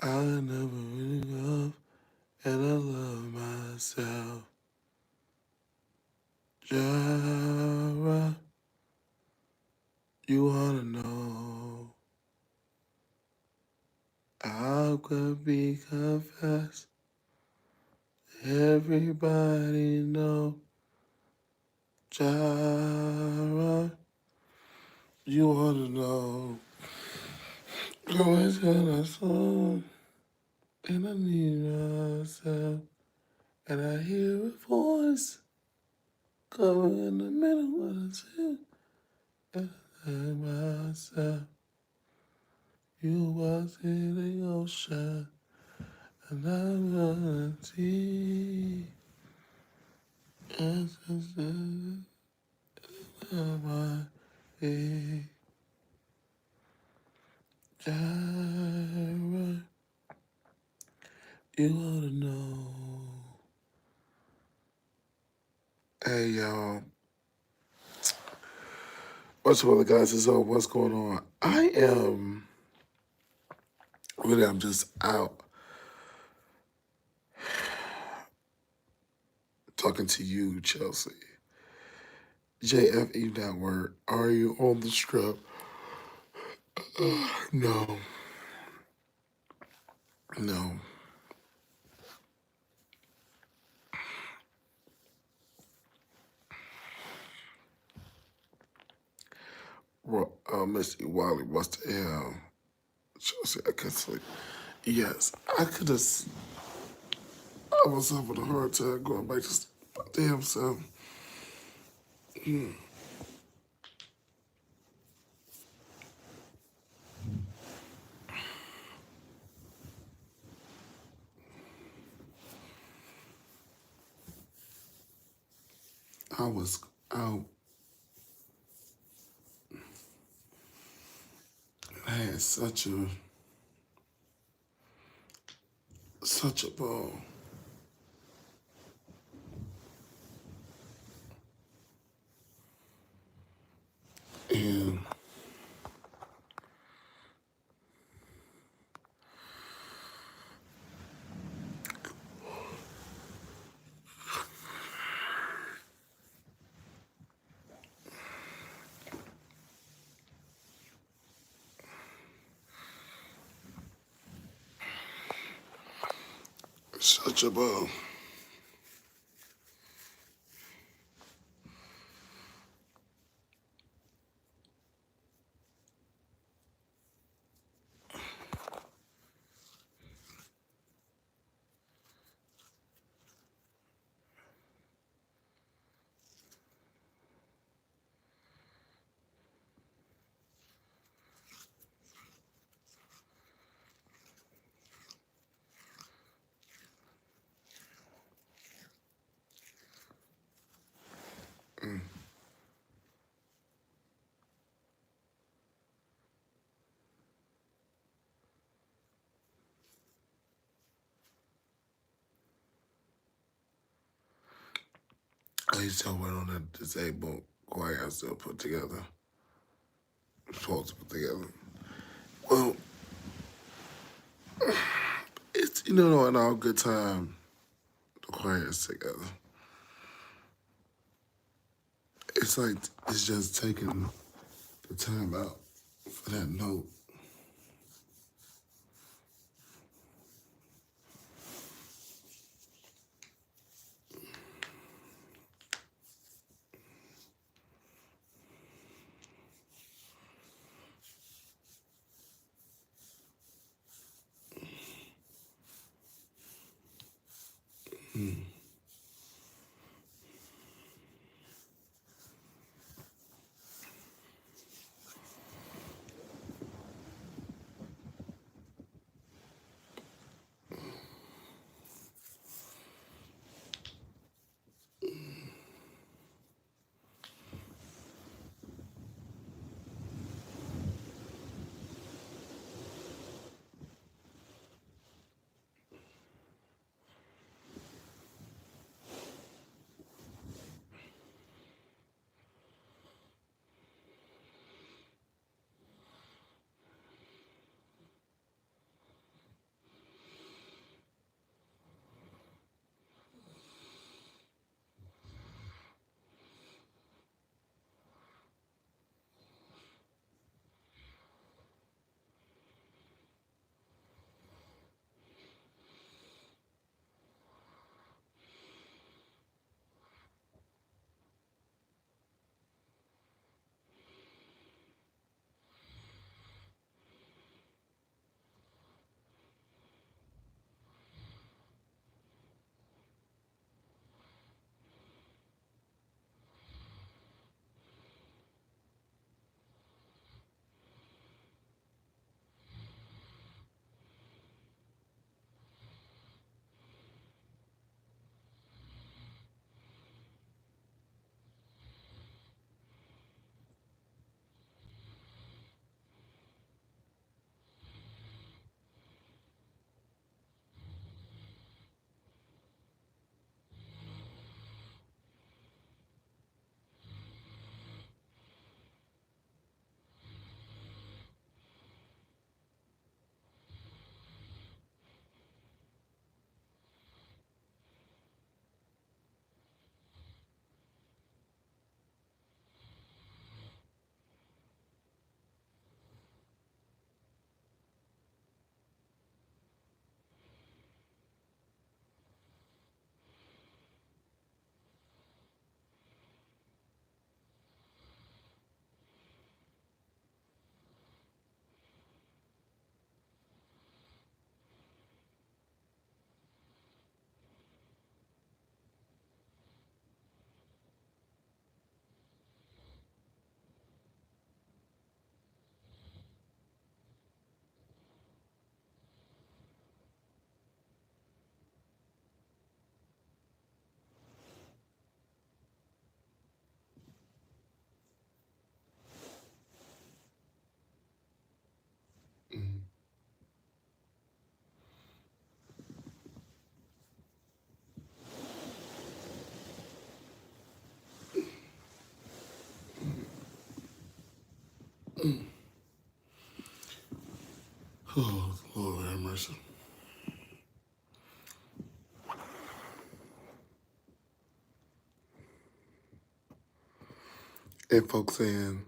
I never really love, and I love myself. Jara, you wanna know how could be confessed? Everybody know. Jara, you wanna know. Always got a song, and I need myself, and I hear a voice coming in the middle of the city, and I myself. You was in the ocean, and I'm gonna see. It's just my head. Jara, you wanna know. Hey, y'all. What's up, other guys? Is what's going on? I'm just out talking to you, Chelsea. JFE Network. Are you on the strip? No. No. Mr. Wiley, what's the hell? Chelsea, I could sleep. Yes, I could have. I was having a hard time going back to sleep. Damn self. I was out. I had such a ball. And such a ball. I used to went on a disabled choir I still put together. Supposed to put together. Well, it's in all good time the choir is together. It's like it's just taking the time out for that note. Oh, Lord have mercy. And folks saying,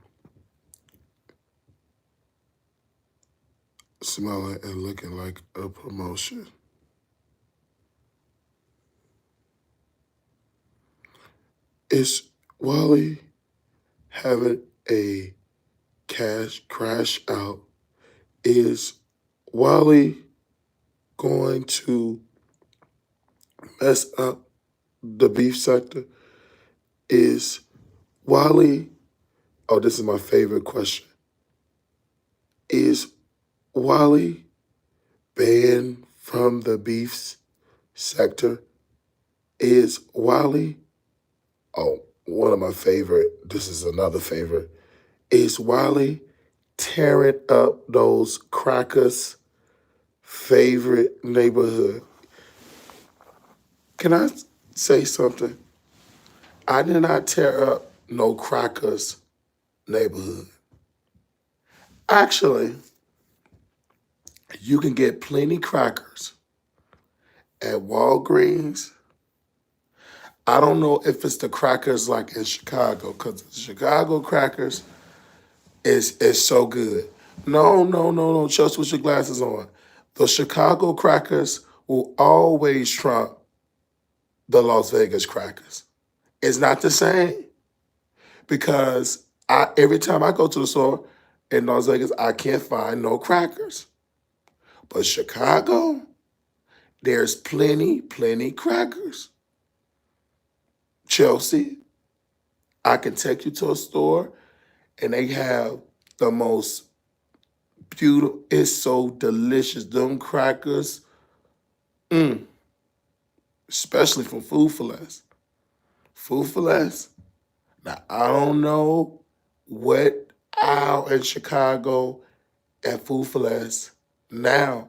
smelling and looking like a promotion. Is Wally having a cash crash out? Is Wally going to mess up the beef sector? Is Wally, oh, this is my favorite question. Is Wally banned from the beef sector? Is Wally, oh, one of my favorite, this is another favorite. Is Wally tearing up those crackers' favorite neighborhood? Can I say something? I did not tear up no crackers' neighborhood. Actually, you can get plenty crackers at Walgreens. I don't know if it's the crackers like in Chicago, because the Chicago crackers is so good. No. Just with your glasses on. The Chicago crackers will always trump the Las Vegas crackers. It's not the same because every time I go to the store in Las Vegas, I can't find no crackers. But Chicago, there's plenty crackers. Chelsea, I can take you to a store and they have the most beautiful, it's so delicious. Them crackers, especially from Food for Less. Food for Less. Now, I don't know what aisle in Chicago at Food for Less now,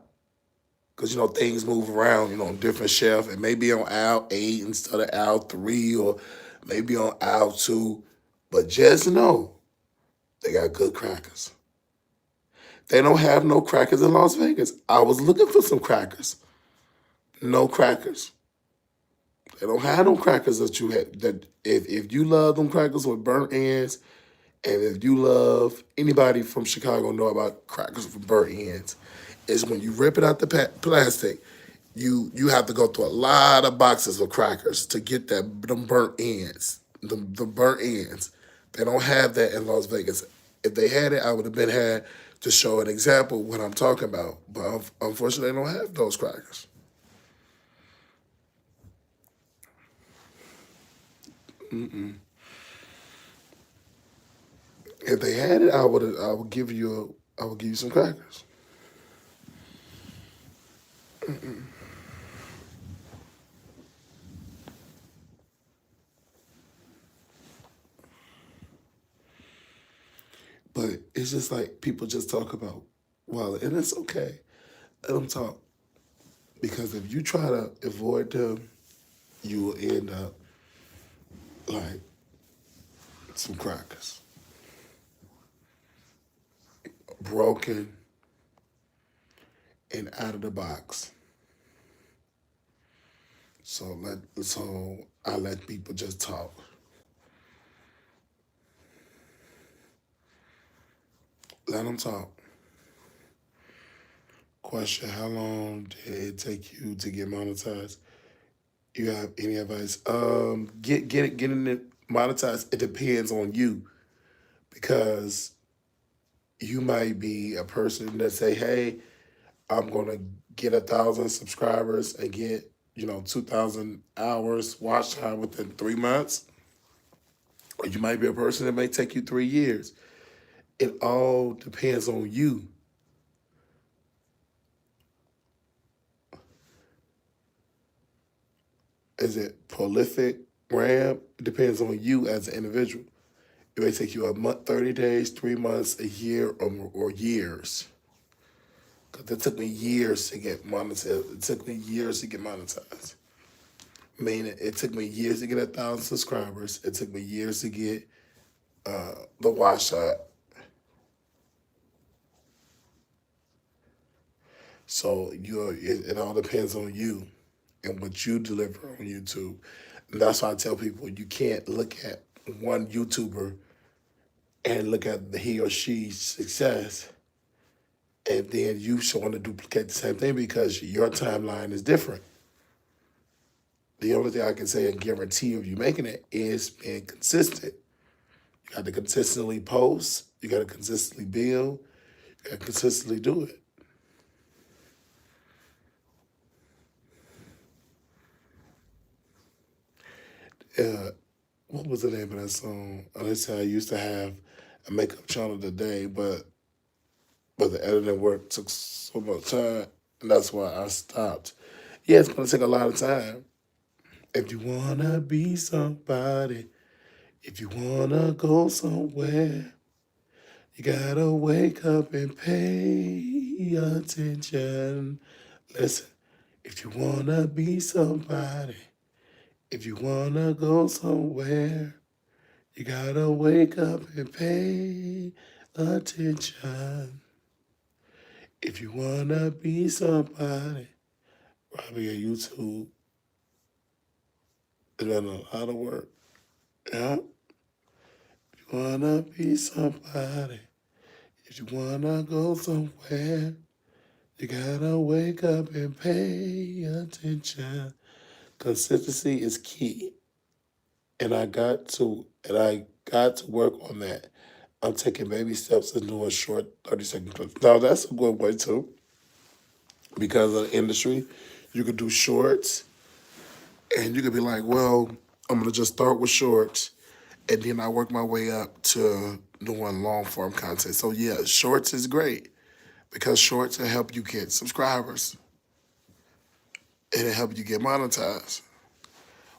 because, things move around, on different shelves. It may be on aisle 8 instead of aisle 3 or maybe on aisle 2. But just know they got good crackers. They don't have no crackers in Las Vegas. I was looking for some crackers. No crackers. They don't have no crackers that you had. That if you love them crackers with burnt ends, and if you love anybody from Chicago know about crackers with burnt ends, is when you rip it out the plastic, you have to go through a lot of boxes of crackers to get them burnt ends. The burnt ends. They don't have that in Las Vegas. If they had it, I would have been had to show an example of what I'm talking about. But unfortunately, they don't have those crackers. If they had it, I would give you some crackers. But it's just like people just talk about Wiley, and it's okay. Let them talk. Because if you try to avoid them, you will end up like some crackers. Broken and out of the box. So I let people just talk. Let them talk. Question: how long did it take you to get monetized? You have any advice? Getting it monetized. It depends on you because you might be a person that say, "Hey, I'm gonna get 1,000 subscribers and get 2,000 hours watch time within 3 months." Or you might be a person that may take you 3 years. It all depends on you. Is it prolific, RAM? It depends on you as an individual. It may take you a month, 30 days, 3 months, a year, or years. Because it took me years to get monetized. It took me years to get monetized. Meaning, it took me years to get 1,000 subscribers. It took me years to get the watch shot. So it all depends on you and what you deliver on YouTube. And that's why I tell people you can't look at one YouTuber and look at he or she's success and then you want to duplicate the same thing because your timeline is different. The only thing I can say and guarantee of you making it is being consistent. You got to consistently post. You got to consistently build. You got to consistently do it. What was the name of that song? They said I used to have a makeup channel today, but the editing work took so much time, and that's why I stopped. Yeah, it's gonna take a lot of time. If you wanna be somebody, if you wanna go somewhere, you gotta wake up and pay attention. Listen, if you wanna be somebody, if you wanna go somewhere, you gotta wake up and pay attention. If you wanna be somebody, probably on YouTube, it's been a lot of work. Yeah. If you wanna be somebody, if you wanna go somewhere, you gotta wake up and pay attention. Consistency is key. And I got to work on that. I'm taking baby steps and doing short 30-second clips. Now that's a good way too. Because of the industry, you could do shorts and you could be like, well, I'm gonna just start with shorts and then I work my way up to doing long form content. So yeah, shorts is great because shorts will help you get subscribers and it help you get monetized.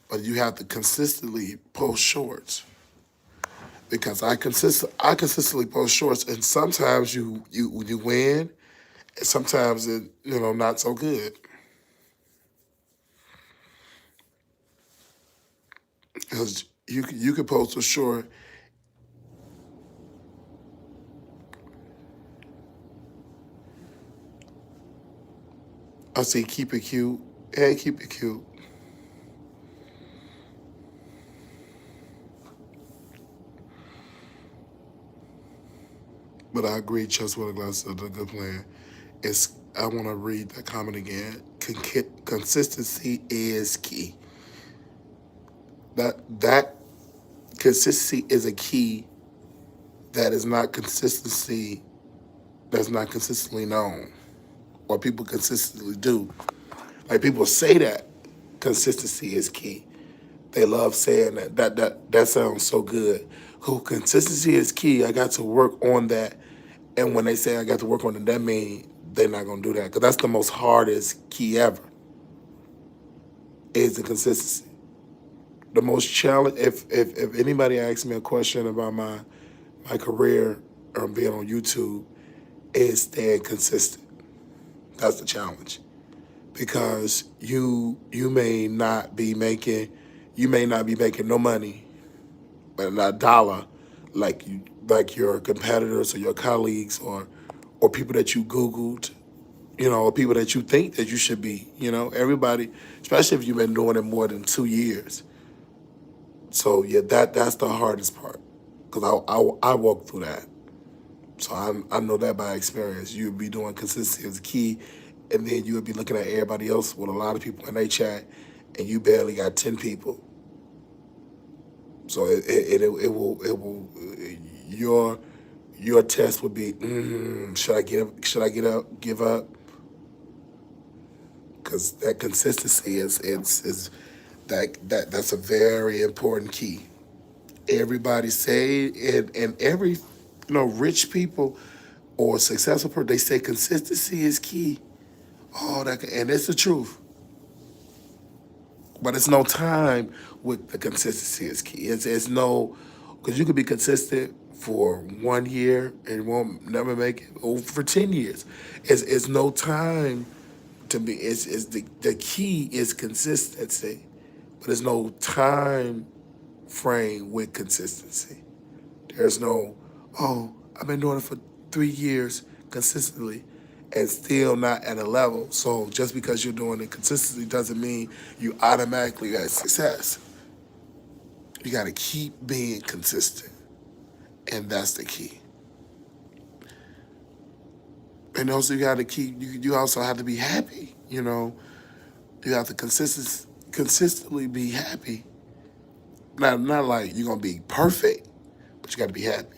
But you have to consistently post shorts because I consistently post shorts, and sometimes you win, and sometimes it not so good because you could post a short. I say keep it cute, and keep it cute. But I agree, Chess with a glass is a good plan. It's I want to read that comment again. Consistency is key. That consistency is a key that is not consistency that's not consistently known or people consistently do. Like people say that consistency is key. They love saying that. That sounds so good. Who consistency is key. I got to work on that. And when they say I got to work on it, that means they're not gonna do that. Because that's the most hardest key ever. Is the consistency. The most challenge if anybody asks me a question about my career or being on YouTube, is staying consistent. That's the challenge. Because you may not be making no money, but not a dollar like your competitors or your colleagues or people that you Googled, or people that you think that you should be, everybody, especially if you've been doing it more than 2 years. So yeah, that's the hardest part because I walked through that. So I know that by experience. You'd be doing consistency as a key, and then you would be looking at everybody else with a lot of people in their chat, and you barely got 10 people. So it will your test would be give up because that consistency is that's a very important key. Everybody say and every rich people or successful person they say consistency is key. Oh, and it's the truth. But it's no time with the consistency is key. It's no because you could be consistent for 1 year and won't never make it. Or for 10 years, it's no time to be. It's the key is consistency, but there's no time frame with consistency. There's no, oh, I've been doing it for 3 years consistently. and still not at a level. So just because you're doing it consistently doesn't mean you automatically got success. You got to keep being consistent, and that's the key. And also, you got to keep. You also have to be happy. You have to consistently be happy. Not like you're gonna be perfect, but you got to be happy.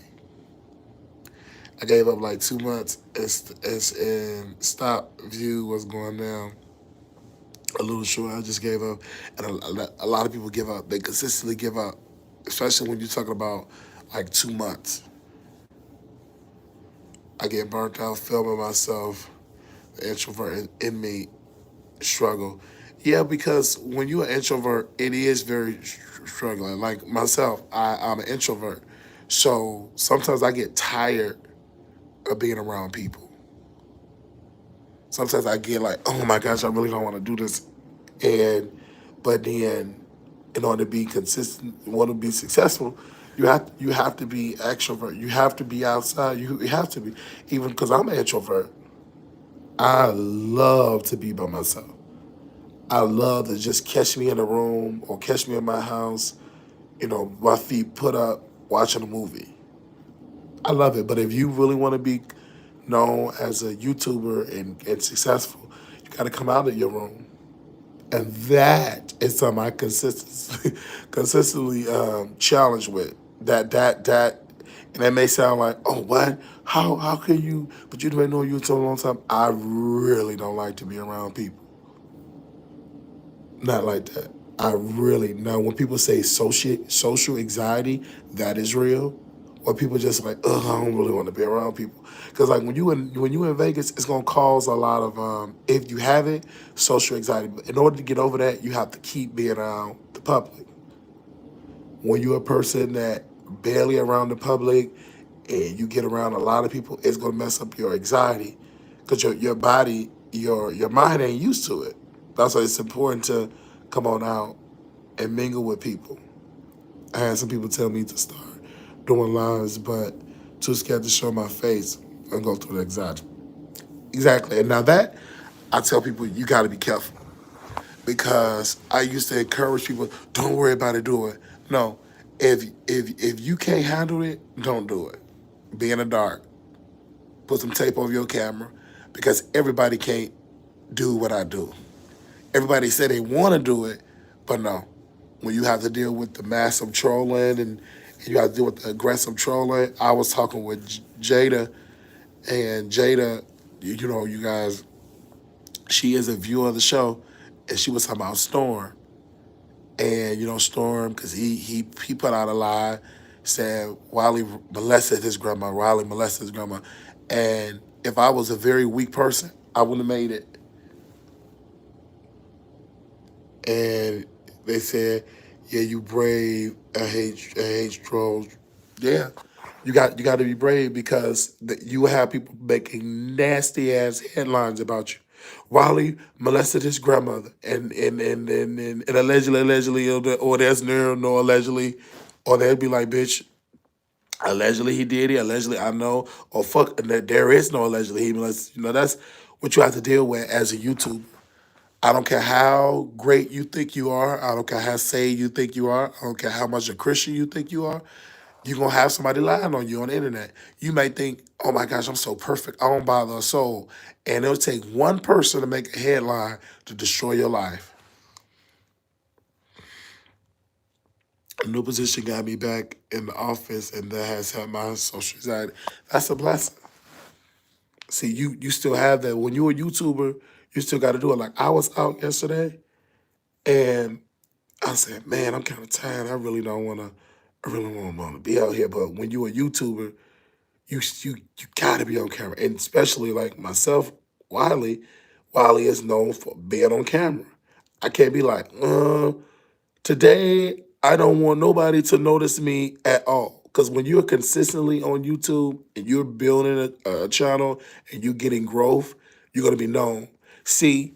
I gave up like 2 months and stop view was going down a little short. I just gave up, and a lot of people give up. They consistently give up, especially when you're talking about like 2 months. I get burnt out filming myself. The introvert in me struggle. Yeah, because when you're an introvert, it is very struggling. Like myself, I'm an introvert, so sometimes I get tired of being around people. Sometimes I get like, oh my gosh, I really don't want to do this, and but then in order to be consistent, want to be successful, you have to be extrovert. You have to be outside. You have to be, even because I'm an introvert. I love to be by myself. I love to just catch me in a room or catch me in my house, my feet put up, watching a movie. I love it. But if you really want to be known as a YouTuber and successful, you got to come out of your room. And that is something I consistently challenge with. And that may sound like, oh, what? How can you? But you've been knowing you so long time. I really don't like to be around people. Not like that. I really now when people say social anxiety, that is real. Or people just like, ugh, I don't really want to be around people. Because like when you in Vegas, it's gonna cause a lot of if you have it, social anxiety. But in order to get over that, you have to keep being around the public. When you're a person that barely around the public and you get around a lot of people, it's gonna mess up your anxiety. Because your body, your mind ain't used to it. That's why it's important to come on out and mingle with people. I had some people tell me to start doing lives, but too scared to show my face and go through the anxiety. Exactly. And now that I tell people you got to be careful because I used to encourage people, don't worry about it, do it. No, if you can't handle it, don't do it. Be in the dark. Put some tape over your camera because everybody can't do what I do. Everybody say they want to do it, but no. When you have to deal with the massive trolling and you have to deal with the aggressive trolling, I was talking with Jada, and Jada, you guys, she is a viewer of the show, and she was talking about Storm, and Storm, because he put out a lie, said Wiley molested his grandma, and if I was a very weak person, I wouldn't have made it. And they said, "Yeah, you brave. I hate trolls. Yeah, you got to be brave because you will have people making nasty ass headlines about you. Wiley molested his grandmother, and allegedly, or there's no allegedly, or they'd be like, bitch, allegedly he did it. Allegedly I know, or fuck, and there is no allegedly he molested. That's what you have to deal with as a YouTuber. I don't care how great you think you are. I don't care how saved you think you are. I don't care how much a Christian you think you are. You're going to have somebody lying on you on the internet. You may think, oh my gosh, I'm so perfect. I don't bother a soul. And it'll take one person to make a headline to destroy your life. A new position got me back in the office, and that has helped my social anxiety. That's a blessing. See, you still have that. When you're a YouTuber, you still got to do it. Like I was out yesterday, and I said, man, I'm kind of tired. I really don't want to. I really don't want to be out here. But when you're a YouTuber, you gotta be on camera, and especially like myself, Wiley. Wiley is known for being on camera. I can't be like, today I don't want nobody to notice me at all. Because when you're consistently on YouTube and you're building a channel and you're getting growth, you're gonna be known. See,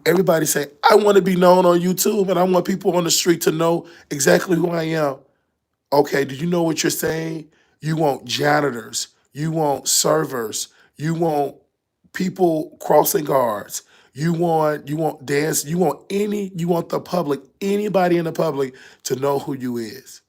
everybody say, I want to be known on YouTube and I want people on the street to know exactly who I am. Okay, do you know what you're saying? You want janitors, you want servers, you want people crossing guards. You want dance. You want the public, anybody in the public, to know who you is.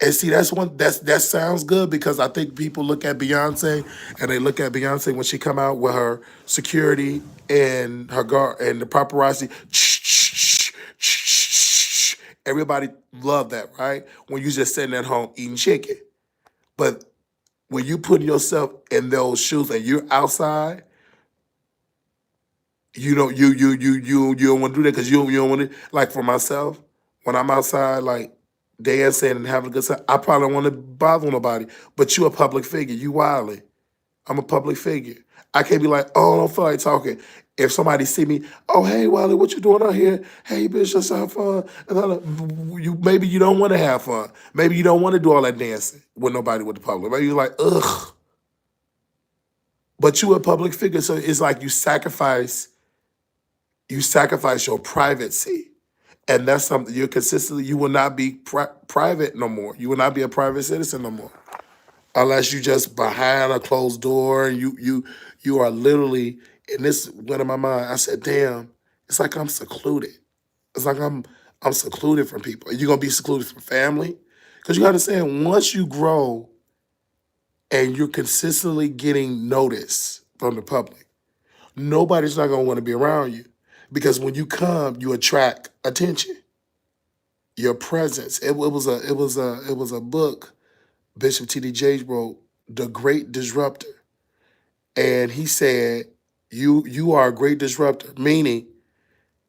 And see, that sounds good because I think people look at Beyonce and they look at Beyonce when she come out with her security and her guard and the paparazzi. Everybody love that, right? When you just sitting at home eating chicken. But when you put yourself in those shoes and you're outside, you don't want to do that because you don't want to. Like for myself, when I'm outside, like dancing and having a good time, I probably don't want to bother nobody. But you a public figure, you Wiley. I'm a public figure. I can't be like, oh, I don't feel like talking. If somebody see me, oh, hey, Wiley, what you doing out here? Hey, bitch, just have fun. Maybe you don't want to have fun. Maybe you don't want to do all that dancing with nobody with the public. Maybe you're like, ugh. But you a public figure, so it's like you sacrifice your privacy. And that's something you're consistently, you will not be private no more. You will not be a private citizen no more. Unless you just behind a closed door and you are literally, and this went in my mind, I said, damn, it's like I'm secluded. It's like I'm secluded from people. Are you gonna be secluded from family? Because you understand, once you grow and you're consistently getting notice from the public, nobody's not gonna want to be around you. Because when you come, you attract attention. Your presence. It was a book Bishop T.D. Jakes wrote, The Great Disruptor. And he said, you are a great disruptor, meaning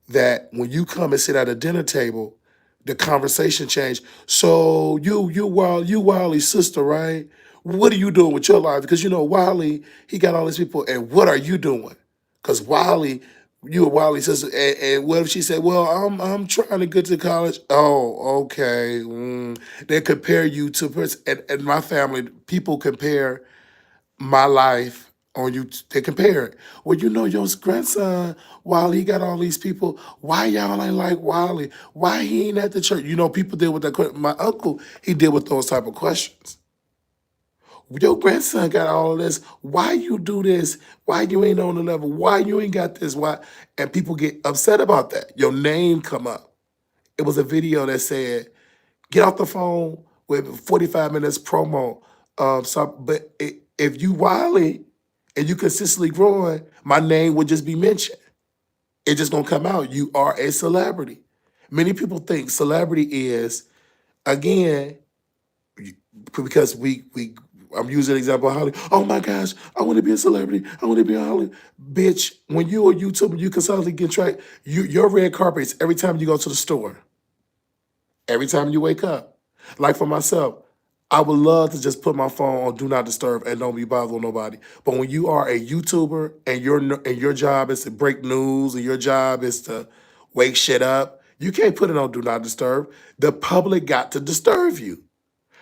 that when you come and sit at a dinner table, the conversation changed. So you Wiley's sister, right? What are you doing with your life? Because Wiley, he got all these people, and what are you doing? Because Wiley, you and Wiley's sister, and what if she said, well, I'm trying to get to college. Oh, okay. They compare you to a person, and my family, people compare my life on you. They compare it. Well, your grandson, Wiley, he got all these people. Why y'all ain't like Wiley? Why he ain't at the church? People deal with that. My uncle, he deal with those type of questions. Your grandson got all of this. Why you do this? Why you ain't on the level? Why you ain't got this? Why? And people get upset about that. Your name come up. It was a video that said, get off the phone with 45 minutes promo. If you Wiley and you consistently growing, my name would just be mentioned. It's just gonna come out. You are a celebrity. Many people think celebrity is, again, because I'm using an example of Holly. Oh my gosh, I want to be a celebrity. I want to be a Holly. Bitch, when you are YouTube, you constantly get tracked. Your red carpet is every time you go to the store. Every time you wake up. Like for myself, I would love to just put my phone on Do Not Disturb and don't be bothered with nobody. But when you are a YouTuber and your job is to break news and your job is to wake shit up, you can't put it on Do Not Disturb. The public got to disturb you.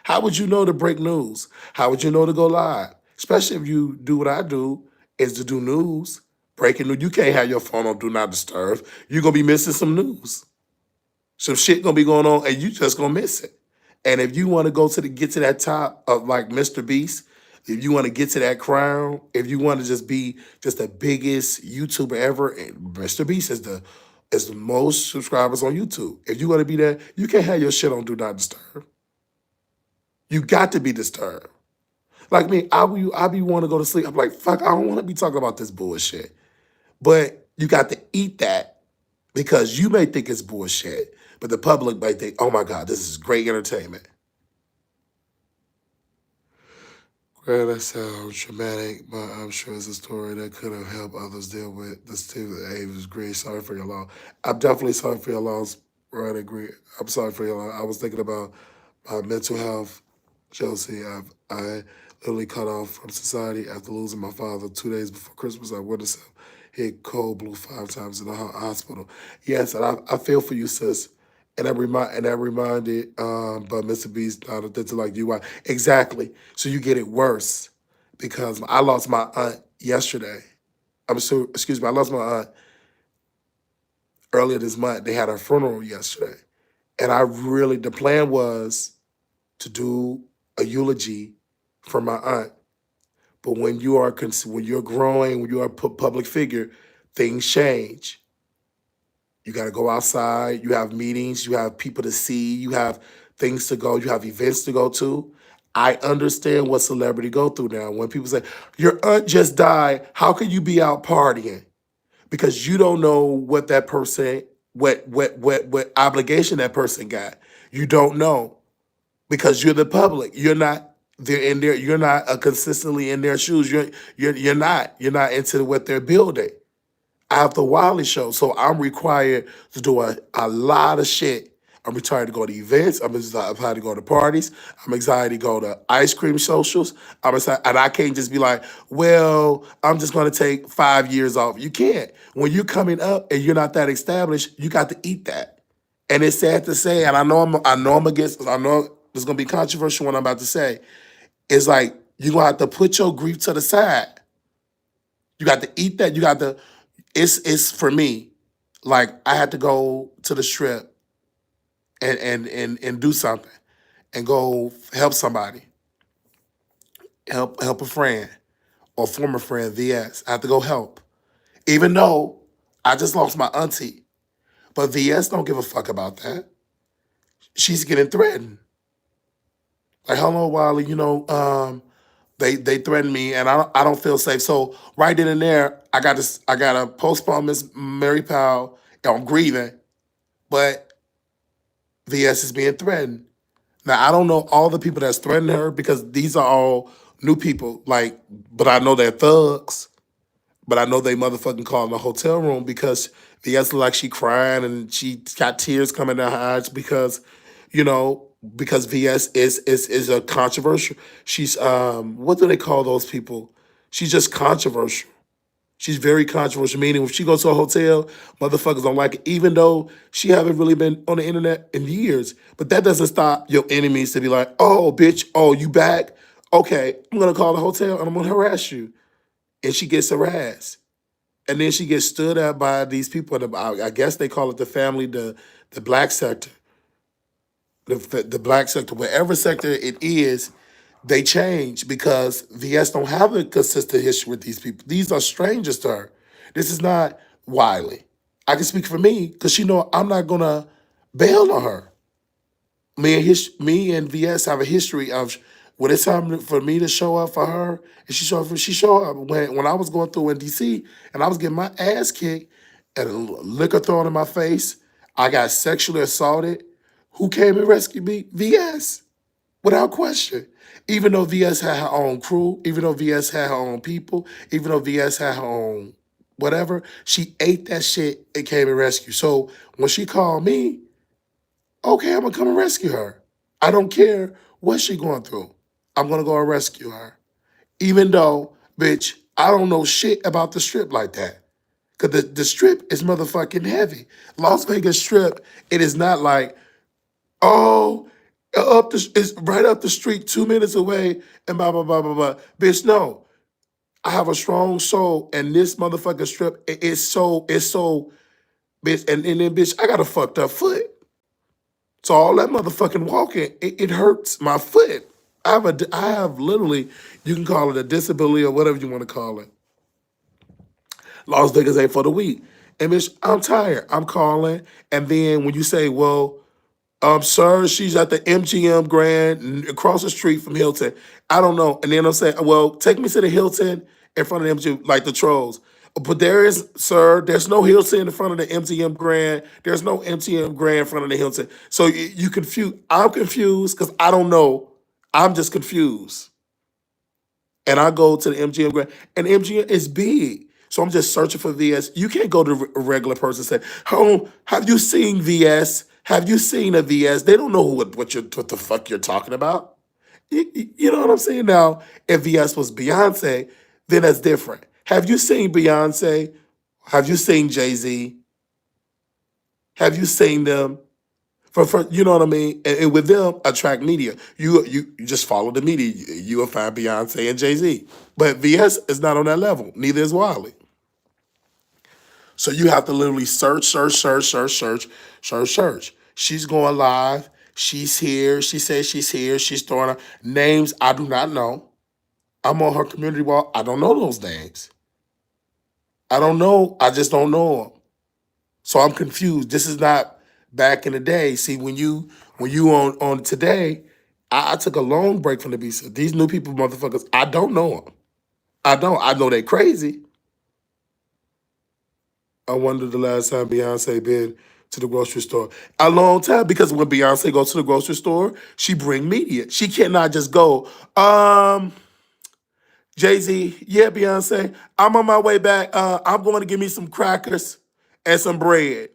How would you know to break news? How would you know to go live? Especially if you do what I do, is to do news. Breaking news. You can't have your phone on Do Not Disturb. You're going to be missing some news. Some shit going to be going on and you just going to miss it. And if you want to get to that top of like Mr. Beast, if you want to get to that crown, if you want to just be just the biggest YouTuber ever, and Mr. Beast is the most subscribers on YouTube. If you want to be that, you can't have your shit on Do Not Disturb. You got to be disturbed. Like me, I be want to go to sleep. I'm like, fuck, I don't want to be talking about this bullshit. But you got to eat that because you may think it's bullshit, but the public might think, oh my God, this is great entertainment. Well, that sounds traumatic, but I'm sure it's a story that could have helped others deal with this too. Hey, it was great. Sorry for your loss. I'm definitely sorry for your loss, Right, I agree. I'm sorry for your loss. I was thinking about mental health. Chelsea, I literally cut off from society after losing my father 2 days before Christmas. I witnessed him hit cold blue 5 times in the hospital. Yes, and I feel for you, sis. And that reminded, but Mr. Beast, not authentic like you are. Exactly. So you get it worse because I lost my aunt yesterday. Excuse me, I lost my aunt earlier this month. They had her funeral yesterday. And the plan was to do a eulogy for my aunt. But when you are when you're growing, when you are a public figure, things change. You got to go outside. You have meetings. You have people to see. You have things to go. You have events to go to. I understand what celebrity go through now. When people say your aunt just died, how can you be out partying? Because you don't know what that person, what obligation that person got. You don't know because you're the public. You're not there in there. You're not consistently in their shoes. You're not. You're not into what they're building. I have the Wiley Show, so I'm required to do a lot of shit. I'm required to go to events. I'm excited to go to parties. I'm excited to go to ice cream socials. I'm excited, and I can't just be like, well, I'm just going to take 5 years off. You can't. When you're coming up and you're not that established, you got to eat that. And it's sad to say, and I know I'm against. I know there's going to be controversial what I'm about to say. It's like you're going to have to put your grief to the side. You got to eat that. You got to. It's for me, like I had to go to the strip and do something and go help somebody, help a friend or former friend, VS. I have to go help. Even though I just lost my auntie. But VS don't give a fuck about that. She's getting threatened. Like, hello, Wiley, they threatened me and I don't feel safe. So right then and there, I got to postpone Miss Mary Powell. I'm grieving, but VS is being threatened. Now I don't know all the people that's threatening her because these are all new people. Like, but I know they're thugs. But I know they motherfucking called in the hotel room because VS looked like she crying and she got tears coming down her eyes because, because VS is a controversial. She's what do they call those people? She's just controversial. She's very controversial, meaning if she goes to a hotel, motherfuckers don't like it, even though she haven't really been on the internet in years. But that doesn't stop your enemies to be like, oh, bitch, oh, you back? Okay, I'm going to call the hotel and I'm going to harass you. And she gets harassed. And then she gets stood at by these people. I guess they call it the family, the black sector. The black sector, wherever sector it is, they change because VS don't have a consistent history with these people. These are strangers to her. This is not Wiley. I can speak for me because she know I'm not gonna bail on her. Me and VS have a history of when it's time for me to show up for her, and she showed up when I was going through in DC and I was getting my ass kicked and liquor thrown in my face. I got sexually assaulted. Who came and rescued me? VS, without question. Even though VS had her own crew, even though VS had her own people, even though VS had her own whatever, she ate that shit and came and rescued. So when she called me, okay, I'm gonna come and rescue her. I don't care what she going through. I'm gonna go and rescue her. Even though, bitch, I don't know shit about the strip like that. Cause the strip is motherfucking heavy. Las Vegas Strip, it is not like, oh, it's right up the street, 2 minutes away, and blah, blah, blah, blah, blah. Bitch, no. I have a strong soul, and this motherfucking strip, it's so, bitch, and then, bitch, I got a fucked up foot. So all that motherfucking walking, it hurts my foot. I have literally, you can call it a disability or whatever you want to call it. Las Vegas ain't for the weak. And bitch, I'm tired. I'm calling. And then when you say, well, sir, she's at the MGM Grand across the street from Hilton. I don't know. And then I'm saying, well, take me to the Hilton in front of the MGM, like the trolls. But there's no Hilton in front of the MGM Grand. There's no MGM Grand in front of the Hilton. So you confused. I'm confused because I don't know. I'm just confused. And I go to the MGM Grand, and MGM is big. So I'm just searching for VS. You can't go to a regular person and say, oh, have you seen VS? Have you seen a VS? They don't know what the fuck you're talking about. You know what I'm saying? Now, if VS was Beyonce, then that's different. Have you seen Beyonce? Have you seen Jay-Z? Have you seen them? For you know what I mean? And with them, attract media. You just follow the media. You will find Beyonce and Jay-Z. But VS is not on that level. Neither is Wiley. So you have to literally search. She's going live. She's here. She says she's here. She's throwing her names I do not know. I'm on her community wall. I don't know those names. I don't know. I just don't know them. So I'm confused. This is not back in the day. See, when you on today, I took a long break from the beat. These new people, motherfuckers, I don't know them. I don't. I know they crazy. I wonder the last time Beyonce been to the grocery store. A long time, because when Beyonce goes to the grocery store, she bring media. She cannot just go, Jay-Z, yeah, Beyonce, I'm on my way back. I'm going to give me some crackers and some bread.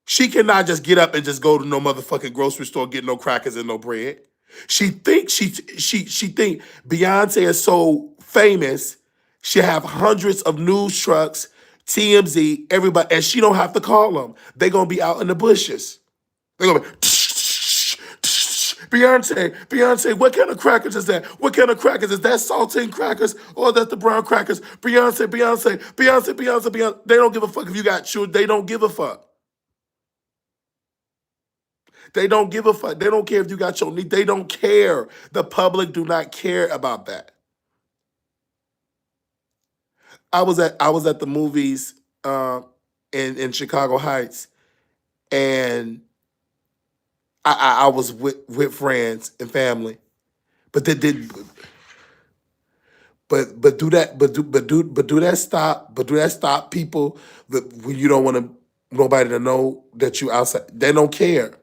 She cannot just get up and just go to no motherfucking grocery store, get no crackers and no bread. She thinks she think Beyonce is so famous. She have hundreds of news trucks, TMZ, everybody, and she don't have to call them. They gonna be out in the bushes. They gonna be Beyonce, what kind of crackers is that? What kind of crackers is that? Saltine crackers or that the brown crackers? Beyonce. They don't give a fuck if you got children. They don't give a fuck. They don't give a fuck. They don't care if you got your knee. They don't care. The public do not care about that. I was at the movies in Chicago Heights, and I was with friends and family, but they did. But do that. But do that stop. But do that stop people that when you don't want nobody to know that you outside. They don't care.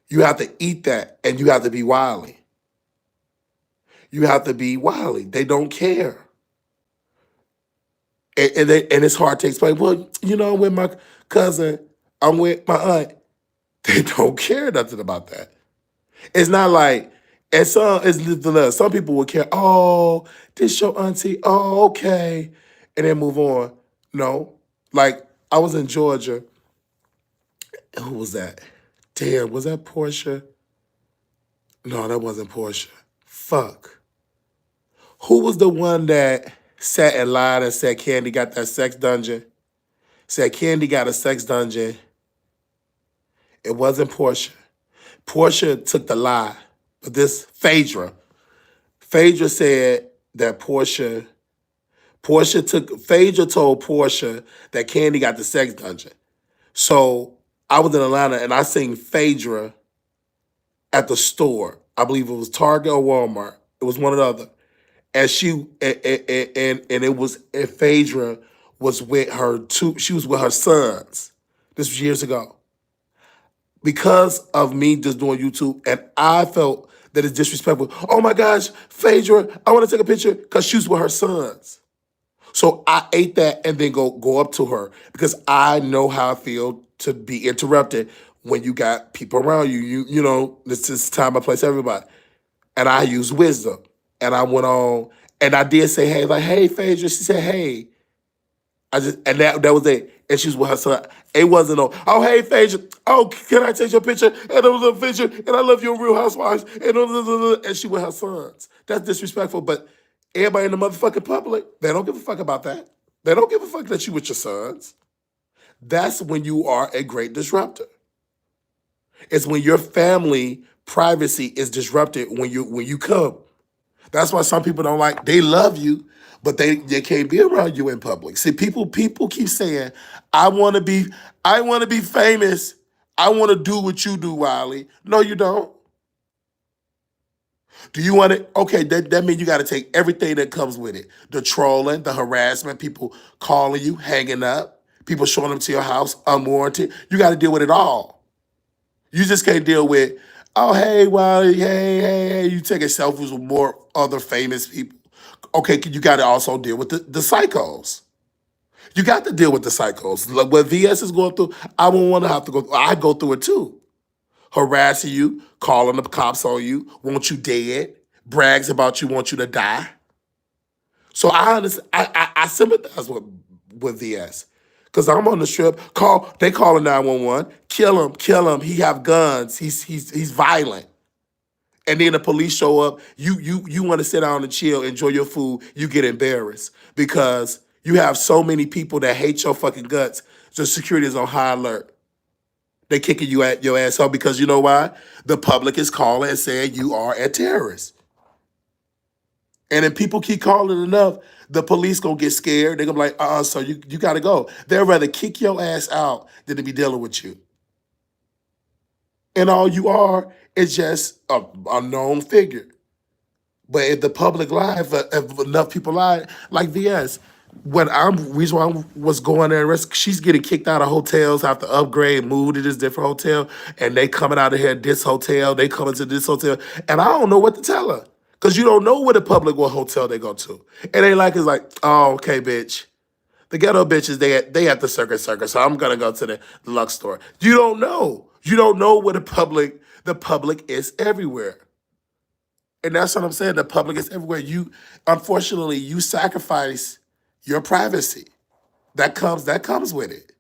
You have to eat that, and you have to be wily. You have to be wily. They don't care. And it's hard to explain. Well, I'm with my cousin, I'm with my aunt. They don't care nothing about that. It's not like, and some people would care. Oh, this your auntie. Oh, okay, and then move on. No, like I was in Georgia. Who was that? Damn, was that Portia? No, that wasn't Portia. Fuck. Who was the one that sat and lied and said Candy got that sex dungeon? Said Candy got a sex dungeon. It wasn't Portia. Portia took the lie. But this Phaedra said that Phaedra told Portia that Candy got the sex dungeon. So I was in Atlanta and I seen Phaedra at the store. I believe it was Target or Walmart. It was one or the other. And Phaedra was with her two. She was with her sons. This was years ago. Because of me just doing YouTube, and I felt that it's disrespectful. Oh my gosh, Phaedra, I want to take a picture because she was with her sons. So I ate that and then go up to her because I know how I feel to be interrupted when you got people around you. This is time, I place, everybody. And I use wisdom. And I went on, and I did say, hey, like, hey, Phaedra. She said, hey. And that was it. And she was with her son. It wasn't oh, hey, Phaedra. Oh, can I take your picture? And it was a picture, and I love your Real Housewives. And she with her sons. That's disrespectful. But everybody in the motherfucking public, they don't give a fuck about that. They don't give a fuck that you with your sons. That's when you are a great disruptor. It's when your family privacy is disrupted when you come. That's why some people don't like, they love you, but they can't be around you in public. See, people keep saying, I want to be famous. I want to do what you do, Wiley. No, you don't. Do you want to? Okay, that means you got to take everything that comes with it. The trolling, the harassment, people calling you, hanging up, people showing up to your house unwarranted. You got to deal with it all. You just can't deal with, oh, hey, Wiley, hey, you taking selfies with more other famous people. Okay, you got to also deal with the psychos. You got to deal with the psychos. Like what VS is going through, I won't want to have to go. I go through it too. Harassing you, calling the cops on you, want you dead, brags about you, want you to die. So I understand. I sympathize with VS. Because I'm on the strip, they calling 911, kill him, he have guns, he's violent. And then the police show up, you want to sit down and chill, enjoy your food, you get embarrassed. Because you have so many people that hate your fucking guts, the security is on high alert. They kicking you at your ass up because you know why? The public is calling and saying you are a terrorist. And if people keep calling enough, the police gonna get scared. They're gonna be like, so you gotta go. They'd rather kick your ass out than to be dealing with you. And all you are is just a known figure. But if the public lie, if enough people lie, like VS, reason why I was going there, she's getting kicked out of hotels, have to upgrade, move to this different hotel, and they coming out of here this hotel, they coming to this hotel, and I don't know what to tell her. Cause you don't know what the public what hotel they go to. It ain't like it's like, oh, okay, bitch. The ghetto bitches, they at the circus, so I'm gonna go to the Lux store. You don't know. You don't know what the public is everywhere. And that's what I'm saying. The public is everywhere. Unfortunately, you sacrifice your privacy. That comes with it.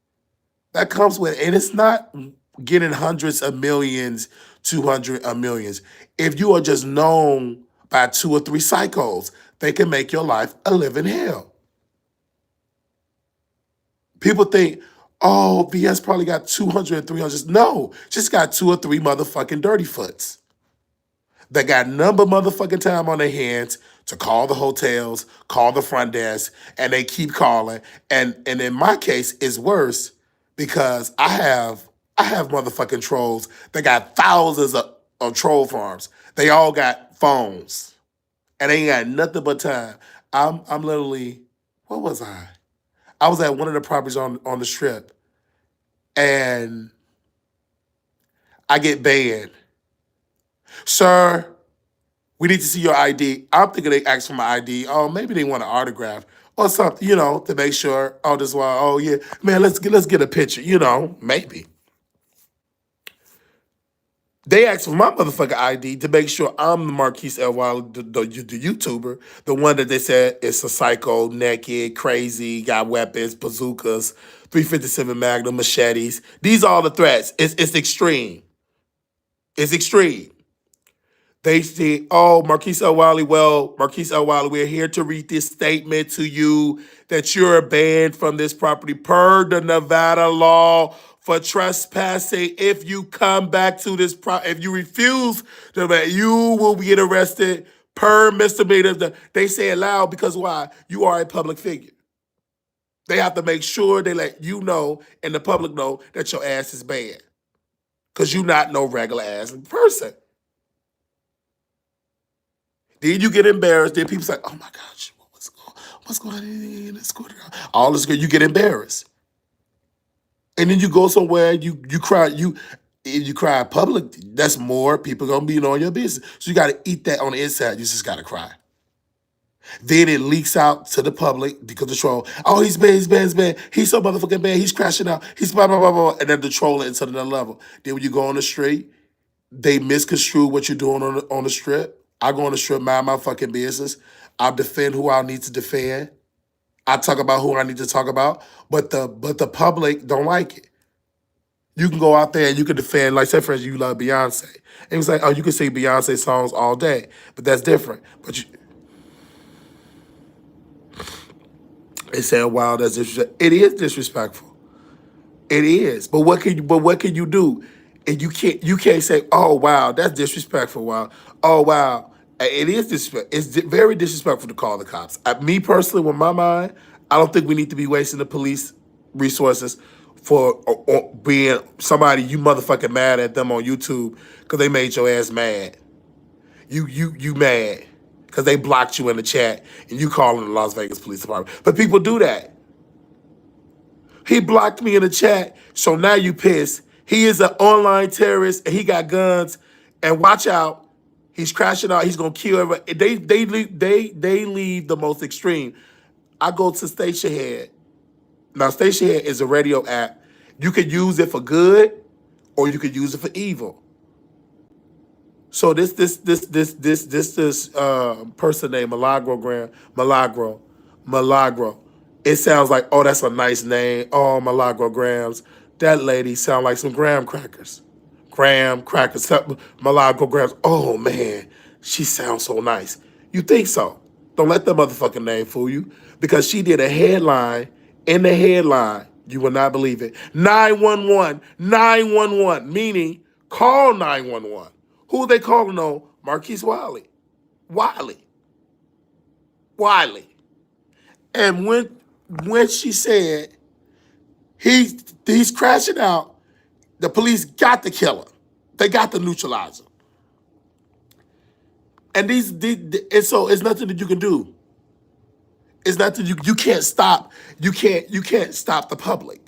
That comes with it. And it's not getting hundreds of millions, 200 of millions. If you are just known by 2 or 3 psychos, they can make your life a living hell. People think, oh, VS probably got 200 and 300. No, just got 2 or 3 motherfucking dirty foots. They got number motherfucking time on their hands to call the hotels, call the front desk, and they keep calling. And in my case, it's worse because I have motherfucking trolls that got thousands of troll farms. They all got phones. And they ain't got nothing but time. I'm literally, what was I? I was at one of the properties on the strip, and I get banned. Sir, we need to see your ID. I'm thinking they asked for my ID. Oh, maybe they want an autograph or something, to make sure. Oh, this one. Oh, yeah, man, let's get a picture. Maybe. They asked for my motherfucking ID to make sure I'm the Marquise L. Wiley, the YouTuber, the one that they said is a psycho, naked, crazy, got weapons, bazookas, 357 Magnum, machetes. These are all the threats. It's extreme. It's extreme. They say, oh, Marquise L. Wiley, we're here to read this statement to you that you're banned from this property per the Nevada law for trespassing. If you come back to this if you refuse to, you will get arrested per misdemeanor. They say it loud because why? You are a public figure. They have to make sure they let you know and the public know that your ass is banned because you're not no regular ass person. Then you get embarrassed. Then people say, "Oh my gosh, what's going on in this quarter?" All this good, you get embarrassed, and then you go somewhere. You cry. If you cry in public, that's more people gonna be on your business. So you got to eat that on the inside. You just got to cry. Then it leaks out to the public because the troll. Oh, he's bad. He's bad. He's bad. He's so motherfucking bad. He's crashing out. He's blah blah blah blah. And then the troll it into another level. Then when you go on the street, they misconstrue what you're doing on the strip. I go on the strip, mind my fucking business. I defend who I need to defend. I talk about who I need to talk about. But the public don't like it. You can go out there and you can defend, like say for instance, you love Beyonce. And it's like, oh, you can sing Beyonce songs all day. But that's different. They say, wow, that's disrespectful. It is disrespectful. It is. But what can you do? And you can't say, oh wow, that's disrespectful. Wow. Oh wow. It is disrespectful. It's very disrespectful to call the cops. Me personally, with my mind, I don't think we need to be wasting the police resources for or being somebody you motherfucking mad at them on YouTube because they made your ass mad. You mad because they blocked you in the chat and you calling the Las Vegas Police Department. But people do that. He blocked me in the chat, so now you pissed. He is an online terrorist, and he got guns. And watch out, he's crashing out. He's gonna kill everybody. They leave the most extreme. I go to Station Head. Now, Station Head is a radio app. You can use it for good, or you could use it for evil. So this person named Milagro. It sounds like, oh, that's a nice name. Oh, Milagro Grams. That lady sound like some graham crackers. Graham crackers, Milagro Grams. Oh man, she sounds so nice. You think so? Don't let that motherfucking name fool you, because she did a headline. In the headline, you will not believe it. 911, meaning call 911. Who are they calling on? Marquise Wiley. Wiley. And when she said he's crashing out, the police got the killer. They got the neutralizer. And and so it's nothing that you can do. It's nothing you can't stop. You can't stop the public.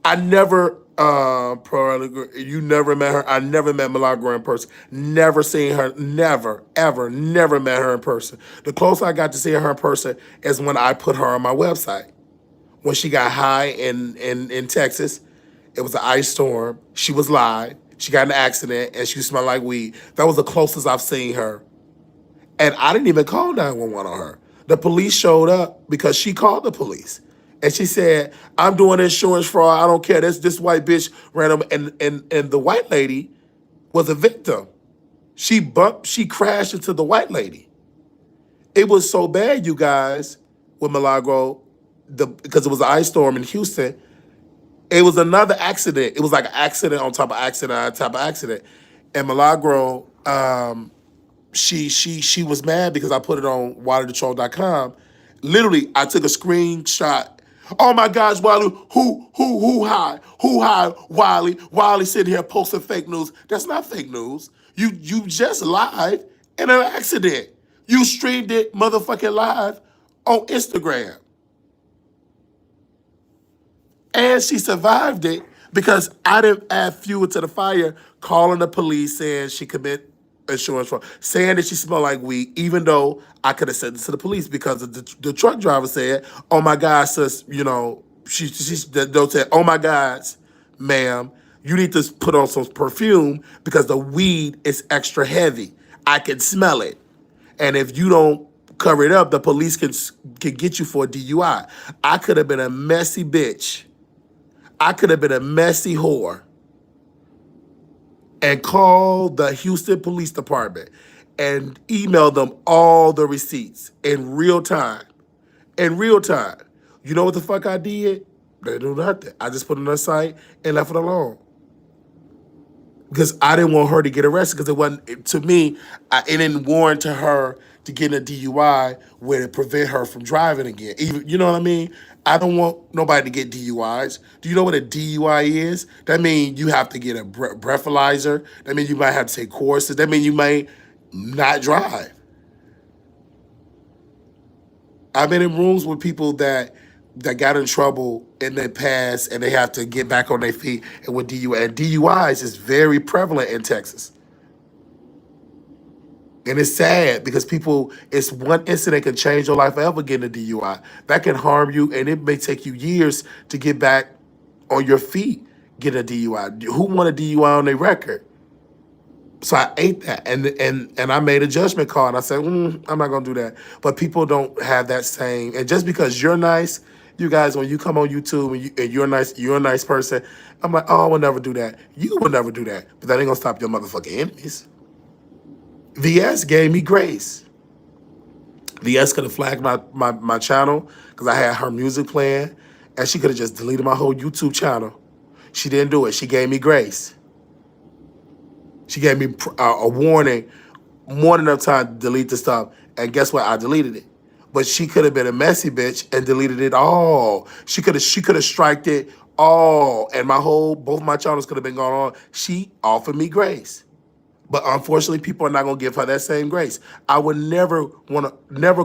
I never you never met her. I never met Milagro in person. Never seen her. Never, ever, never met her in person. The closest I got to seeing her in person is when I put her on my website. When she got high in Texas, it was an ice storm. She was live. She got in an accident and she smelled like weed. That was the closest I've seen her. And I didn't even call 911 on her. The police showed up because she called the police. And she said, I'm doing insurance fraud. I don't care. This white bitch ran up. And the white lady was a victim. She crashed into the white lady. It was so bad, you guys, with Milagro, because it was an ice storm in Houston. It was another accident. It was like an accident on top of accident on top of accident. And Milagro, she was mad because I put it on WileyTheTroll.com. Literally, I took a screenshot. Oh my gosh, Wiley, who high, Wiley. Wiley sitting here posting fake news. That's not fake news. You just live in an accident. You streamed it motherfucking live on Instagram. And she survived it because I didn't add fuel to the fire, calling the police saying she commit insurance fraud, saying that she smelled like weed, even though I could have said this to the police because the truck driver said, oh my God, sis, they'll say, oh my God, ma'am, you need to put on some perfume because the weed is extra heavy. I can smell it. And if you don't cover it up, the police can get you for a DUI. I could have been a messy bitch. I could have been a messy whore and called the Houston Police Department and emailed them all the receipts in real time. In real time. You know what the fuck I did? They do nothing. I just put it on the site and left it alone. Because I didn't want her to get arrested because it wasn't, to me, it didn't warrant to her to get in a DUI where to prevent her from driving again. Even, you know what I mean? I don't want nobody to get DUIs. Do you know what a DUI is? That means you have to get a breathalyzer. That means you might have to take courses. That means you might not drive. I've been in rooms with people that got in trouble in their past and they have to get back on their feet and with DUI. And DUIs is very prevalent in Texas. And it's sad because it's one incident can change your life forever getting a DUI. That can harm you and it may take you years to get back on your feet, get a DUI. Who want a DUI on their record? So I ate that, and I made a judgment call, and I said, I'm not gonna do that. But people don't have that same. And just because you're nice, you guys, when you come on YouTube and you're nice, you're a nice person. I'm like, oh, I will never do that. You will never do that, but that ain't gonna stop your motherfucking enemies. VS gave me grace. VS could have flagged my channel because I had her music playing, and she could have just deleted my whole YouTube channel. She didn't do it. She gave me grace. She gave me a warning, more than enough time to delete the stuff. And guess what? I deleted it. But she could have been a messy bitch and deleted it all. She could have striked it all. And both my channels could have been going on. She offered me grace. But unfortunately, people are not gonna give her that same grace. I would never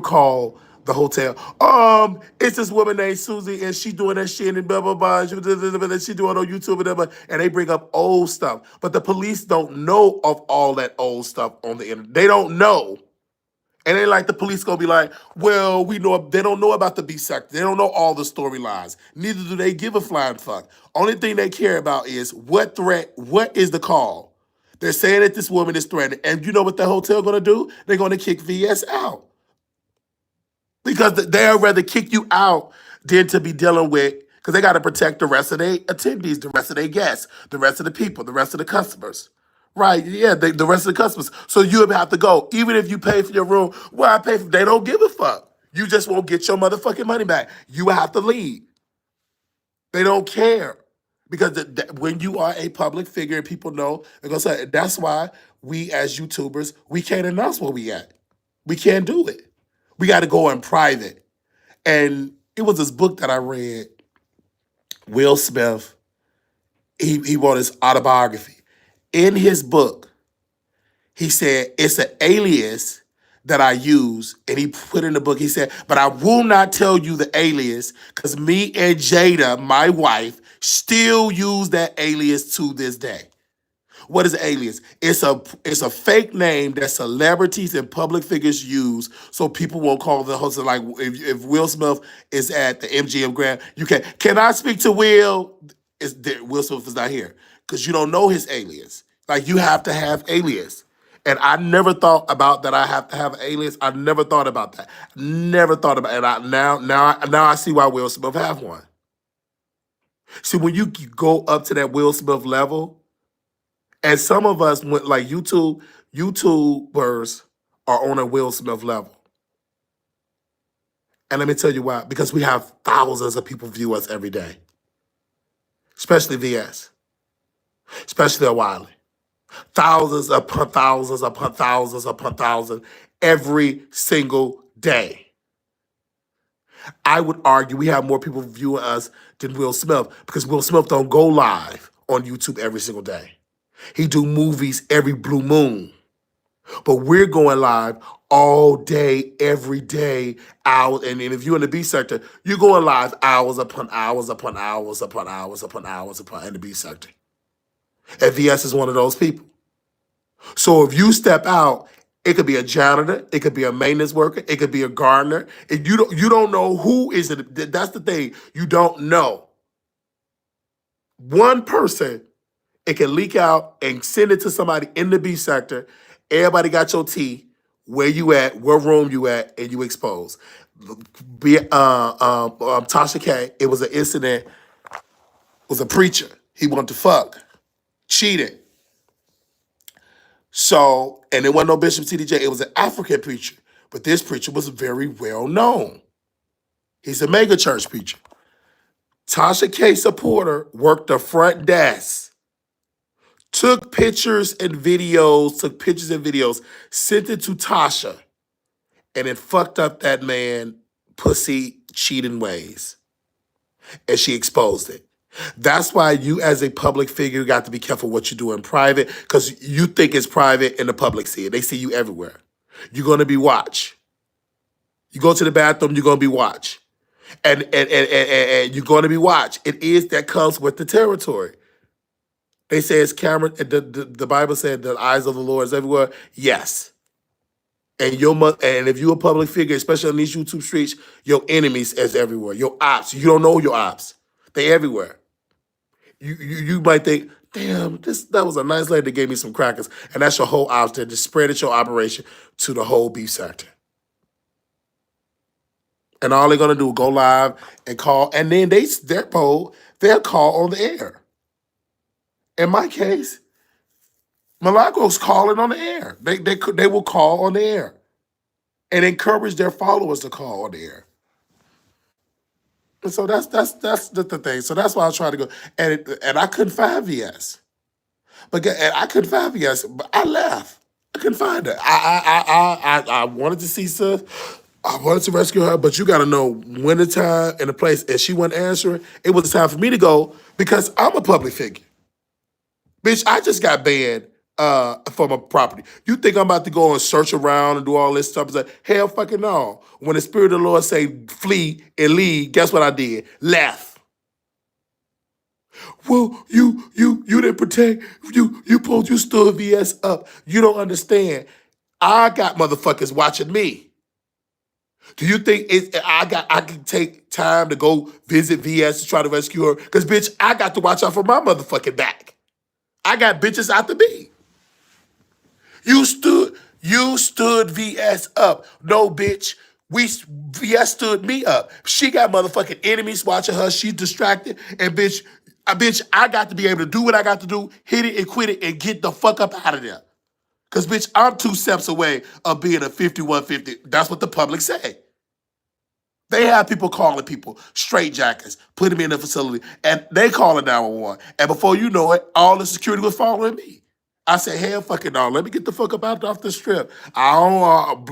call the hotel. It's this woman named Susie, and she doing that shit and blah blah blah. And she doing it on YouTube and whatever, and they bring up old stuff. But the police don't know of all that old stuff on the internet. They don't know. And they like the police gonna be like, well, we know they don't know about the B sector. They don't know all the storylines. Neither do they give a flying fuck. Only thing they care about is what is the call. They're saying that this woman is threatened. And you know what the hotel gonna do? They're gonna kick VS out. Because they'd rather kick you out than to be dealing with, because they got to protect the rest of their attendees, the rest of their guests, the rest of the people, the rest of the customers. Right, yeah, the rest of the customers. So you would have to go. Even if you pay for your room, well, I pay for, they don't give a fuck. You just won't get your motherfucking money back. You have to leave. They don't care. Because when you are a public figure and people know, they're going to say, that's why we as YouTubers, we can't announce where we at. We can't do it. We got to go in private. And it was this book that I read, Will Smith. He wrote his autobiography. In his book, he said, it's an alias that I use. And he put in the book, he said, but I will not tell you the alias because me and Jada, my wife, still use that alias to this day. What is alias? It's a fake name that celebrities and public figures use so people won't call the host. Like if Will Smith is at the MGM Grand, you can I speak to Will? Will Smith is not here because you don't know his alias. Like you have to have alias. And I never thought about that. I have to have an alias. I never thought about that. Never thought about it. And now I see why Will Smith have one. See, when you go up to that Will Smith level, and some of us went like YouTubers are on a Will Smith level. And let me tell you why. Because we have thousands of people view us every day. Especially VS. Especially a Wiley. Thousands upon thousands upon thousands upon thousands every single day. I would argue we have more people viewing us than Will Smith because Will Smith don't go live on YouTube every single day. He do movies every blue moon. But we're going live all day, every day, hours. And if you're in the B sector, you're going live hours upon hours upon hours upon hours upon hours upon in the B sector. And VS is one of those people. So if you step out, it could be a janitor, it could be a maintenance worker, it could be a gardener. And you don't know who is it. That's the thing. You don't know. One person, it can leak out and send it to somebody in the B sector. Everybody got your tea, where you at, what room you at, and you expose. Tasha K, it was an incident, was a preacher. He wanted to fuck, cheated. So, and it wasn't no Bishop TDJ, it was an African preacher. But this preacher was very well known. He's a mega church preacher. Tasha K supporter worked the front desk. Took pictures and videos, sent it to Tasha, and it fucked up that man pussy cheating ways. And she exposed it. That's why you as a public figure got to be careful what you do in private because you think it's private and the public see it. They see you everywhere. You're going to be watched. You go to the bathroom, you're going to be watched. And you're going to be watched. It is that comes with the territory. They say it's camera. The Bible said the eyes of the Lord is everywhere. Yes. And if you're a public figure, especially on these YouTube streets, your enemies is everywhere. Your ops. You don't know your ops. They everywhere. You might think, damn, that was a nice lady that gave me some crackers. And that's your whole ops there. Just spread it your operation to the whole beef sector. And all they're gonna do is go live and call, and then they'll call on the air. In my case, Milagros calling on the air. They will call on the air and encourage their followers to call on the air. And so that's the thing. So that's why I try to go. And I couldn't find VS. But I left. I couldn't find her. I wanted to see stuff. I wanted to rescue her, but you got to know when the time and the place. And she wasn't answering. It was time for me to go because I'm a public figure. Bitch, I just got banned from a property. You think I'm about to go and search around and do all this stuff? It's like, hell fucking no. When the Spirit of the Lord say flee and leave, guess what I did? Left. Well, you didn't protect, you stood VS up. You don't understand. I got motherfuckers watching me. Do you think I can take time to go visit VS to try to rescue her? Because, bitch, I got to watch out for my motherfucking back. I got bitches out to me. You stood VS up. No, bitch. VS stood me up. She got motherfucking enemies watching her. She's distracted. And bitch, I got to be able to do what I got to do, hit it and quit it, and get the fuck up out of there. Because, bitch, I'm 2 steps away of being a 5150. That's what the public say. They have people calling people straitjackets, put them in the facility, and they calling 911. And before you know it, all the security was following me. I said, hell fucking no. Let me get the fuck up out off the strip. I don't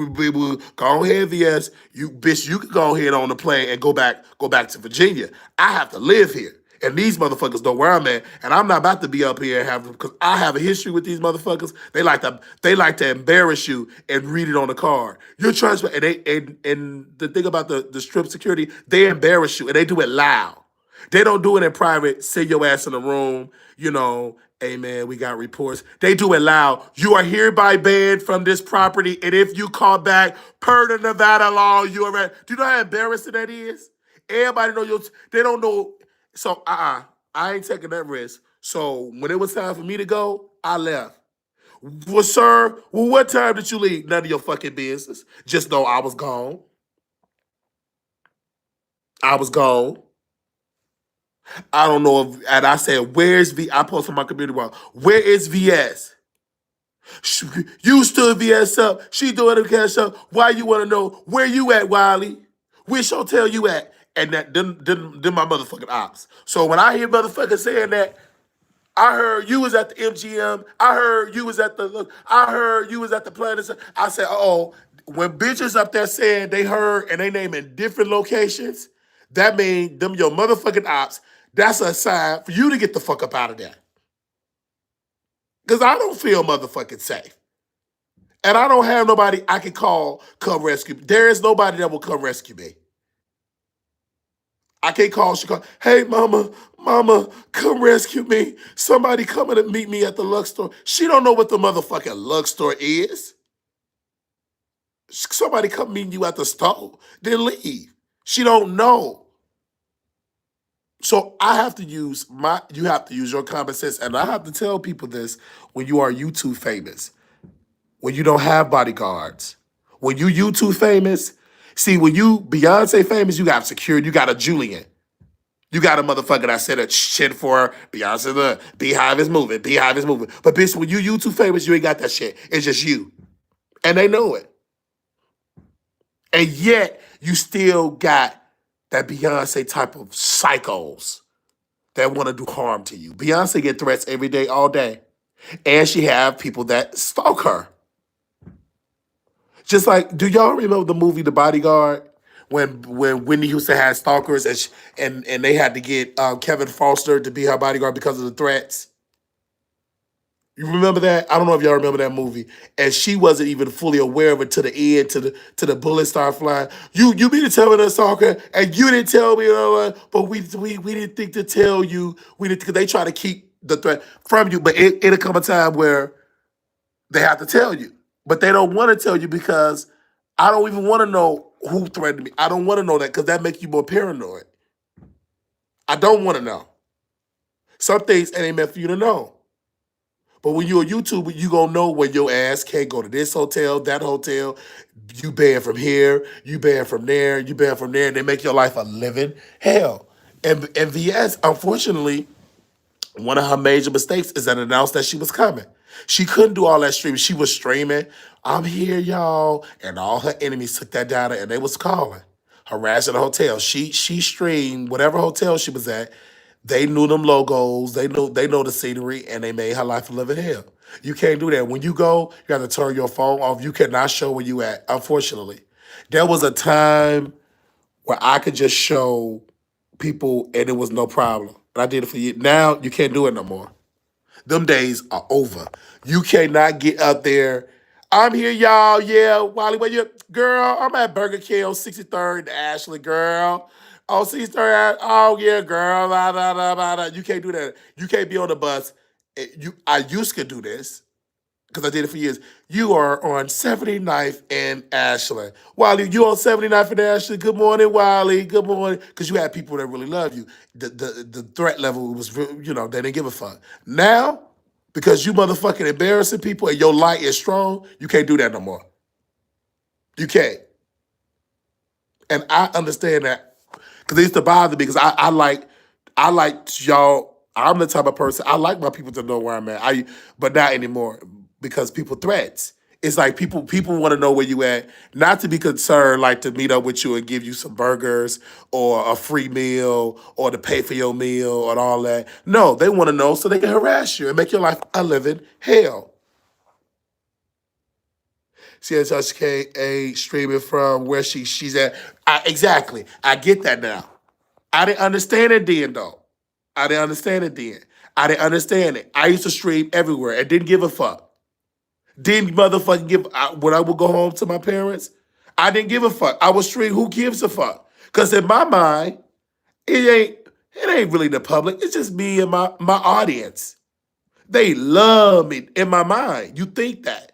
go ahead, VS. You bitch, you can go ahead on the plane and go back to Virginia. I have to live here. And these motherfuckers know where I'm at. And I'm not about to be up here and have because I have a history with these motherfuckers. They like to embarrass you and read it on the card. You're transfer and the thing about the strip security, they embarrass you and they do it loud. They don't do it in private. Sit your ass in the room. Hey man, we got reports. They do it loud. You are hereby banned from this property, and if you call back per the Nevada law, you are. Do you know how embarrassing that is? Everybody know you. They don't know. So I ain't taking that risk. So when it was time for me to go, I left. Well, sir, what time did you leave? None of your fucking business. Just know I was gone. I was gone. I don't know if, and I said, where's V? I posted on my community wall. Where is VS? You stood VS up. She doing the cash up. Why you want to know where you at, Wiley? Which hotel you at? And then my motherfucking ops. So when I hear motherfuckers saying that, I heard you was at the MGM. I heard you was at the. I heard you was at the Planet. I said, oh, when bitches up there saying they heard and they naming different locations, that mean them your motherfucking ops. That's a sign for you to get the fuck up out of there. Because I don't feel motherfucking safe. And I don't have nobody I can call come rescue me. There is nobody that will come rescue me. I can't call Chicago. Hey, mama, come rescue me. Somebody coming to meet me at the Lux store. She don't know what the motherfucking Lux store is. Somebody come meet you at the store, then leave. She don't know. So you have to use your common sense. And I have to tell people this when you are YouTube famous, when you don't have bodyguards, when you YouTube famous, see, when you Beyonce famous, you got security, you got a Julian. You got a motherfucker that said a shit for her. Beyonce, the Beehive is moving. Beehive is moving. But bitch, when you YouTube famous, you ain't got that shit. It's just you. And they know it. And yet, you still got that Beyonce type of psychos that want to do harm to you. Beyonce get threats every day, all day. And she have people that stalk her. Just like, do y'all remember the movie The Bodyguard? When Whitney Houston had stalkers and they had to get Kevin Foster to be her bodyguard because of the threats. You remember that? I don't know if y'all remember that movie. And she wasn't even fully aware of it to the end, to the bullets start flying. You mean to tell me that stalker, and you didn't tell me, but we didn't think to tell you. We didn't, because they try to keep the threat from you. But it'll come a time where they have to tell you. But they don't want to tell you because I don't even want to know who threatened me. I don't want to know that because that makes you more paranoid. I don't want to know. Some things ain't meant for you to know. But when you're a YouTuber, you gonna know when your ass can't go to this hotel, that hotel. You banned from here, you banned from there, you banned from there, and they make your life a living hell. And VS, unfortunately, one of her major mistakes is that announced that she was coming. She couldn't do all that streaming. She was streaming, I'm here, y'all. And all her enemies took that data and they was calling, harassing the hotel. She streamed whatever hotel she was at. They knew them logos, they know the scenery, and they made her life a living hell. You can't do that. When you go, you have to turn your phone off. You cannot show where you at, unfortunately. There was a time where I could just show people and it was no problem. And I did it for you. Now you can't do it no more. Them days are over. You cannot get up there. I'm here, y'all. Yeah, Wiley, where you? Girl, I'm at Burger King on 63rd and Ashley, girl. Oh, 63rd. Oh, yeah, girl. Blah, blah, blah, blah, blah. You can't do that. You can't be on the bus. I used to do this because I did it for years. You are on 79th and Ashland. Wiley, you on 79th and Ashland. Good morning, Wiley. Good morning. Because you had people that really love you. The threat level was, they didn't give a fuck. Now, because you motherfucking embarrassing people and your light is strong, you can't do that no more. You can't. And I understand that. Because it used to bother me because I like y'all. I'm the type of person, I like my people to know where I'm at. But not anymore because people threats. It's like people want to know where you at, not to be concerned, like to meet up with you and give you some burgers or a free meal or to pay for your meal and all that. No, they want to know so they can harass you and make your life a living hell. CSHKA streaming from where she's at. Exactly. I get that now. I didn't understand it then, though. I didn't understand it then. I didn't understand it. I used to stream everywhere and didn't give a fuck. Didn't motherfucking give. When I would go home to my parents, I didn't give a fuck. I was stream. Who gives a fuck? Because in my mind, it ain't really the public. It's just me and my audience. They love me in my mind. You think that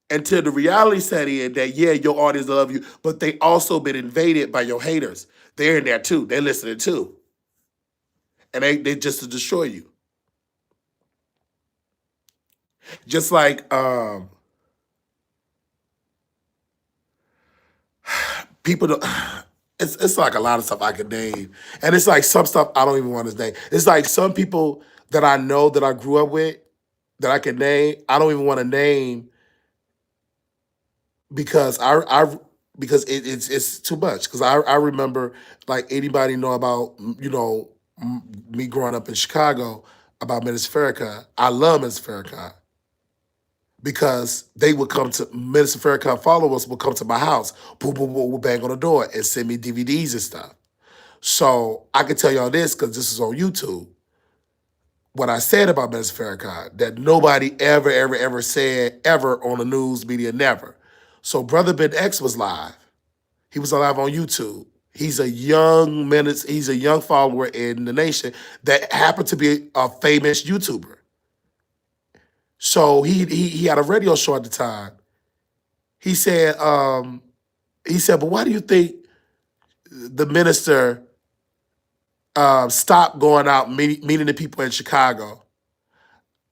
until the reality set in that yeah, your audience love you, but they also been invaded by your haters. They're in there too. They're listening too, and they just to destroy you. Just like people don't. It's like a lot of stuff I could name, and it's like some stuff I don't even want to name. It's like some people that I know that I grew up with that I can name. I don't even want to name because because it's too much. Because I remember like anybody know about me growing up in Chicago about Minister Farrakhan. I love Minister Farrakhan because they would come to Minister Farrakhan followers would come to my house, boom, boom, boom, would bang on the door and send me DVDs and stuff. So I can tell y'all this because this is on YouTube. What I said about Minister Farrakhan that nobody ever, ever, ever said ever on the news media, never. So Brother Ben X was live. He was live on YouTube. He's a young minister. He's a young follower in the nation that happened to be a famous YouTuber. So he had a radio show at the time. He said, but why do you think the minister stopped going out meeting the people in Chicago?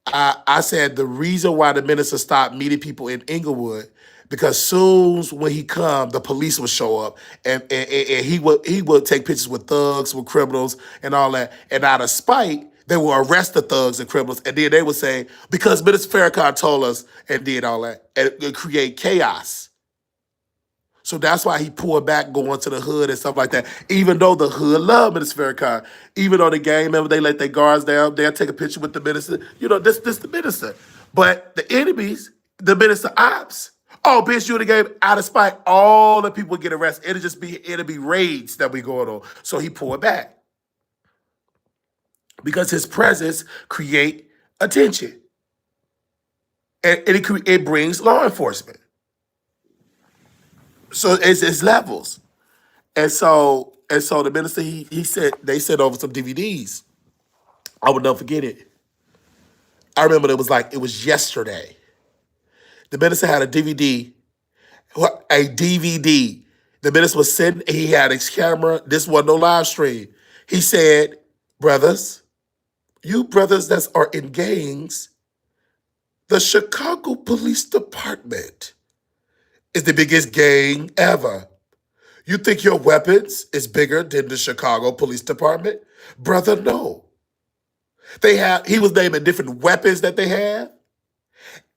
I said the reason why the minister stopped meeting people in Inglewood because soon when he come, the police would show up and he would take pictures with thugs, with criminals, and all that. And out of spite, they will arrest the thugs and criminals, and then they would say because Minister Farrakhan told us and did all that, and it create chaos. So that's why he pulled back going to the hood and stuff like that. Even though the hood loved Minister Farrakhan, even though the gang members, they let their guards down, they'll take a picture with the minister. This the minister. But the enemies, the minister ops, oh, bitch, you the game out of spite, all the people get arrested. It'll be raids that be going on. So he pulled back. Because his presence create attention. And it brings law enforcement. So it's levels. And so the minister, they sent over some DVDs. I would never forget it. I remember it was yesterday. The minister had a DVD. The minister was sitting, he had his camera. This wasn't no live stream. He said, brothers, you brothers that are in gangs, the Chicago Police Department is the biggest gang ever. You think your weapons is bigger than the Chicago Police Department? Brother, no. He was naming different weapons that they have.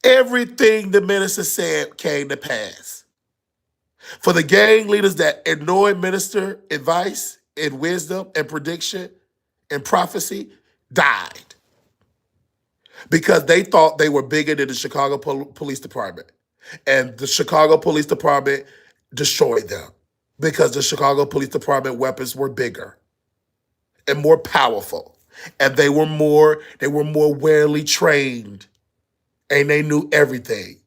Everything the minister said came to pass. For the gang leaders that ignored minister advice and wisdom and prediction and prophecy, died. Because they thought they were bigger than the Chicago Police Department. And the Chicago Police Department destroyed them. Because the Chicago Police Department weapons were bigger and more powerful. And they were more warily trained. And they knew everything.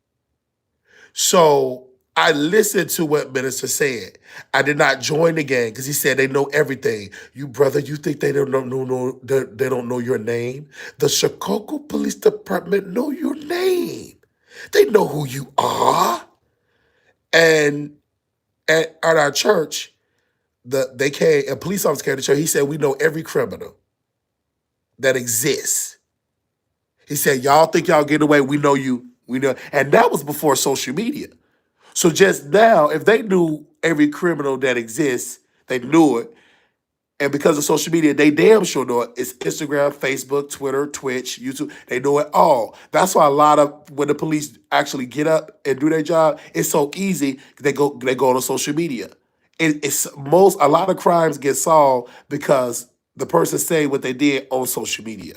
So I listened to what minister said. I did not join the gang because he said they know everything. You brother, you think they don't know your name? The Chicago Police Department know your name. They know who you are. And at our church, a police officer came to church. He said, we know every criminal that exists. He said, y'all think y'all get away? We know you. We know. And that was before social media. So just now, if they knew every criminal that exists, they knew it, And because of social media, they damn sure know it. It's Instagram, Facebook, Twitter, Twitch, YouTube. They know it all. That's why a lot of when the police actually get up and do their job, it's so easy. They go to social media. A lot of crimes get solved because the person say what they did on social media.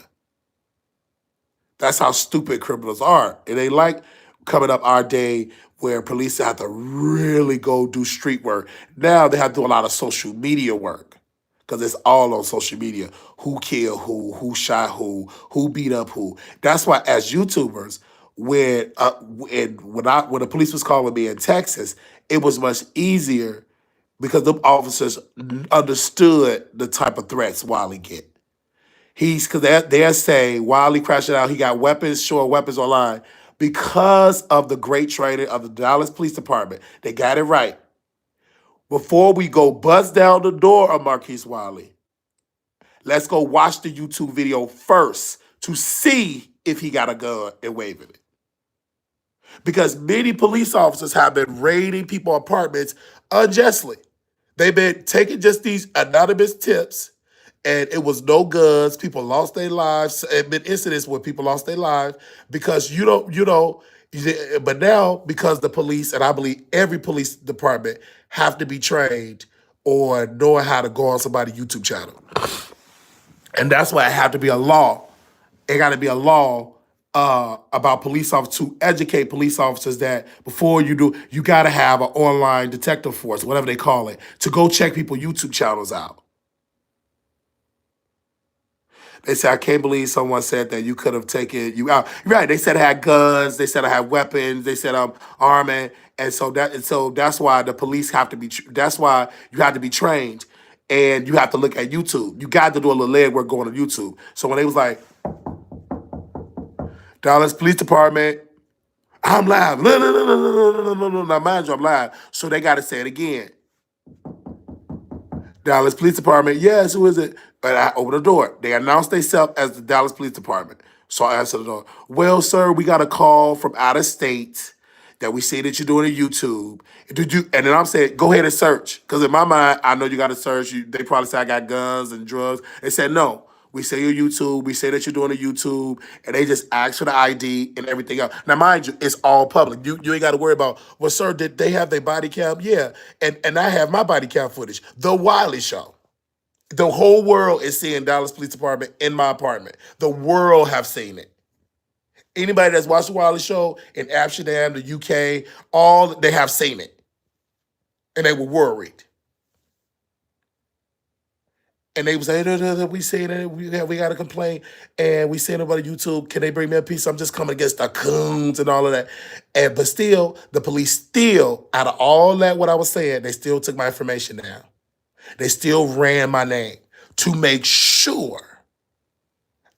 That's how stupid criminals are. It ain't like coming up our day where police have to really go do street work. Now they have to do a lot of social media work because it's all on social media. Who killed who shot who beat up who. That's why as YouTubers, when the police was calling me in Texas, it was much easier because the officers understood the type of threats Wiley get. Because they're saying Wiley crashing out, he got weapons, showing weapons online because of the great training of the Dallas Police Department. They got it right. Before we go buzz down the door of Marquise Wiley, let's go watch the YouTube video first to see if he got a gun and waving it. Because many police officers have been raiding people's apartments unjustly. They've been taking just these anonymous tips, and it was no guns. People lost their lives. There been incidents where people lost their lives because but now because the police, and I believe every police department, have to be trained on knowing how to go on somebody's YouTube channel. And that's why it had to be a law. It got to be a law about police officers to educate police officers that before you do, you got to have an online detective force, whatever they call it, to go check people's YouTube channels out. They said, I can't believe someone said that you could have taken you out. You're right. They said I had guns. They said I had weapons. They said I'm arming. And so that's why the police have to be, that's why you have to be trained and you have to look at YouTube. You got to do a little legwork going on YouTube. So when they was like, Dallas Police Department, I'm live. No. Now, mind you, I'm live. So they got to say it again. Dallas Police Department, yes, who is it? And I open the door. They announced themselves as the Dallas Police Department. So I answer the door. Well, sir, we got a call from out of state that we see that you're doing a YouTube. Did you? And then I'm saying, go ahead and search. Because in my mind, I know you got to search. They probably say I got guns and drugs. They said, no. We say your YouTube. We say that you're doing a YouTube. And they just ask for the ID and everything else. Now, mind you, it's all public. You ain't got to worry about, well, sir, did they have their body cam? Yeah. And I have my body cam footage. The Wiley Show. The whole world is seeing Dallas Police Department in my apartment. The world have seen it. Anybody that's watched the Wiley Show in Amsterdam, the UK, they have seen it. And they were worried. And they was like, no, we say that we got a complaint, and we saying about YouTube, can they bring me a piece? I'm just coming against the coons and all of that. But still, the police still, out of all that what I was saying, they still took my information down. They still ran my name to make sure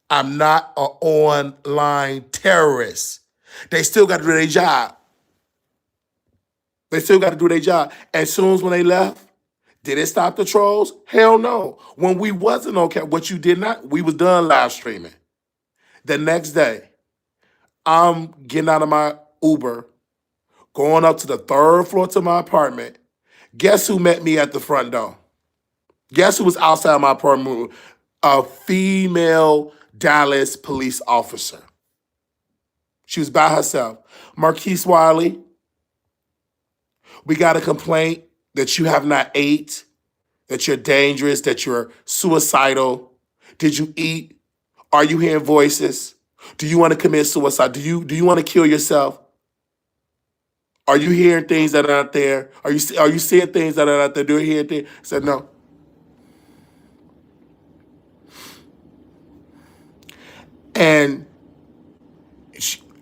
I'm not an online terrorist. They still got to do their job. They still got to do their job. As soon as when they left, did it stop the trolls? Hell no. When we wasn't okay, what you did not, we was done live streaming. The next day, I'm getting out of my Uber, going up to the third floor to my apartment. Guess who met me at the front door? Guess who was outside my apartment? A female Dallas police officer. She was by herself. Marquise Wiley, we got a complaint that you have not ate, that you're dangerous, that you're suicidal. Did you eat? Are you hearing voices? Do you want to commit suicide? Do you want to kill yourself? Are you hearing things that are out there? Are you seeing things that are out there? Do you hear things? I said no. And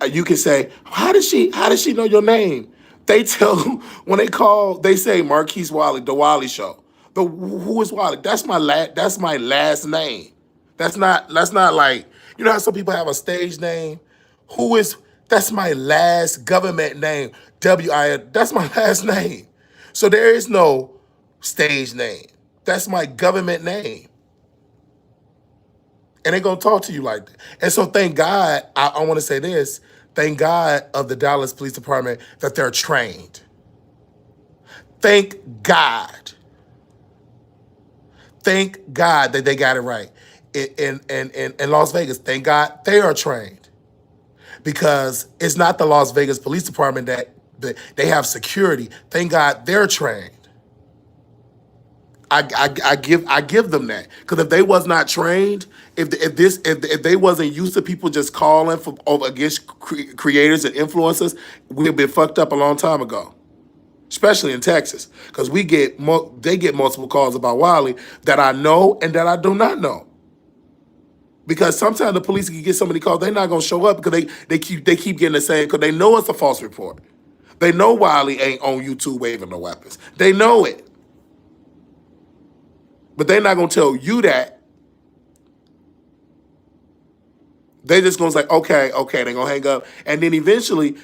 you can say, how does she know your name? They tell them when they call, they say Marquise Wiley, the Wiley Show. Who is Wiley? That's my last name. That's not like, you know how some people have a stage name? That's my last government name. That's my last name. So there is no stage name. That's my government name. And they're going to talk to you like that. And so thank God, I want to say this, thank God of the Dallas Police Department that they're trained. Thank God. Thank God that they got it right. In Las Vegas, thank God they are trained. Because it's not the Las Vegas Police Department that they have security. Thank God they're trained. I give them that, because if they was not trained, if they wasn't used to people just calling for over against creators and influencers, we'd have been fucked up a long time ago. Especially in Texas, because they get multiple calls about Wiley that I know and that I do not know. Because sometimes the police can get so many calls, they're not gonna show up because they keep getting the same, because they know it's a false report. They know Wiley ain't on YouTube waving no weapons. They know it. But they're not gonna tell you that. They just gonna say, okay, they're gonna hang up. And then eventually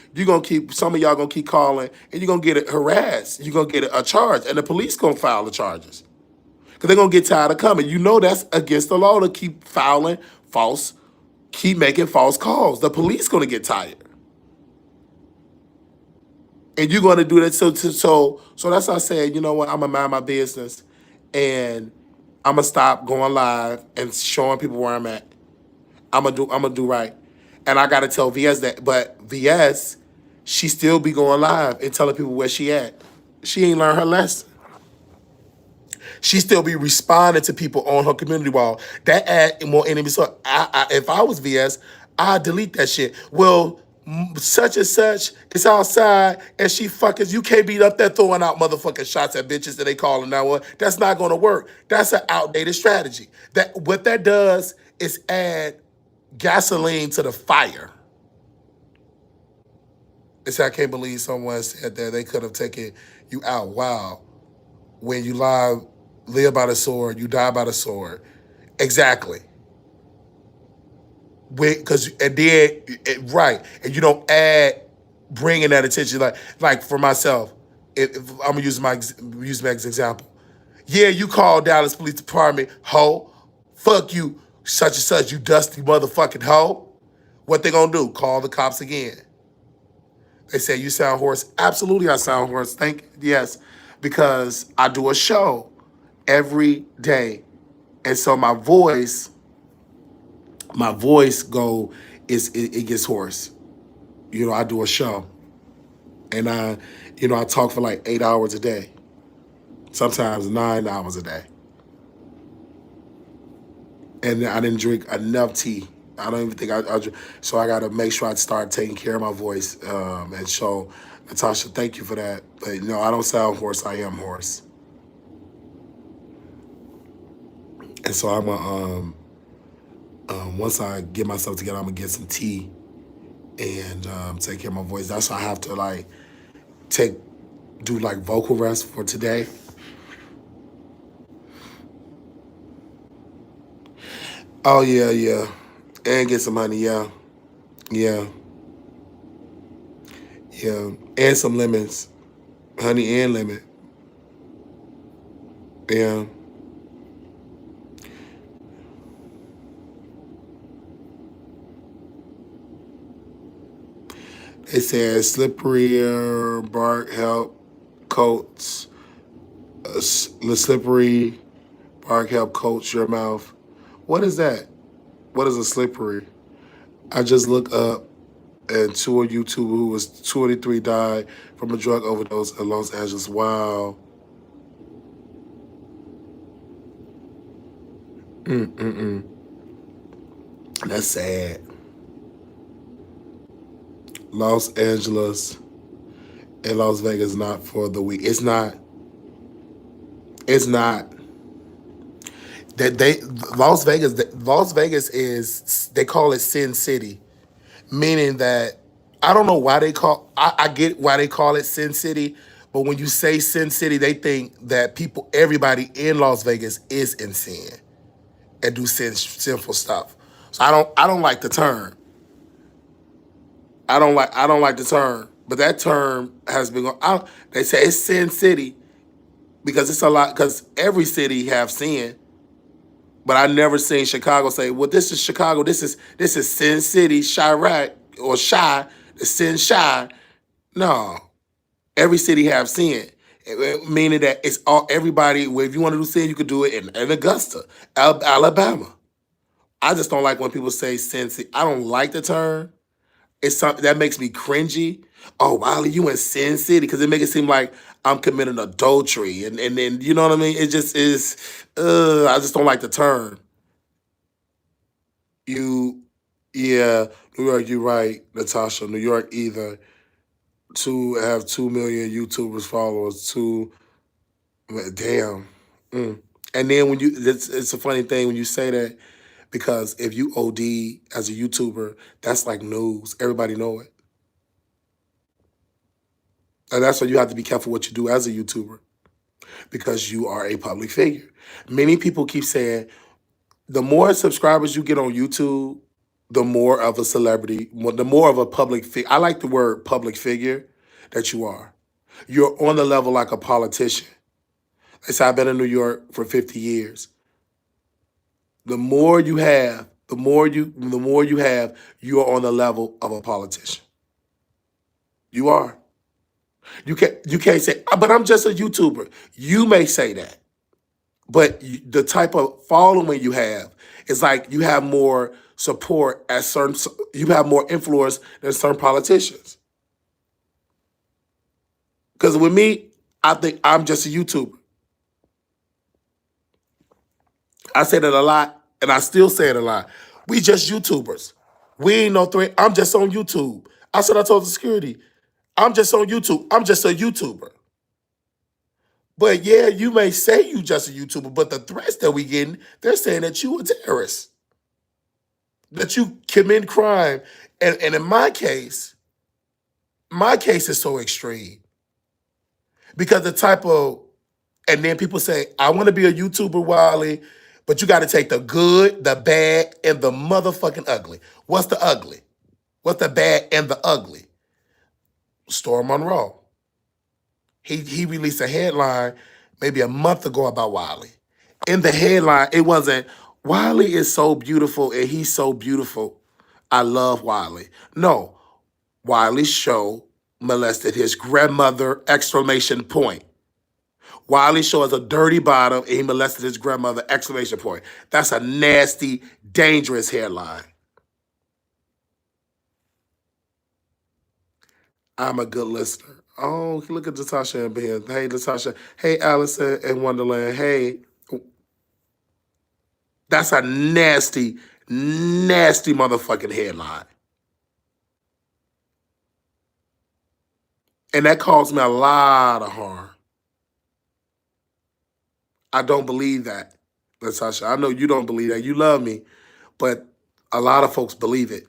some of y'all gonna keep calling and you're gonna get harassed. You're gonna get a charge. And the police gonna file the charges. Because they're gonna get tired of coming. You know that's against the law to keep keep making false calls. The police gonna get tired. And you're gonna do that. So that's why I said, you know what, I'm gonna mind my business and I'm gonna stop going live and showing people where I'm at. I'm gonna do right. And I gotta tell VS that, but VS, she still be going live and telling people where she at. She ain't learned her lesson. She still be responding to people on her community wall. That add more enemies. So if I was VS, I'd delete that shit. Well, such and such is outside and she fuckers, you can't be up there throwing out motherfucking shots at bitches that they calling now. Well, that's not gonna work. That's an outdated strategy. What that does is add gasoline to the fire. I can't believe someone said that they could have taken you out. Wow. When you live by the sword, you die by the sword. Exactly. Right. And you don't add bringing that attention. Like for myself, if I'm gonna use my example. Yeah, you call Dallas Police Department, hoe. Fuck you, such and such, you dusty motherfucking hoe. What they gonna do? Call the cops again. They say, you sound hoarse. Absolutely, I sound hoarse. Yes, because I do a show every day. And so my voice it gets hoarse. You know, I do a show. And I talk for like 8 hours a day. Sometimes 9 hours a day. And I didn't drink enough tea. I don't even think I drink. So I got to make sure I start taking care of my voice. And so, Natasha, thank you for that. But no, I don't sound hoarse. I am hoarse. And so I'm going to, once I get myself together, I'm going to get some tea and take care of my voice. That's why I have to do vocal rest for today. Oh, yeah. And get some honey, yeah. And some lemons. Honey and lemon. Yeah. It says slipperier bark help coats. The slippery bark help coats your mouth. What is that? What is a slippery? I just looked up and two on YouTube who was 23 died from a drug overdose in Los Angeles. Wow. That's sad. Los Angeles and Las Vegas not for the weak. It's not. Las Vegas is, they call it Sin City, meaning that I don't know why I get why they call it Sin City, but when you say Sin City, they think that everybody in Las Vegas is in sin and do sinful stuff. So I don't like the term. I don't like the term, but that term has been going. They say it's Sin City because it's a lot, because every city have sin. But I never seen Chicago say, well, this is Chicago, this is Sin City, Chirac, or Chi, the Sin Chi. No. Every city have sin. Meaning that it's all everybody. If you want to do sin, you could do it in Augusta, Alabama. I just don't like when people say sin city. I don't like the term. It's something that makes me cringy. Oh, Wiley, you in Sin City? Because it makes it seem like I'm committing adultery, and then you know what I mean. It just is. I just don't like the term. You, yeah, New York. You're right, Natasha. New York either to have 2 million YouTubers followers. Damn. Mm. And then when it's a funny thing when you say that because if you OD as a YouTuber, that's like news. Everybody know it. And that's why you have to be careful what you do as a YouTuber because you are a public figure. Many people keep saying the more subscribers you get on YouTube, the more of a celebrity, the more of a public figure. I like the word public figure that you are. You're on the level like a politician. They say I've been in New York for 50 years. The more you have, you are on the level of a politician. You are. You can't say, but I'm just a YouTuber. You may say that. But the type of following you have is like you have more support as certain, you have more influence than certain politicians. Because with me, I think I'm just a YouTuber. I say that a lot, and I still say it a lot. We just YouTubers. We ain't no threat. I'm just on YouTube. I said I told the security, I'm just on YouTube. I'm just a YouTuber. But yeah, you may say you just a YouTuber, but the threats that we getting, they're saying that you a terrorist, that you commit crime. And in my case is so extreme because the type of, and then people say, I want to be a YouTuber, Wiley, but you got to take the good, the bad, and the motherfucking ugly. What's the ugly? What's the bad and the ugly? Storm Monroe. He released a headline maybe a month ago about Wiley. In the headline, it wasn't, Wiley is so beautiful and he's so beautiful. I love Wiley. No, Wiley Show molested his grandmother, exclamation point. Wiley Show has a dirty bottom and he molested his grandmother, exclamation point. That's a nasty, dangerous headline. I'm a good listener. Oh, look at Natasha and Ben. Hey, Natasha. Hey, Allison and Wonderland. Hey, that's a nasty, nasty motherfucking headline. And that caused me a lot of harm. I don't believe that, Natasha. I know you don't believe that. You love me, but a lot of folks believe it.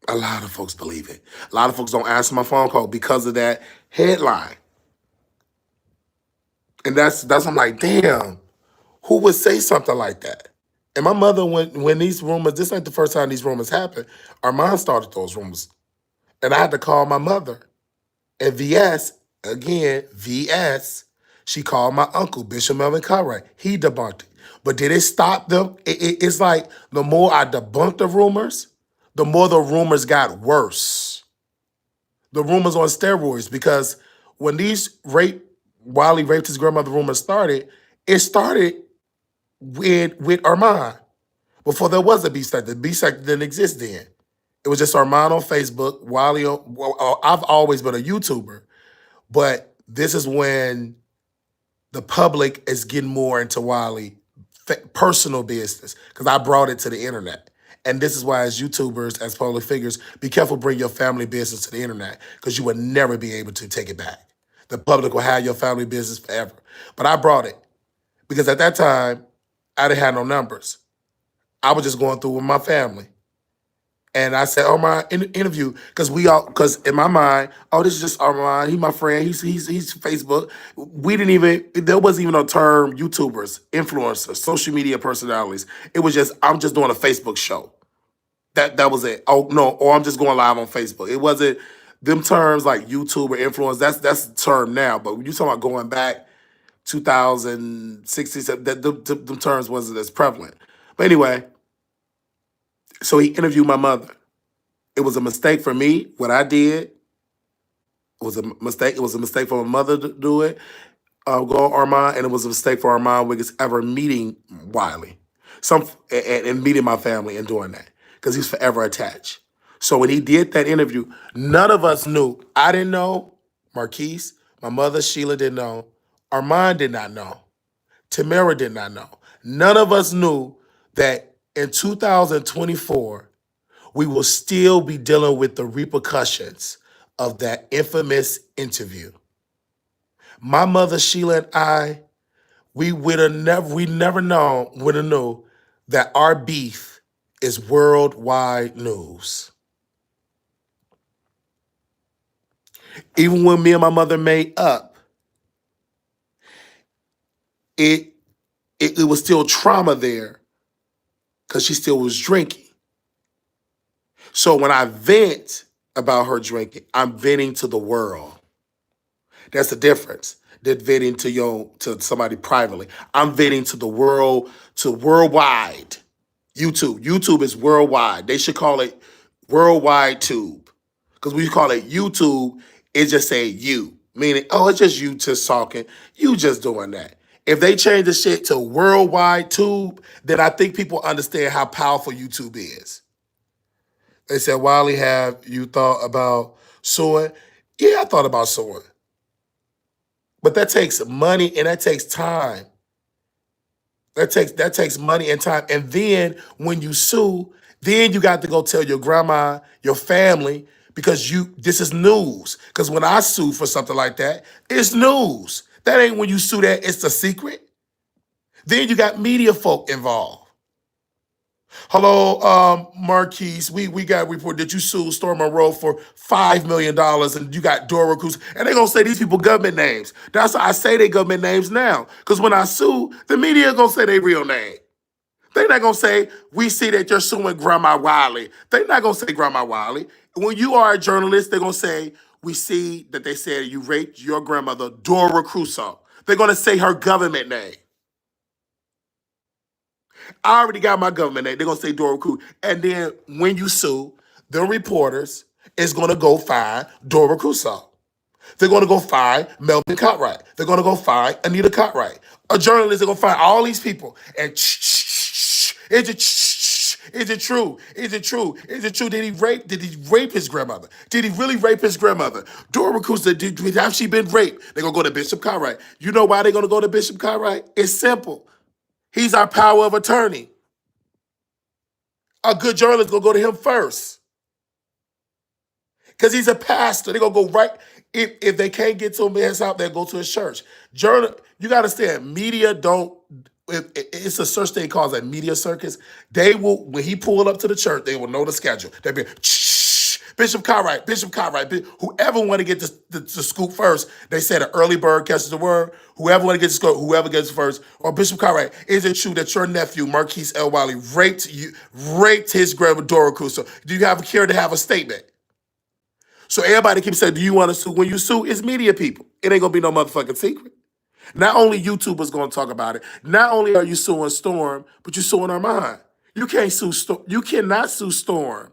A lot of folks believe it. A lot of folks don't answer my phone call because of that headline. And that's I'm like, damn, who would say something like that? And my mother, when these rumors, this ain't the first time these rumors happened, our mom started those rumors. And I had to call my mother. And VS, she called my uncle, Bishop Melvin Conrad. He debunked it. But did it stop them? It's like the more I debunked the rumors, the more the rumors got worse. The rumors on steroids, because when these Wiley raped his grandmother rumors started, it started with Armand. Before there was a B-Sect. The B-Sect didn't exist then. It was just Armand on Facebook. Wiley, I've always been a YouTuber, but this is when the public is getting more into Wiley personal business because I brought it to the internet. And this is why, as YouTubers, as public figures, be careful bring your family business to the internet because you will never be able to take it back. The public will have your family business forever. But I brought it because at that time, I didn't have no numbers. I was just going through with my family. And I said, Armand, interview, because in my mind, oh, this is just Armand. He my friend. He's Facebook. There wasn't even a term YouTubers, influencers, social media personalities. It was just, I'm just doing a Facebook show. That was it. Oh, no, or I'm just going live on Facebook. It wasn't them terms like YouTuber, influence. That's the term now. But when you talking about going back 2016, them terms wasn't as prevalent. But anyway, so he interviewed my mother. It was a mistake for me, what I did. It was a mistake. It was a mistake for my mother to do it, go on Armand, and it was a mistake for Armand Wiggins ever meeting Wiley, and meeting my family and doing that because he's forever attached. So when he did that interview, none of us knew. I didn't know. Marquise, my mother Sheila didn't know. Armand did not know. Tamara did not know. None of us knew that in 2024 we will still be dealing with the repercussions of that infamous interview. My mother Sheila and I, we would have never knew that our beef is worldwide news. Even when me and my mother made up, it was still trauma there because she still was drinking. So when I vent about her drinking, I'm venting to the world. That's the difference than venting to somebody privately. I'm venting to the world, to worldwide. YouTube is worldwide. They should call it worldwide tube. Because when you call it YouTube, it just say you. Meaning, oh, it's just you just talking. You just doing that. If they change the shit to worldwide tube, then I think people understand how powerful YouTube is. They said, Wiley, have you thought about suing? Yeah, I thought about suing. But that takes money and that takes time. That takes money and time. And then when you sue, then you got to go tell your grandma, your family, because this is news. Because when I sue for something like that, it's news. That ain't when you sue that, it's a secret. Then you got media folk involved. Hello, Marquise. We got a report that you sued Storm Monroe for $5 million and you got Dora Cruz. And they're going to say these people government names. That's why I say they government names now. Because when I sue, the media going to say their real name. They're not going to say, we see that you're suing Grandma Wiley. They're not going to say Grandma Wiley. When you are a journalist, they're going to say, we see that they said you raped your grandmother, Dora Crusoe. They're going to say her government name. I already got my government name. They're going to say Dora Cruz. And then when you sue, the reporters is going to go find Dora Crusoe. They're going to go find Melvin Cartwright. They're going to go find Anita Cartwright. A journalist is going to find all these people. And is it true? Is it true? Is it true? Did he rape his grandmother? Did he really rape his grandmother? Dora Cruz, have she been raped? They're going to go to Bishop Cartwright. You know why they're going to go to Bishop Cartwright? It's simple. He's our power of attorney. A good journalist is going to go to him first. Because he's a pastor. They're going to go right. If they can't get to him in his house, they'll go to his church. You got to understand, media don't, it's a such thing called a media circus. They will, when he pull up to the church, they will know the schedule. They'll be, Bishop Cartwright, whoever want to get the scoop first, they said an early bird catches the worm. Whoever want to get the scoop, whoever gets first. Or Bishop Cartwright, is it true that your nephew, Marquise L. Wiley, raped his grandma, Dora Cruz? So do you have a care to have a statement? So everybody keeps saying, do you want to sue? When you sue, it's media people. It ain't going to be no motherfucking secret. Not only YouTubers going to talk about it, not only are you suing Storm, but you're suing Armand. You can't sue Storm. You cannot sue Storm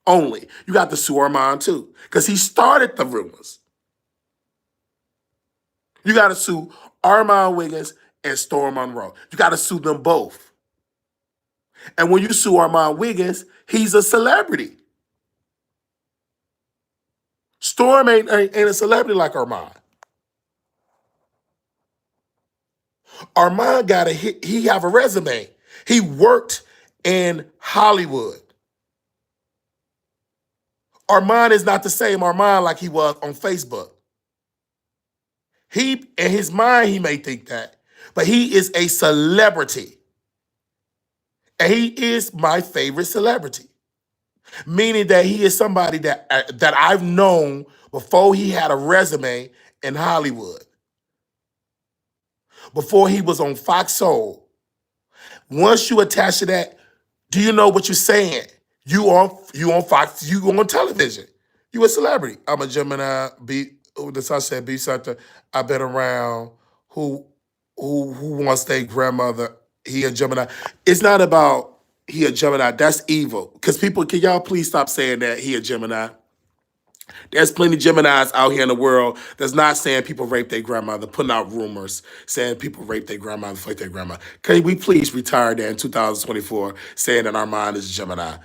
only. You got to sue Armand too, because he started the rumors. You got to sue Armand Wiggins and Storm Monroe. You got to sue them both. And when you sue Armand Wiggins, he's a celebrity. Storm ain't a celebrity like Armand. Armand got he have a resume. He worked in Hollywood. Armand is not the same Armand like he was on Facebook. In his mind, he may think that, but he is a celebrity. And he is my favorite celebrity. Meaning that he is somebody that I've known before he had a resume in Hollywood. Before he was on Fox Soul. Once you attach to that, do you know what you're saying? You on Fox, you on television. You a celebrity. I'm a Gemini, the sun said be something. I've been around who wants their grandmother. He a Gemini. It's not about he a Gemini. That's evil. Because people, can y'all please stop saying that he a Gemini? There's plenty of Geminis out here in the world that's not saying people rape their grandmother, putting out rumors saying people rape their grandmother, fuck their grandma. Can we please retire that in 2024 saying that Armand is a Gemini?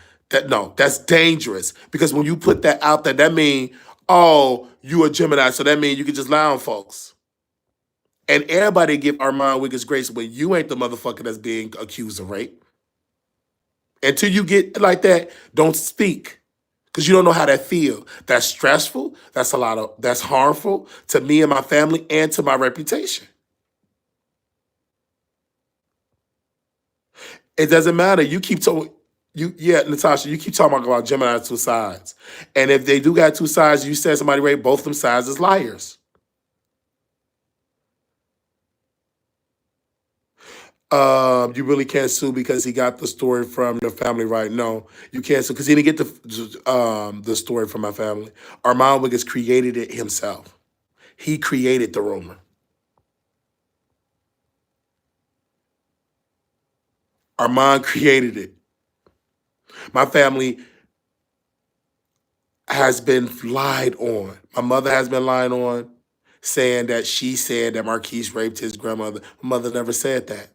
No, that's dangerous because when you put that out there, that means, oh, you a Gemini, so that means you can just lie on folks. And everybody give Armand Wiggins grace when you ain't the motherfucker that's being accused of rape. Until you get like that, don't speak. Because you don't know how that feel. That's stressful. That's harmful to me and my family and to my reputation. It doesn't matter. You keep talking. Natasha, you keep talking about Gemini two sides. And if they do got two sides, you said somebody raped both them sides as liars. You really can't sue because he got the story from the family, right? No, you can't sue because he didn't get the story from my family. Armand Wiggins created it himself. He created the rumor. Armand created it. My family has been lied on. My mother has been lied on, saying that she said that Marquise raped his grandmother. My mother never said that.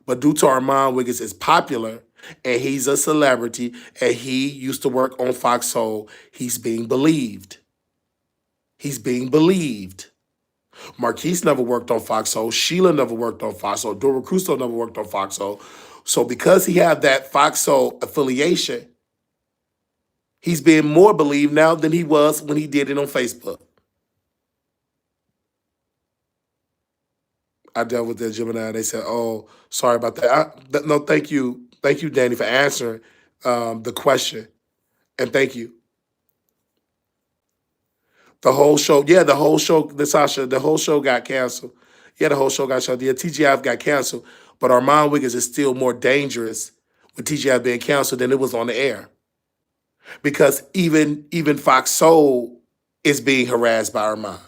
But due to Armand Wiggins is popular and he's a celebrity and he used to work on Fox Soul, he's being believed. He's being believed. Marquise never worked on Fox Soul. Sheila never worked on Fox Soul. Dora Crusoe never worked on Fox Soul. So because he had that Fox Soul affiliation, he's being more believed now than he was when he did it on Facebook. I dealt with that Gemini. They said, "Oh, sorry about that." No, thank you, Danny, for answering the question, and thank you. The whole show, yeah, the whole show, Natasha, the whole show got canceled. Yeah, the whole show got shut. Yeah, TGIF got canceled, but Armand Wiggins is still more dangerous with TGIF being canceled than it was on the air, because even Fox Soul is being harassed by Armand.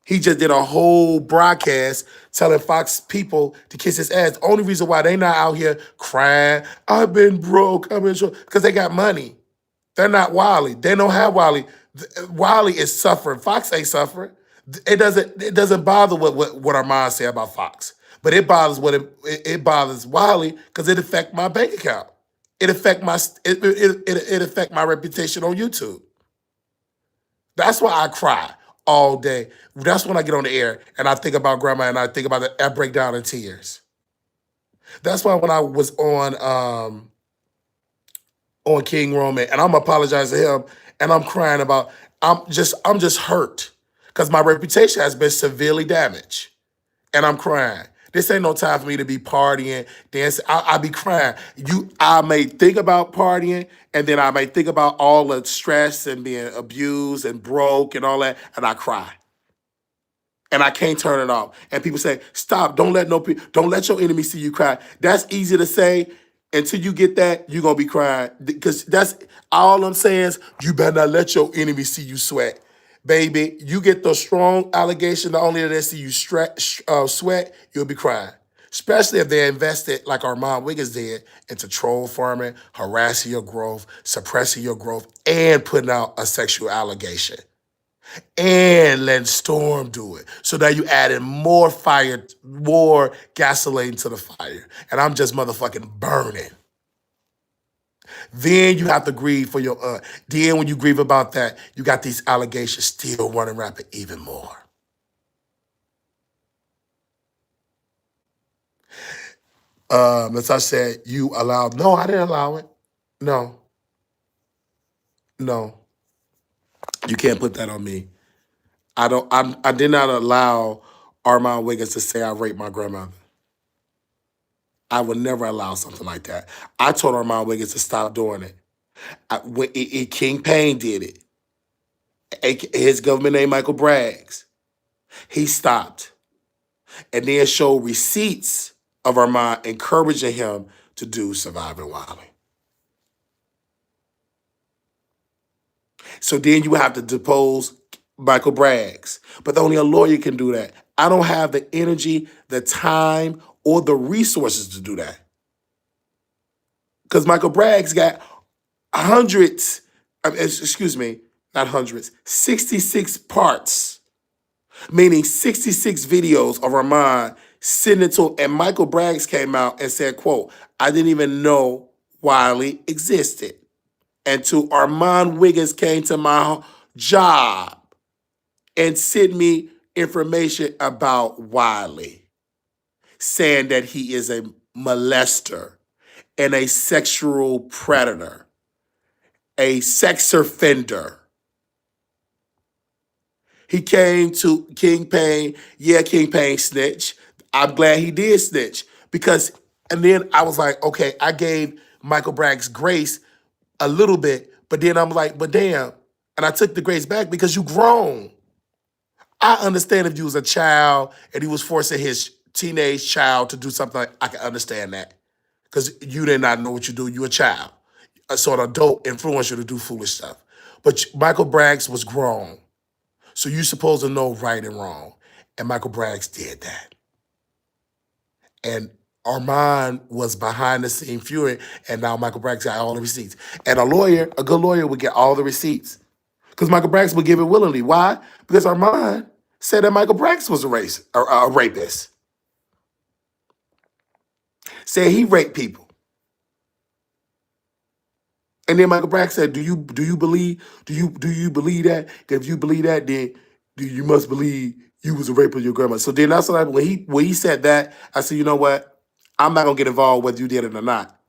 He just did a whole broadcast telling Fox people to kiss his ass. The only reason why they not out here crying, I've been broke, I've been short, because they got money. They're not Wiley. They don't have Wiley. Wiley is suffering. Fox ain't suffering. It doesn't bother what Armand say about Fox, but it bothers it bothers Wiley because it affect my bank account. It affect my reputation on YouTube. That's why I cry all day. That's when I get on the air and I think about grandma and I think about it. I break down in tears. That's why when I was on King Roman and I'm apologizing to him and I'm crying about I'm just hurt because my reputation has been severely damaged and I'm crying. This ain't no time for me to be partying, dancing. I be crying. I may think about partying, and then I may think about all the stress and being abused and broke and all that, and I cry. And I can't turn it off. And people say, "Stop! Don't let your enemy see you cry." That's easy to say. Until you get that, you're gonna be crying because that's all I'm saying is you better not let your enemy see you sweat. Baby, you get the strong allegation, not only that they see you sweat, you'll be crying. Especially if they invested, like Armand Wiggins did, into troll farming, harassing your growth, suppressing your growth, and putting out a sexual allegation. And letting Storm do it. So now you added more fire, more gasoline to the fire. And I'm just motherfucking burning. Then you have to grieve for your aunt. Then when you grieve about that, you got these allegations still running rapid even more. As I said, you allowed, no, I didn't allow it. No, no, you can't put that on me. I did not allow Armand Wiggins to say I raped my grandmother. I would never allow something like that. I told Armand Wiggins to stop doing it. King Payne did it. His government name, Michael Braggs. He stopped. And then showed receipts of Armand encouraging him to do Surviving Wiley. So then you have to depose Michael Braggs. But only a lawyer can do that. I don't have the energy, the time, or the resources to do that. Because Michael Braggs got hundreds, excuse me, not hundreds, 66 parts, meaning 66 videos of Armand sending to, and Michael Braggs came out and said, quote, I didn't even know Wiley existed. And to Armand Wiggins came to my job and sent me information about Wiley, saying that he is a molester and a sexual predator, a sex offender. He came to King Payne. Yeah, King Payne snitch. I'm glad he did snitch because, and then I was like, okay, I gave Michael Braggs grace a little bit, but then I'm like, but damn, and I took the grace back because you grown. I understand if you was a child and he was forcing his teenage child to do something, I can understand that because you did not know what you do. You a child. So an adult influenced you to do foolish stuff. But Michael Braggs was grown. So you're supposed to know right and wrong. And Michael Braggs did that. And Armand was behind the scene fury, and now Michael Braggs got all the receipts. And a good lawyer would get all the receipts. Because Michael Braggs would give it willingly. Why? Because Armand said that Michael Braggs was a rapist. Said he raped people. And then Michael Braggs said, "Do you believe that? If you believe that, then you must believe you was a rape of your grandma." So then that's what when he said that, I said, you know what? I'm not gonna get involved whether you did it or not.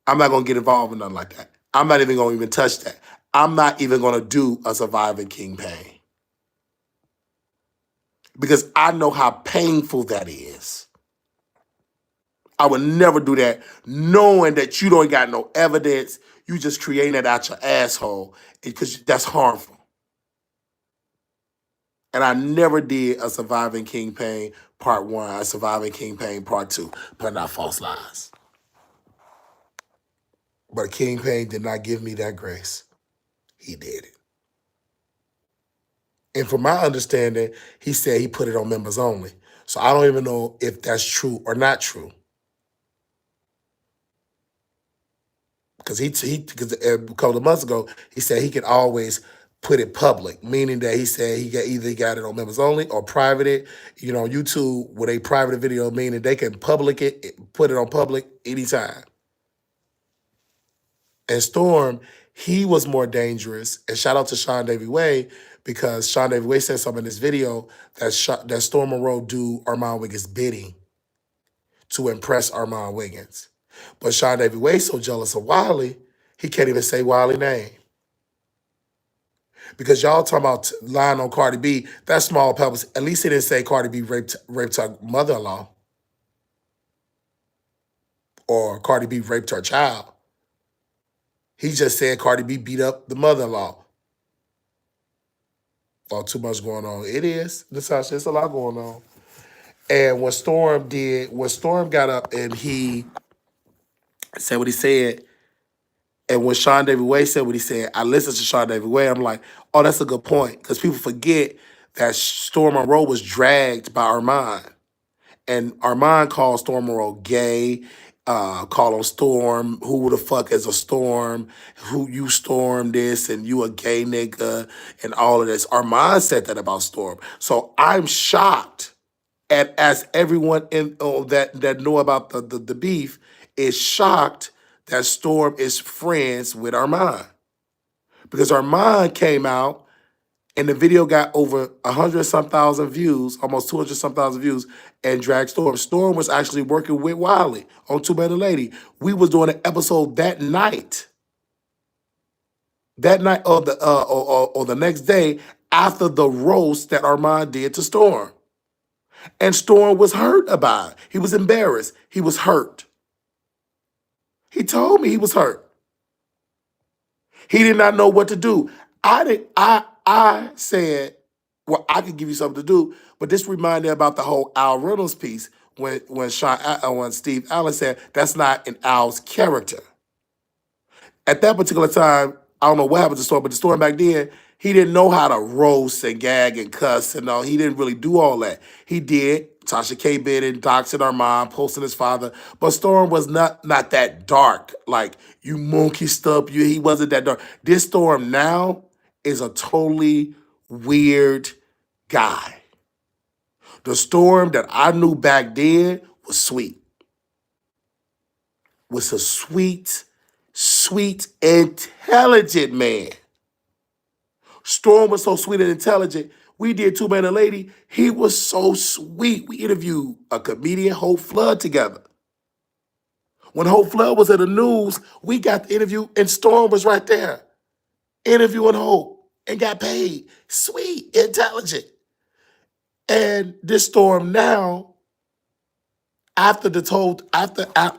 I'm not gonna get involved in nothing like that. I'm not even gonna even touch that. I'm not even gonna do a surviving King Payne. Because I know how painful that is. I would never do that knowing that you don't got no evidence. You just creating it out your asshole because that's harmful. And I never did a Surviving King Payne Part 1, a Surviving King Payne Part 2, putting out false lies. But King Payne did not give me that grace. He did it. And from my understanding, he said he put it on members only. So I don't even know if that's true or not true. Because because a couple of months ago, he said he could always put it public, meaning that he said he either got it on members only or private it. You know, YouTube with a private video, meaning they can public it, put it on public anytime. And Storm, he was more dangerous. And shout out to Sean Davy Way, because Sean Davy Way said something in this video that Storm Monroe do Armand Wiggins' bidding to impress Armand Wiggins. But Sean Davy Way so jealous of Wiley, he can't even say Wiley's name. Because y'all talking about lying on Cardi B, that's small pebbles. At least he didn't say Cardi B raped her mother-in-law. Or Cardi B raped her child. He just said Cardi B beat up the mother-in-law. Oh, too much going on. It is. Natasha, it's a lot going on. And when Storm got up and he said what he said, and when Sean Davy Way said what he said, I listened to Sean Davy Way. I'm like, oh, that's a good point. Because people forget that Storm Monroe was dragged by Armand. And Armand called Storm Monroe gay, called him Storm, who the fuck is a Storm, who you Storm this, and you a gay nigga, and all of this. Armand said that about Storm. So I'm shocked, and as everyone that know about the beef is shocked that Storm is friends with Armand. Because Armand came out and the video got over 100-some thousand views, almost 200-some thousand views, and dragged Storm. Storm was actually working with Wiley on Too Bad a Lady. We was doing an episode that night. That night or the next day after the roast that Armand did to Storm. And Storm was hurt about it. He was embarrassed. He was hurt. He told me he was hurt. He did not know what to do. I said, well, I could give you something to do, but this reminded me about the whole Al Reynolds piece when Steve Allen said that's not in Al's character. At that particular time, I don't know what happened to Storm, but the Storm back then, He didn't know how to roast and gag and cuss and all. He didn't really do all that. He did. Tasha K bidding, doxing our mom, posting his father. But Storm was not that dark. Like, you monkey stuff. He wasn't that dark. This Storm now is a totally weird guy. The Storm that I knew back then was sweet. Was a sweet, intelligent man. Storm was so sweet and intelligent. We did Two Man and Lady. He was so sweet. We interviewed a comedian, Hope Flood, together. When Hope Flood was in the news, we got the interview, and Storm was right there, interviewing Hope, and got paid. Sweet, intelligent. And this Storm now, after I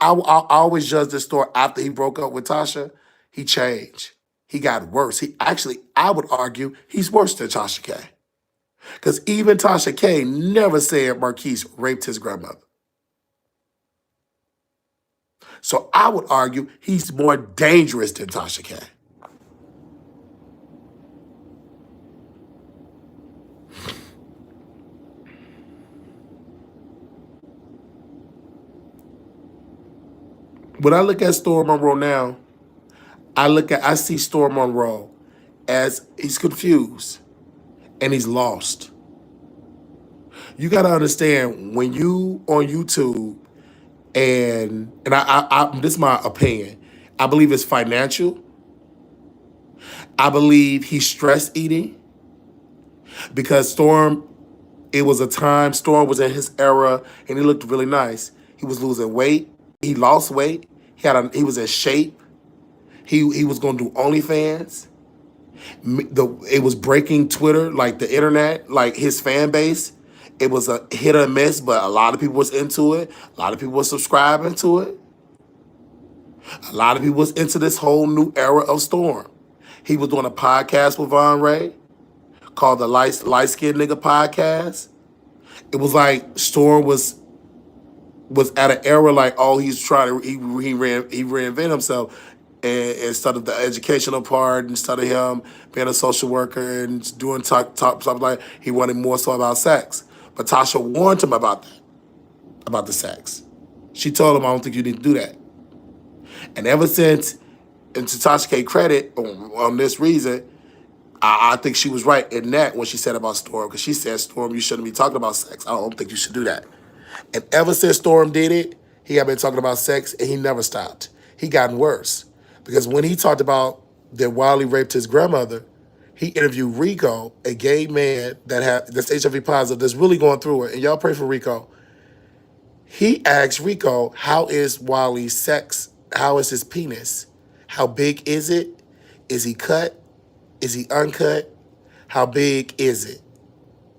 always judge this Storm after he broke up with Tasha, he changed. He got worse. I would argue, he's worse than Tasha K. Because even Tasha K never said Marquise raped his grandmother. So I would argue he's more dangerous than Tasha K. When I look at Storm Monroe now, I see Storm Monroe as he's confused and he's lost. You got to understand, when you on YouTube, and this is my opinion, I believe it's financial. I believe he's stress eating, because Storm, it was a time Storm was in his era and he looked really nice. He was losing weight. He lost weight. He was in shape. He was going to do OnlyFans. It was breaking Twitter, like the internet, like his fan base. It was a hit or miss, but a lot of people was into it. A lot of people were subscribing to it. A lot of people was into this whole new era of Storm. He was doing a podcast with Von Ray called the Light Skinned Nigga Podcast. It was like Storm was at an era like, oh, he's trying to, he reinvent himself. And instead of the educational part, instead of him being a social worker and doing something like, he wanted more so about sex. But Tasha warned him about that, about the sex. She told him, I don't think you need to do that. And ever since, and to Tasha K credit on this reason, I think she was right in that when she said about Storm, because she said, Storm, you shouldn't be talking about sex. I don't think you should do that. And ever since Storm did it, he had been talking about sex, and he never stopped. He gotten worse. Because when he talked about that Wiley raped his grandmother, he interviewed Rico, a gay man that's HIV positive, that's really going through it. And y'all pray for Rico. He asked Rico, how is Wiley's sex? How is his penis? How big is it? Is he cut? Is he uncut? How big is it?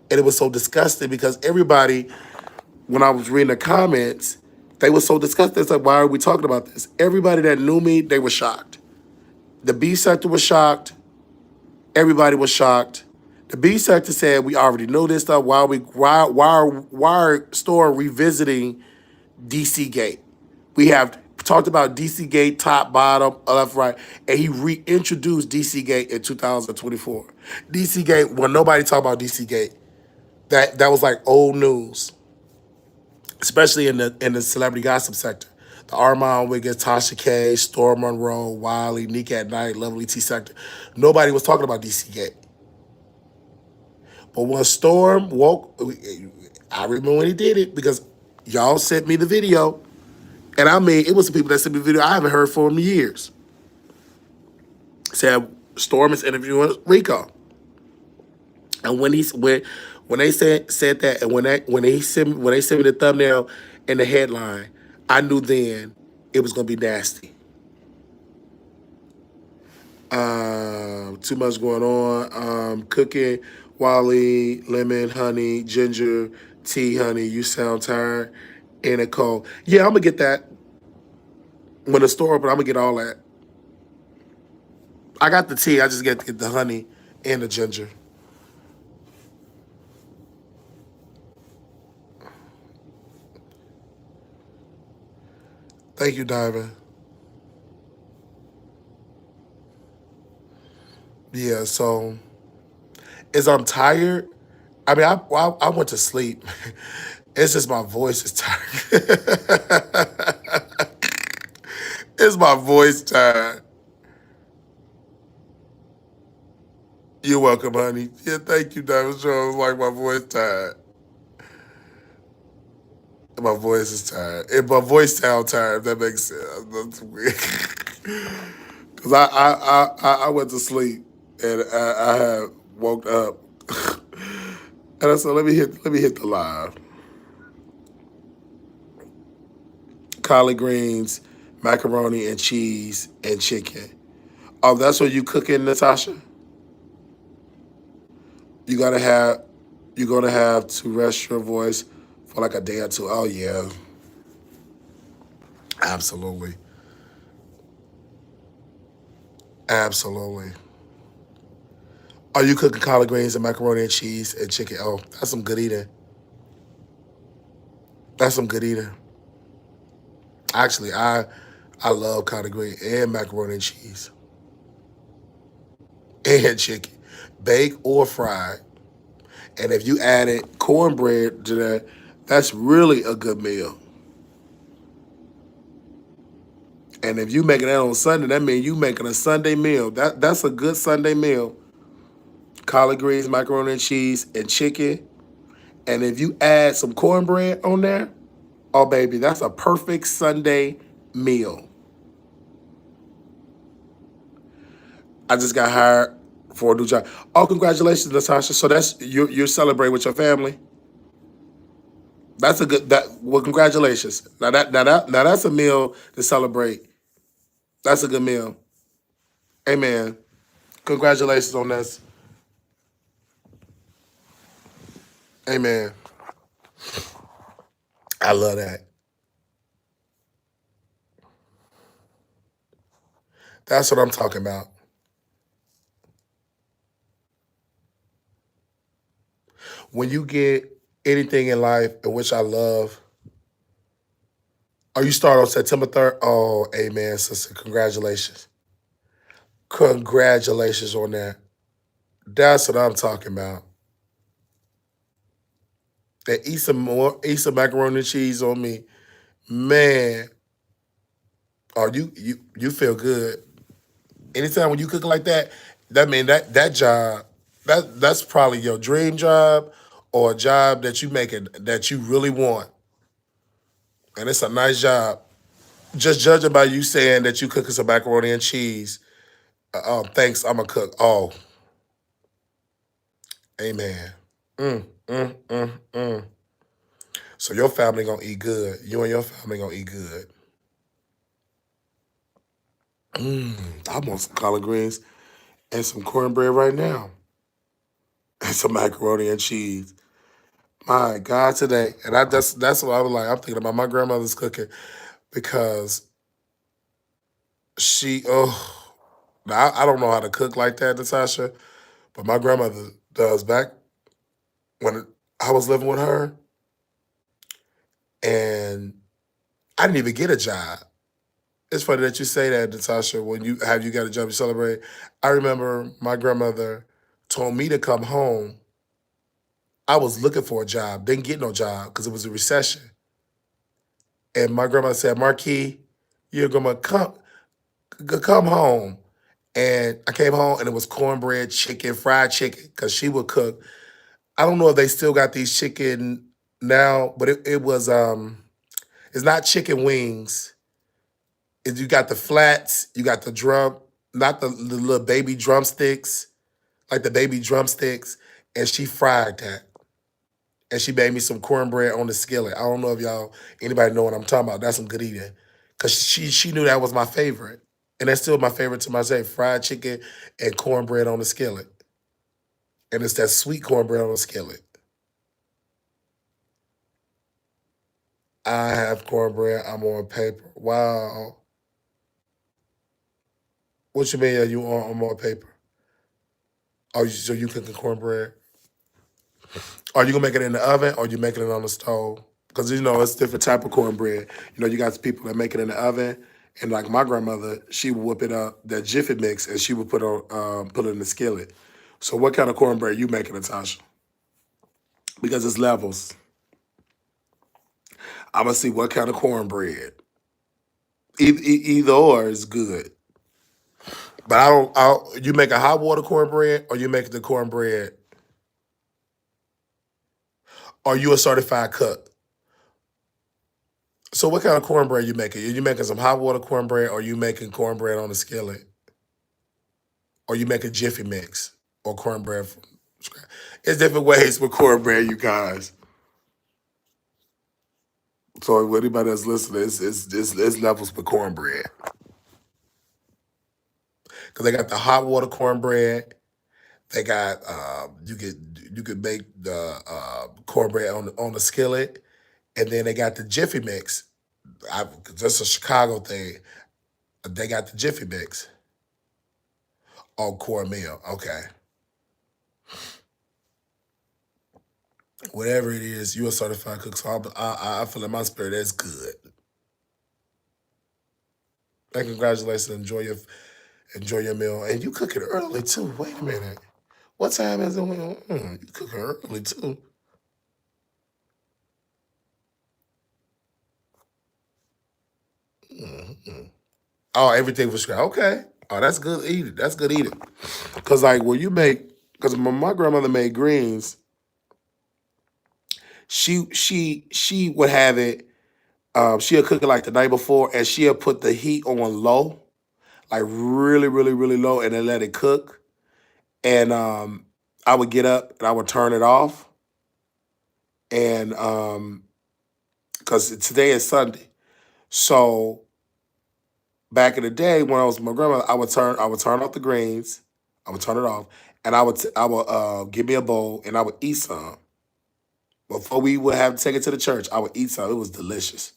And it was so disgusting because everybody, when I was reading the comments, they were so disgusted. It's like, why are we talking about this? Everybody that knew me, they were shocked. The B sector was shocked. Everybody was shocked. The B sector said, we already know this stuff. Why are Storm revisiting DC Gate? We have talked about DC Gate, top, bottom, left, right, and he reintroduced DC Gate in 2024. DC Gate, when nobody talked about DC Gate, that was like old news, especially in the celebrity gossip sector. The Armand Wiggins, Tasha K, Storm Monroe, Wiley, Nick at Night, Lovely T sector. Nobody was talking about DC Gate. But when Storm woke, I remember when he did it because y'all sent me the video. And I mean, it was the people that sent me the video I haven't heard from in years. Said Storm is interviewing Rico. And when they said that, and when they sent me the thumbnail and the headline, I knew then it was gonna be nasty. Too much going on. Cooking, Wally, lemon, honey, ginger, tea, honey. You sound tired. And a cold. Yeah, I'm gonna get that. When the store open, I'm gonna get all that. I got the tea. I just get the honey and the ginger. Thank you, Diamond. Yeah, so Is I'm tired. I mean, I went to sleep. It's just my voice is tired. It's my voice tired. You're welcome, honey. Yeah, thank you, Diamond Jones. Like my voice tired. My voice is tired. If my voice sound tired, if that makes sense. That's weird. Cause I went to sleep and I had woke up and I said let me hit the live. Collard greens, macaroni and cheese and chicken. Oh, that's what you cooking, Natasha? You gotta have you're gonna have to rest your voice for like a day or two. Oh yeah, absolutely, absolutely. Are you cooking collard greens and macaroni and cheese and chicken? Oh, that's some good eating. That's some good eating. Actually, I love collard green and macaroni and cheese and chicken, baked or fried. And if you added cornbread to that, that's really a good meal. And if you making that on Sunday, that means you making a Sunday meal. That's a good Sunday meal. Collard greens, macaroni and cheese, and chicken. And if you add some cornbread on there, oh baby, that's a perfect Sunday meal. I just got hired for a new job. Oh, congratulations, Natasha. So that's you're celebrating with your family. That's a good that well, congratulations. Now that's a meal to celebrate. That's a good meal. Amen. Congratulations on this. Amen. I love that. That's what I'm talking about. When you get anything in life in which I love, oh, you start on September 3rd? Oh, amen, sister. Congratulations. Congratulations on that. That's what I'm talking about. And eat some macaroni and cheese on me. Man, oh, you feel good. Anytime when you cook like that, that mean that job, that's probably your dream job or a job that you making that you really want. And it's a nice job. Just judging by you saying that you cooking some macaroni and cheese. Thanks, I'm a cook. Oh, amen. Mm, mm, mm, mm. So your family gonna eat good. You and your family gonna eat good. I want some collard greens and some cornbread right now. And some macaroni and cheese. My God, today. And that's what I was like. I'm thinking about my grandmother's cooking because oh, now I don't know how to cook like that, Natasha, but my grandmother does. Back when I was living with her, and I didn't even get a job. It's funny that you say that, Natasha. When you got a job to celebrate, I remember my grandmother told me to come home. I was looking for a job, didn't get no job because it was a recession. And my grandma said, Marquis, you're gonna come home. And I came home and it was cornbread, chicken, fried chicken, because she would cook. I don't know if they still got these chicken now, but it was it's not chicken wings. You got the flats, you got the drum, not the little baby drumsticks, like the baby drumsticks, and she fried that. And she made me some cornbread on the skillet. I don't know if anybody know what I'm talking about. That's some good eating. Cause she knew that was my favorite. And that's still my favorite to my say, fried chicken and cornbread on the skillet. And it's that sweet cornbread on the skillet. I have cornbread, I'm on paper. Wow. What you mean you on more paper? Oh, so you cooking cornbread? Are you gonna make it in the oven or you making it on the stove? Because it's different type of cornbread. You got people that make it in the oven, and like my grandmother, she would whip it up that Jiffy mix, and she would put it in the skillet. So what kind of cornbread you making, Natasha? Because it's levels. I'm gonna see what kind of cornbread. Either or is good. But you make a hot water cornbread or you make the cornbread, or you a certified cook? So what kind of cornbread you making? Are you making some hot water cornbread or you making cornbread on the skillet? Or you make a jiffy mix or cornbread from scratch? It's different ways with cornbread, you guys. So if anybody that's listening, it's levels with cornbread. Because they got the hot water cornbread. They got you could make the cornbread on the skillet, and then they got the jiffy mix. That's a Chicago thing. They got the jiffy mix on cornmeal. Okay, whatever it is, you a certified cook. So I feel in my spirit that's good. And congratulations, enjoy your meal, and you cooking early too. Wait a minute, what time is it? You cooking early too. Mm-hmm. Oh, everything was scratch. Okay. Oh, that's good eating. That's good eating. Cause like when you make, cause when my grandmother made greens, she would have it. She'll cook it like the night before, and she'll put the heat on low, like really, really, really low, and then let it cook. And I would get up and I would turn it off, and cause today is Sunday, so back in the day when I was with my grandmother, I would turn off the greens, I would turn it off, and I would give me a bowl and I would eat some. Before we would have to take it to the church, I would eat some. It was delicious.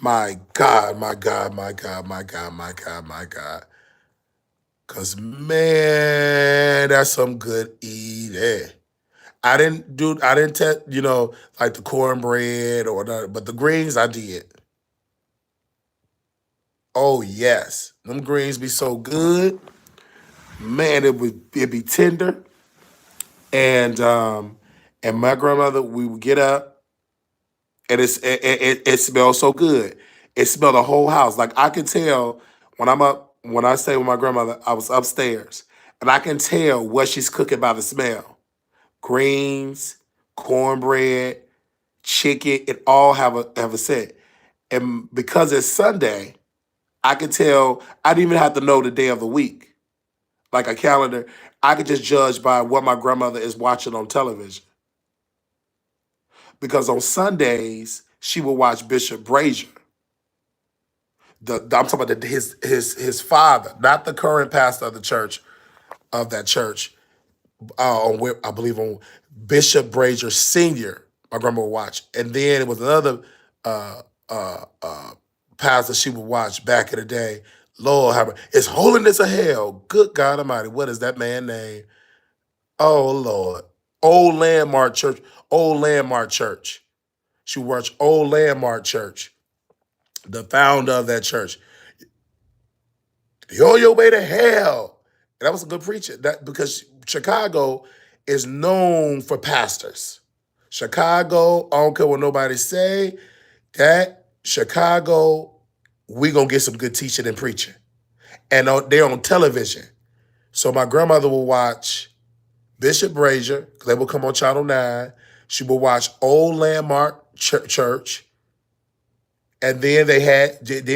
My God, my God, my God, my God, my God, my God. Cause man, that's some good eating. I didn't test, like the cornbread or the, but the greens I did. Oh yes. Them greens be so good. Man, it'd be tender. And my grandmother, we would get up and it smelled so good. It smelled the whole house. Like I can tell when I stay with my grandmother, I was upstairs. And I can tell what she's cooking by the smell. Greens, cornbread, chicken, it all have a scent. And because it's Sunday, I can tell I didn't even have to know the day of the week. Like a calendar. I could just judge by what my grandmother is watching on television. Because on Sundays, she would watch Bishop Brazier. I'm talking about his father, not the current pastor of the church, of that church. I believe on Bishop Brazier Senior. My grandma would watch, and then it was another uh, pastor she would watch back in the day. Lord, it's holiness of hell. Good God Almighty, what is that man name? Oh Lord, Old Landmark Church. Old Landmark Church. She watched Old Landmark Church. The founder of that church. You're on your way to hell. And that was a good preacher. That because Chicago is known for pastors. Chicago, I don't care what nobody say, that Chicago, we gonna get some good teaching and preaching. And they're on television. So my grandmother will watch Bishop Brazier, because they would come on Channel 9. She would watch Old Landmark Church. And then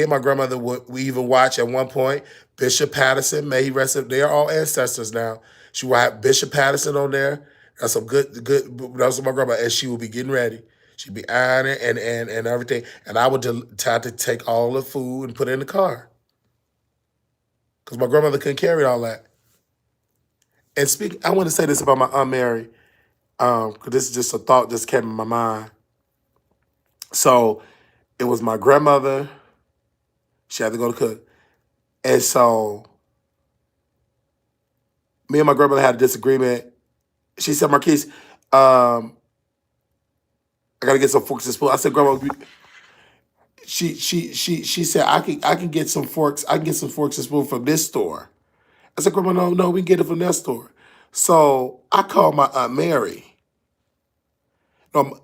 my grandmother would we even watch at one point Bishop Patterson, may he rest in, they are all ancestors now. She would have Bishop Patterson on there. That's some that was my grandma, and she would be getting ready. She'd be ironing and everything. And I would have to take all the food and put it in the car. Because my grandmother couldn't carry all that. And I want to say this about my Aunt Mary, because this is just a thought just came in my mind. So it was my grandmother. She had to go to cook. And so me and my grandmother had a disagreement. She said, Marquise, I gotta get some forks and spoons. I said, Grandma, she said, I can get some forks, I can get some forks and spoons from this store. I said, Grandma, no, we can get it from that store. So I called my Aunt Mary.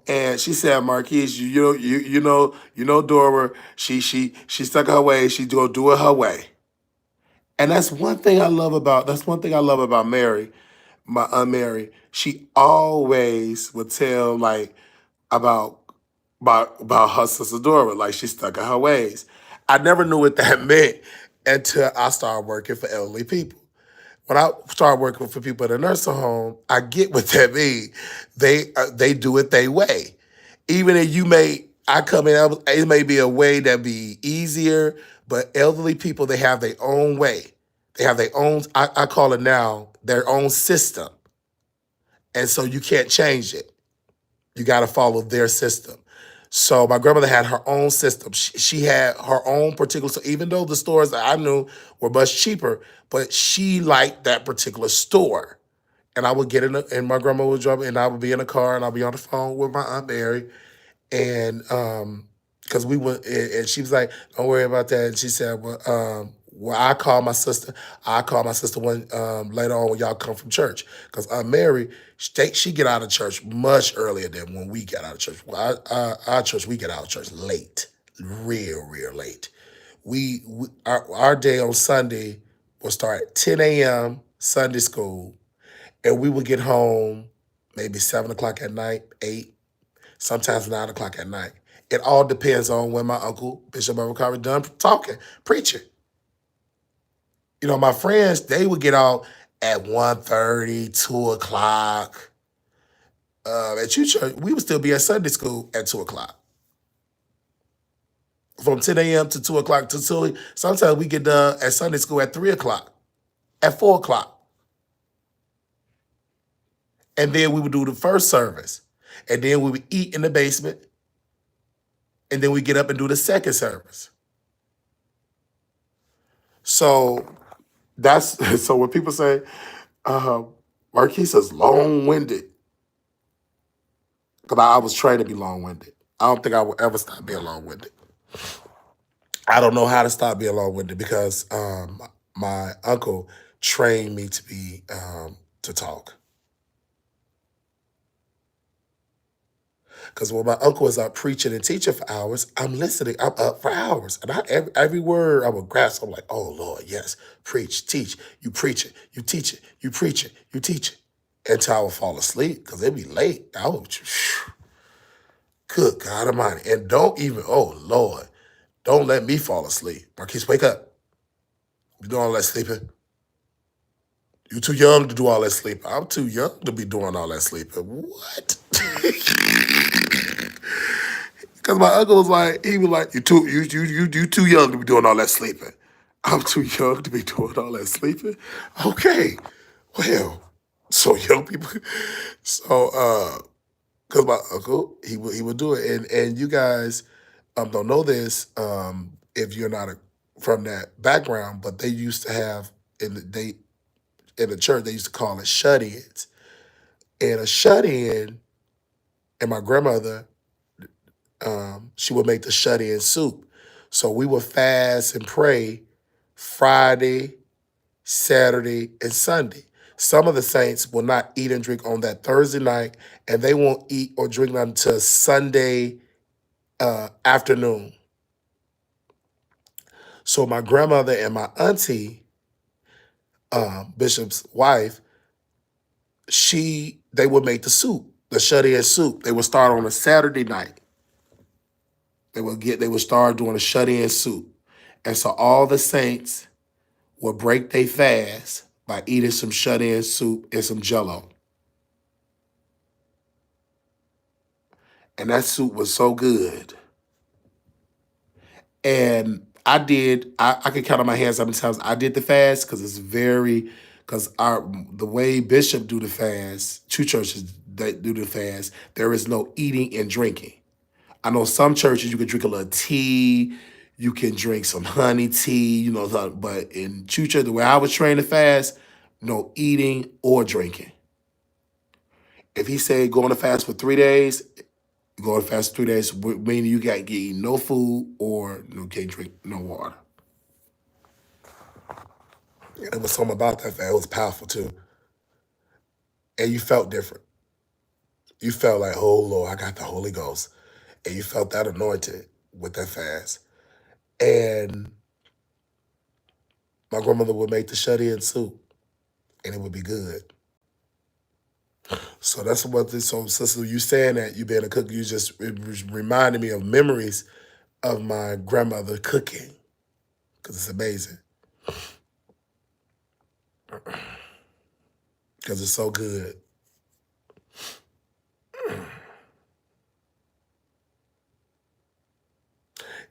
And she said, Marquise, you know Dora. She stuck her way. She gonna do it her way. And that's one thing I love about Mary, my Aunt Mary. She always would tell like about about her sister Dora, like she stuck in her ways. I never knew what that meant until I started working for elderly people. When I started working for people in a nursing home, I get what that means. They do it their way. Even if I come in, it may be a way that be easier, but elderly people, they have their own way. They have their own, I call it now, their own system. And so you can't change it. You got to follow their system. So my grandmother had her own system. She had her own particular. So even though the stores that I knew were much cheaper, but she liked that particular store. And I would get in, and my grandma would drive, and I would be in a car, and I'd be on the phone with my Aunt Mary, and because we went, and she was like, "Don't worry about that." And she said, "Well, I call my sister when later on when y'all come from church, because Aunt Mary, she get out of church much earlier than when we get out of church. Well, our church, we get out of church late, real late. Our day on Sunday will start at 10 a.m. Sunday school, and we would get home maybe 7 o'clock at night, 8, sometimes 9 o'clock at night. It all depends on when my uncle, Bishop Overcarver, done talking, preaching. You know, my friends, they would get out at 1:30, 2 o'clock. At your church, we would still be at Sunday school at 2 o'clock. From 10 a.m. to 2 o'clock to 2. Sometimes we get done at Sunday school at 3 o'clock, at 4 o'clock. And then we would do the first service. And then we would eat in the basement. And then we get up and do the second service. So that's so when people say Marquise is long-winded, because I was trained to be long-winded. I don't think I will ever stop being long-winded. I don't know how to stop being long-winded because my uncle trained me to be to talk. Because when my uncle was out preaching and teaching for hours, I'm listening. I'm up for hours, and every word I would grasp. I'm like, "Oh Lord, yes, preach, teach. You preach it, you teach it, you preach it, you teach it," until I would fall asleep because it'd be late. I would, good God Almighty, and don't even, oh Lord, don't let me fall asleep. Marquise, wake up. You doing all that sleeping? You too young to do all that sleeping. I'm too young to be doing all that sleeping. What? Because my uncle was like, he was like, you too young to be doing all that sleeping. I'm too young to be doing all that sleeping. Okay, well, so young people, so because my uncle he would do it, and you guys don't know this if you're not from that background, but they used to have in the church they used to call it shut-ins, and a shut-in, and my grandmother she would make the shut-in soup. So we would fast and pray Friday, Saturday, and Sunday. Some of the saints will not eat and drink on that Thursday night, and they won't eat or drink until Sunday afternoon. So my grandmother and my auntie, Bishop's wife, they would make the soup, the shut-in soup. They would start on a Saturday night. They would start doing a shut-in soup. And so all the saints would break their fast by eating some shut-in soup and some jello. And that soup was so good. And I could count on my hands how many times I did the fast because the way Bishop do the fast, two churches that do the fast, there is no eating and drinking. I know some churches you can drink a little tea, you can drink some honey tea, but in two churches, the way I was trained to fast, no eating or drinking. If he said go on a fast for 3 days, you go on a fast for 3 days, meaning you got to eat no food or can't drink no water. And there was something about that fast. It was powerful too. and you felt different. You felt like, oh Lord, I got the Holy Ghost. And you felt that anointed with that fast. And my grandmother would make the shut-in soup, and it would be good. So that's what this. So, sister, you saying that you being a cook, it reminded me of memories of my grandmother cooking because it's amazing. Because it's so good.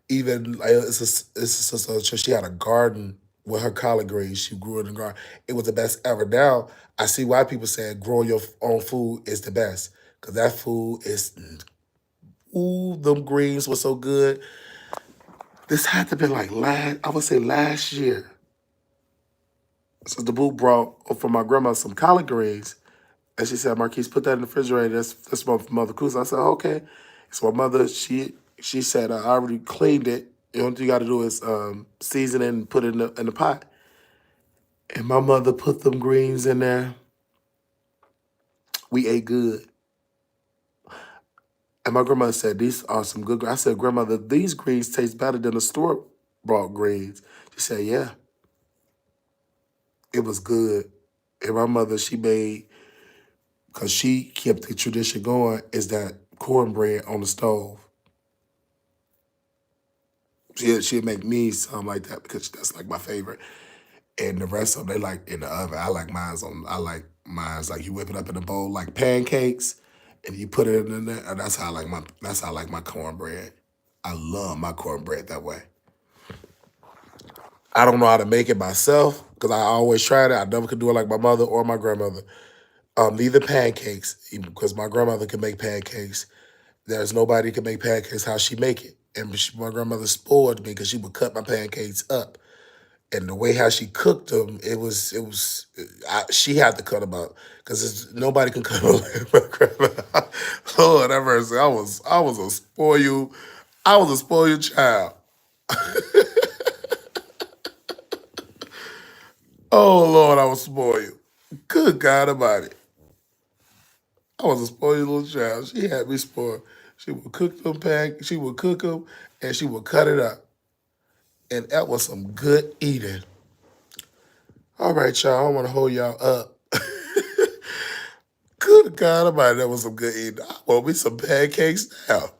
Even like it's a sister. She had a garden with her collard greens. She grew in the garden. It was the best ever. Now I see why people say growing your own food is the best because that food is. Ooh, them greens were so good. This had to be like I would say last year. So the boo brought from my grandma some collard greens, and she said, "Marquise, put that in the refrigerator. That's my mother Cruz." I said, "Okay." So my mother, she said, "I already cleaned it. The only thing you got to do is season it and put it in the pot." And my mother put them greens in there. We ate good. And my grandmother said, "These are some good greens." I said, "Grandmother, these greens taste better than the store bought greens." She said, "Yeah, it was good." And my mother, she made, because she kept the tradition going, is that cornbread on the stove. She'd make me something like that because that's like my favorite. And the rest of them, they like in the oven. I like mine's like you whip it up in a bowl like pancakes and you put it in there. And that's how I like my cornbread. I love my cornbread that way. I don't know how to make it myself because I always tried it. I never could do it like my mother or my grandmother. Neither pancakes, because my grandmother could make pancakes. There's nobody can make pancakes how she make it. And my grandmother spoiled me because she would cut my pancakes up. And the way how she cooked them, she had to cut them up because nobody can cut them like my grandma. Lord have mercy, I was a spoiled child. Oh Lord, I was spoiled. Good God Almighty, I was a spoiled little child. She had me spoiled. She would cook them she would cook them, and she would cut it up, and that was some good eating. All right, y'all, I don't want to hold y'all up. Good God Almighty, that was some good eating. I want me some pancakes now.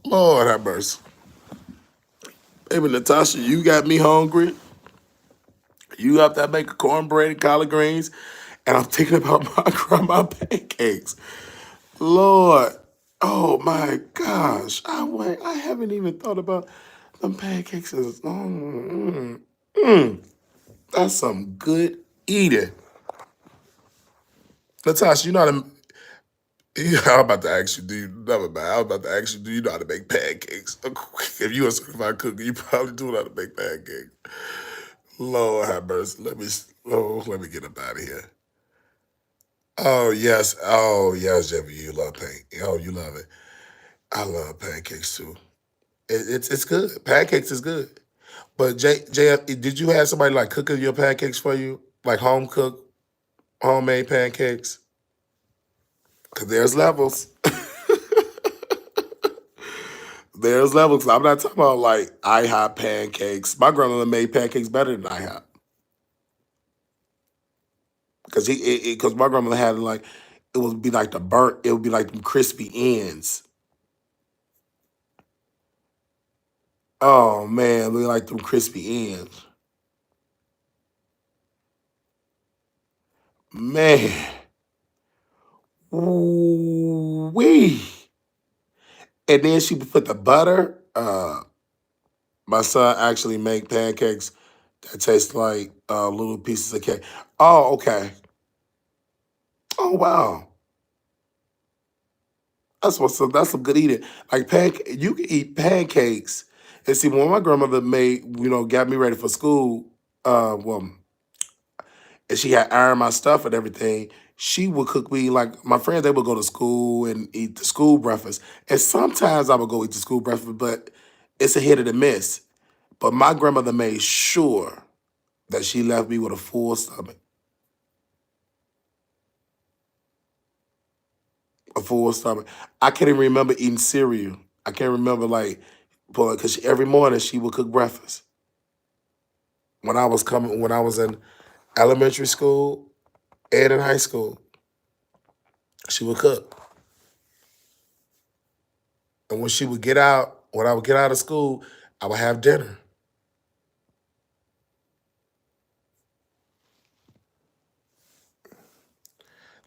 Lord have mercy. Baby Natasha, you got me hungry. You have to make cornbread and collard greens, and I'm thinking about my grandma pancakes. Lord, oh my gosh, I haven't even thought about them pancakes. That's some good eating. Natasha, you know how to. Yeah, I'm about to ask you, do you never mind? I was about to ask you, do you know how to make pancakes? If you a certified cook, you probably do know how to make pancakes. Lord have mercy. Let me get up out of here. Oh yes, Jeffy, you love Oh, you love it. I love pancakes too. It's good. Pancakes is good. But JF, did you have somebody like cooking your pancakes for you, like home cook, homemade pancakes? Cause there's levels. There's levels. I'm not talking about like IHOP pancakes. My grandmother made pancakes better than IHOP. Because my grandmother had like it would be like it would be like them crispy ends. Oh man, we like them crispy ends. Man, ooh wee. And then she would put the butter. My son actually make pancakes that taste like little pieces of cake. Oh, okay. Oh wow. That's some good eating. Like you can eat pancakes. And see, when my grandmother made, got me ready for school, well, and she had ironed my stuff and everything, she would cook me like my friends, they would go to school and eat the school breakfast. And sometimes I would go eat the school breakfast, but it's a hit or a miss. But my grandmother made sure that she left me with a full stomach. a full stomach. I can't even remember eating cereal. I can't remember like pulling because every morning she would cook breakfast. When I was in elementary school and in high school, she would cook. And when I would get out of school, I would have dinner.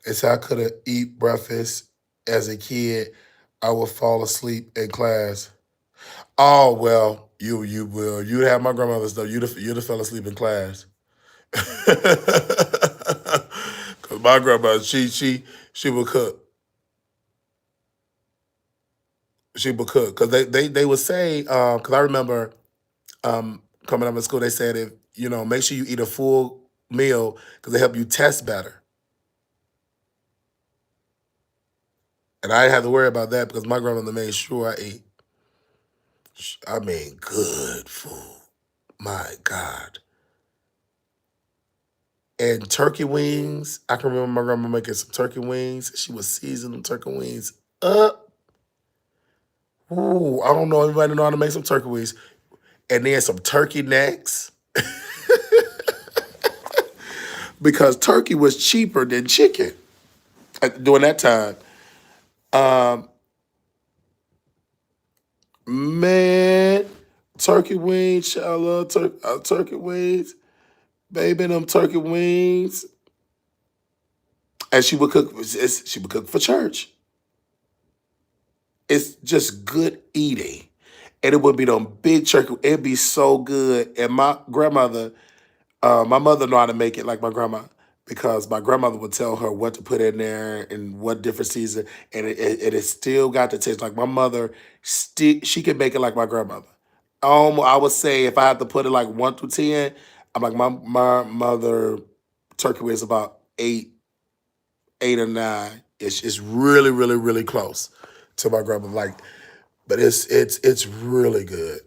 And so I couldn't eat breakfast as a kid. I would fall asleep in class. Oh well, you will. You have my grandmother's though. You'd have fell asleep in class. Cause my grandma, she would cook. She would cook. Cause they would say, cause I remember coming up in school, they said if make sure you eat a full meal because they help you test better. And I didn't have to worry about that because my grandmother made sure I ate. I mean, good food. My God. And turkey wings. I can remember my grandma making some turkey wings. She would season them turkey wings up. Ooh, I don't know. Everybody know how to make some turkey wings. And then some turkey necks. Because turkey was cheaper than chicken during that time. Um, man, turkey wings. I love turkey wings. Baby, them turkey wings. And she would cook. She would cook for church. It's just good eating. And it would be them big turkey. It'd be so good. And my grandmother, my mother know how to make it like my grandma because my grandmother would tell her what to put in there and what different season, and it still got the taste. Like my mother, she can make it like my grandmother. I would say if I had to put it like 1 through 10, I'm like my mother turkey was about 8 or 9. It's really really really close to my grandma. Like, but it's really good.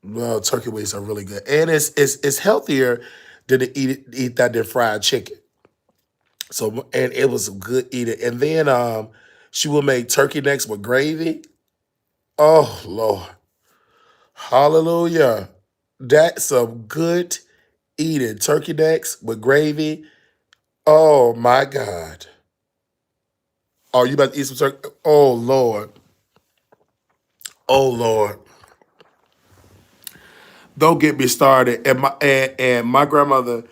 Well, turkey wings are really good, and it's healthier than to eat that than fried chicken. So and it was good eating. And then she would make turkey necks with gravy. Oh Lord, hallelujah! That's some good eating. Turkey necks with gravy. Oh my God. Oh, you about to eat some turkey? Oh Lord. Oh Lord. Don't get me started. And my grandmother,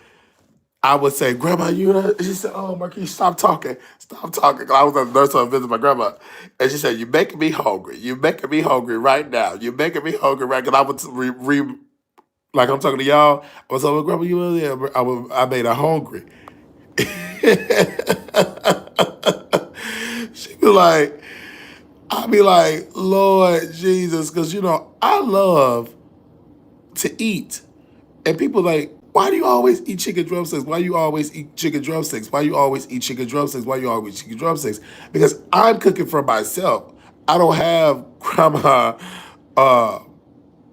I would say, Grandma, you know, she said, oh, Marquise, stop talking. Stop talking. 'Cause I was at the nurse home visit my grandma. And she said, you're making me hungry. You're making me hungry right now. You're making me hungry right because I would like I'm talking to y'all. I was like, Grandma, you know, yeah, I made her hungry. She be like, I be like, Lord Jesus, because, I love to eat. And people like, why do you always eat chicken drumsticks? Why you always eat chicken drumsticks? Why you always eat chicken drumsticks? Why you always eat chicken drumsticks? Because I'm cooking for myself. I don't have grandma. Uh,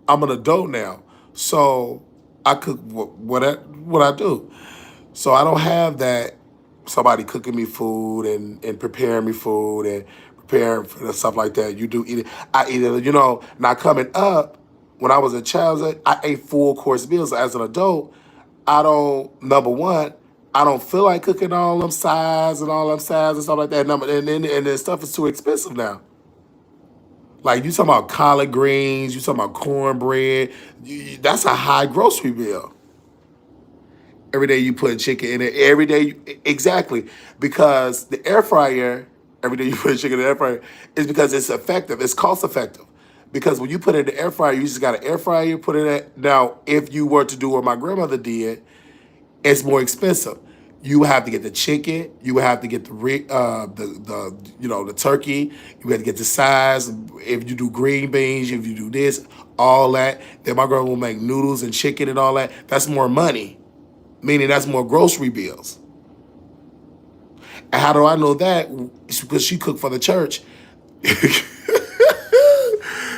I'm an adult now, so I cook what I do. So I don't have that somebody cooking me food and preparing me food and preparing for the stuff like that. You do eat it. I eat it. Now coming up, when I was a child, I ate full course meals. As an adult, I don't, number one, I don't feel like cooking all them sides and stuff like that. And then stuff is too expensive now. Like you talking about collard greens, you talking about cornbread. That's a high grocery bill. Every day you put chicken in it. Every day, exactly. Because the air fryer, every day you put chicken in the air fryer, is because it's effective. It's cost effective. Because when you put it in the air fryer, you just got an air fryer, put it in. Now, if you were to do what my grandmother did, it's more expensive. You have to get the chicken. You have to get the turkey. You have to get the size. If you do green beans, if you do this, all that. Then my grandma will make noodles and chicken and all that. That's more money, meaning that's more grocery bills. And how do I know that? It's because she cooked for the church.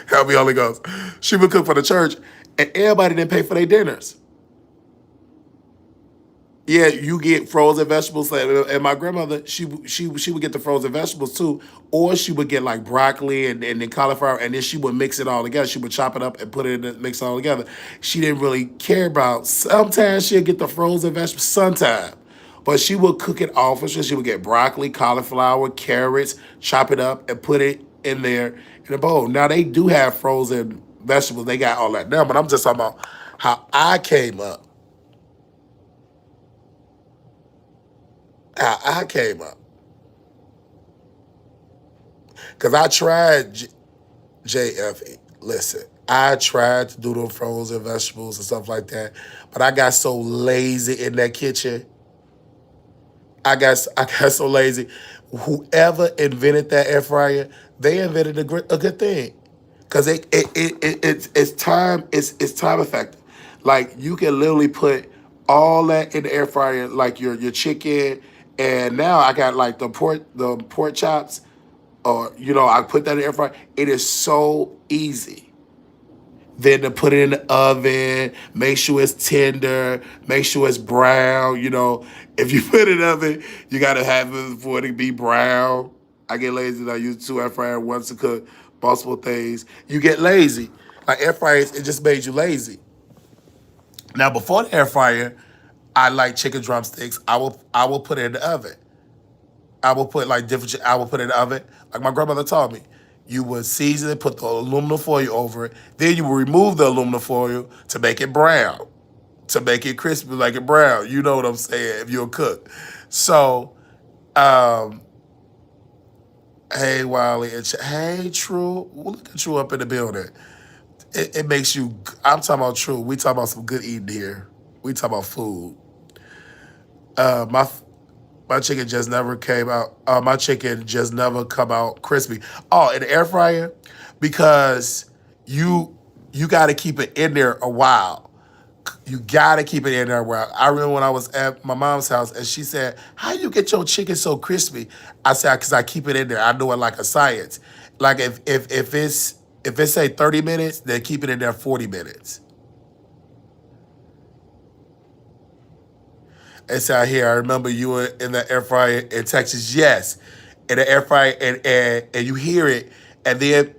Help me, Holy Ghost. She would cook for the church, and everybody didn't pay for their dinners. Yeah, you get frozen vegetables, and my grandmother, she would get the frozen vegetables too, or she would get like broccoli and then cauliflower, and then she would mix it all together. She would chop it up and put it in the mix all together. She didn't really care about. Sometimes she'd get the frozen vegetables, sometimes, but she would cook it all for sure. She would get broccoli, cauliflower, carrots, chop it up and put it in there in a bowl. Now they do have frozen vegetables; they got all that now. But I'm just talking about how I came up. How I came up. Because I tried JFE. Listen, I tried to do the frozen vegetables and stuff like that, but I got so lazy in that kitchen. I got so lazy. Whoever invented that air fryer, they invented a good thing, because it's time effective. Like you can literally put all that in the air fryer, like your chicken, and now I got like the pork chops, or I put that in the air fryer. It is so easy. Then to put it in the oven, make sure it's tender, make sure it's brown. If you put it in the oven, you gotta have it for it to be brown. I get lazy and I use two air fryer once to cook multiple things. You get lazy. Like air fryers, it just made you lazy. Now before the air fryer, I like chicken drumsticks. I will put it in the oven. I will put like different. I will put it in the oven. Like my grandmother taught me, you would season it, put the aluminum foil over it. Then you will remove the aluminum foil to make it brown, to make it crispy like it brown. You know what I'm saying? If you're a cook, so um, hey Wiley and hey True, well, look at True up in the building. It makes you. I'm talking about True. We talking about some good eating here. We talking about food. My chicken just never came out. My chicken just never come out crispy. Oh, in the air fryer, because you you got to keep it in there a while. You got to keep it in there a while. I remember when I was at my mom's house and she said, "How you get your chicken so crispy?" I said, "Because I keep it in there. I do it like a science. Like if it's say 30 minutes, then keep it in there 40 minutes." It's out here. I remember you were in the air fryer in Texas. Yes, in the air fryer, and you hear it, and then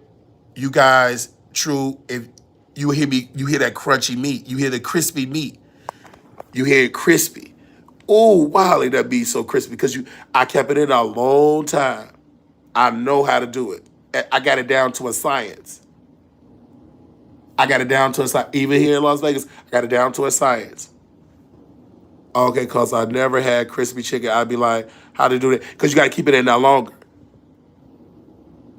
you guys, True, if you hear me, you hear that crunchy meat, you hear the crispy meat, you hear it crispy. Oh, wow, that be so crispy because I kept it in a long time. I know how to do it. I got it down to a science. I got it down to a science. Even here in Las Vegas, I got it down to a science. Okay, cause I never had crispy chicken. I'd be like, how to do that? Cause you got to keep it in there longer.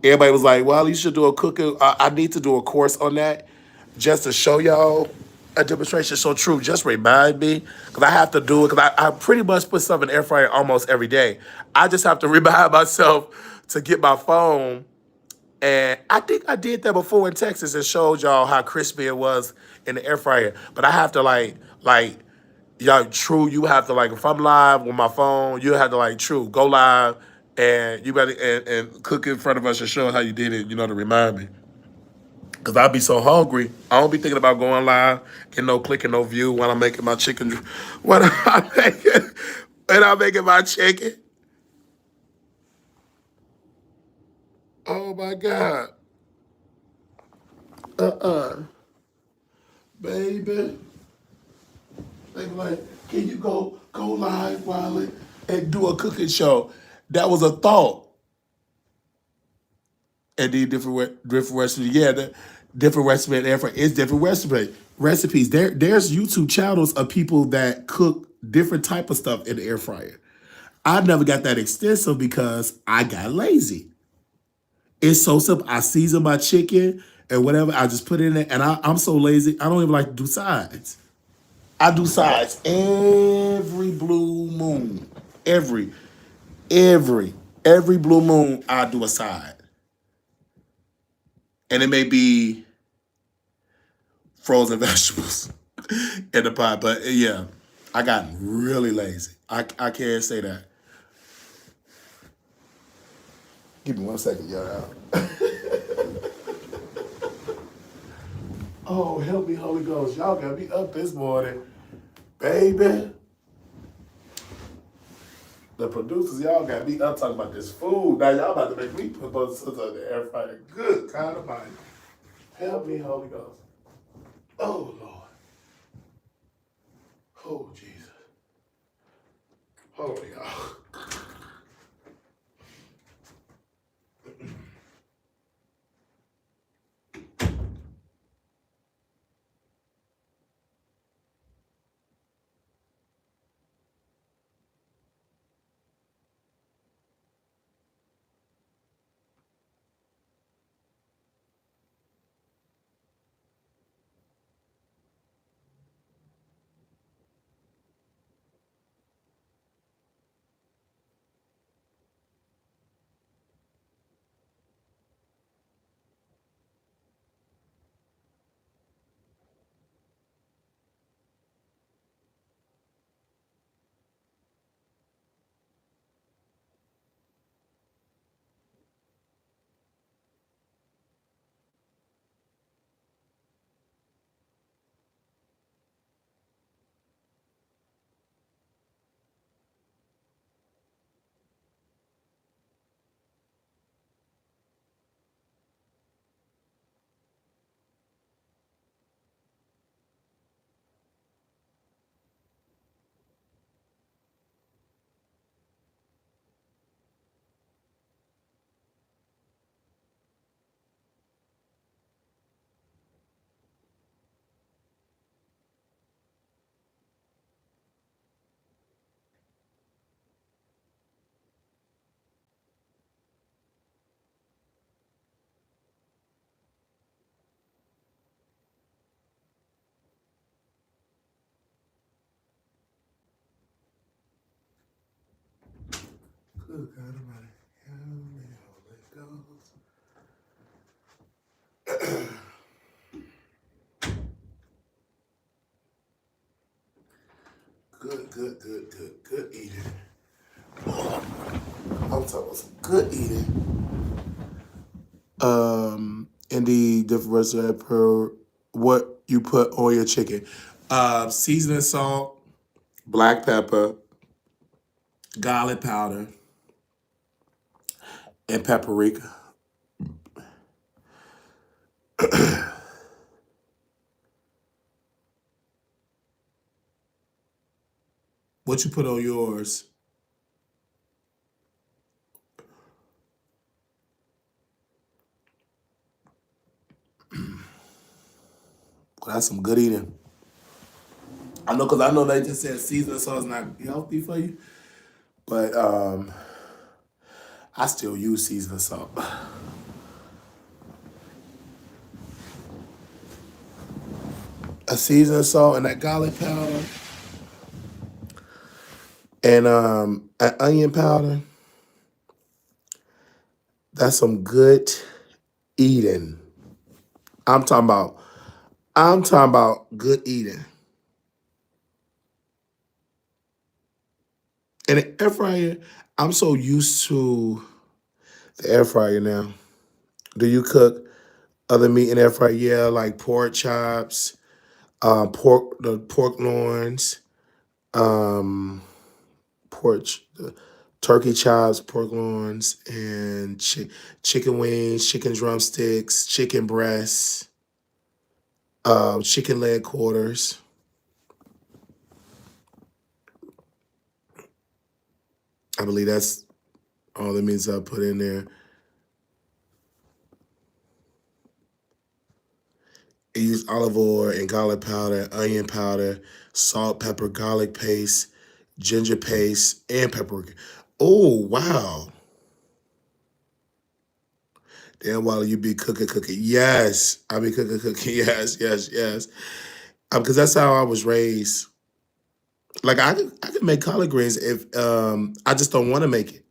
Everybody was like, well, you should do a cooking. I need to do a course on that just to show y'all a demonstration. So True, just remind me, cause I have to do it. Cause I pretty much put stuff in the air fryer almost every day. I just have to remind myself to get my phone. And I think I did that before in Texas and showed y'all how crispy it was in the air fryer. But I have to like y'all, True, you have to like, if I'm live with my phone, you have to like, True, go live and you better and cook in front of us and show us how you did it, to remind me. Cause I'll be so hungry. I don't be thinking about going live, getting no click and no view when I'm making my chicken. When I'm making, when I'm making my chicken. Oh my God. Baby. They be like, can you go live, Wiley, and do a cooking show? That was a thought. And then different recipes. Yeah, different recipe and effort. It's different recipes. There's YouTube channels of people that cook different type of stuff in the air fryer. I never got that extensive because I got lazy. It's so simple. I season my chicken and whatever. I just put it in there, and I'm so lazy. I don't even like to do sides. I do sides every blue moon. Every, every, every blue moon, I do a side. And it may be frozen vegetables in the pot. But yeah, I got really lazy. I can't say that. Give me 1 second, y'all. Oh, help me, Holy Ghost. Y'all got me up this morning. Baby. The producers, y'all got me. I'm talking about this food. Now y'all about to make me put those on the air fryer. Good kind of mind. Help me, Holy Ghost. Oh Lord. Oh Jesus. Hold on, y'all. Good God Almighty. Help me, Holy Ghost. Good eating. I'm talking about some good eating. In the different recipe per what you put on your chicken. Seasoning salt, black pepper, garlic powder, and paprika. What you put on yours? Well, that's some good eating. I know, because I know they just said seasoning salt is not healthy for you, but I still use seasoning salt. A seasoning salt and that garlic powder and an onion powder. That's some good eating. I'm talking about. I'm talking about good eating. And the air fryer, I'm so used to the air fryer now. Do you cook other meat in air fryer? Yeah, like pork chops, the pork loins, um, pork, the turkey chops, pork loins, and chicken wings, chicken drumsticks, chicken breasts, chicken leg quarters. I believe that's all the meats I put in there. I use olive oil and garlic powder, onion powder, salt, pepper, garlic paste, ginger paste, and paprika. Oh, wow. Damn, while you be cooking. Yes, I be cooking. Yes. Because that's how I was raised. Like I could make collard greens if I just don't want to make it.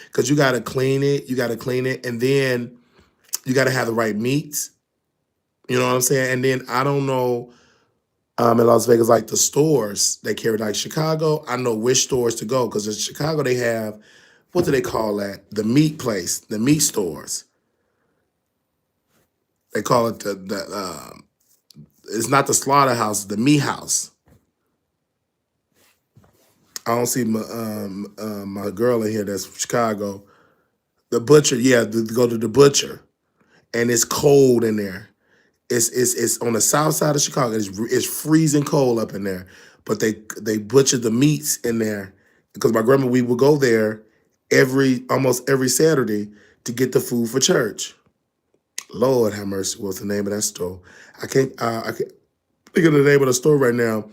Because you gotta clean it, and then you gotta have the right meats. You know what I'm saying? And then I don't know in Las Vegas, like the stores they carry, like Chicago, I know which stores to go because in Chicago they have, what do they call that? The meat place, the meat stores. They call it it's not the slaughterhouse, the meat house. I don't see my girl in here that's from Chicago. The butcher, yeah, go to the butcher, and it's cold in there. It's on the south side of Chicago. It's freezing cold up in there, but they butcher the meats in there because my grandma we would go there almost every Saturday to get the food for church. Lord have mercy. What's the name of that store? I can't think of the name of the store right now.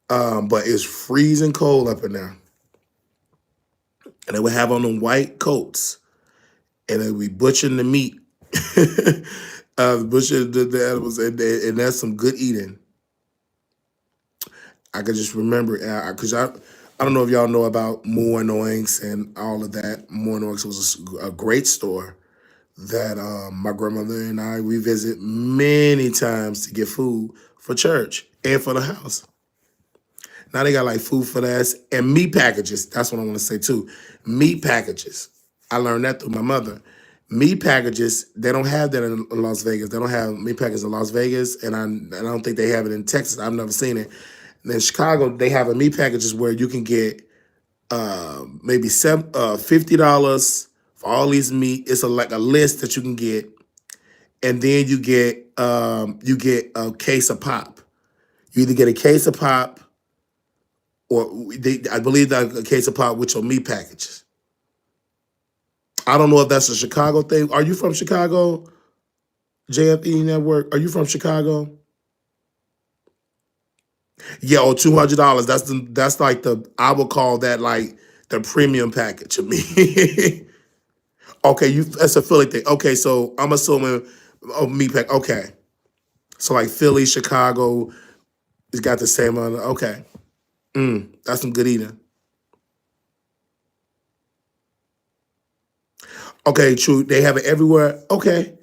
But it's freezing cold up in there, and they would have on them white coats, and they would be butchering the meat. Butchering the animals, and that's some good eating. I could just remember because I don't know if y'all know about Moore and Oinks and all of that. Moore and Oinks was a great store that my grandmother and I we visit many times to get food for church and for the house. Now they got like food for that and meat packages. That's what I want to say too. Meat packages. I learned that through my mother. Meat packages, they don't have that in Las Vegas. They don't have meat packages in Las Vegas, and I don't think they have it in Texas. I've never seen it. And in Chicago, they have a meat packages where you can get maybe $50 for all these meat. It's like a list that you can get, and then you get a case of pop. You either get a case of pop or I believe that a case of pop with your meat packages. I don't know if that's a Chicago thing. Are you from Chicago, JFE Network? Are you from Chicago? Yeah, or $200. That's like I would call that like the premium package of me. Okay, that's a Philly thing. Okay, so I'm assuming meat pack. Okay, so like Philly, Chicago, it's got the same amount. Okay, that's some good eating. Okay, true. They have it everywhere. Okay,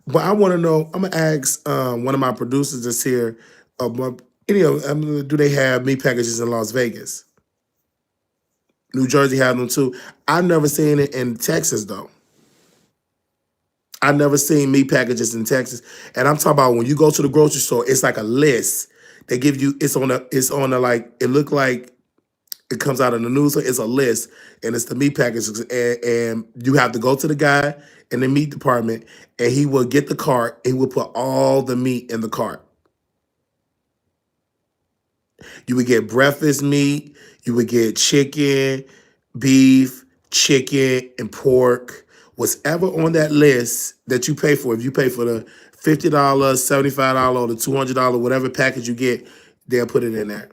but I want to know. I'm gonna ask one of my producers that's here. Do they have meat packages in Las Vegas? New Jersey have them too. I've never seen it in Texas though. I've never seen meat packages in Texas. And I'm talking about when you go to the grocery store, it's like a list. They give you it's on a like it look like it comes out in the news. So it's a list, and it's the meat packages, and you have to go to the guy in the meat department, and he will get the cart, and he will put all the meat in the cart. You would get breakfast meat, you would get chicken, beef, chicken, and pork. Whatever on that list that you pay for, if you pay for the $50, $75, or the $200, whatever package you get, they'll put it in there.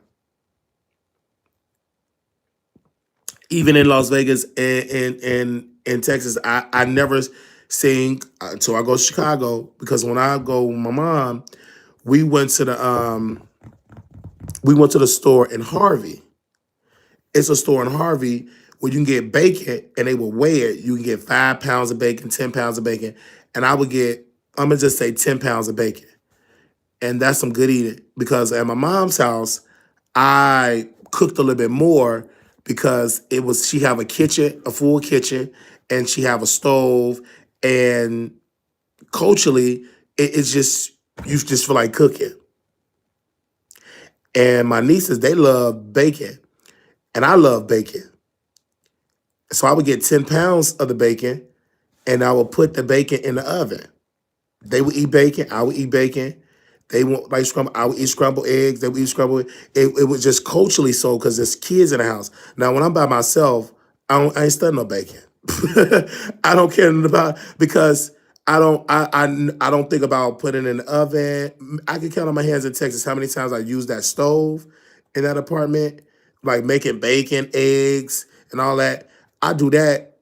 Even in Las Vegas and in Texas, I never seen until I go to Chicago because when I go with my mom, we went to the store in Harvey. It's a store in Harvey where you can get bacon and they will weigh it. You can get 5 pounds of bacon, 10 pounds of bacon, and I would get I'm gonna just say 10 pounds of bacon, and that's some good eating because at my mom's house I cooked a little bit more because she have a kitchen, a full kitchen, and she have a stove, and culturally it's just you just feel like cooking. And my nieces they love bacon, and I love bacon, so I would get 10 pounds of the bacon, and I would put the bacon in the oven. They would eat bacon. I would eat bacon. They won't like scramble. I would eat scrambled eggs. They would eat scrambled. It was just culturally so because there's kids in the house. Now when I'm by myself, I ain't studying no bacon. I don't care about because I don't think about putting it in the oven. I can count on my hands in Texas how many times I used that stove in that apartment, like making bacon, eggs, and all that. I do that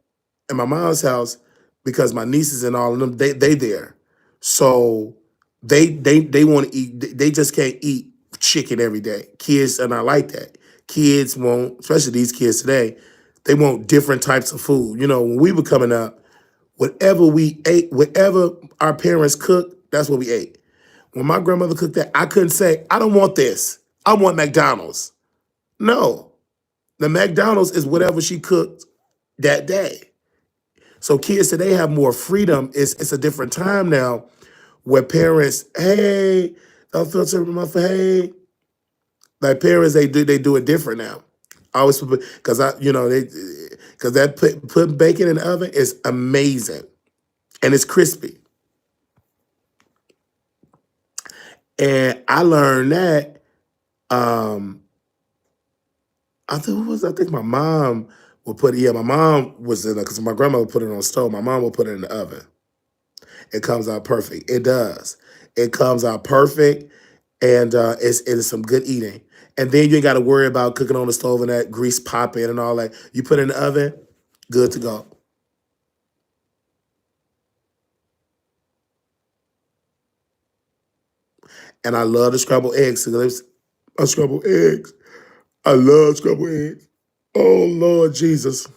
in my mom's house because my nieces and all of them they there. So they want to eat. They just can't eat chicken every day. Kids are not like that. Kids won't, especially these kids today. They want different types of food. You know, when we were coming up, whatever we ate, whatever our parents cooked, that's what we ate. When my grandmother cooked that, I couldn't say, I don't want this. I want McDonald's. No, the McDonald's is whatever she cooked that day. So kids today have more freedom. It's a different time now where parents, hey, don't feel sorry for my hey. Like parents, they do it different now. I always put because because that put bacon in the oven is amazing and it's crispy. And I learned that I think my mom would put my mom was in because my grandmother put it on the stove. My mom would put it in the oven. It comes out perfect. It does. It comes out perfect, and it's some good eating. And then you ain't got to worry about cooking on the stove and that grease popping and all that. You put it in the oven, good to go. And I love the scrambled eggs. Scrambled eggs. I love scrambled eggs. Oh Lord Jesus.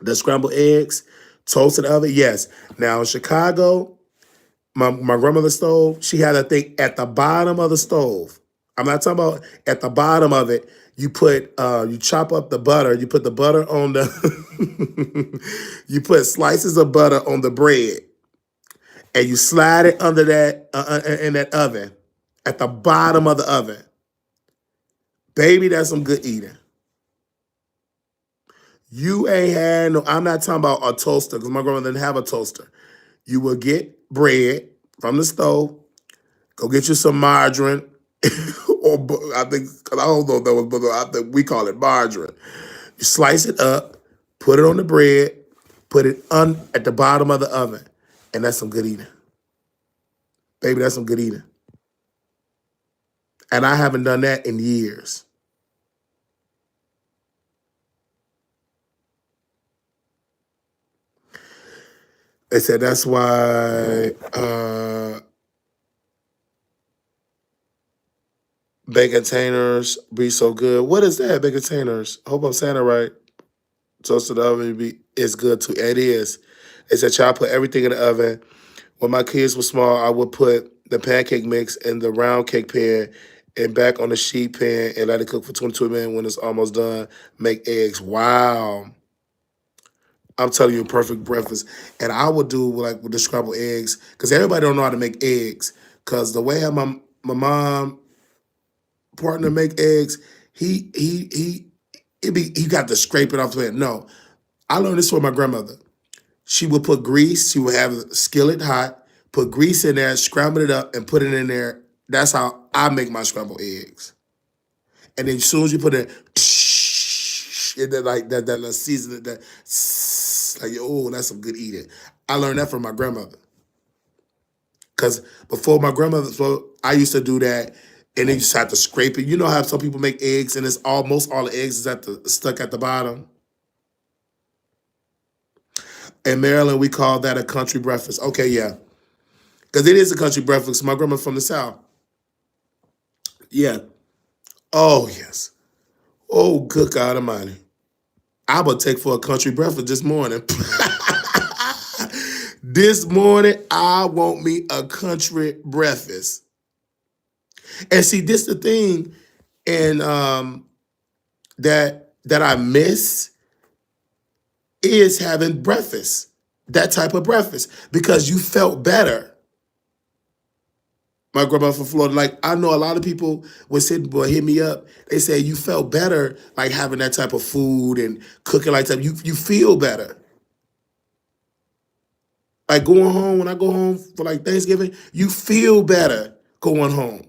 The scrambled eggs, toasted oven, yes. Now in Chicago, my grandmother's stove, she had a thing at the bottom of the stove. I'm not talking about at the bottom of it. You chop up the butter. You put the butter on you put slices of butter on the bread, and you slide it under that in that oven, at the bottom of the oven. Baby, that's some good eating. You ain't had no. I'm not talking about a toaster because my grandmother didn't have a toaster. You will get bread from the stove. Go get you some margarine, or I think cause I don't know if that was, but I think we call it margarine. You slice it up, put it on the bread, put it at the bottom of the oven, and that's some good eating, baby. That's some good eating, and I haven't done that in years. They said that's why bacon containers be so good. What is that? Bacon containers. I hope I'm saying it right. Toasted oven is good too. It is. They said child put everything in the oven. When my kids were small, I would put the pancake mix in the round cake pan and back on the sheet pan and let it cook for 22 minutes. When it's almost done, make eggs. Wow. I'm telling you, perfect breakfast. And I would do like with the scrambled eggs because everybody don't know how to make eggs. Because the way my mom partner make eggs, he got to scrape it off the pan. No, I learned this from my grandmother. She would put grease. She would have a skillet hot, put grease in there, scramble it up, and put it in there. That's how I make my scrambled eggs. And then as soon as you put it, and then like that little seasoning, that like oh, that's some good eating. I learned that from my grandmother. Cause before my grandmother, so I used to do that, and then you just have to scrape it. You know how some people make eggs, and it's almost all the eggs is stuck at the bottom. In Maryland, we call that a country breakfast. Okay, yeah. Because it is a country breakfast. My grandma's from the South. Yeah. Oh, yes. Oh, good God Almighty. I would take for a country breakfast this morning. This morning, I want me a country breakfast. And see, this the thing, and that I miss is having breakfast. That type of breakfast. Because you felt better. My grandma from Florida, like I know a lot of people would sit boy hit me up. They say you felt better like having that type of food and cooking like that. You feel better. Like going home, when I go home for like Thanksgiving, you feel better going home.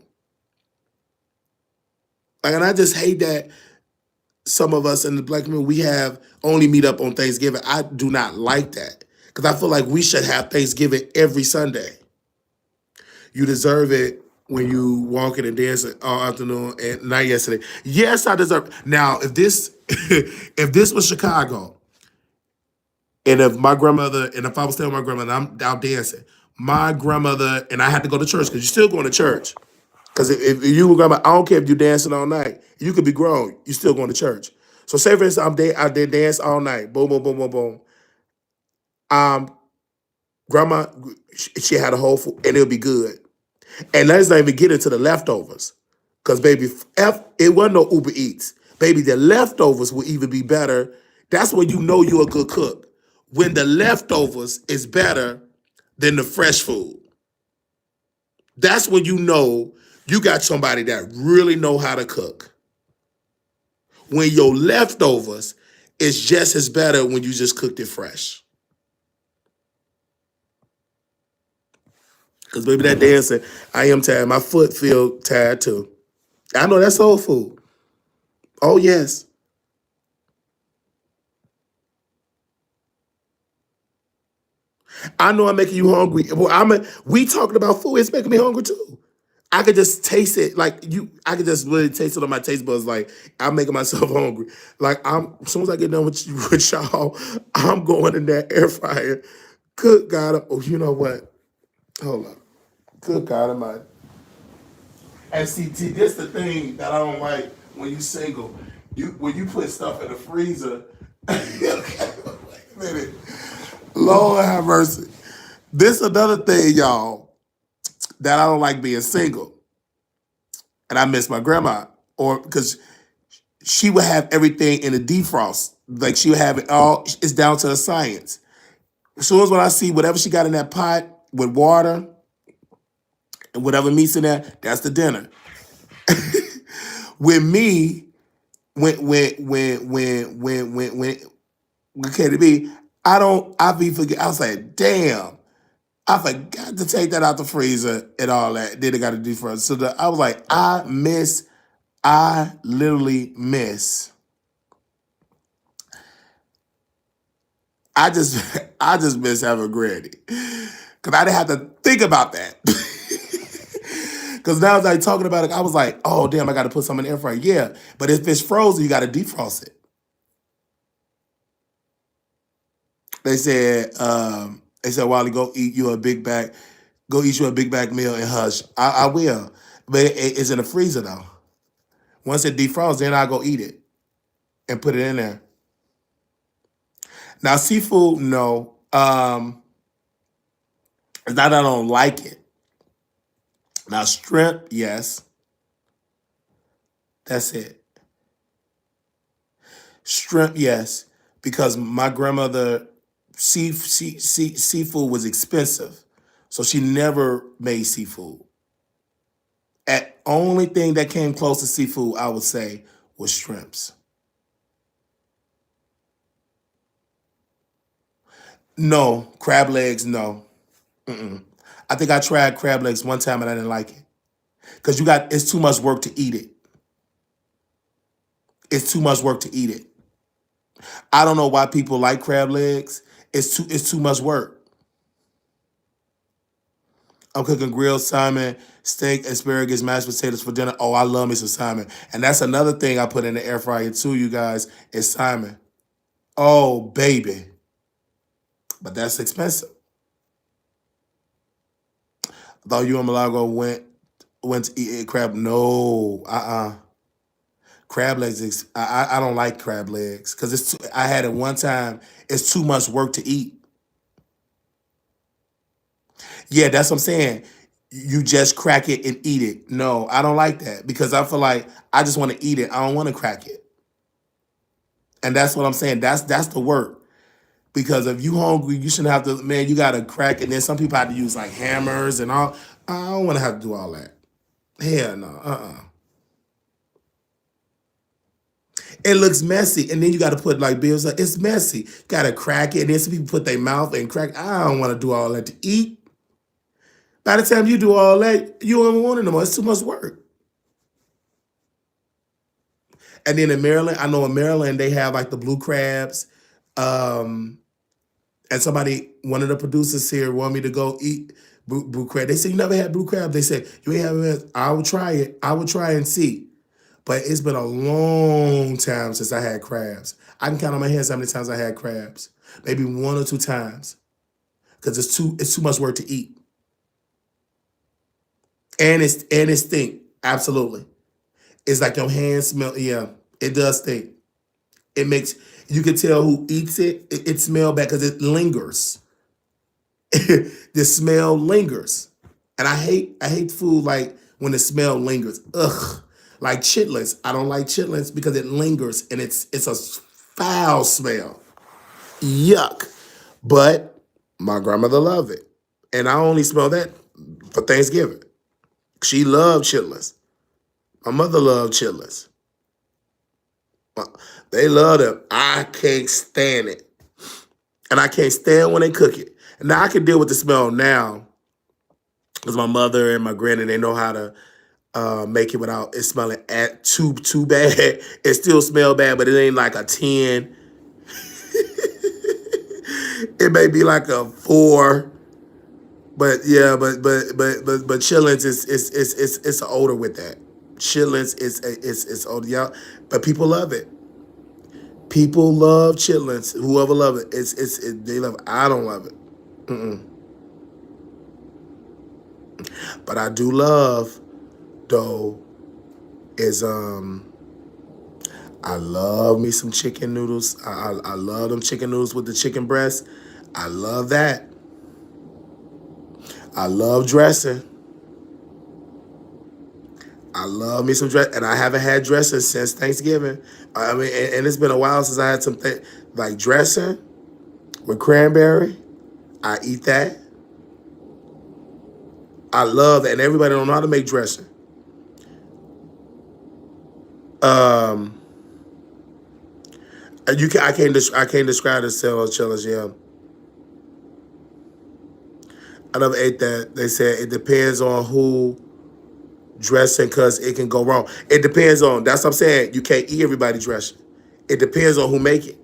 Like, and I just hate that some of us in the black community, we have only meet up on Thanksgiving. I do not like that. Because I feel like we should have Thanksgiving every Sunday. You deserve it when you walking and dancing all afternoon and night yesterday. Yes, I deserve. Now, if this if this was Chicago, and if my grandmother, and if I was telling my grandmother I'm out dancing, my grandmother and I had to go to church because you're still going to church. Because if you were grandma, I don't care if you're dancing all night. You could be grown, you still going to church. So say for instance, I did dance all night. Boom, boom, boom, boom, boom. Um, grandma, she had a whole food, and it'll be good. And let's not even get into the leftovers. Because, baby, it wasn't no Uber Eats. Baby, the leftovers will even be better. That's when you know you're a good cook. When the leftovers is better than the fresh food. That's when you know you got somebody that really know how to cook. when your leftovers is just as better when you just cooked it fresh. Because baby, that dancing, I am tired. My foot feel tired too. I know that's soul food. Oh yes. I know I'm making you hungry. Well, we talking about food. It's making me hungry too. I could just taste it like you. I could just really taste it on my taste buds. Like I'm making myself hungry. Like as soon as I get done with, with y'all, I'm going in that air fryer. Good God! Oh, you know what? Hold up. Good God Almighty. And see, this the thing that I don't like when you single. When you put stuff in the freezer. Wait a minute. Lord have mercy. This another thing, y'all, that I don't like being single. And I miss my grandma. Or because she would have everything in a defrost. Like she would have it all, it's down to the science. As soon as when I see whatever she got in that pot with water and whatever meat's in there, that's the dinner. With me, when okay to be, I be forget. I was like, damn, I forgot to take that out the freezer and all that. Then I got to defrost. So I was like, I literally miss. I just I just miss having granny. Cause I didn't have to think about that. Cause now as I talking about it, I was like, oh damn, I gotta put something in the air fryer. Yeah. But if it's frozen, you gotta defrost it. They said, Wiley, go eat you a big bag, go eat you a big bag meal and hush. I will. But it's in the freezer though. Once it defrosts, then I go eat it and put it in there. Now seafood, no. It's not that I don't like it. Now shrimp, yes. That's it. Shrimp, yes. Because my grandmother, seafood was expensive. So she never made seafood. At only thing that came close to seafood, I would say, was shrimps. No, crab legs, no. Mm-mm. I think I tried crab legs one time and I didn't like it. Because it's too much work to eat it. It's too much work to eat it. I don't know why people like crab legs. It's too much work. I'm cooking grilled salmon, steak, asparagus, mashed potatoes for dinner. Oh, I love me some salmon. And that's another thing I put in the air fryer too, you guys, is salmon. Oh, baby. But that's expensive. I thought you and Malago went to eat crab. No, crab legs. I don't like crab legs because I had it one time. It's too much work to eat. Yeah, that's what I'm saying. You just crack it and eat it. No, I don't like that because I feel like I just want to eat it. I don't want to crack it. And that's what I'm saying. That's the work. Because if you hungry, you shouldn't have to, man, you gotta crack it. And then some people have to use like hammers and all. I don't wanna have to do all that. Hell no. It looks messy. And then you gotta put like bills like it's messy. You gotta crack it. And then some people put their mouth and crack. I don't wanna do all that to eat. By the time you do all that, you don't even want it no more. It's too much work. And then in Maryland, I know in Maryland they have like the blue crabs. Um, and one of the producers here wanted me to go eat blue crab. They said, you never had blue crab? They said, you ain't having it. I will try it. I will try and see. But it's been a long time since I had crabs. I can count on my hands how many times I had crabs. Maybe one or two times. Because it's too much work to eat. And it stink. Absolutely. It's like your hands smell. Yeah, it does stink. It makes, you can tell who eats it. It smells bad because it lingers. The smell lingers. And I hate food like when the smell lingers. Ugh. Like chitlins. I don't like chitlins because it lingers and it's a foul smell. Yuck. But my grandmother loved it. And I only smell that for Thanksgiving. She loved chitlins. My mother loved chitlins. They love them. I can't stand it. And I can't stand when they cook it. Now I can deal with the smell now because my mother and my granny, they know how to make it without it smelling too bad. It still smell bad, but it ain't like a 10. It may be like a 4. But yeah, but Chitlins it's older with that. Chitlins is older, y'all. But people love it. People love chitlins. Whoever love it, they love it. I don't love it. Mm-mm. But I do love though is I love me some chicken noodles. I love them chicken noodles with the chicken breast. I love that. I love dressing. I love me some dress, and I haven't had dressing since Thanksgiving. I mean, and it's been a while since I had something like dressing with cranberry. I eat that. I love that, and everybody don't know how to make dressing. Um, I can't describe the cell challenge. Yeah, I never ate that. They said it depends on who dressing because it can go wrong. It depends on. That's what I'm saying. You can't eat everybody dressing. It depends on who make it.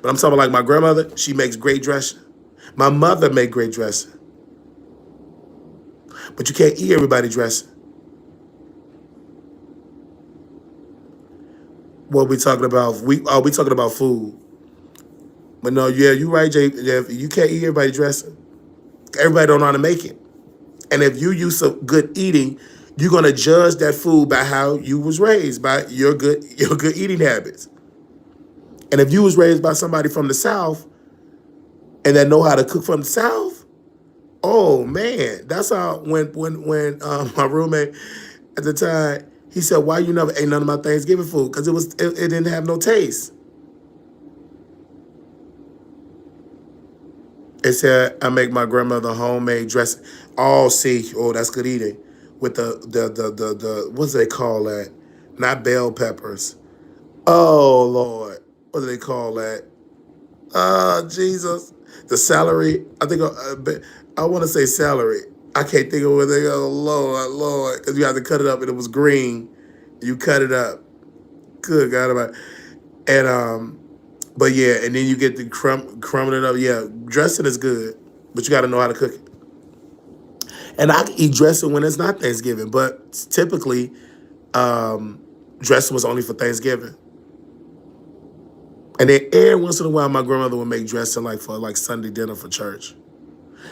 But I'm talking like my grandmother. She makes great dressing. My mother make great dressing. But you can't eat everybody dressing. What we talking about? We talking about food. But no, yeah, you right, Jay. Yeah, you can't eat everybody dressing. Everybody don't know how to make it. And if you use some good eating, you're gonna judge that food by how you was raised, by your good eating habits. And if you was raised by somebody from the South and that know how to cook from the South, oh man, that's how when my roommate at the time, he said, "Why you never ate none of my Thanksgiving food?" Because it didn't have no taste. It said I make my grandmother homemade dressing. Oh, see, oh, that's good eating. With the what's they call that? Not bell peppers. Oh Lord, what do they call that? Jesus, the celery. I think I want to say celery. I can't think of what they. Oh Lord, Lord, because you have to cut it up, and it was green. You cut it up. Good God about. And but yeah, and then you get the crumbling it up. Yeah, dressing is good, but you got to know how to cook it. And I can eat dressing when it's not Thanksgiving, but typically dressing was only for Thanksgiving. And then every once in a while, my grandmother would make dressing like for like Sunday dinner for church.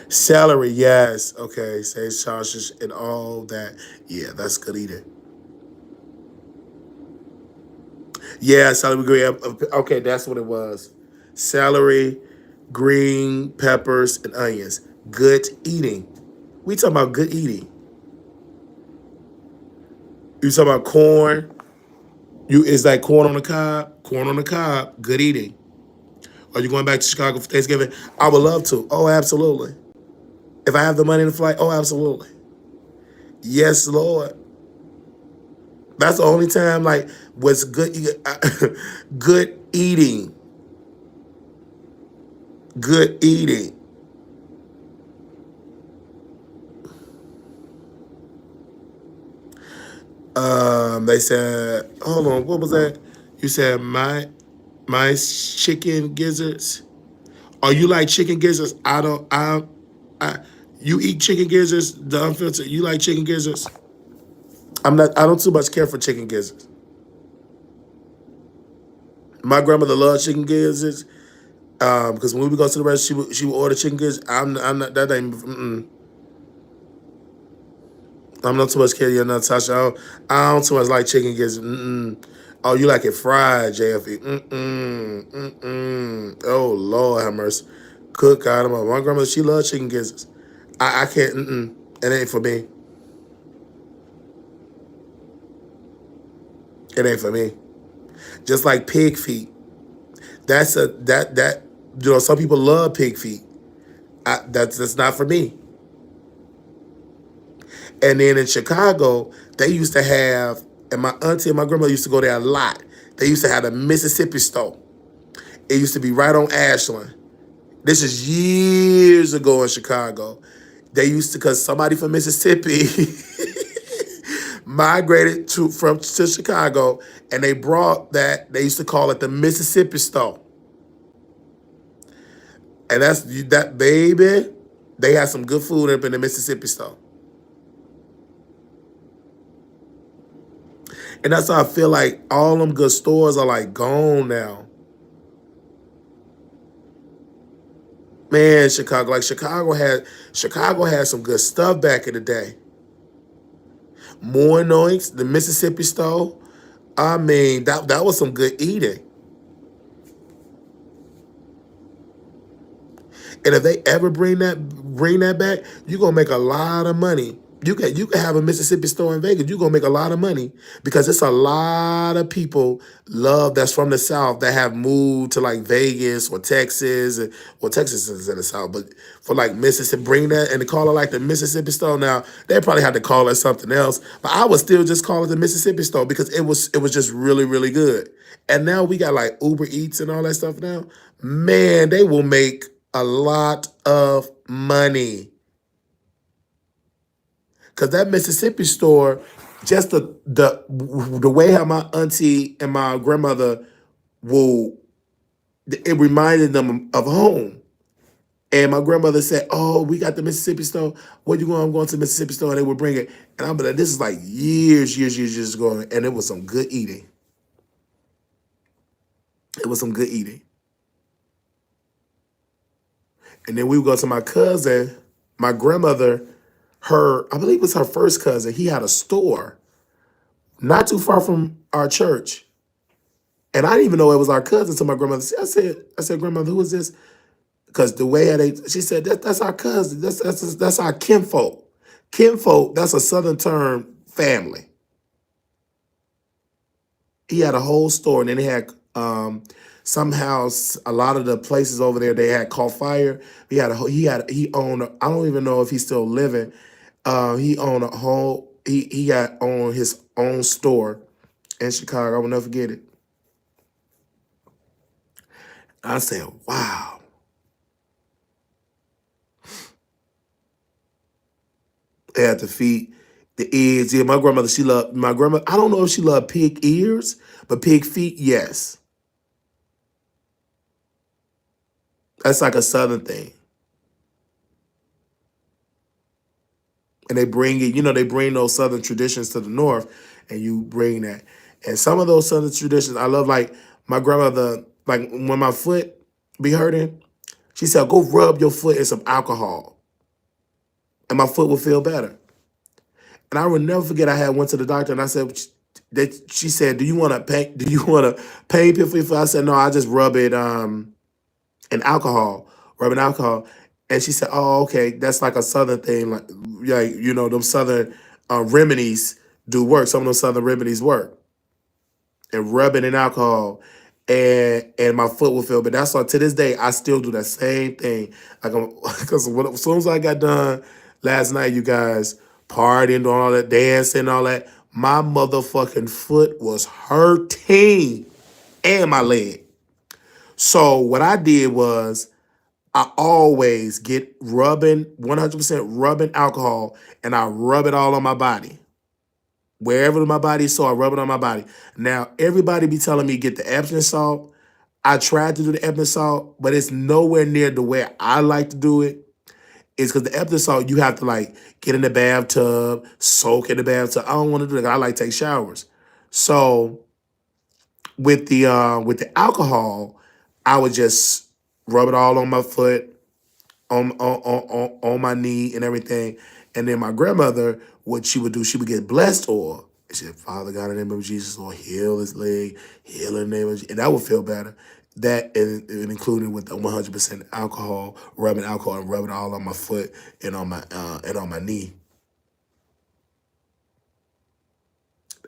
Celery, yes, okay, sage, sausage, and all that. Yeah, that's good eating. Yeah, celery green. Okay, that's what it was. Celery, green peppers, and onions. Good eating. We talking about good eating. You talking about corn? You is like corn on the cob? Corn on the cob. Good eating. Are you going back to Chicago for Thanksgiving? I would love to. Oh, absolutely. If I have the money to fly, oh, absolutely. Yes, Lord. That's the only time like what's good. Good eating. Good eating. They said, hold on, what was that? You said my chicken gizzards. Are you like chicken gizzards? I don't. I. You eat chicken gizzards, the unfiltered. You like chicken gizzards? I'm not. I don't too much care for chicken gizzards. My grandmother loved chicken gizzards. Because when we would go to the restaurant, she would order chicken gizzards. I'm not. That ain't. I'm not too much care, yeah, Natasha. I don't too much like chicken gizzards. Oh, you like it fried, JFE? Oh Lord, have mercy. Cook out of my grandmother. She loves chicken gizzards. I can't. It ain't for me. It ain't for me. Just like pig feet. That's a that you know. Some people love pig feet. That's not for me. And then in Chicago, they used to have, and my auntie and my grandmother used to go there a lot. They used to have a Mississippi store. It used to be right on Ashland. This is years ago in Chicago. They used to, because somebody from Mississippi migrated to Chicago, and they brought that. They used to call it the Mississippi store, and that's that baby. They had some good food up in the Mississippi store, and that's how I feel like all them good stores are like gone now. Man, Chicago, like Chicago had some good stuff back in the day. More Noinks, the Mississippi store. I mean, that was some good eating. And if they ever bring that back, you're gonna make a lot of money. You can have a Mississippi store in Vegas. You're gonna make a lot of money because it's a lot of people that's from the South that have moved to like Vegas or Texas. Well, Texas is in the South, but for like Mississippi, bring that and they call it like the Mississippi store. Now they probably had to call it something else, but I would still just call it the Mississippi store because it was just really really good. And now we got like Uber Eats and all that stuff now. Man, they will make a lot of money. Cause that Mississippi store, just the way how my auntie and my grandmother will, it reminded them of home. And my grandmother said, "Oh, we got the Mississippi store. Where you going? I'm going to the Mississippi store." And they would bring it. And I'm like, this is like years ago, and it was some good eating. It was some good eating. And then we would go to my cousin, my grandmother, I believe it was her first cousin. He had a store not too far from our church. And I didn't even know it was our cousin. So my grandmother said, "Grandmother, who is this?" Because the way she said, that's our cousin. That's our kinfolk. Kinfolk, that's a Southern term, family. He had a whole store, and then he had somehow a lot of the places over there they had caught fire. He owned. I don't even know if he's still living. He owned a whole. He got on his own store in Chicago. I will never forget it. I said, "Wow." They had to feed the eggs. Yeah, my grandmother, I don't know if she loved pig ears, but pig feet, yes. That's like a Southern thing. And they bring it, they bring those Southern traditions to the North, and you bring that. And some of those Southern traditions, I love, like my grandmother, like when my foot be hurting, she said, "Go rub your foot in some alcohol, and my foot will feel better." And I will never forget, I had went to the doctor, and I said, she said, "Do you want to pain pill for your foot?" I said, "No, I just rub it in alcohol, rubbing alcohol." And she said, "Oh, okay, that's like a Southern thing, like them Southern remedies do work. Some of those Southern remedies work, and rubbing in alcohol, and my foot will feel." But that's why to this day I still do that same thing. Like, because as soon as I got done last night, you guys partying, doing all that, dancing, all that, my motherfucking foot was hurting, and my leg. So what I did was, I always get 100% rubbing alcohol, and I rub it all on my body. Wherever my body is sore, I rub it on my body. Now, everybody be telling me get the Epsom salt. I tried to do the Epsom salt, but it's nowhere near the way I like to do it. It's because the Epsom salt, you have to like get in the bathtub, soak in the bathtub. I don't want to do that. I like to take showers. So with the alcohol, I would just rub it all on my foot, on my knee and everything. And then my grandmother, what she would do, she would get blessed oil. She said, "Father God, in the name of Jesus, Lord, heal his leg, heal in the name of Jesus." And that would feel better. That and included with the 100% alcohol, rubbing alcohol and rubbing all on my foot and on my knee.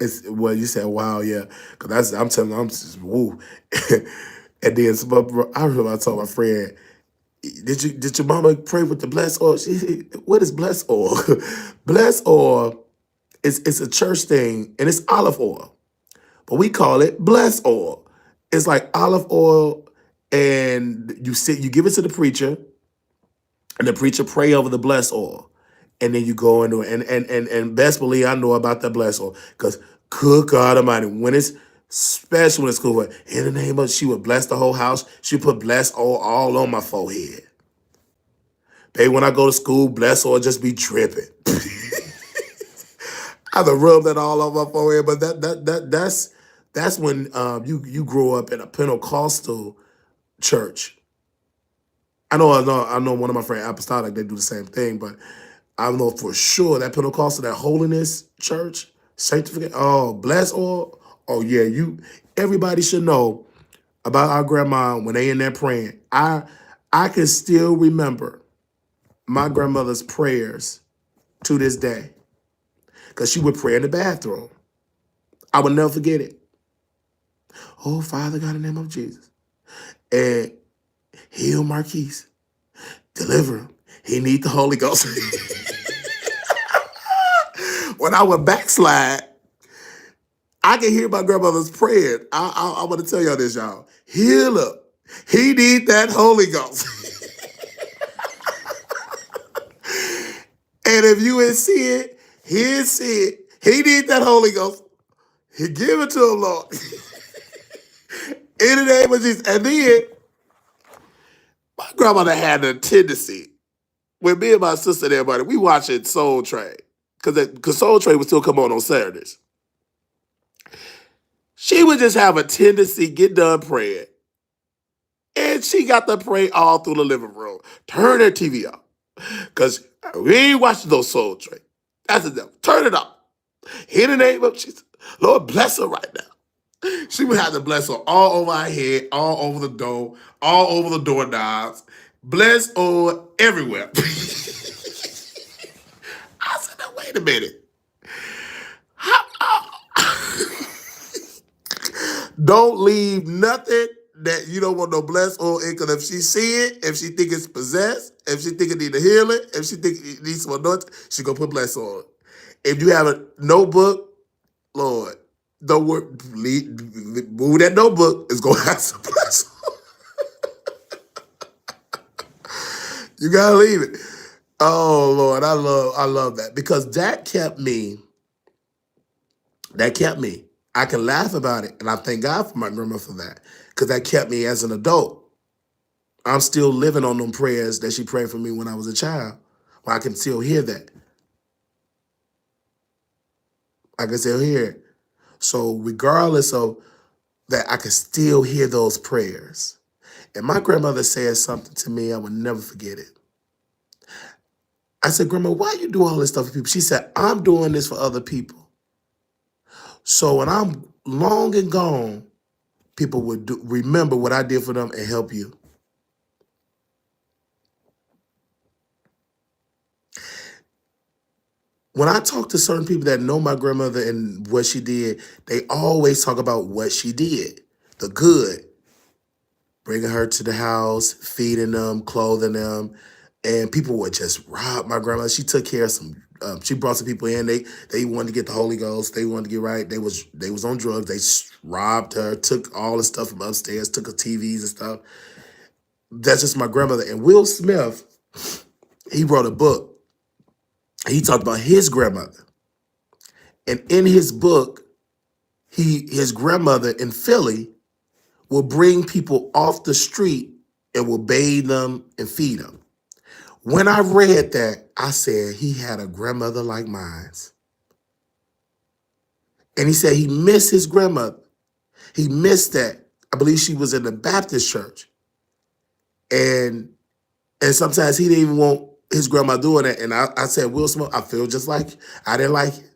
It's well, you said, "Wow, yeah," because I'm telling you, I'm just woo. And then I remember I told my friend, did your mama pray with the blessed oil?" She said, "What is blessed oil?" Blessed oil it's a church thing, and it's olive oil. but we call it bless oil. It's like olive oil, and you give it to the preacher, and the preacher pray over the bless oil. And then you go into it. And best believe I know about that bless oil. Because good God Almighty, when it's special when it's cool, in the name of, she would bless the whole house. She put bless oil all on my forehead. Baby, when I go to school, bless oil just be dripping. I have to rub that all on my forehead, but that's when you grow up in a Pentecostal church. I know one of my friends apostolic, they do the same thing, but I know for sure that Pentecostal, that holiness church, sanctification, oh, bless oil. Oh yeah, everybody should know about our grandma when they in there praying. I can still remember my grandmother's prayers to this day. Because she would pray in the bathroom. I would never forget it. Oh, Father God, in the name of Jesus. And heal Marquise. Deliver him. He need the Holy Ghost. When I would backslide, I can hear my grandmother's praying. I want to tell y'all this, y'all. Heal him. He need that Holy Ghost. And if you ain't see it, he'll see it. He need that Holy Ghost. He give it to him, Lord. In the name of Jesus. And then, my grandmother had a tendency, when me and my sister and everybody, we watching Soul Train. Because Soul Train would still come on Saturdays. She would just have a tendency, get done praying. And she got to pray all through the living room. Turn that TV off. Because we ain't watching those Soul Train. That's the devil. Turn it off. In the name of Jesus. Lord, bless her right now. She would have to bless her all over her head, all over the door, all over the doorknobs. Bless her everywhere. I said, now, wait a minute. Don't leave nothing that you don't want no bless oil in. Because if she see it, if she think it's possessed, if she think it need a healing, if she think it needs some anointing, she gonna put bless oil. If you have a notebook, Lord, don't worry, move that notebook. It's gonna have some bless oil. You gotta leave it. Oh Lord, I love that, because that kept me. I can laugh about it, and I thank God for my grandma for that, because that kept me as an adult. I'm still living on them prayers that she prayed for me when I was a child. Well, I can still hear that. I can still hear it. So regardless of that, I can still hear those prayers. And my grandmother said something to me, I would never forget it. I said, Grandma, why you do all this stuff for people? She said, I'm doing this for other people. So when I'm long and gone, people would remember what I did for them and help you. When I talk to certain people that know my grandmother and what she did, they always talk about what she did, the good. Bringing her to the house, feeding them, clothing them, and people would just rob my grandmother. She took care of some. She brought some people in. They wanted to get the Holy Ghost. They wanted to get right. They was on drugs. They robbed her, took all the stuff from upstairs, took her TVs and stuff. That's just my grandmother. And Will Smith, he wrote a book. He talked about his grandmother, and in his book, his grandmother in Philly will bring people off the street and will bathe them and feed them. When I read that, I said he had a grandmother like mine. And he said he missed his grandmother. He missed that. I believe she was in the Baptist church. And sometimes he didn't even want his grandma doing that. And I said, Will Smith, I feel just like I didn't like it.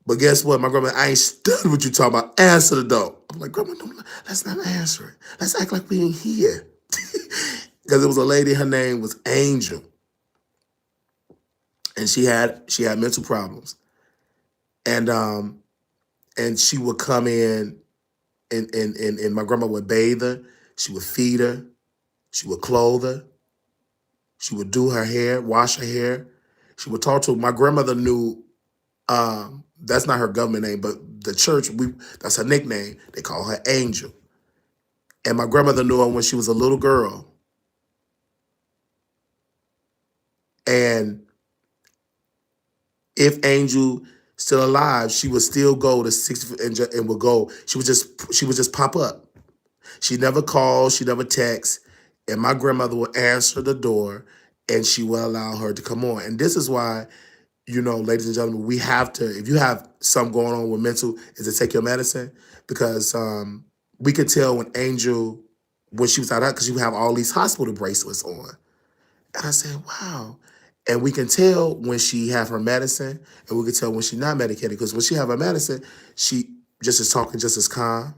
But guess what? My grandma, I ain't studying what you talking about. Answer the door. I'm like, Grandma, no, let's not answer it. Let's act like we ain't here. Because it was a lady, her name was Angel. And she had mental problems. And she would come in and my grandma would bathe her. She would feed her. She would clothe her. She would do her hair, wash her hair. She would talk to her. My grandmother knew, that's not her government name, but the church, that's her nickname. They call her Angel. And my grandmother knew her when she was a little girl. And if Angel still alive, she would still go to 60 and would go. She would just pop up. She never called, she never texted. And my grandmother would answer the door and she would allow her to come on. And this is why, ladies and gentlemen, we have to, if you have something going on with mental, is to take your medicine. Because we could tell when Angel, when she was out, because she would have all these hospital bracelets on. And I said, wow. And we can tell when she have her medicine, and we can tell when she's not medicated. Because when she have her medicine, she just is talking just as calm.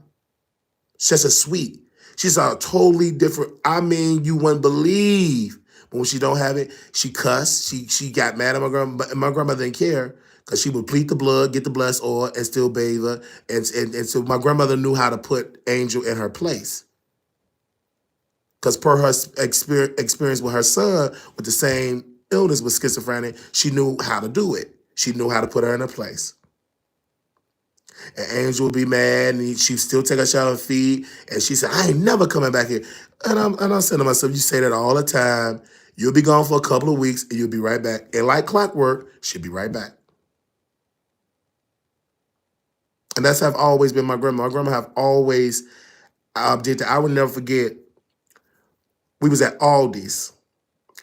She's just as sweet. She's a totally different, I mean, you wouldn't believe. But when she don't have it, she cussed. She got mad at my grandma. And my grandmother didn't care because she would plead the blood, get the blessed oil, and still bathe her. And so my grandmother knew how to put Angel in her place. Because per her experience with her son with the same illness with schizophrenia, she knew how to do it. She knew how to put her in her place. And Angel would be mad, and she'd still take a shower and feed. And she said, I ain't never coming back here. And I'm saying to myself, you say that all the time. You'll be gone for a couple of weeks, and you'll be right back. And like clockwork, she'll be right back. And that's how I've always been my grandma. My grandma have always did that. I would never forget, we was at Aldi's.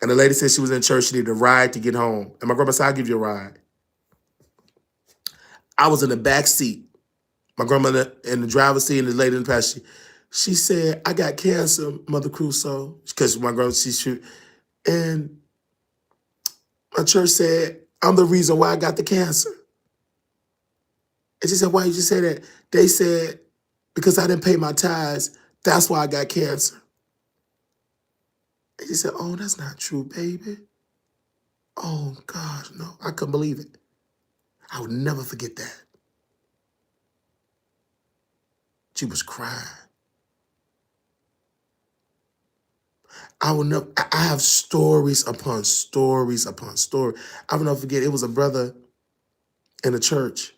And the lady said she was in church, she needed a ride to get home. And my grandma said, I'll give you a ride. I was in the back seat. My grandmother in the driver's seat and the lady in the passenger. She said, I got cancer, Mother Crusoe. Because my grandma, and my church said, I'm the reason why I got the cancer. And she said, why did you say that? They said, because I didn't pay my tithes, that's why I got cancer. And she said, oh, that's not true, baby. Oh, gosh, no. I couldn't believe it. I would never forget that. She was crying. I have stories upon stories upon stories. I will never forget, it was a brother in the church.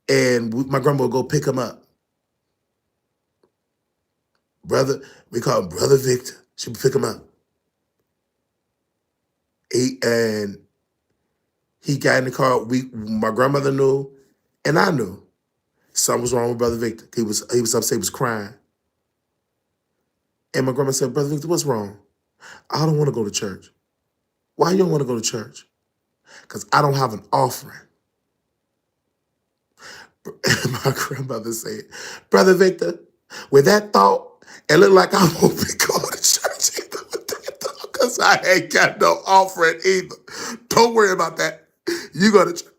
And my grandma would go pick him up. Brother, we call him Brother Victor. She would pick him up. He got in the car. My grandmother knew, and I knew something was wrong with Brother Victor. He was upset, he was crying. And my grandma said, Brother Victor, what's wrong? I don't want to go to church. Why you don't want to go to church? Because I don't have an offering. And my grandmother said, Brother Victor, with that thought, it looked like I won't be going to church either with that thought, because I ain't got no offering either. Don't worry about that. You go to church.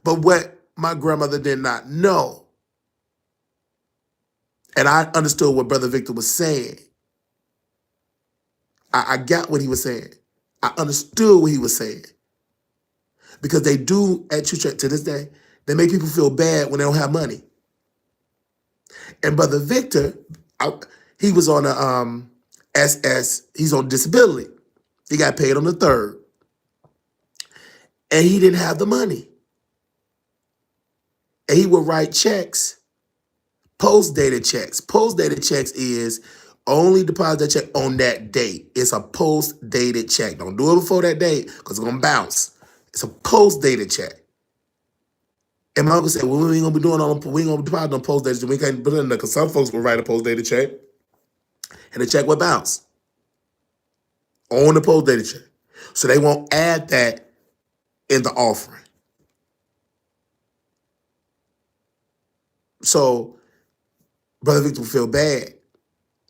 But what my grandmother did not know, and I understood what Brother Victor was saying. I got what he was saying. I understood what he was saying. Because they do at church to this day, they make people feel bad when they don't have money. And Brother Victor, he was on a he's on disability. He got paid on the 3rd. And he didn't have the money. And he would write checks, post-dated checks. Post-dated checks is only deposit that check on that date. It's a post-dated check. Don't do it before that date because it's going to bounce. It's a post-dated check. And my uncle said, well, we ain't going to be doing we ain't going to deposit on post-dated check. We can't put it in there because some folks will write a post-dated check and the check will bounce on the post-dated check. So they won't add that in the offering. So Brother Victor would feel bad.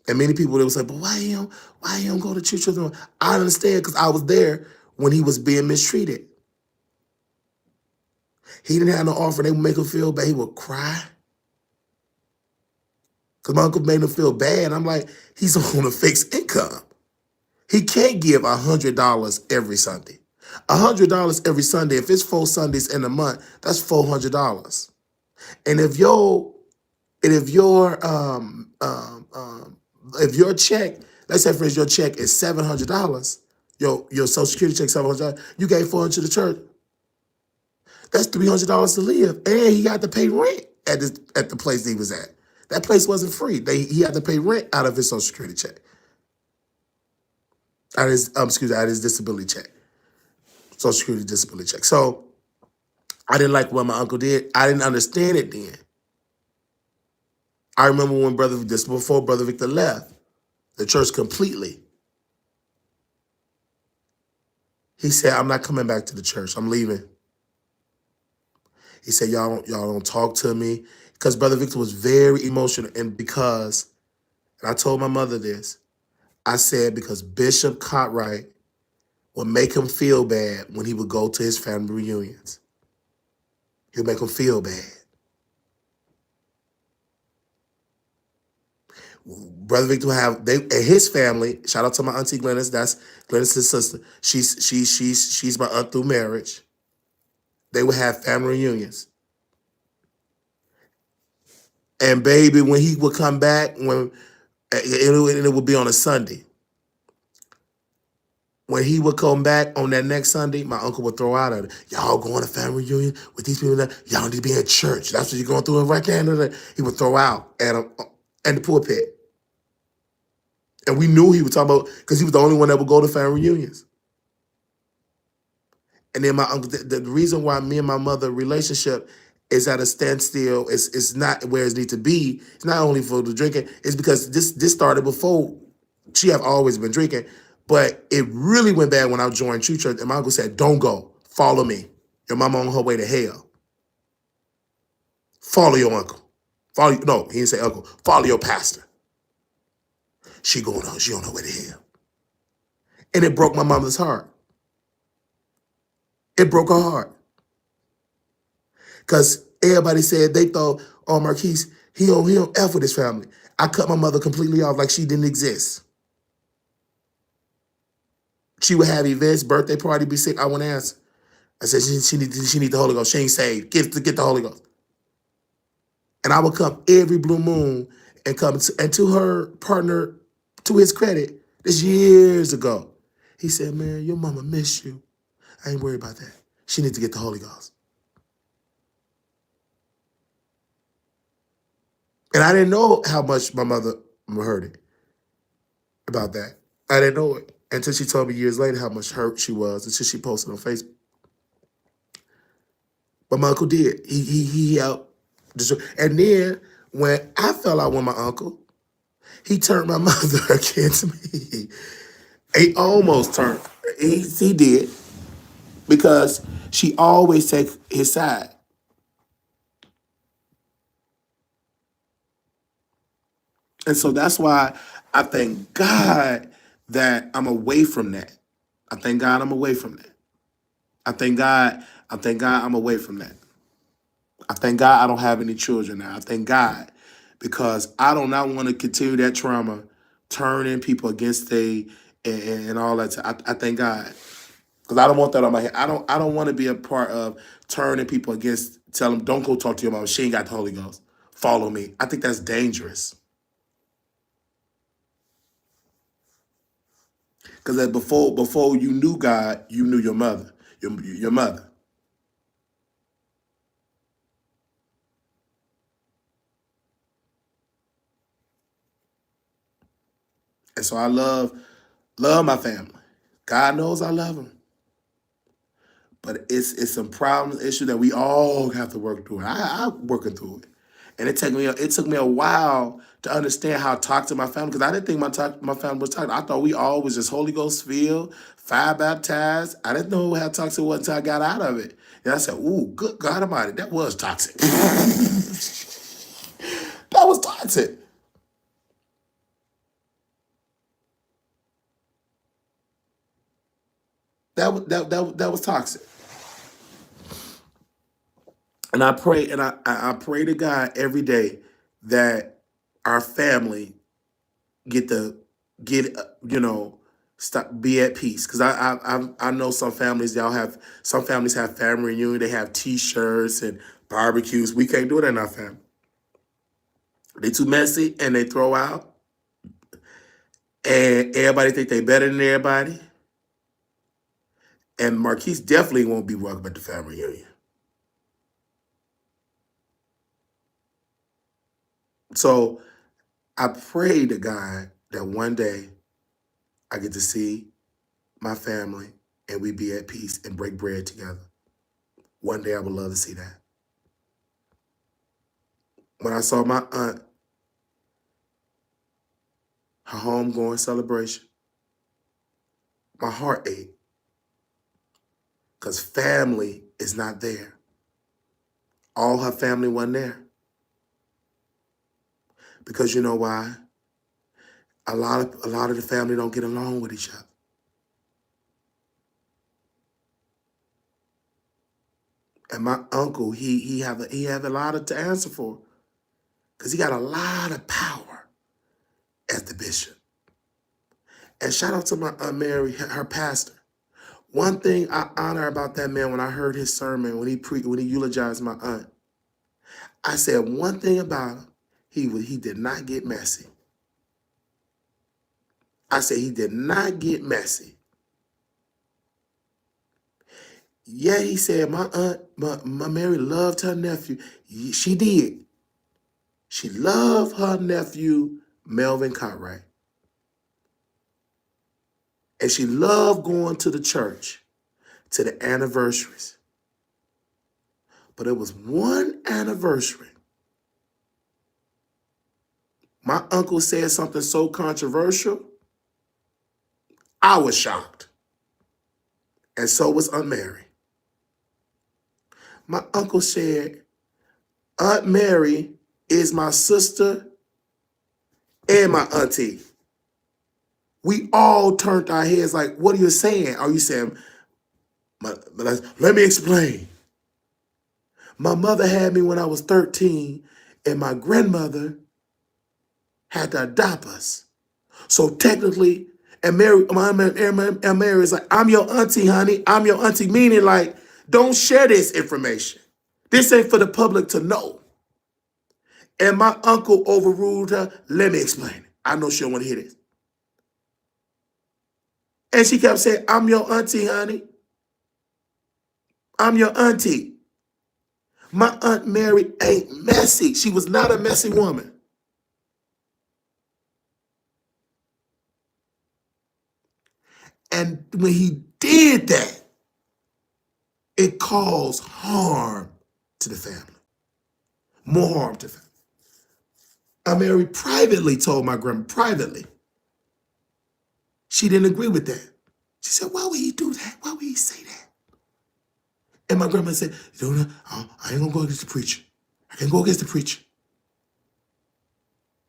And many people, they would say, but why you don't go to church with him? I understand because I was there when he was being mistreated. He didn't have no offer. They would make him feel bad. He would cry. Because my uncle made him feel bad. I'm like, he's on a fixed income. He can't give $100 every Sunday. $100 every Sunday, if it's 4 Sundays in a month, that's $400. And if your check, let's say for instance, your check is $700, your Social Security check $700, you gave $400 to the church. That's $300 to live, and he got to pay rent at the place he was at. That place wasn't free. He had to pay rent out of his Social Security check, out of his out of his disability check, Social Security disability check. So I didn't like what my uncle did. I didn't understand it then. I remember when before Brother Victor left the church completely. He said, "I'm not coming back to the church. I'm leaving." He said, y'all don't talk to me. Because Brother Victor was very emotional. And I told my mother this, I said, because Bishop Cartwright would make him feel bad when he would go to his family reunions. He would make him feel bad. Brother Victor would have, and his family, shout out to my auntie Glennis, that's Glennis' sister. She's my aunt through marriage. They would have family reunions. And baby, when he would come back, it would be on a Sunday. When he would come back on that next Sunday, my uncle would throw out at it, y'all going to family reunion with these people that y'all need to be in church. That's what you're going through in right there. He would throw out at him in the pulpit. And we knew he was talking about, because he was the only one that would go to family reunions. And then my uncle, the reason why me and my mother relationship is at a standstill, it's not where it needs to be. It's not only for the drinking, it's because this started before. She have always been drinking, but it really went bad when I joined True Church, and my uncle said, don't go, follow me. Your mama on her way to hell. Follow your uncle. No, he didn't say uncle. Follow your pastor. She on her way to hell. And it broke my mama's heart. It broke her heart. Because everybody said they thought, oh, Marquise, he don't F with his family. I cut my mother completely off like she didn't exist. She would have events, birthday party, be sick. I wouldn't answer. I said, she need the Holy Ghost. She ain't saved. Get the Holy Ghost. And I would come every blue moon and come and to her partner, to his credit, this years ago. He said, man, your mama miss you. I ain't worried about that. She needs to get the Holy Ghost. And I didn't know how much my mother heard it about that. I didn't know it until she told me years later how much hurt she was, until she posted on Facebook. But my uncle did. He helped. And then when I fell out with my uncle, he turned my mother against me. He almost turned. He did. Because she always take his side. And so that's why I thank God that I'm away from that. I thank God I'm away from that. I thank God I'm away from that. I thank God I don't have any children now. I thank God because I do not want to continue that trauma, turning people against and all that. I thank God because I don't want that on my head. I don't want to be a part of turning people against. Tell them don't go talk to your mama. She ain't got the Holy Ghost. Follow me. I think that's dangerous. Because before you knew God, you knew your mother. Your mother. And so I love my family. God knows I love them. But it's some problems, issue that we all have to work through. I'm working through it. And it took me a while to understand how toxic my family, because I didn't think my family was toxic. I thought we all was just Holy Ghost filled, fire baptized. I didn't know how toxic it was until I got out of it. And I said, ooh, good God Almighty, that was toxic. That was toxic. That was toxic. And I pray, and I pray to God every day that our family get stop be at peace. Because I know some families have family reunion. They have T-shirts and barbecues. We can't do it in our family. They too messy and they throw out, and everybody think they better than everybody. And Marquise definitely won't be welcome at the family reunion. So I pray to God that one day I get to see my family and we be at peace and break bread together. One day I would love to see that. When I saw my aunt, her homegoing celebration, my heart ached because family is not there. All her family wasn't there. Because you know why? A lot of the family don't get along with each other. And my uncle, he have a lot to answer for, because he got a lot of power as the bishop. And shout out to my Aunt Mary, her pastor. One thing I honor about that man, when I heard his sermon, when he eulogized my aunt, I said one thing about him: he did not get messy. I said he did not get messy. Yeah, he said my aunt, my Mary loved her nephew. She did. She loved her nephew, Melvin Cartwright. And she loved going to the church, to the anniversaries. But it was one anniversary. My uncle said something so controversial, I was shocked. And so was Aunt Mary. My uncle said, Aunt Mary is my sister and my auntie. We all turned our heads like, what are you saying? Are you saying, let me explain. My mother had me when I was 13, and my grandmother had to adopt us. So technically, and Mary is like, I'm your auntie, honey. I'm your auntie, meaning like, don't share this information. This ain't for the public to know. And my uncle overruled her. Let me explain it. I know she don't want to hear this. And she kept saying, I'm your auntie, honey. I'm your auntie. My Aunt Mary ain't messy. She was not a messy woman. And when he did that, it caused harm to the family. More harm to the family. Aunt Mary privately told my grandma, privately, she didn't agree with that. She said, why would he do that? Why would he say that? And my grandma said, you know, I ain't gonna go against the preacher. I can't go against the preacher.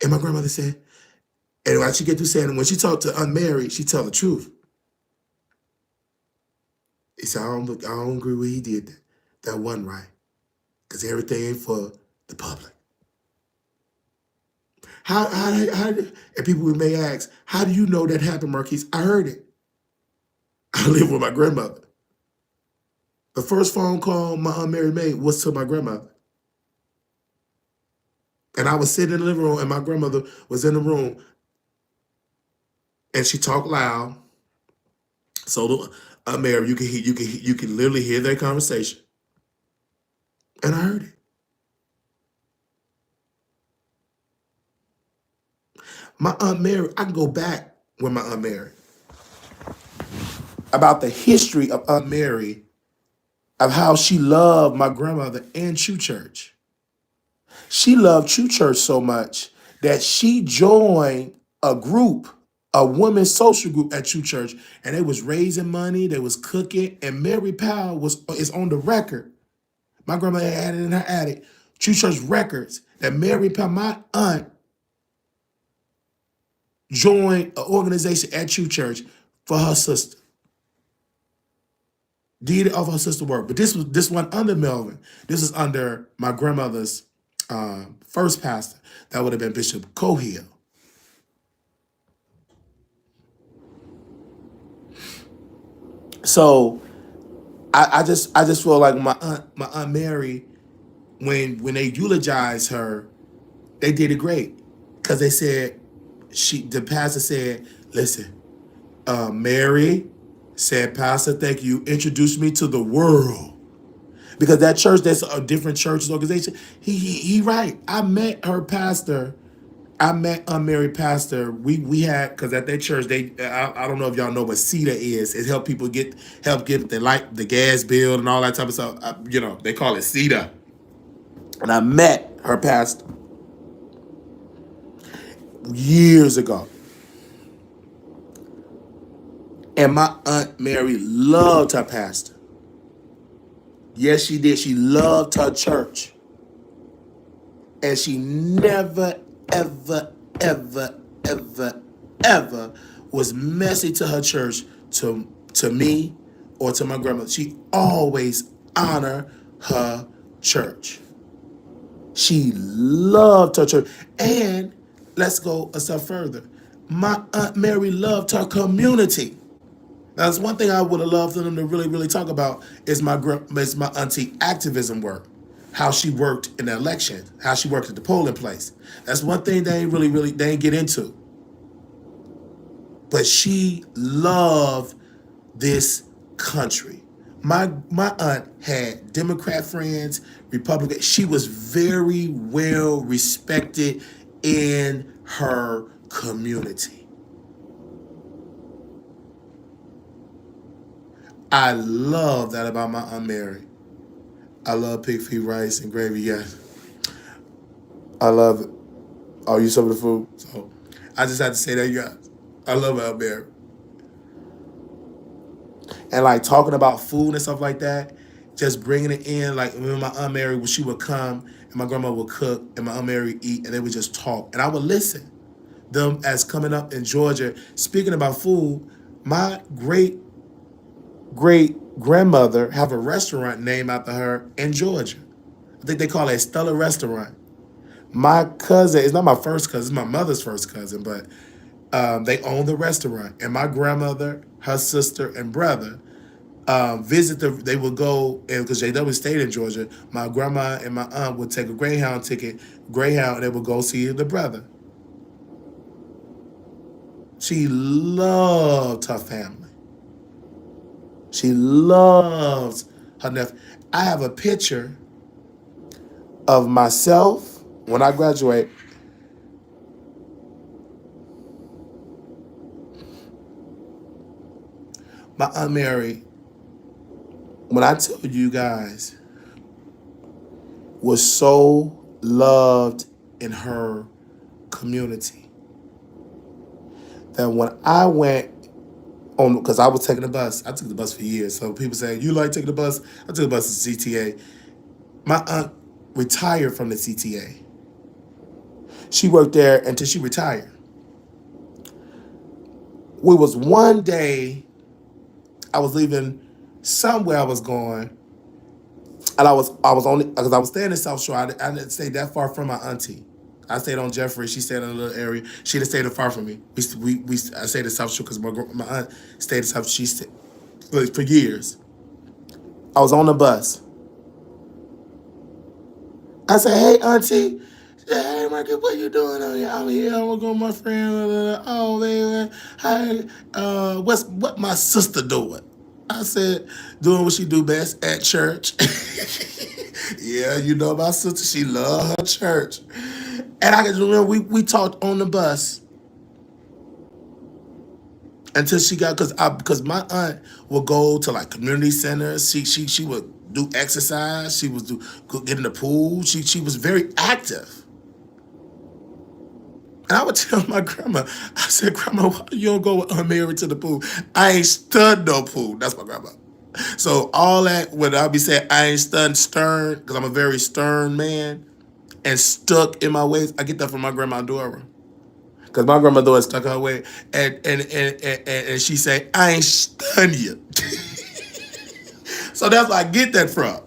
And my grandmother said, and when she get through saying, when she talked to Aunt Mary, she tell the truth. He said, I don't agree with he did that. That wasn't right. Because everything ain't for the public. How, and people may ask, how do you know that happened, Marquise? I heard it. I live with my grandmother. The first phone call my Aunt Mary made was to my grandmother. And I was sitting in the living room and my grandmother was in the room and she talked loud. So Aunt Mary, you can literally hear their conversation. And I heard it. My Aunt Mary, I can go back with my Aunt Mary about the history of Aunt Mary, of how she loved my grandmother and True Church. She loved True Church so much that she joined a group, a women's social group at True Church, and they was raising money, they was cooking, and Mary Powell is on the record. My grandmother had it in her attic, True Church records, that Mary Powell, my aunt, joined an organization at True Church for her sister. Did of her sister work, but this one under Melvin. This is under my grandmother's first pastor. That would have been Bishop Cohill. So I just feel like my aunt Mary, when they eulogized her, they did it great, because they said the pastor said, listen, Mary said, Pastor, thank you. Introduced me to the world. Because that church, that's a different church organization. He right. I met her pastor. I met unmarried pastor. We had, because at that church I don't know if y'all know what CETA is. It help people help get the gas bill and all that type of stuff. They call it CETA. And I met her pastor years ago. And my Aunt Mary loved her pastor. Yes, she did. She loved her church. And she never, ever, ever, ever, ever was messy to her church, to me or to my grandmother. She always honored her church. She loved her church. And let's go a step further. My Aunt Mary loved her community. Now, that's one thing I would have loved for them to really, really talk about is my auntie activism work, how she worked in the election, how she worked at the polling place. That's one thing they ain't get into. But she loved this country. My aunt had Democrat friends, Republican. She was very well respected in her community. I love that about my Aunt Mary. I love pig feet rice and gravy, yes. I love it. Oh, you some of the food? So I just had to say that, you guys. I love Aunt Mary. And like talking about food and stuff like that, just bringing it in. Like when my Aunt Mary, when she would come and my grandma would cook and my Aunt Mary eat and they would just talk. And I would listen. Them as coming up in Georgia, speaking about food, my great grandmother have a restaurant named after her in Georgia. I think they call it Stella Restaurant. My cousin, it's not my first cousin, it's my mother's first cousin, but they own the restaurant. And my grandmother, her sister, and brother they would go, and because they never stayed in Georgia, my grandma and my aunt would take a Greyhound ticket, and they would go see the brother. She loved her family. She loves her nephew. I have a picture of myself when I graduate. My Aunt Mary, when I tell you guys, was so loved in her community that when I went on, because I was taking the bus, I took the bus for years. So people say, you like taking the bus? I took the bus to CTA. My aunt retired from the CTA. She worked there until she retired. We was one day, I was leaving somewhere I was going, and I was only, because I was staying in South Shore. I didn't stay that far from my auntie. I stayed on Jeffrey. She stayed in a little area. She didn't stay that far from me. I stayed in South Shore because my aunt stayed in South Shore. She stayed for years. I was on the bus. I said, hey, auntie. Hey, Marky, what you doing out here? I'm here. I'm going to go with my friend. Oh, man. Hi. What my sister doing? I said, doing what she do best at church. Yeah, you know my sister. She love her church. And I can remember we talked on the bus until she got, because my aunt would go to like community centers. She would do exercise. She would get in the pool. She was very active. And I would tell my grandma, I said, Grandma, why you don't go with Aunt Mary to the pool? I ain't stud no pool. That's my grandma. So all that, when I be saying I ain't stud stern, because I'm a very stern man, and stuck in my ways, I get that from my grandma Dora. Because my grandma Dora stuck her way, and she say, I ain't stun you. So that's where I get that from.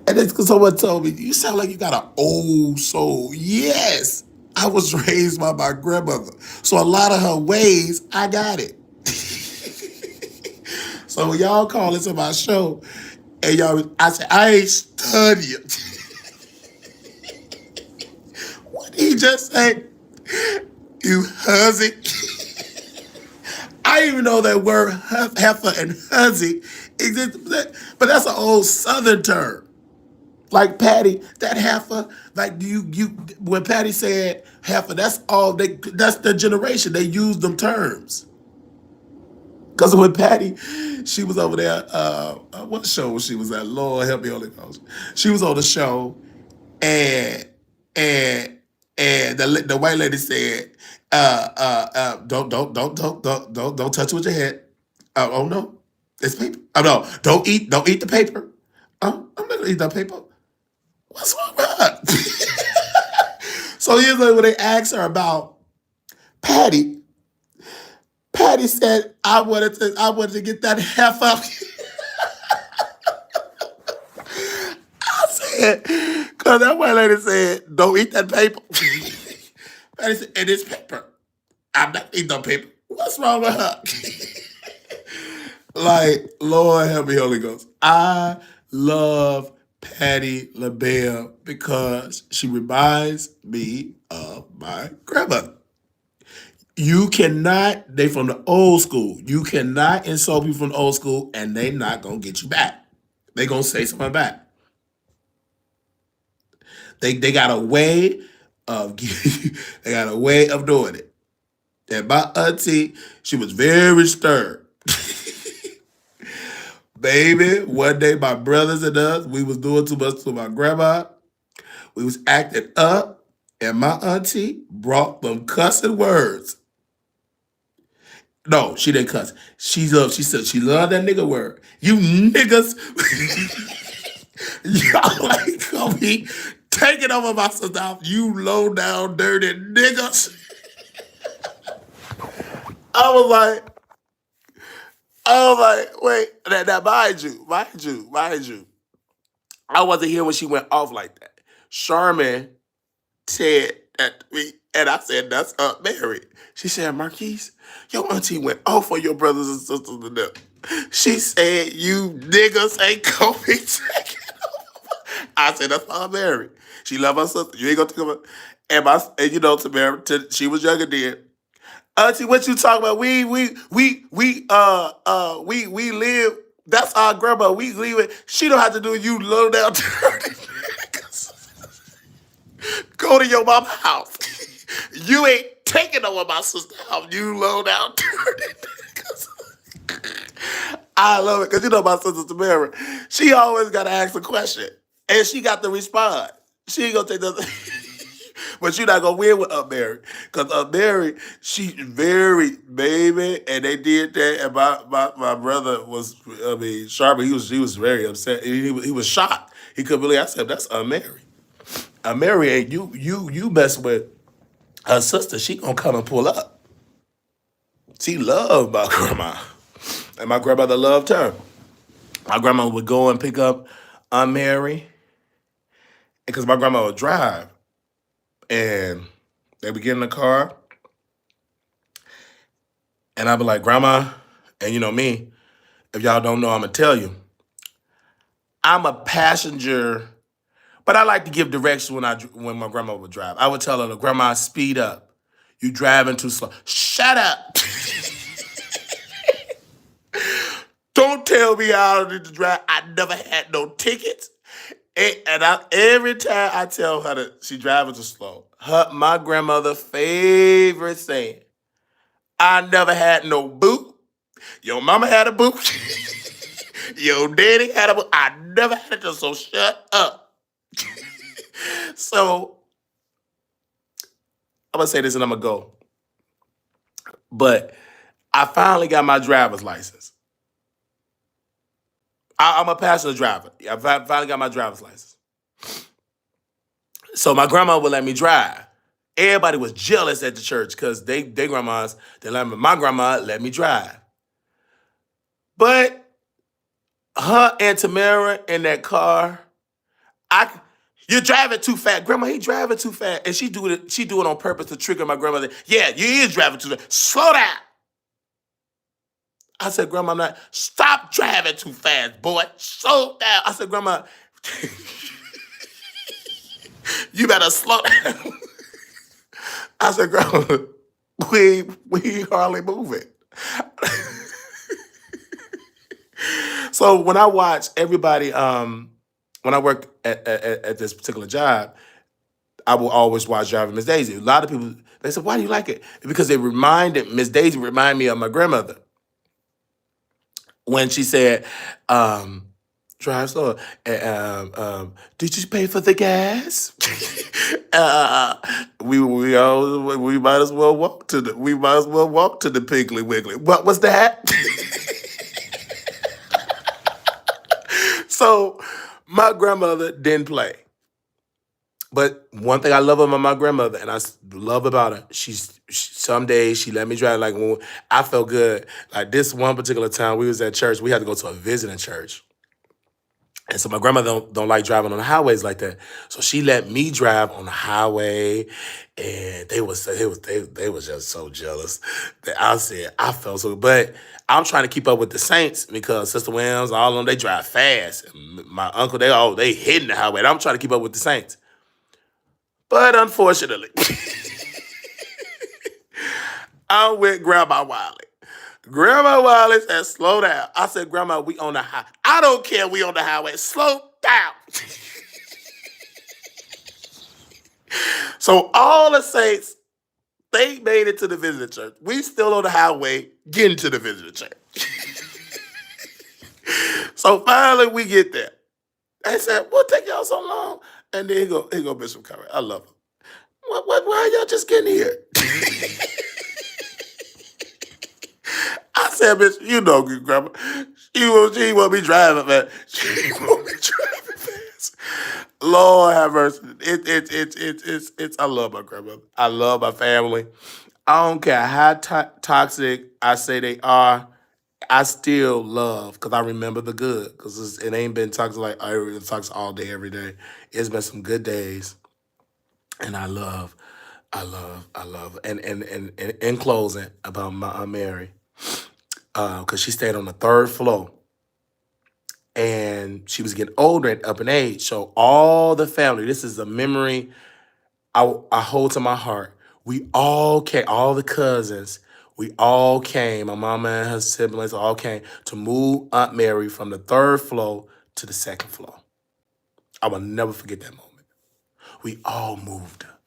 And it's because someone told me, you sound like you got an old soul. Yes. I was raised by my grandmother. So a lot of her ways, I got it. So when y'all call into my show, and y'all, I say, I ain't studying. What did he just say? You hussy. I even know that word heifer and hussy exists, but that's an old Southern term. Like Patty, that heifer, like you when Patty said heifer, that's the generation. They used them terms. Cause when Patty, she was over there, what show she was at? Lord help me, Holy Ghost. She was on the show, and and the white lady said, don't touch it with your head. Oh no, it's paper. Oh no, don't eat the paper. I'm not gonna eat that paper. What's wrong with her? So here's like when they asked her about Patty. Patty said, I wanted to get that half up. I said, because that white lady said, don't eat that paper. Patty said, it is paper. I'm not eating no paper. What's wrong with her? Like, Lord help me, Holy Ghost. I love Patty LaBelle because she reminds me of my grandmother. You cannot, they from the old school. You cannot insult people from the old school and they not gonna get you back. They gonna say something back. They got a way of they got a way of doing it. And my auntie, she was very stern. Baby, one day my brothers and us, we was doing too much to my grandma. We was acting up, and my auntie brought them cussing words. No, she didn't cuss. She said she loved that nigga word. You niggas, y'all like gonna be taking over my sister. You low down dirty niggas. I was like, wait, now mind you. I wasn't here when she went off like that. Charmin said that to me, and I said, that's Aunt Mary. She said, Marquise, your auntie went off on your brothers and sisters to them. She said, you niggas ain't gonna be taking over. I said, that's Aunt Mary. She love her sister. You ain't gonna take over. And you know, Tamara, she was younger then. Auntie, what you talking about? We live. That's our grandma. We live it. She don't have to do you low down dirty niggas. Go to your mama's house. You ain't taking over my sister's house. You low down dirty niggas. I love it because you know my sister Tamara. She always got to ask a question, and she got to respond. She ain't gonna take nothing. But you're not gonna win with Up Mary. Cause Up Mary, she's very baby, and they did that. And my brother was, Sharper, he was very upset. He was shocked. He couldn't believe. I said, that's Up Mary. Up Mary ain't you mess with her sister, she gonna come and pull up. She loved my grandma. And my grandmother loved her. My grandma would go and pick up Aunt Mary. Because my grandma would drive. And they would get in the car, and I'd be like, Grandma, and you know me, if y'all don't know, I'm going to tell you. I'm a passenger, but I like to give directions when my grandma would drive. I would tell her, Grandma, speed up. You driving too slow. Shut up. Don't tell me how I need to drive. I never had no tickets. Every time I tell her that she driving too slow, my grandmother's favorite saying, I never had no boot. Your mama had a boot. Your daddy had a boot. I never had it, so shut up. So, I'm going to say this and I'm going to go. But I finally got my driver's license. I'm a passenger driver. I finally got my driver's license. So my grandma would let me drive. Everybody was jealous at the church because they grandmas, my grandma let me drive. But her and Tamara in that car, you're driving too fast. Grandma, he driving too fast. And she do it on purpose to trigger my grandmother. Yeah, you is driving too fast. Slow down. I said, Grandma, I'm not. Stop driving too fast, boy. Slow down. I said, Grandma, you better slow down. I said, Grandma, we hardly moving. So when I watch everybody, when I work at this particular job, I will always watch Driving Miss Daisy. A lot of people, they said, why do you like it? Because Miss Daisy reminded me of my grandmother when she said, um, drive slow. Did you pay for the gas? We might as well walk to the Piggly Wiggly. What was that? So my grandmother didn't play. But one thing I love about my grandmother, and love about her, some days she let me drive. Like when I felt good. Like this one particular time, we was at church. We had to go to a visiting church, and so my grandmother don't like driving on the highways like that. So she let me drive on the highway, and they was just so jealous that I said I felt so. But I'm trying to keep up with the saints because Sister Williams, all of them, they drive fast. And my uncle, they hitting the highway. And I'm trying to keep up with the saints. But unfortunately, I'm with Grandma Wiley. Grandma Wiley said, slow down. I said, Grandma, we on the high. I don't care, we on the highway. Slow down. So all the saints, they made it to the visitor church. We still on the highway getting to the visitor church. So finally we get there. They said, what take y'all so long? And then here go Bishop Curry. I love him. Why y'all just getting here? I said, bitch, you know, good grandma. She won't be driving, man. She won't be driving fast. Lord have mercy. It's. I love my grandmother. I love my family. I don't care how toxic I say they are. I still love because I remember the good. Because it ain't been toxic like it's toxic all day, every day. It's been some good days, and I love. And in closing about my Aunt Mary, because she stayed on the third floor and she was getting older and up in age. So all the family, this is a memory I hold to my heart. We all came, all the cousins, we all came, my mama and her siblings all came to move Aunt Mary from the third floor to the second floor. I will never forget that moment. We all moved her.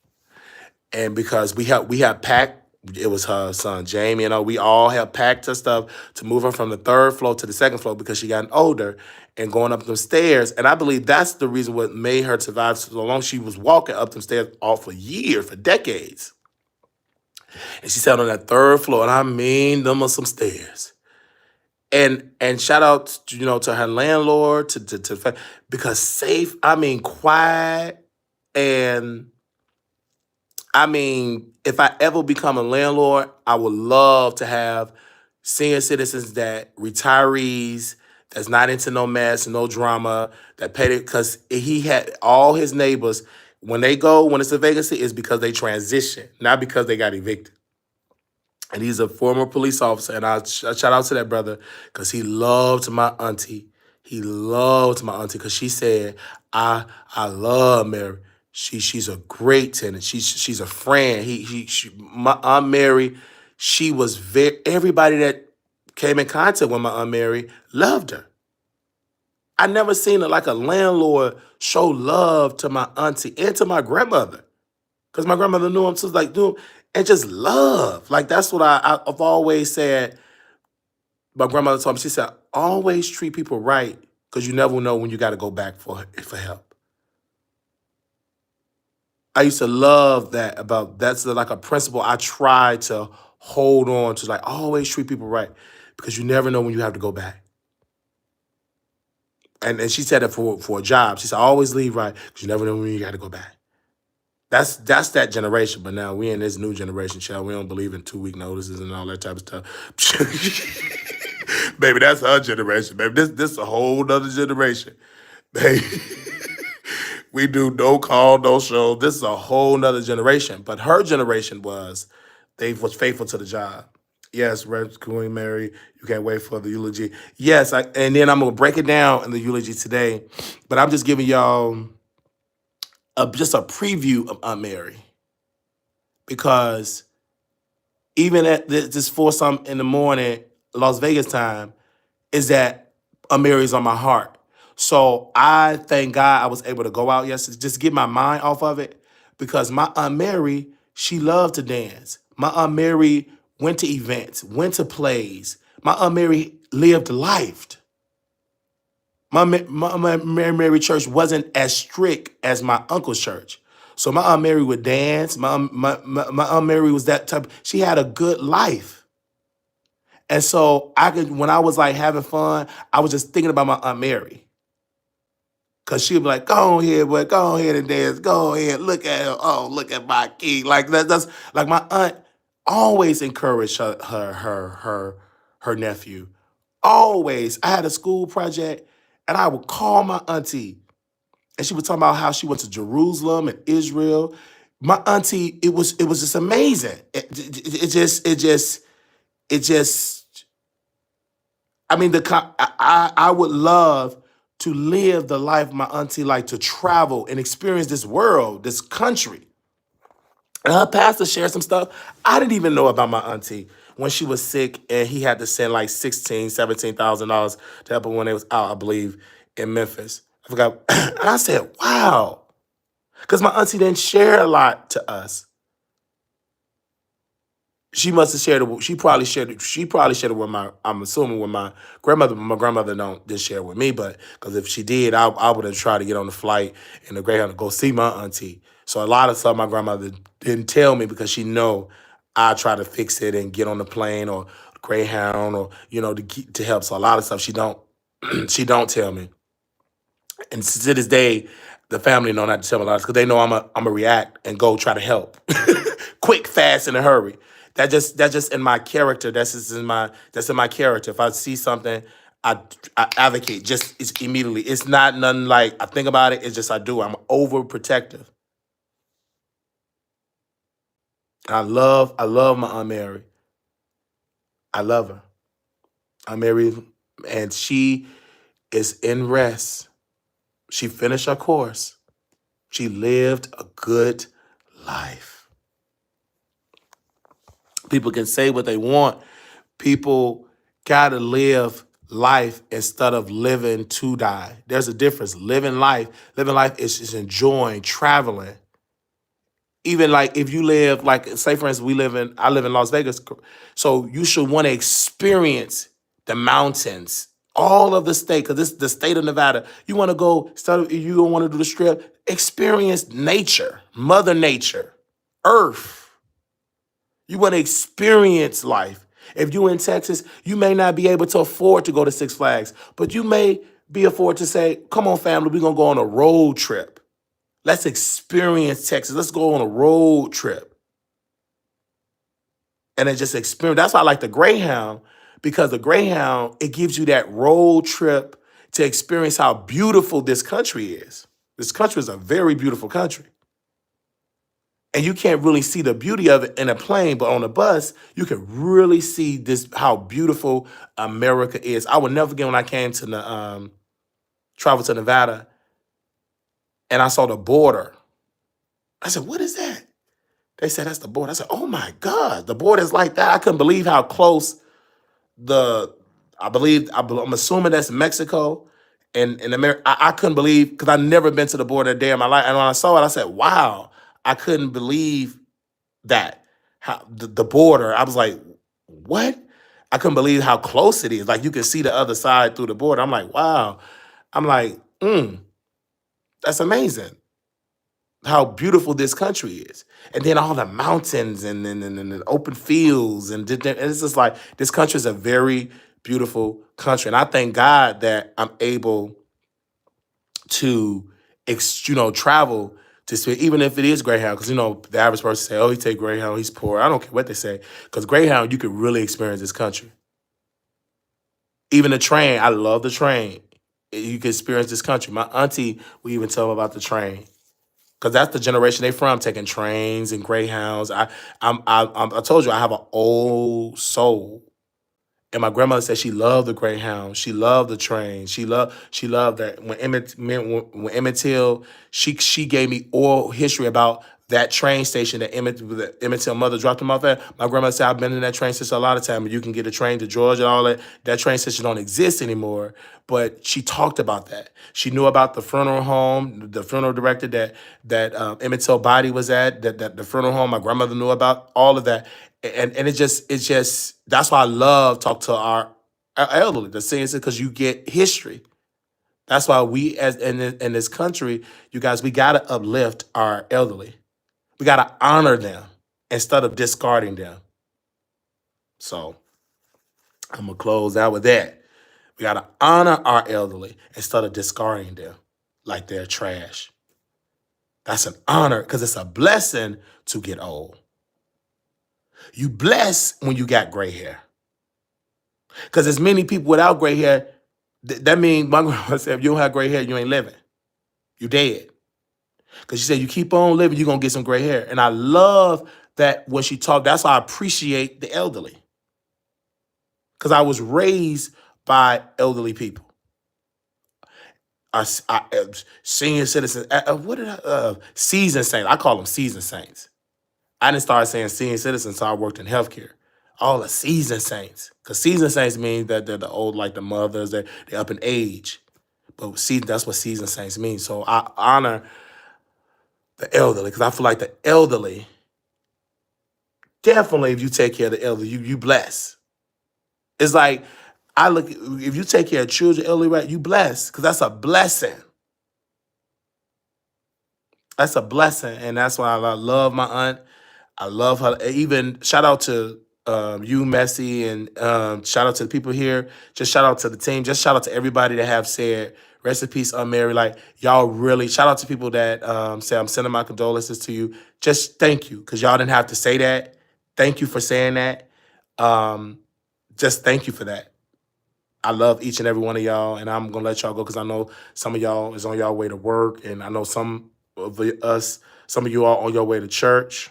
And because we had packed, it was her son Jamie and we all had packed her stuff to move her from the third floor to the second floor because she gotten older and going up them stairs. And I believe that's the reason what made her survive so long. She was walking up them stairs all for years, for decades. And she sat on that third floor, and I mean them are some stairs. And shout out, to her landlord, because safe, I mean quiet, and I mean, if I ever become a landlord, I would love to have senior citizens that retirees, that's not into no mess, no drama, that paid it, because he had all his neighbors, when it's a vacancy, it's because they transition, not because they got evicted. And he's a former police officer, and I shout out to that brother because he loved my auntie. He loved my auntie because she said, I love Mary. She's a great tenant. She's a friend. My Aunt Mary, she was everybody that came in contact with my Aunt Mary loved her. I never seen it like a landlord show love to my auntie and to my grandmother. Because my grandmother knew him, so it's like, dude, and just love. Like, that's what I've always said. My grandmother told me, she said, always treat people right because you never know when you got to go back for help. I used to love that's like a principle I try to hold on to, like, always treat people right because you never know when you have to go back. And she said that for a job. She said, always leave right because you never know when you got to go back. That's that generation, but now we in this new generation, child. We don't believe in 2-week notices and all that type of stuff. Baby, that's our generation, baby. This a whole nother generation. Baby. We do no call, no show. This is a whole nother generation. But her generation was faithful to the job. Yes, Red Queen Mary, you can't wait for the eulogy. Yes, and then I'm gonna break it down in the eulogy today. But I'm just giving y'all just a preview of Aunt Mary, because even at this 4 something in the morning, Las Vegas time is that Mary's on my heart. So I thank God I was able to go out yesterday, just get my mind off of it, because my Aunt Mary, she loved to dance. My Aunt Mary went to events, went to plays. My Aunt Mary lived life. My Mary church wasn't as strict as my uncle's church. So my Aunt Mary would dance. My Aunt Mary was that type. She had a good life. And so when I was like having fun, I was just thinking about my Aunt Mary. Cause she'd be like, go on here, boy, go on here and dance. Go ahead, look at her. Oh, look at my king. Like that's like my aunt always encouraged her nephew. Always. I had a school project and I would call my auntie and she was talking about how she went to Jerusalem and Israel. My auntie, it was just amazing. It just. I mean, I would love to live the life my auntie liked, to travel and experience this world, this country. And her pastor shared some stuff I didn't even know about my auntie when she was sick and he had to send like $17,000 to help her when they was out, I believe, in Memphis. I forgot. And I said, wow. Because my auntie didn't share a lot to us. She must have shared it. She probably shared it. She probably shared it with I'm assuming with my grandmother. But my grandmother didn't share it with me. But because if she did, I would have tried to get on the flight in the Greyhound to go see my auntie. So a lot of stuff my grandmother didn't tell me because she know I try to fix it and get on the plane or Greyhound or to help. So a lot of stuff she don't she don't tell me. And to this day, the family know not to tell me a lot because they know I'm a react and go try to help, quick, fast, in a hurry. That's just in my character. That's in my character. If I see something, I advocate it's immediately. It's not nothing like I think about it. It's just I do. I'm overprotective. I love my Aunt Mary. I love her. Aunt Mary, and she is in rest. She finished her course. She lived a good life. People can say what they want. People gotta live life instead of living to die. There's a difference. Living life is just enjoying traveling. Even like if you live, like say for instance, I live in Las Vegas. So you should want to experience the mountains, all of the state, because this is the state of Nevada. You want to go, you don't want to do the strip, experience nature, Mother Nature, Earth. You want to experience life. If you're in Texas, you may not be able to afford to go to Six Flags, but you may be afford to say, come on, family, we're going to go on a road trip. Let's experience Texas. Let's go on a road trip. And then just experience. That's why I like the Greyhound, because the Greyhound, it gives you that road trip to experience how beautiful this country is. This country is a very beautiful country. And you can't really see the beauty of it in a plane, but on a bus, you can really see how beautiful America is. I would never forget when I came to travel to Nevada and I saw the border. I said, what is that? They said, that's the border. I said, oh my God, the border is like that. I couldn't believe how close I'm assuming that's Mexico and America. I couldn't believe, because I've never been to the border a day in my life. And when I saw it, I said, wow, I couldn't believe that. How the border, I was like, what? I couldn't believe how close it is. Like you can see the other side through the border. I'm like, wow. I'm like, that's amazing how beautiful this country is. And then all the mountains and the open fields. And it's just like, this country is a very beautiful country. And I thank God that I'm able to, travel to see, even if it is Greyhound. Because, the average person say, oh, he take Greyhound, he's poor. I don't care what they say. Because Greyhound, you can really experience this country. Even the train, I love the train. You can experience this country. My auntie will even tell me about the train. Because that's the generation they from, taking trains and Greyhounds. I told you I have an old soul, and my grandmother said she loved the Greyhound. She loved the train. She loved that. When Emmett Till, she gave me oral history about that train station that Emmett Till mother dropped him off at. My grandma said, I've been in that train station a lot of time. You can get a train to Georgia and all that. That train station don't exist anymore. But she talked about that. She knew about the funeral home, the funeral director that Emmett Till body was at, that the funeral home. My grandmother knew about all of that. And it's just that's why I love talk to our elderly, the seniors, because you get history. That's why we as in this country, you guys, we gotta uplift our elderly. We got to honor them instead of discarding them. So I'm going to close out with that. We got to honor our elderly instead of discarding them like they're trash. That's an honor because it's a blessing to get old. You bless when you got gray hair. Because there's many people without gray hair. That means my grandma said, if you don't have gray hair, you ain't living. You dead. Because she said, you keep on living, you're going to get some gray hair. And I love that when she talked, that's why I appreciate the elderly. Because I was raised by elderly people. Senior citizens, seasoned saints. I call them seasoned saints. I didn't start saying senior citizens until I worked in healthcare. All the seasoned saints. Because seasoned saints mean that they're the old, like the mothers, they're up in age. But that's what seasoned saints mean. So I honor the elderly because I feel like the elderly, definitely if you take care of the elderly, you bless. It's like, if you take care of children, elderly, right, you bless because that's a blessing. That's a blessing. And that's why I love my aunt. I love her. Even shout out to you, Messi, and shout out to the people here. Just shout out to the team. Just shout out to everybody that have said rest in peace, Mary. Like y'all really shout out to people that say I'm sending my condolences to you. Just thank you because y'all didn't have to say that. Thank you for saying that. Just thank you for that. I love each and every one of y'all, and I'm gonna let y'all go because I know some of y'all is on y'all way to work, and I know some of you are on your way to church.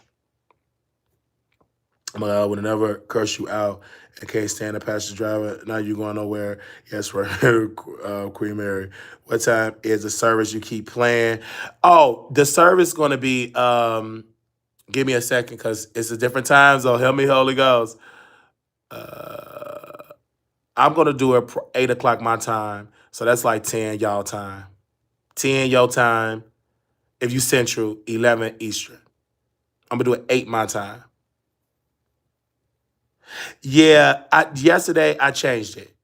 I would never curse you out and can't stand a passenger driver. Now you going nowhere. Yes, right. Queen Mary. What time is the service you keep playing? Oh, the service going to be, give me a second because it's a different time zone. Help me, Holy Ghost. I'm going to do it 8 o'clock my time. So that's like 10 y'all time. 10 your time. If you Central, 11 Eastern. I'm going to do it 8 my time. Yeah, yesterday I changed it.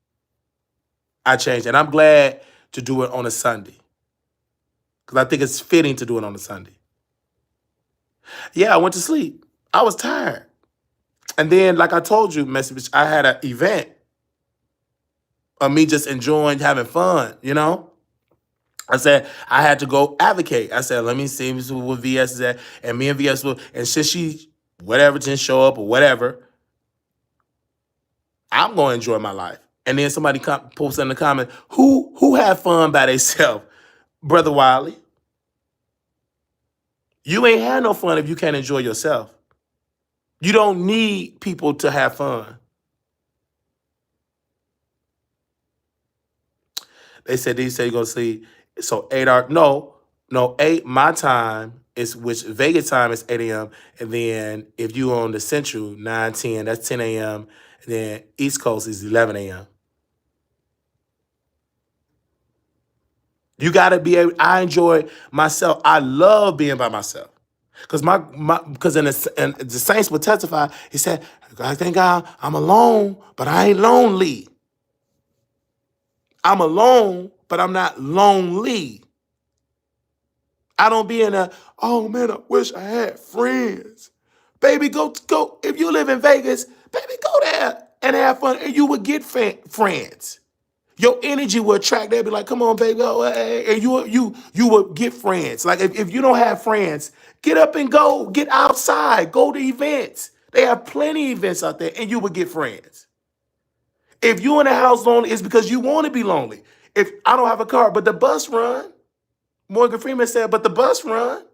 And I'm glad to do it on a Sunday. Because I think it's fitting to do it on a Sunday. Yeah, I went to sleep. I was tired. And then, like I told you, message, I had an event of me just enjoying having fun, you know? I said, I had to go advocate. I said, let me see what VS is at. And me and VS will, and since she, whatever, didn't show up or whatever, I'm going to enjoy my life. And then somebody posted in the comment, who had fun by themselves? Brother Wiley. You ain't had no fun if you can't enjoy yourself. You don't need people to have fun. They said you go to sleep. So 8 hours. No, 8 my time is, which Vegas time is 8 a.m. And then if you on the Central, 9, 10, that's 10 a.m. And then East Coast is 11 a.m. You gotta be able, I enjoy myself. I love being by myself. Because in the Saints would testify, he said, I think I'm alone, but I ain't lonely. I'm alone, but I'm not lonely. I don't be in a, oh man, I wish I had friends. Baby, go. If you live in Vegas, baby, go there and have fun, and you would get friends. Your energy will attract. They'll be like, come on, baby. Oh, hey. And you will get friends. Like if you don't have friends, get up and go. Get outside. Go to events. They have plenty of events out there, and you will get friends. If you in the house lonely, it's because you want to be lonely. If I don't have a car, but the bus run, Morgan Freeman said, but the bus run.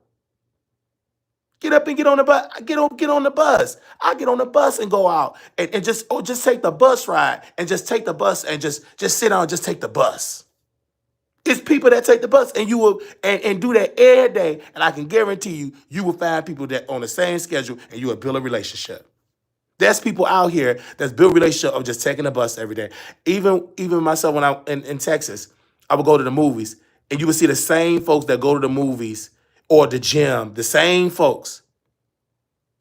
Get up and get on the bus. Get on the bus. I get on the bus and go out and just take the bus ride and just take the bus and just sit down and just take the bus. It's people that take the bus, and you will and do that every day. And I can guarantee you, you will find people that on the same schedule, and you will build a relationship. There's people out here that's built relationship of just taking the bus every day. Even myself when I in Texas, I would go to the movies, and you would see the same folks that go to the movies or the gym, the same folks,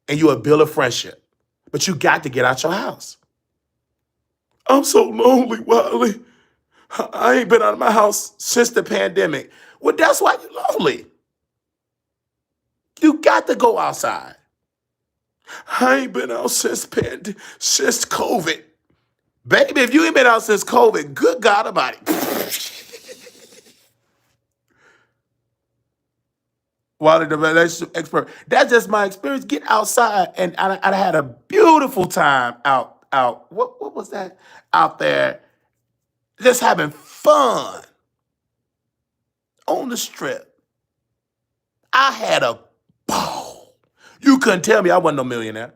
and you would build a friendship. But you got to get out your house. I'm so lonely, Wiley. I ain't been out of my house since the pandemic. Well, that's why you're lonely. You got to go outside. I ain't been out since COVID. Baby, if you ain't been out since COVID, good God Almighty. Wiley, the relationship expert. That's just my experience. Get outside, and I had a beautiful time out. What was that out there? Just having fun on the strip. I had a ball. You couldn't tell me I wasn't no millionaire.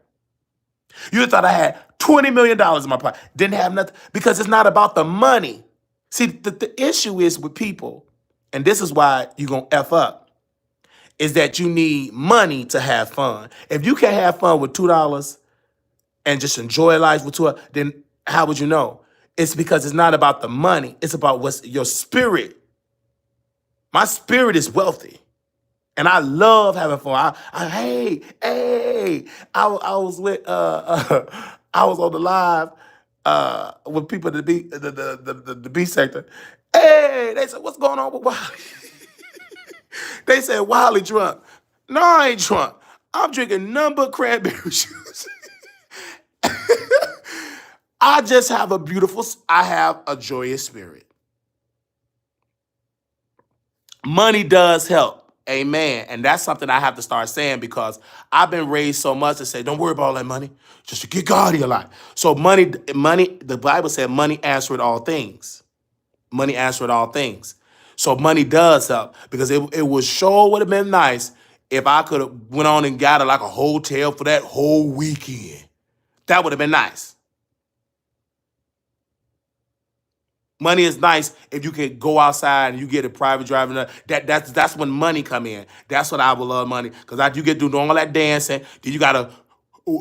You thought I had $20 million in my pocket. Didn't have nothing because it's not about the money. See, the issue is with people, and this is why you're going to F up, is that you need money to have fun. If you can't have fun with $2 and just enjoy life with $2, then how would you know? It's because it's not about the money. It's about what's your spirit. My spirit is wealthy. And I love having fun. I was with I was on the live with people that the B sector. Hey, they said, what's going on with Wiley? They said Wiley drunk. No, I ain't drunk. I'm drinking none but cranberry juice. I just have I have a joyous spirit. Money does help. Amen. And that's something I have to start saying because I've been raised so much to say, don't worry about all that money, just to get God in your life. So money, the Bible said money answered all things. Money answered all things. So money does help because it would sure would have been nice if I could have went on and got like a hotel for that whole weekend. That would have been nice. Money is nice if you can go outside and you get a private driver. That's when money come in. That's what I would love money. Because after you get doing all that dancing, then you gotta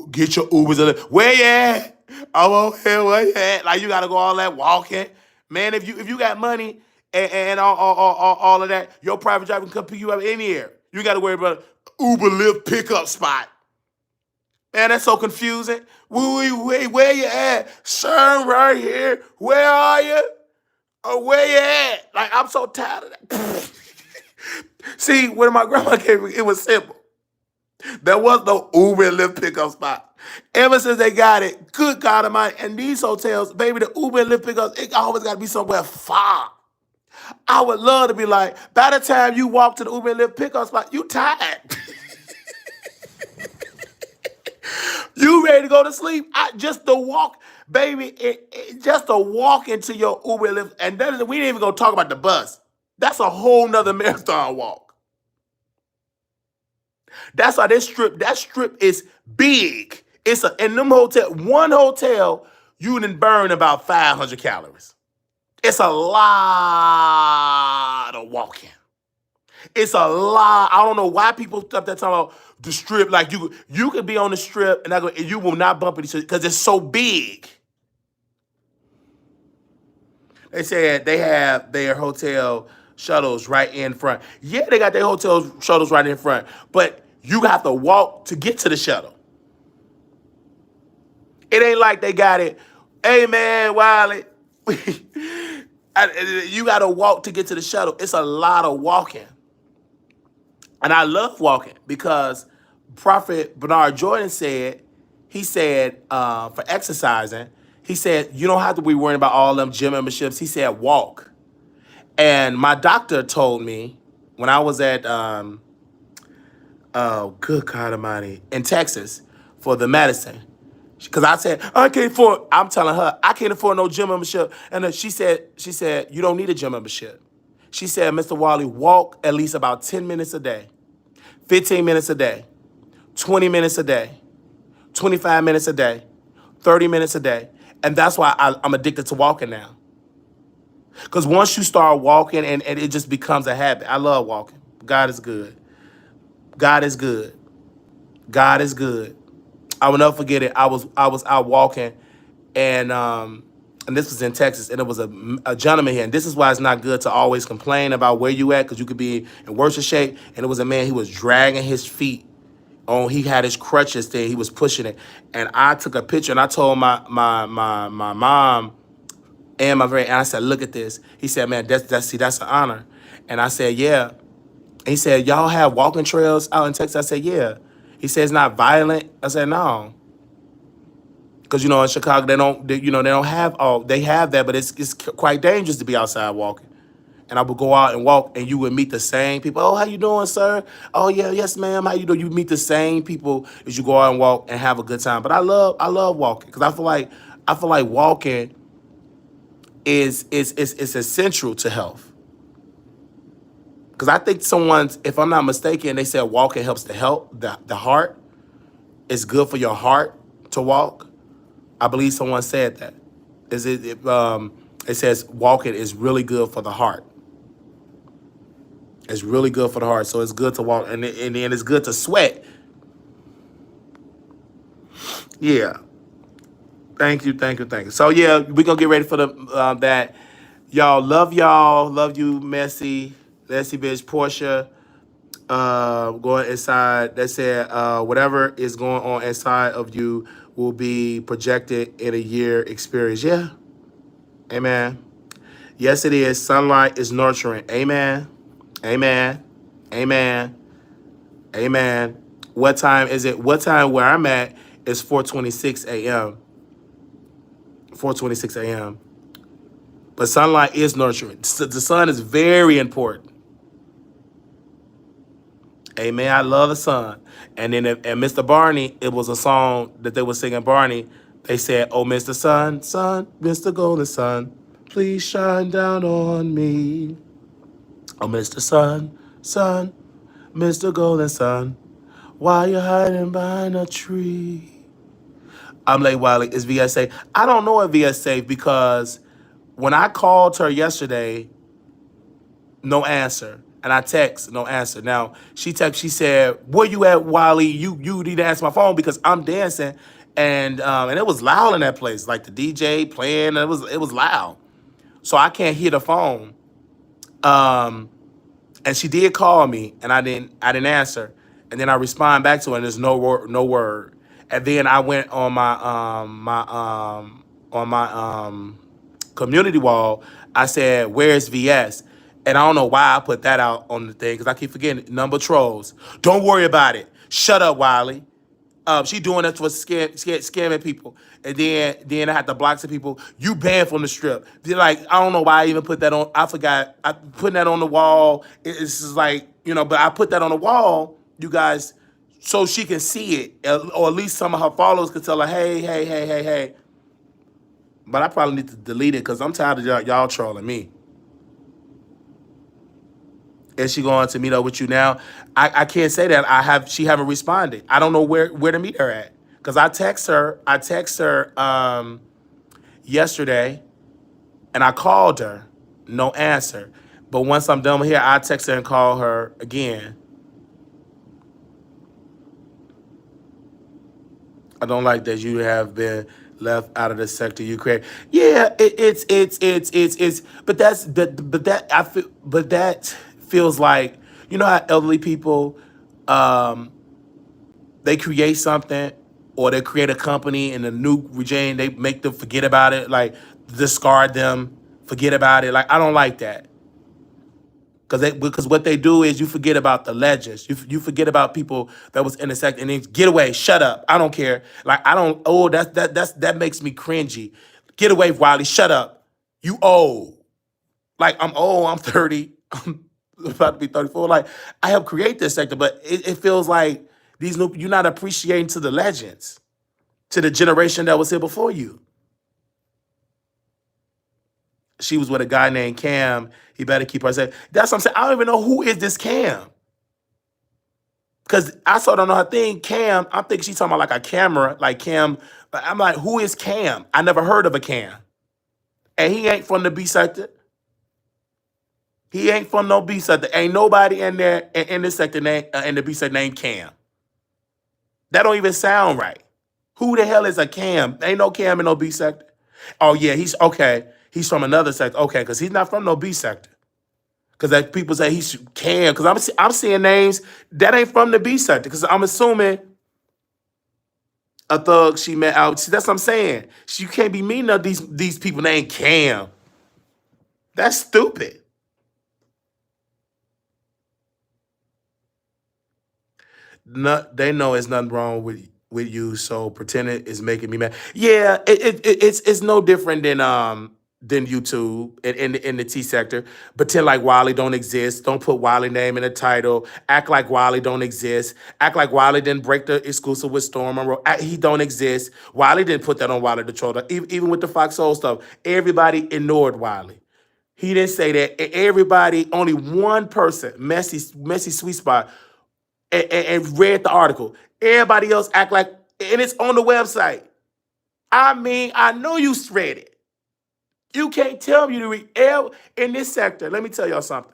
get your Ubers. Where you at? I'm over here. Where you at? Like you gotta go all that walking. Man, if you got money and all of that, your private driver can come pick you up anywhere. You gotta worry about Uber Lyft pickup spot. Man, that's so confusing. Where you at? Sir, I'm right here. Where are you? Oh, where you at? Like, I'm so tired of that. See, when my grandma came, it was simple. There was no Uber and Lyft pickup spot. Ever since they got it, good God Almighty, and these hotels, baby, the Uber and Lyft pickups, it always got to be somewhere far. I would love to be like, by the time you walk to the Uber and Lyft pickup spot, you tired. You ready to go to sleep? Just to walk, baby, just to walk into your Uber and Lyft, and we ain't even gonna talk about the bus. That's a whole nother marathon walk. That's why that strip is big. In one hotel, you done burn about 500 calories. It's a lot of walking. It's a lot. I don't know why people stop that talking about the strip. Like you could be on the strip and you will not bump into each other because it's so big. They said they have their hotel shuttles right in front. Yeah, they got their hotel shuttles right in front, but you have to walk to get to the shuttle. It ain't like they got it. Hey man, Wiley, you got to walk to get to the shuttle. It's a lot of walking. And I love walking because Prophet Bernard Jordan said, for exercising, he said, you don't have to be worrying about all them gym memberships. He said, walk. And my doctor told me when I was at, good God Almighty, in Texas for the medicine. Because I said, I'm telling her, I can't afford no gym membership. And she said, you don't need a gym membership. She said, Mr. Wiley, walk at least about 10 minutes a day, 15 minutes a day, 20 minutes a day, 25 minutes a day, 30 minutes a day. And that's why I'm addicted to walking now. Because once you start walking and it just becomes a habit. I love walking. God is good. God is good. God is good. I will never forget it. I was out walking, and this was in Texas, and it was a gentleman here. And this is why it's not good to always complain about where you at, because you could be in worse shape. And it was a man. He was dragging his feet on. He had his crutches there. He was pushing it, and I took a picture and I told my mom and and I said, look at this. He said, man, that's an honor. And I said, yeah. And he said, y'all have walking trails out in Texas? I said, yeah. He said, it's not violent. I said, no. Because, in Chicago, they don't have all, they have that, but it's quite dangerous to be outside walking. And I would go out and walk, and you would meet the same people. Oh, how you doing, sir? Oh, yeah, yes, ma'am. How you doing? You meet the same people as you go out and walk and have a good time. But I love walking, because I feel like walking is essential to health. Because I think if I'm not mistaken, they said walking helps the heart. It's good for your heart to walk. I believe someone said that. It says walking is really good for the heart. It's really good for the heart. So it's good to walk, and then it's good to sweat. Yeah. Thank you, thank you, thank you. So yeah, we're gonna get ready for the that. Y'all. Love you, Messy, Leslie bitch, Portia. Going inside. They said whatever is going on inside of you will be projected in a year experience. Yeah. Amen. Yes, it is. Sunlight is nurturing. Amen. Amen. Amen. Amen. What time is it? What time where I'm at is 4:26 a.m. 4:26 a.m. But sunlight is nurturing. The sun is very important. Amen. I love the sun. And then and Mr. Barney, it was a song that they were singing. Barney, they said, "Oh, Mr. Sun, Sun, Mr. Golden Sun, please shine down on me. Oh, Mr. Sun, Sun, Mr. Golden Sun, why you hiding behind a tree?" I'm like, Wiley, is VS safe? I don't know if VS safe, because when I called her yesterday, no answer. And I text, no answer. Now, she said, where you at, Wiley? You need to answer my phone, because I'm dancing. And it was loud in that place. Like the DJ playing, it was loud. So I can't hear the phone. Um, and she did call me, and I didn't answer. And then I respond back to her, and there's no word. And then I went on my community wall. I said, "Where's VS?" And I don't know why I put that out on the thing, because I keep forgetting. Number trolls. Don't worry about it. Shut up, Wiley. She doing that for scamming people. And then I had to block some people. You banned from the strip. They're like, I don't know why I even put that on. I forgot. I putting that on the wall. It's just like, but I put that on the wall, you guys, so she can see it. Or at least some of her followers could tell her, hey, hey, hey, hey, hey. But I probably need to delete it, because I'm tired of y'all trolling me. Is she going to meet up with you now? I can't say that. She haven't responded. I don't know where to meet her at. Because I text her yesterday, and I called her. No answer. But once I'm done with here, I text her and call her again. I don't like that you have been left out of the sector you create. Yeah, it's but that feels like, how elderly people, um they create something, or they create a company in a new regime, they make them forget about it, like discard them, forget about it. Like, I don't like that. Because what they do is, you forget about the legends. You forget about people that was in the sector, and then get away, shut up. I don't care. Like, I don't. Oh, that makes me cringy. Get away, Wiley. Shut up. You old. Like, I'm old. I'm 30. I'm about to be 34. Like, I helped create this sector, but it feels like you're not appreciating to the legends, to the generation that was here before you. She was with a guy named Cam. He better keep her safe. That's what I'm saying. I don't even know who is this Cam. Because I saw it on her thing, Cam. I'm thinking she's talking about like a camera, like Cam. I'm like, who is Cam? I never heard of a Cam. And he ain't from the B sector. He ain't from no B sector. Ain't nobody in there in this sector name in the B sector named Cam. That don't even sound right. Who the hell is a Cam? Ain't no Cam in no B sector. Oh yeah, he's okay. He's from another sector. Okay, because he's not from no B sector. Because like people say he's Cam. Because I'm seeing names that ain't from the B sector. Because I'm assuming a thug she met out. See, that's what I'm saying. You can't be meeting of these people named Cam. That's stupid. They know it's nothing wrong with you, so pretending is making me mad. Yeah, it's no different than YouTube in the T sector. Pretend like Wiley don't exist. Don't put Wiley name in the title. Act like Wiley don't exist. Act like Wiley didn't break the exclusive with Storm Monroe. He don't exist. Wiley didn't put that on Wiley the Troll. Even with the Fox Soul stuff, everybody ignored Wiley. He didn't say that. Everybody, only one person, Messy Sweet Spot, and read the article. Everybody else act like, and it's on the website. I mean, I know you read it. You can't tell me to read. In this sector, let me tell y'all something.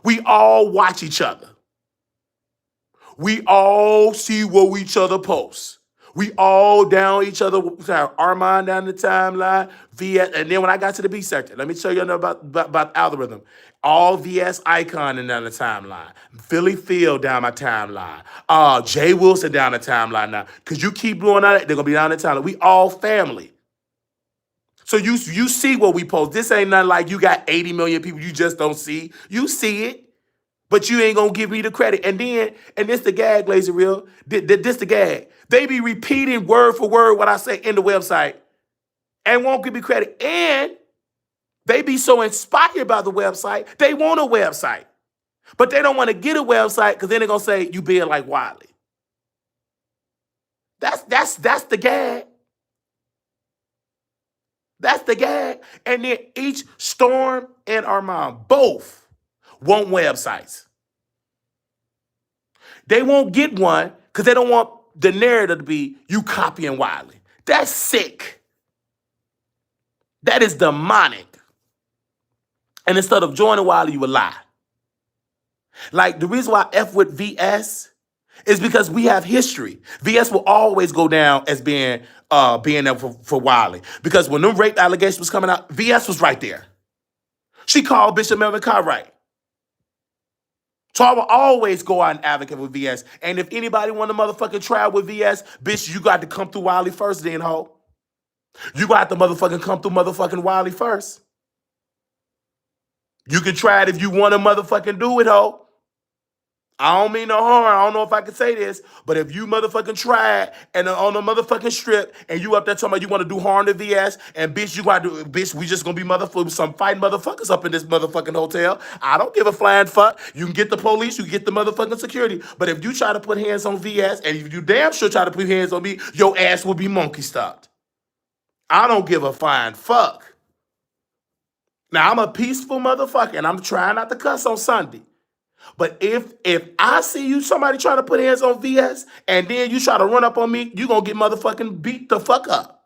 We all watch each other. We all see what each other posts. We all down each other. Armand down the timeline, VS, and then when I got to the B sector, let me tell you about the algorithm. All VS Icon down the timeline. Philly Field down my timeline. Jay Wilson down the timeline now. Because you keep blowing out, they're going to be down the timeline. We all family. So you see what we post. This ain't nothing like you got 80 million people you just don't see. You see it. But you ain't gonna give me the credit. And this the gag, Lazy Real. This the gag. They be repeating word for word what I say in the website and won't give me credit. And they be so inspired by the website, they want a website. But they don't want to get a website because then they're gonna say you being like Wiley. That's the gag. That's the gag. And then each Storm and Armand both want websites. They won't get one because they don't want the narrative to be you copying Wiley. That's sick. That is demonic. And instead of joining Wiley, you will lie. Like the reason why I F with VS is because we have history. VS will always go down as being there for Wiley. Because when them rape allegations was coming out, VS was right there. She called Bishop Melvin Cartwright. So I will always go out and advocate with VS. And if anybody want to motherfucking try with VS, bitch, you got to come through Wiley first then, ho. You got to motherfucking come through motherfucking Wiley first. You can try it if you want to motherfucking do it, ho. I don't mean no harm. I don't know if I can say this, but if you motherfucking try it and on a motherfucking strip and you up there talking about you want to do harm to VS and bitch, you got to bitch, we just gonna be some fighting motherfuckers up in this motherfucking hotel. I don't give a flying fuck. You can get the police, you can get the motherfucking security. But if you try to put hands on VS and if you damn sure try to put hands on me, your ass will be monkey stopped. I don't give a flying fuck. Now I'm a peaceful motherfucker and I'm trying not to cuss on Sunday. But if I see you somebody trying to put hands on VS and then you try to run up on me, you gonna get motherfucking beat the fuck up.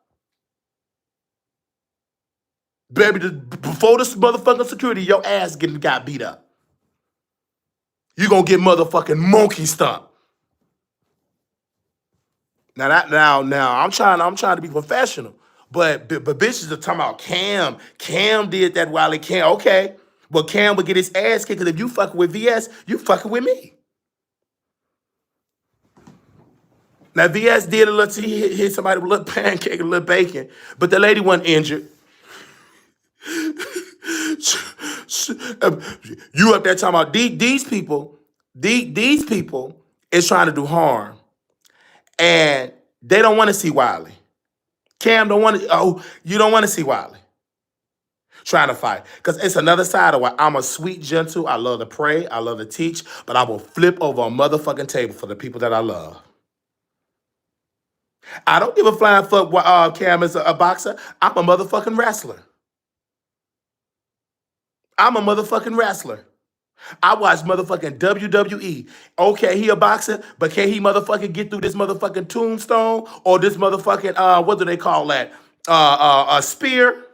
Baby, before this motherfucking security, your ass got beat up. You gonna get motherfucking monkey stomped. Now I'm trying to be professional. But bitches are talking about Cam. Cam did that while it Cam. Okay. But Cam would get his ass kicked because if you fucking with VS, you fucking with me. Now VS did a little, he hit somebody with a little pancake, a little bacon, but the lady wasn't injured. You up there talking about these people is trying to do harm. And they don't want to see Wiley. Cam don't want to, you don't want to see Wiley trying to fight. Because it's another side of why I'm a sweet, gentle, I love to pray, I love to teach, but I will flip over a motherfucking table for the people that I love. I don't give a flying fuck what Cam is a boxer. I'm a motherfucking wrestler. I'm a motherfucking wrestler. I watch motherfucking WWE. Okay, he a boxer, but can he motherfucking get through this motherfucking tombstone or this motherfucking, what do they call that? A spear?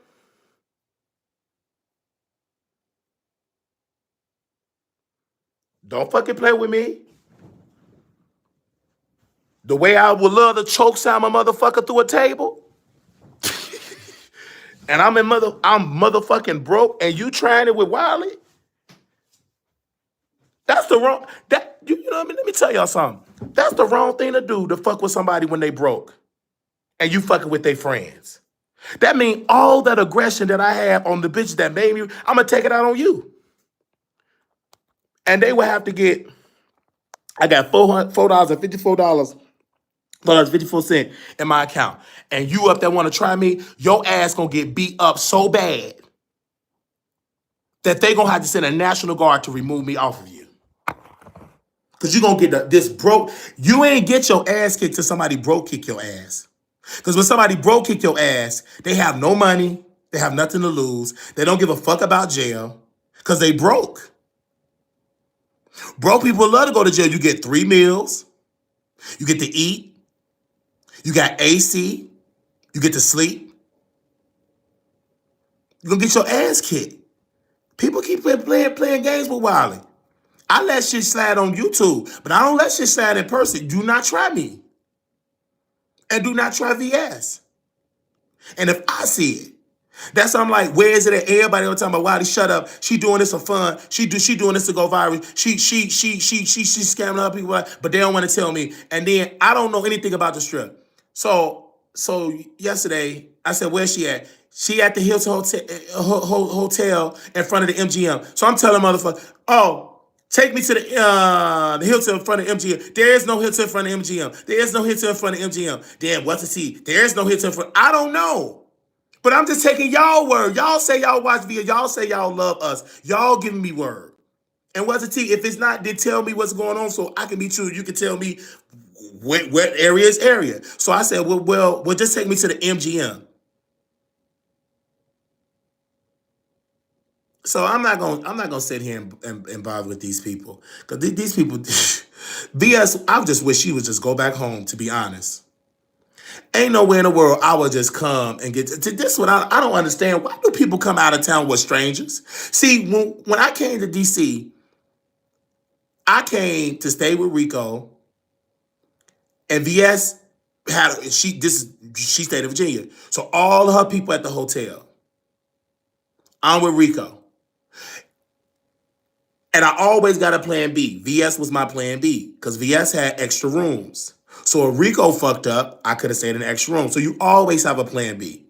Don't fucking play with me. The way I would love to choke slam a motherfucker through a table, and I'm motherfucking broke, and you trying it with Wiley. That's the wrong. You know what I mean? Let me tell y'all something. That's the wrong thing to do, to fuck with somebody when they broke, and you fucking with their friends. That means all that aggression that I have on the bitches that made me, I'm gonna take it out on you. And they will have to get. I got $4.54 in my account, and you up there want to try me, your ass gonna get beat up so bad that they gonna have to send a National Guard to remove me off of you. Cause you gonna get this broke. You ain't get your ass kicked till somebody broke kick your ass. Cause when somebody broke kick your ass, they have no money, they have nothing to lose, they don't give a fuck about jail, cause they broke. Broke people love to go to jail. You get 3 meals, you get to eat, you got AC, you get to sleep. You're gonna get your ass kicked. People keep playing games with Wiley. I let shit slide on YouTube, but I don't let shit slide in person. Do not try me. And do not try VS. And if I see it, that's why I'm like, where is it at? Everybody all the time about Wiley, shut up. She doing this for fun. She doing this to go viral. She scamming other people, but they don't want to tell me. And then I don't know anything about the strip. So yesterday I said, where's she at? She at the Hilton Hotel in front of the MGM. So I'm telling motherfucker, oh, take me to the Hilton in front of MGM. There is no Hilton in front of MGM. There is no Hilton in front of MGM. Damn, what's the T? There is no Hilton in front. I don't know. But I'm just taking y'all word. Y'all say y'all watch video. Y'all say y'all love us. Y'all giving me word. And what's the T? If it's not, then tell me what's going on so I can be true. You can tell me what area is area. So I said, well, just take me to the MGM. So I'm not gonna sit here and bother with these people, because these people, BS. I just wish she would just go back home. To be honest, ain't nowhere in the world I would just come and get to this. What I don't understand. Why do people come out of town with strangers? See, when I came to DC, I came to stay with Rico, and VS she stayed in Virginia, so all of her people at the hotel. I'm with Rico. And I always got a plan B. VS was my plan B because VS had extra rooms. So if Rico fucked up, I could have stayed in an extra room. So you always have a plan B.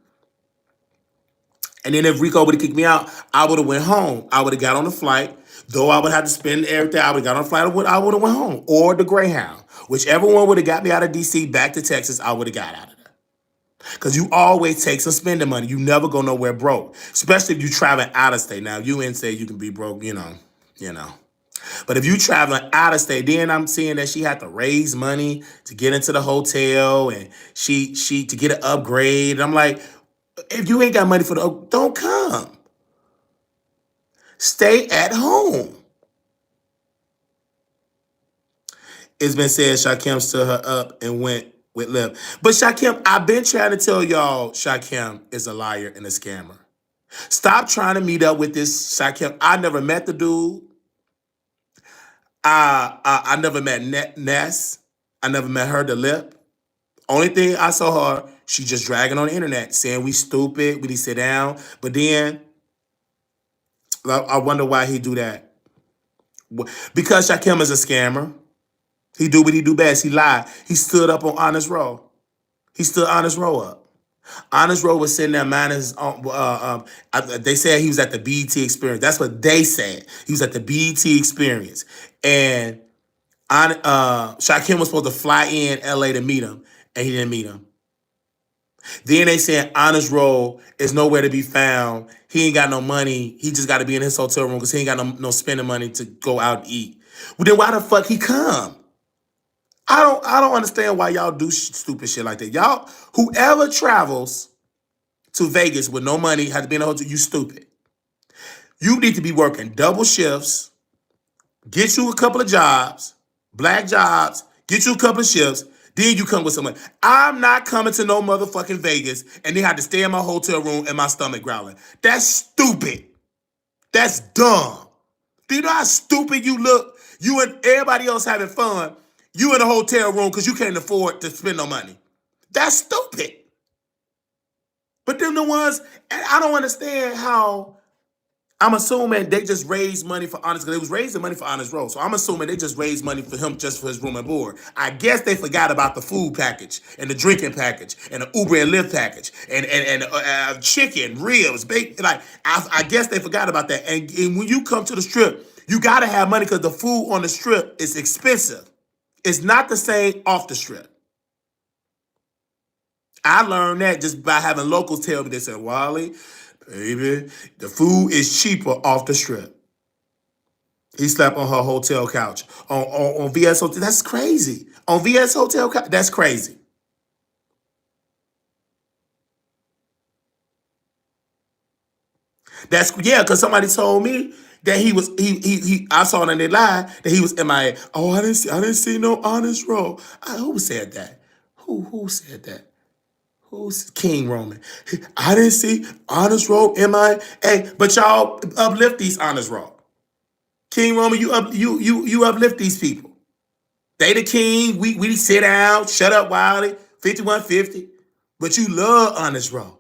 And then if Rico would have kicked me out, I would have went home. I would have got on the flight. Though I would have to spend everything, I would have got on the flight, I would have went home. Or the Greyhound. Whichever one would have got me out of DC back to Texas, I would have got out of there. Because you always take some spending money. You never go nowhere broke. Especially if you traveling out of state. Now, you ain't say you can be broke, you know. But if you traveling out of state, then I'm seeing that she had to raise money to get into the hotel, and she to get an upgrade. I'm like, if you ain't got money for don't come. Stay at home. It's been said Shakim stood her up and went with Lip. But Shakim, I've been trying to tell y'all Shakim is a liar and a scammer. Stop trying to meet up with this Shakim. I never met the dude. I never met Ness. I never met her, the Lip. Only thing I saw her, she just dragging on the internet, saying we stupid, we need to sit down. But then, I wonder why he do that. Because Shakim is a scammer. He do what he do best. He lied. He stood up on Honest Row. He stood Honest Row up. Honest Row was sitting there minding his own. They said he was at the BET Experience. That's what they said. He was at the BET Experience. And Shakim was supposed to fly in LA to meet him, and he didn't meet him. Then they said Honest Row is nowhere to be found. He ain't got no money. He just got to be in his hotel room because he ain't got no spending money to go out and eat. Well, then why the fuck he come? I don't understand why y'all do stupid shit like that. Y'all, whoever travels to Vegas with no money, has to be in a hotel, you stupid. You need to be working double shifts, get you a couple of jobs, black jobs, get you a couple of shifts, then you come with some money. I'm not coming to no motherfucking Vegas and then have to stay in my hotel room and my stomach growling. That's stupid. That's dumb. Do you know how stupid you look? You and everybody else having fun. You in a hotel room because you can't afford to spend no money. That's stupid. But them the ones, and I don't understand how. I'm assuming they just raised money for Honest, because they was raising money for Honest Road. So I'm assuming they just raised money for him just for his room and board. I guess they forgot about the food package and the drinking package and the Uber and Lyft package and chicken, ribs, bacon. Like I guess they forgot about that. And when you come to the strip, you gotta have money because the food on the strip is expensive. It's not the same off the strip. I learned that just by having locals tell me. They said, Wiley, baby, the food is cheaper off the strip. He slept on her hotel couch. On VS Hotel, that's crazy. On VS Hotel couch, that's crazy. That's yeah, because somebody told me that he I saw it in their lie that he was MIA. Oh, I didn't see no honest roll. Who said that? Who said that? Who's King Roman? I didn't see honest roll, MIA. Hey, but y'all uplift these honest roll. King Roman, you uplift these people. They the king. We sit down, shut up, Wiley, 5150. But you love Honest Row.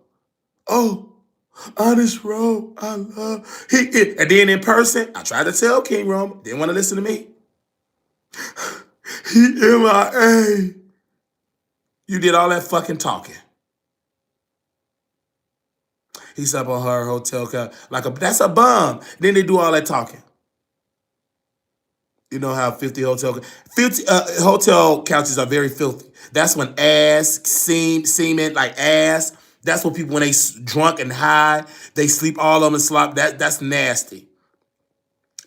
Oh, Honest Row, I love. And then in person, I tried to tell King Roman, didn't want to listen to me. He MIA. You did all that fucking talking. He's up on her hotel car that's a bum. Then they do all that talking. You know how 50 hotel couches are very filthy. That's when ass, semen, like ass. That's what people when they drunk and high, they sleep all of them and slop. That's nasty.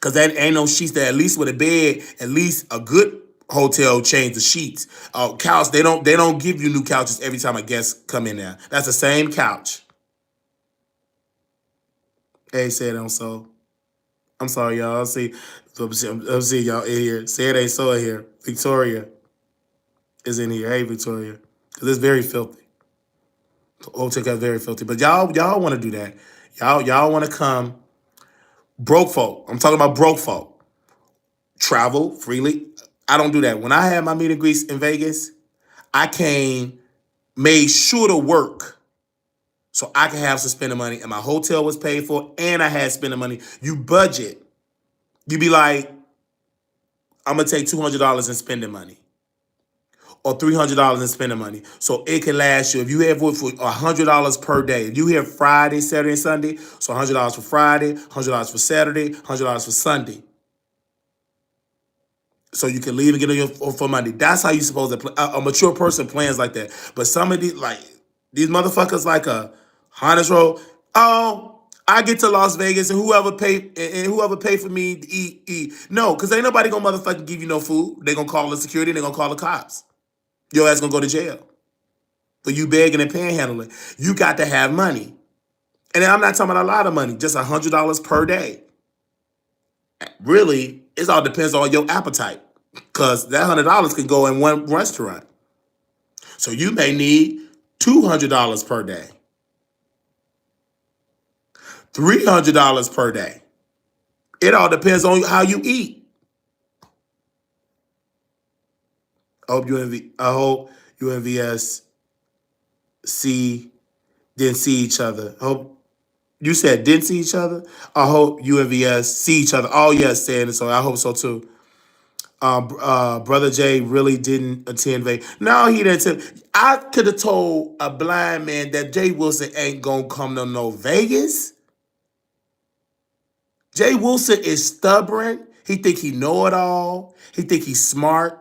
Cause that ain't no sheets there. At least with a bed, at least a good hotel change the sheets. Couch, they don't give you new couches every time a guest come in there. That's the same couch. Hey, say it on so. I'm sorry, y'all. I'm see y'all in here. Say it ain't so in here. Victoria is in here. Hey, Victoria. Because it's very filthy. Hotel is very filthy. But y'all want to do that. Y'all want to come. Broke folk. I'm talking about broke folk. Travel freely. I don't do that. When I had my meet and greets in Vegas, I made sure to work so I could have some spending money. And my hotel was paid for, and I had spending money. You budget. You be like, I'm going to take $200 in spending money. Or $300 in spending money. So it can last you. If you have for $100 per day. If you have Friday, Saturday, and Sunday, so $100 for Friday, $100 for Saturday, $100 for Sunday. So you can leave and get on your for Monday. That's how you supposed to play. A mature person plans like that. But some of these motherfuckers like a honest roll. Oh, I get to Las Vegas and whoever pay for me to eat. No, because ain't nobody gonna motherfucking give you no food. They gonna call the security. They gonna call the cops. Your ass gonna go to jail for you begging and panhandling. You got to have money, and I'm not talking about a lot of money. Just $100 per day. Really, it all depends on your appetite, because that $100 can go in one restaurant. So you may need $200 per day, $300 per day. It all depends on how you eat. I hope you and VS didn't see each other. I hope you said didn't see each other. I hope you and VS see each other. Oh yes, saying it. So I hope so too. Brother Jay really didn't attend Vegas. No, he didn't attend. I could have told a blind man that Jay Wilson ain't gonna come to no Vegas. Jay Wilson is stubborn. He think he know it all. He think he's smart.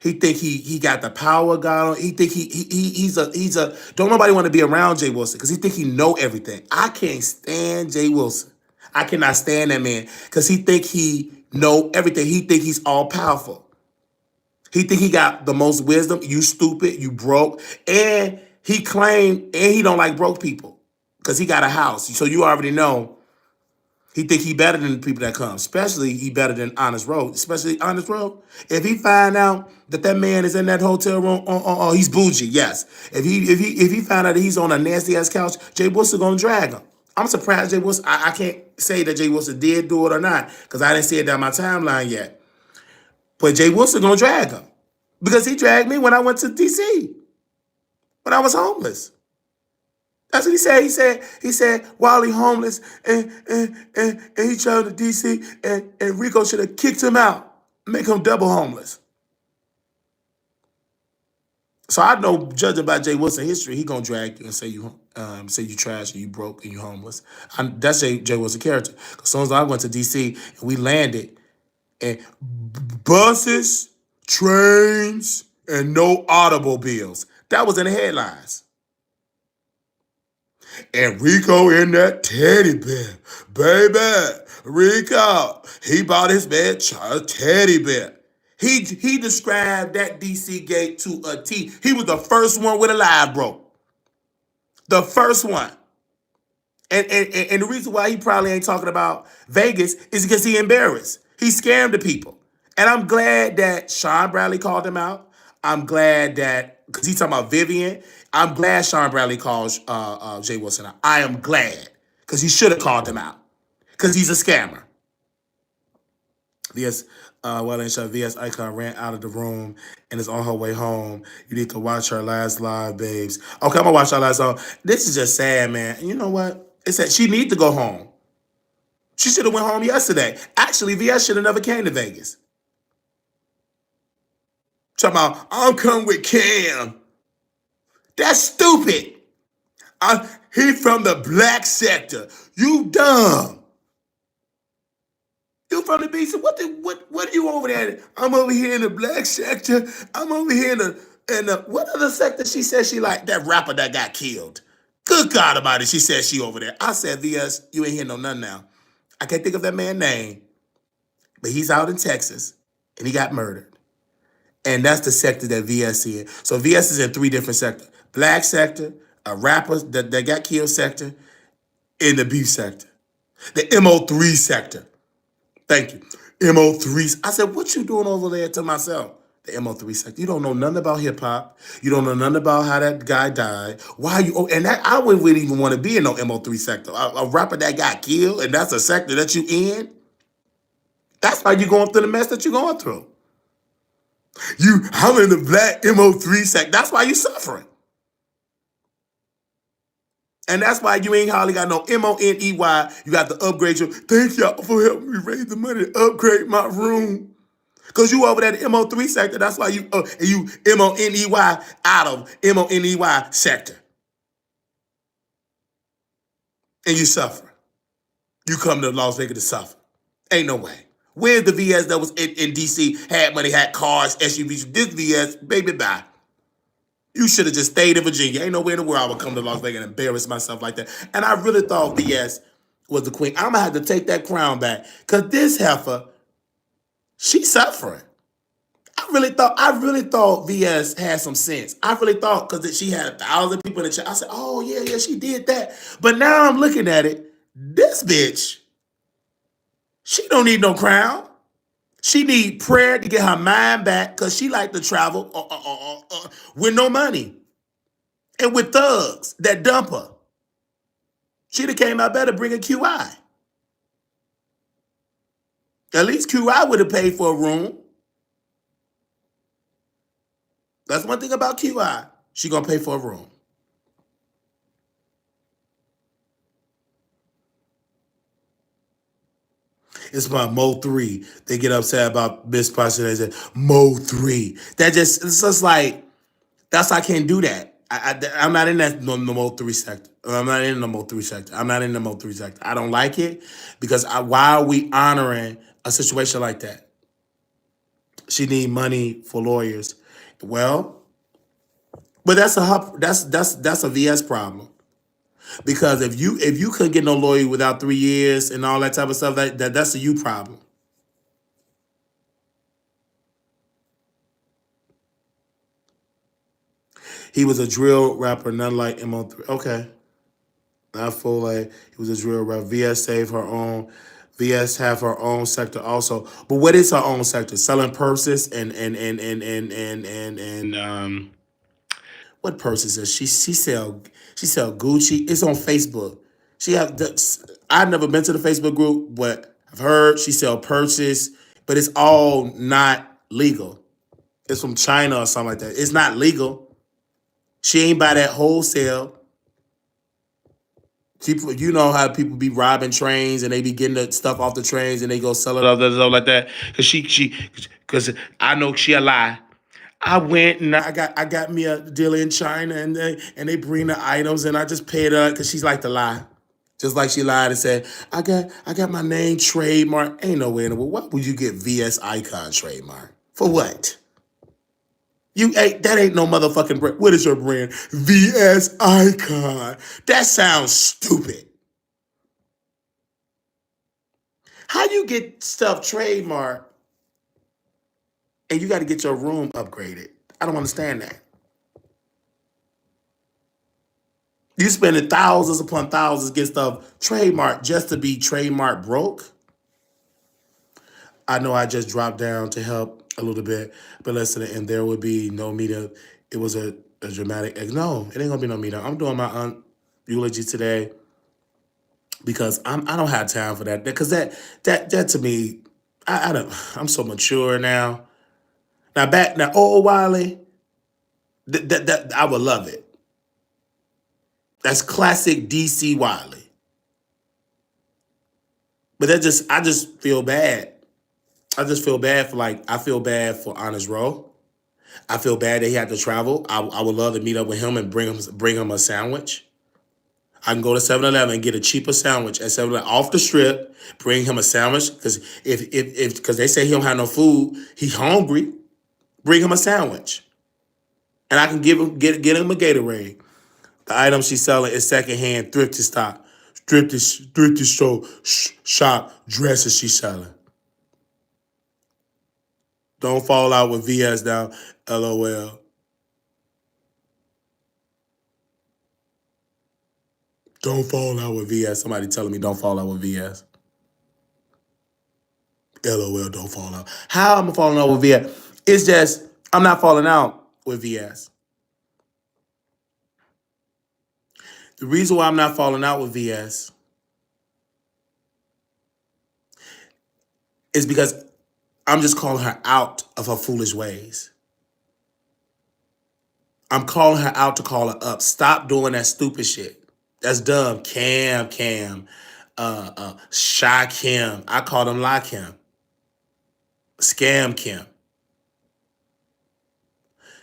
He think he got the power God on. He think he's a don't nobody want to be around Jay Wilson because he think he know everything. I can't stand Jay Wilson. I cannot stand that man because he think he know everything. He think he's all powerful. He think he got the most wisdom. You stupid, you broke. And he claimed, and he don't like broke people because he got a house. So you already know he think he better than the people that come. Especially he better than Honest Road. Especially Honest Road. If he find out that man is in that hotel room, he's bougie. Yes. If he find out that he's on a nasty ass couch, Jay Wilson gonna drag him. I'm surprised Jay Wilson. I can't say that Jay Wilson did do it or not because I didn't see it down my timeline yet. But Jay Wilson gonna drag him because he dragged me when I went to DC when I was homeless. That's what he said. He said Wiley homeless and he traveled to DC and Rico should have kicked him out, make him double homeless. So I know, judging by Jay Wilson history, he gonna drag you and say you trash and you broke and you homeless. That's Jay Wilson character. As soon as I went to DC and we landed, and buses, trains, and no automobiles. That was in the headlines. And Rico in that teddy bear. Baby, Rico, he bought his man a teddy bear. He described that DC gate to a T. He was the first one with a live broke. The first one. And the reason why he probably ain't talking about Vegas is because he embarrassed. He scammed the people. And I'm glad that Sean Bradley called him out. I'm glad that, because he's talking about Vivian, I'm glad Sean Bradley calls Jay Wilson out. I am glad, because he should have called him out, because he's a scammer. VS, VS Icon ran out of the room and is on her way home. You need to watch her last live, babes. Okay, I'm going to watch her last song. This is just sad, man. And you know what? It's that she need to go home. She should have went home yesterday. Actually, VS should have never came to Vegas. Talking about, I'm coming with Cam. That's stupid. He from the black sector. You dumb. You from the beach. What are you over there? I'm over here in the black sector. I'm over here in the what other sector she said she like? That rapper that got killed. Good God about it. She said she over there. I said, VS, you ain't hear no nothing now. I can't think of that man's name, but he's out in Texas and he got murdered. And that's the sector that VS is in. So VS is in 3 different sectors. Black sector, a rapper that got killed sector, in the beef sector. The MO3 sector. Thank you. MO3. I said, what you doing over there to myself? The MO3 sector. You don't know nothing about hip hop. You don't know nothing about how that guy died. Why you? Oh, and that I wouldn't really even want to be in no MO3 sector. A rapper that got killed, and that's a sector that you in. That's why you going through the mess that you're going through. I'm in the black MO3 sector. That's why you suffering. And that's why you ain't hardly got no MONEY. You got to upgrade your. Thank y'all for helping me raise the money to upgrade my room. Because you over there at the MO3 sector. That's why you MONEY out of MONEY sector. And you suffer. You come to Las Vegas to suffer. Ain't no way. Where's the VS that was in DC, had money, had cars, SUVs? This VS, baby, bye. You should have just stayed in Virginia. Ain't nowhere in the world I would come to Las Vegas and embarrass myself like that. And I really thought VS was the queen. I'm going to have to take that crown back. Because this heifer, she's suffering. I really thought VS had some sense. I really thought, because she had 1,000 people in the chat. I said, oh, yeah, she did that. But now I'm looking at it. This bitch, she don't need no crown. She need prayer to get her mind back, because she like to travel with no money and with thugs that dump her. She'd have came out better bringing QI. At least QI would have paid for a room. That's one thing about QI. She gonna pay for a room. It's about Mo3. They get upset about mispricing. They say Mo3. It's just like, that's why I can't do that. I'm not in that no Mo3 sector. I'm not in the Mo3 sector. I'm not in the Mo3 sector. I don't like it because why are we honoring a situation like that? She need money for lawyers. Well, but that's a VS problem. Because if you couldn't get no lawyer without 3 years and all that type of stuff, that's a you problem. He was a drill rapper, not like MO3. Okay. Not full like he was a drill rapper. VS saved her own. VS have her own sector also. But what is her own sector? Selling purses and what purses is she sell Gucci. It's on Facebook. I've never been to the Facebook group, but I've heard she sell purses, but it's all not legal. It's from China or something like that. It's not legal. She ain't buy that wholesale. People, you know how people be robbing trains and they be getting the stuff off the trains and they go sell it off and stuff like that. Cause I know she a lie. I went and I got me a dealer in China and they bring the items and I just paid her because she's like to lie. Just like she lied and said, I got my name trademark. Ain't no way in the world. Why would you get VS Icon trademark? For what? That ain't no motherfucking brand. What is your brand? VS Icon. That sounds stupid. How you get stuff trademarked and you got to get your room upgraded? I don't understand that. You spending thousands upon thousands to get stuff trademarked just to be trademark broke? I know I just dropped down to help a little bit, but listen, and there would be no meetup. It was a dramatic. No, it ain't gonna be no meetup. I'm doing my eulogy today because I don't have time for that. Because that to me, I don't. I'm so mature now. Now, old Wiley, that I would love it. That's classic DC Wiley. But I just feel bad. I just feel bad I feel bad for Honest Row. I feel bad that he had to travel. I would love to meet up with him and bring him a sandwich. I can go to 7-Eleven and get a cheaper sandwich at 7-Eleven off the strip. Bring him a sandwich because because they say he don't have no food, he hungry. Bring him a sandwich, and I can get him a Gatorade. The item she's selling is secondhand thrifty stock, thrifty shop dresses she's selling. Don't fall out with VS now, LOL. Don't fall out with VS. Somebody telling me don't fall out with VS. LOL, don't fall out. How am I falling out with VS? It's just, I'm not falling out with VS. The reason why I'm not falling out with VS is because I'm just calling her out of her foolish ways. I'm calling her out to call her up. Stop doing that stupid shit. That's dumb. Cam, Shy Kim. I call them Lie Kim. Scam Kim.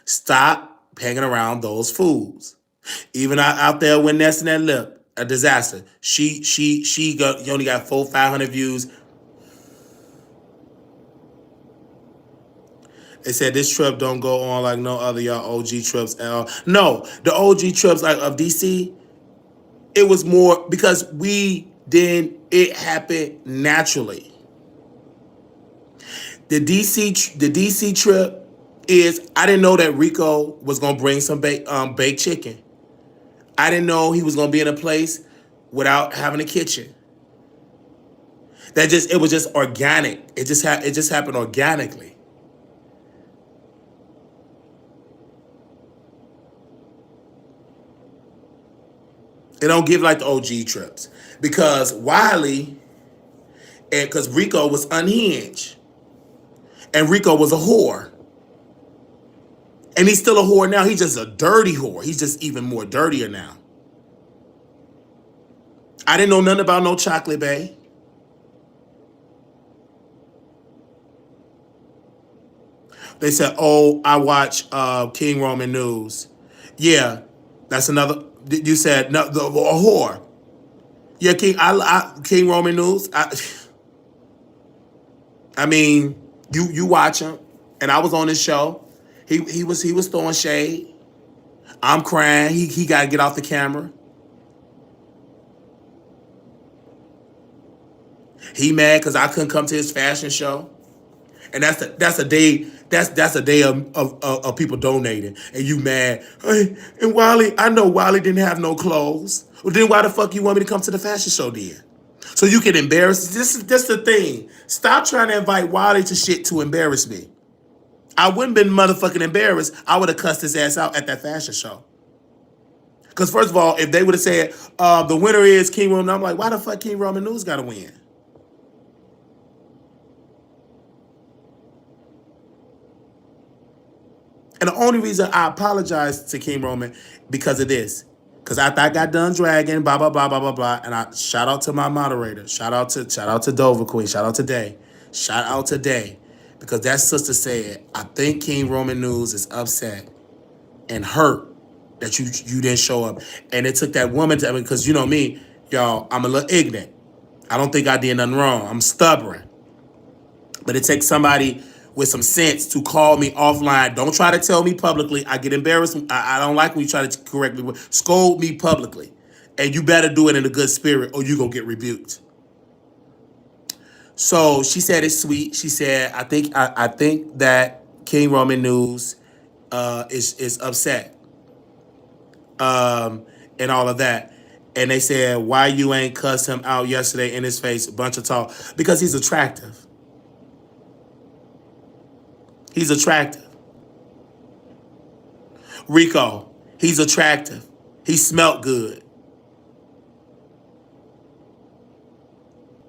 Stop hanging around those fools. Even out there with Ness and that lip, a disaster. She only got 500 views. They said this trip don't go on like no other y'all OG trips at all. No, the OG trips like of DC, it was more because it happened naturally. The DC trip is, I didn't know that Rico was gonna bring some baked chicken. I didn't know he was gonna be in a place without having a kitchen. It was just organic. It just happened organically. It don't give like the OG trips because Wiley and because Rico was unhinged and Rico was a whore. And he's still a whore now. He's just a dirty whore. He's just even more dirtier now. I didn't know nothing about no Chocolate Bay. They said, oh, I watch King Roman News. Yeah, that's another. You said no, a whore. Yeah, King Roman News. I mean, you watch him, and I was on his show. He was throwing shade. I'm crying. He got to get off the camera. He mad because I couldn't come to his fashion show, and that's a day. That's a day of people donating, and you mad. Hey, and Wiley, I know Wiley didn't have no clothes. Well, then why the fuck you want me to come to the fashion show then? So you can embarrass. This is the thing. Stop trying to invite Wiley to shit to embarrass me. I wouldn't been motherfucking embarrassed. I would have cussed his ass out at that fashion show. Because first of all, if they would have said the winner is King Roman, I'm like, why the fuck King Roman News got to win? And the only reason I apologized to King Roman because of this. Because after I got done dragging, blah, blah, blah, blah, blah, blah. And I shout out to my moderator. Shout out to Dover Queen. Shout out to Day. Shout out to Day. Because that sister said, I think King Roman News is upset and hurt that you didn't show up. And it took that woman to, because you know me, y'all, I'm a little ignorant. I don't think I did nothing wrong. I'm stubborn. But it takes somebody with some sense to call me offline. Don't try to tell me publicly. I get embarrassed. I don't like when you try to correct me. Scold me publicly. And you better do it in a good spirit or you're going to get rebuked. So she said it's sweet. She said, I think that King Roman News is upset. And all of that. And they said, why you ain't cuss him out yesterday in his face, a bunch of talk? Because he's attractive. He's attractive. Rico, he's attractive. He smelt good.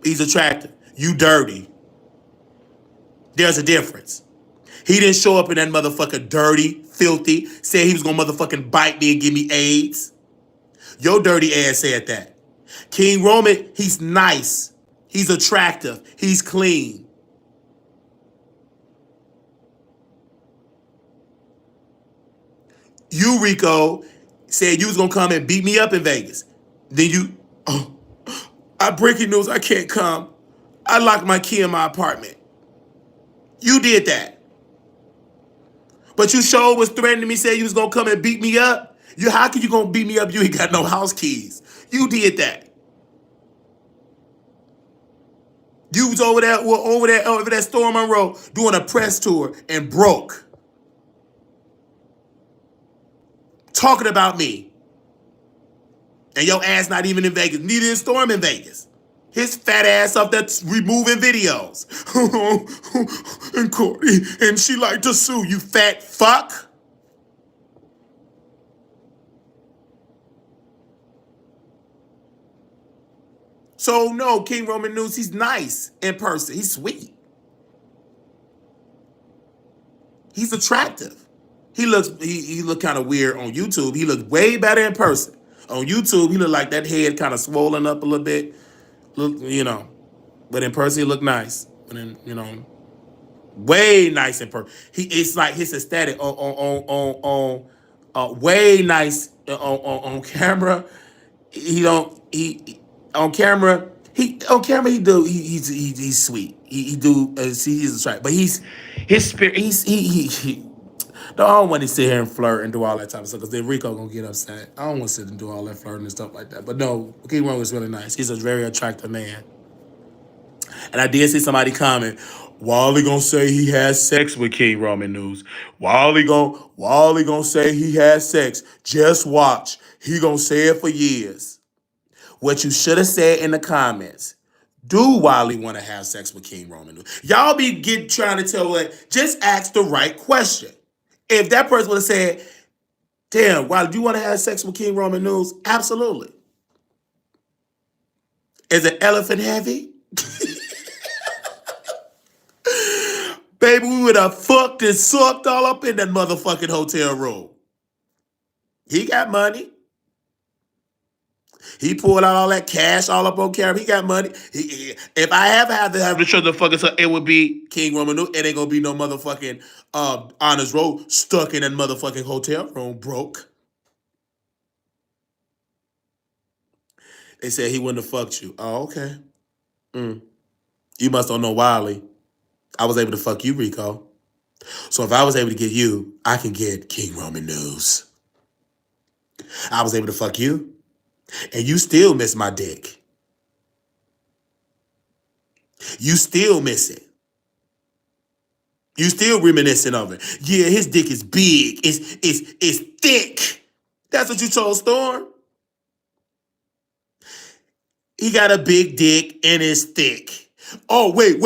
He's attractive. You dirty. There's a difference. He didn't show up in that motherfucker dirty, filthy, said he was gonna motherfucking bite me and give me AIDS. Your dirty ass said that. King Roman, he's nice. He's attractive. He's clean. You, Rico, said you was gonna come and beat me up in Vegas. Then you, I breaking news, I can't come. I locked my key in my apartment. You did that. But you sure was threatening me, said you was gonna come and beat me up. How can you gonna beat me up? You ain't got no house keys. You did that. You was over that Storm Monroe doing a press tour and broke. Talking about me. And your ass not even in Vegas. Neither is Storm in Vegas. His fat ass up there removing videos. And Courtney, and she like to sue, you fat fuck. So no, King Roman News, he's nice in person. He's sweet. He's attractive. He look kind of weird on YouTube. He looks way better in person. On YouTube, he look like that head kind of swollen up a little bit. Look, but in person he look nice. And then, way nice in person. It's like his aesthetic on way nice on camera. He don't he on camera. He's sweet. He's attractive, but his spirit. He no, I don't want to sit here and flirt and do all that type of stuff because then Rico gonna get upset. I don't want to sit and do all that flirting and stuff like that. But no, King Roman is really nice. He's a very attractive man. And I did see somebody comment, Wiley gonna say he has sex with King Roman News. Wiley gonna say he has sex. Just watch. He gonna say it for years. What you should have said in the comments. Do Wiley want to have sex with King Roman News? Y'all be trying to tell just ask the right question. If that person would have said, damn, Wiley, do you want to have sex with King Roman News? Absolutely. Is it elephant heavy? Baby, we would have fucked and sucked all up in that motherfucking hotel room. He got money. He pulled out all that cash all up on camera. He got money. If I ever have to have the show the fucking son, it would be King Roman News. It ain't gonna be no motherfucking Honors Road stuck in that motherfucking hotel room broke. They said he wouldn't have fucked you. Oh, okay. You must don't know Wiley. I was able to fuck you, Rico. So if I was able to get you, I can get King Roman News. I was able to fuck you. And you still miss my dick. You still miss it. You still reminiscing of it. Yeah, his dick is big. It's thick. That's what you told Storm. He got a big dick and it's thick. Oh, wait.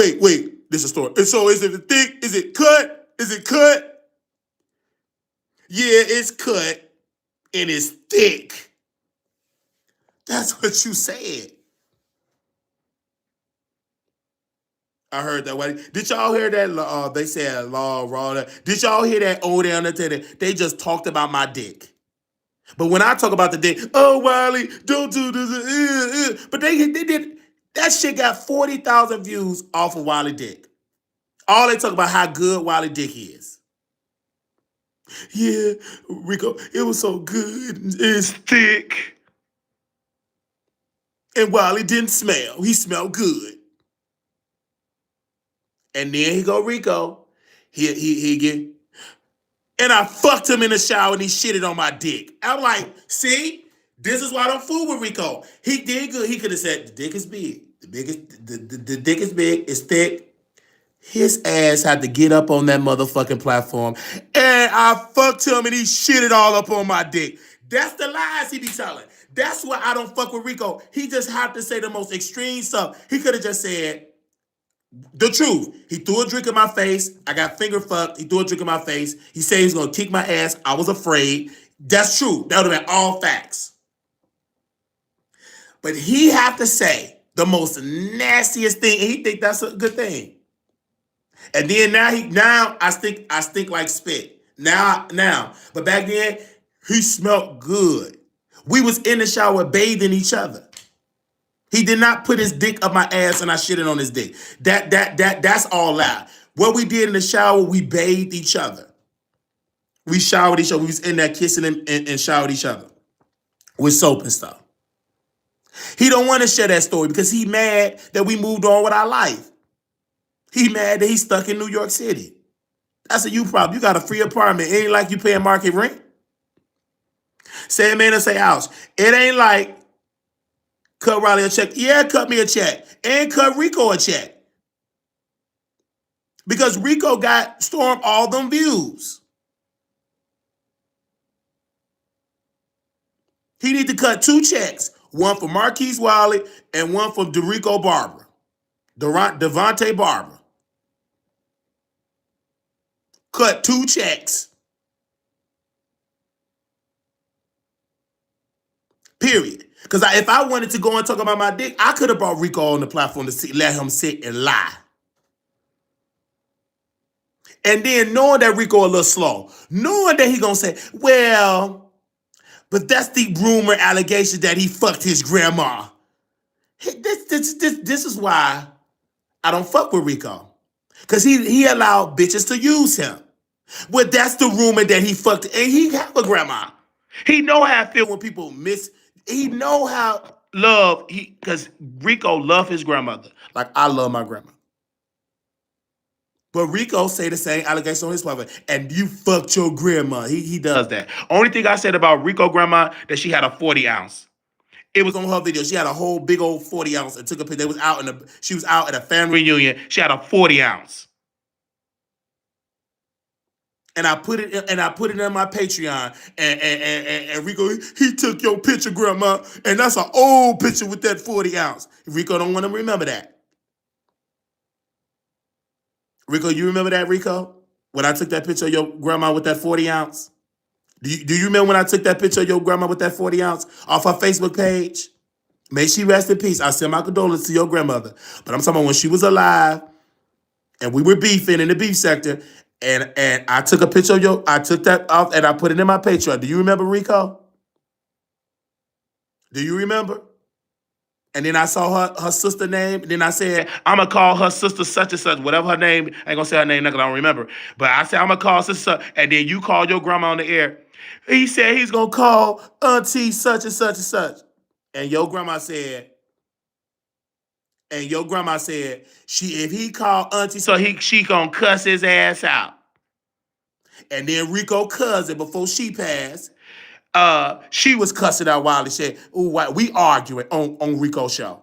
This is a story. And so is it thick? Is it cut? Is it cut? Yeah, it's cut and it's thick. That's what you said. I heard that. Did y'all hear that? They said law, raw. Did y'all hear that old down there? They just talked about my dick. But when I talk about the dick, oh Wiley, don't do this. But they did that shit got 40,000 views off of Wiley dick. All they talk about how good Wiley dick is. Yeah, Rico, it was so good. It's thick. And Wiley didn't smell. He smelled good. And then he go Rico. He get. And I fucked him in the shower and he shitted on my dick. I'm like, see, this is why I don't fool with Rico. He did good. He could have said the dick is big. The dick is big. It's thick. His ass had to get up on that motherfucking platform, and I fucked him, and he shitted all up on my dick. That's the lies he be telling. That's why I don't fuck with Rico. He just had to say the most extreme stuff. He could have just said the truth. He threw a drink in my face. I got finger fucked. He threw a drink in my face. He said he was gonna kick my ass. I was afraid. That's true. That would have been all facts. But he have to say the most nastiest thing, and he think that's a good thing. And then now I stink like spit. Now. But back then, he smelled good. We was in the shower bathing each other. He did not put his dick up my ass and I shitted on his dick. That's all lie. What we did in the shower, we bathed each other. We showered each other. We was in there kissing and showered each other with soap and stuff. He don't want to share that story because he mad that we moved on with our life. He mad that he's stuck in New York City. That's a you problem. You got a free apartment. It ain't like you paying market rent. Say amen or say ouch. It ain't like cut Riley a check. Yeah, cut me a check. And cut Rico a check. Because Rico got stormed all them views. He need to cut 2 checks. One for Marquise Wiley and one for DeRico Barber. Devontae Barber. Cut 2 checks. Period. Because if I wanted to go and talk about my dick, I could have brought Rico on the platform to let him sit and lie. And then knowing that Rico a little slow, knowing that he gonna say, well, but that's the rumor allegation that he fucked his grandma. This is why I don't fuck with Rico. Because he allowed bitches to use him. Well, that's the rumor that he fucked, and he have a grandma. He know how I feel when people miss. He know how love, because Rico love his grandmother. Like I love my grandma. But Rico say the same allegation on his mother, and you fucked your grandma. He does that. Only thing I said about Rico grandma, that she had a 40 ounce. It was on her video. She had a whole big old 40 ounce and took a picture. She was out at a family reunion. She had a 40 ounce. And I put it in my Patreon. And Rico, he took your picture, grandma, and that's an old picture with that 40 ounce. Rico don't want to remember that. Rico, you remember that, Rico? When I took that picture of your grandma with that 40 ounce? Do you remember when I took that picture of your grandma with that 40 ounce off her Facebook page? May she rest in peace. I send my condolences to your grandmother. But I'm talking about when she was alive and we were beefing in the beef sector, and I took a picture of I took that off and I put it in my Patreon. Do you remember, Rico? Do you remember? And then I saw her sister name. And then I said, I'm going to call her sister such and such, whatever her name. I ain't going to say her name because I don't remember. But I said, I'm going to call sister. And then you called your grandma on the air. He said he's going to call auntie such and such and such. And your grandma said, if he called auntie, so she going to cuss his ass out. And then Rico cousin, before she passed, she was cussing out Wiley. Said, "Ooh, we arguing on Rico show."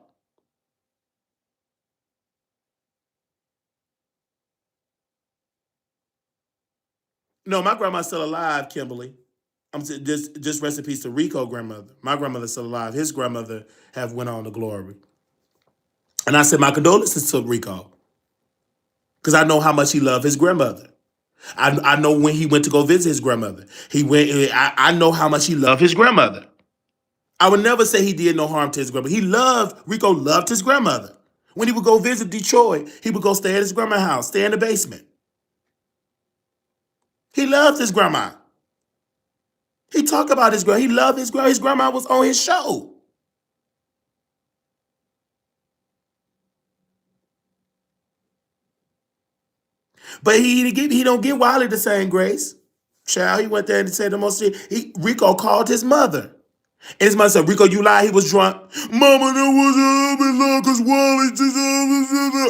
No, my grandma's still alive, Kimberly. I'm just rest in peace to Rico grandmother. My grandmother's still alive. His grandmother have went on to glory. And I said my condolences to Rico. Because I know how much he loved his grandmother. I know when he went to go visit his grandmother. I know how much he loved his grandmother. I would never say he did no harm to his grandmother. Rico loved his grandmother. When he would go visit Detroit, he would go stay at his grandma's house, stay in the basement. He loved his grandma. He talked about his grandma. He loved his grandma. His grandma was on his show. But he don't give Wiley the same grace. Child, he went there and said the most shit. Rico called his mother. And his mother said, Rico, you lied. He was drunk. Mama, that wasn't because Wiley just...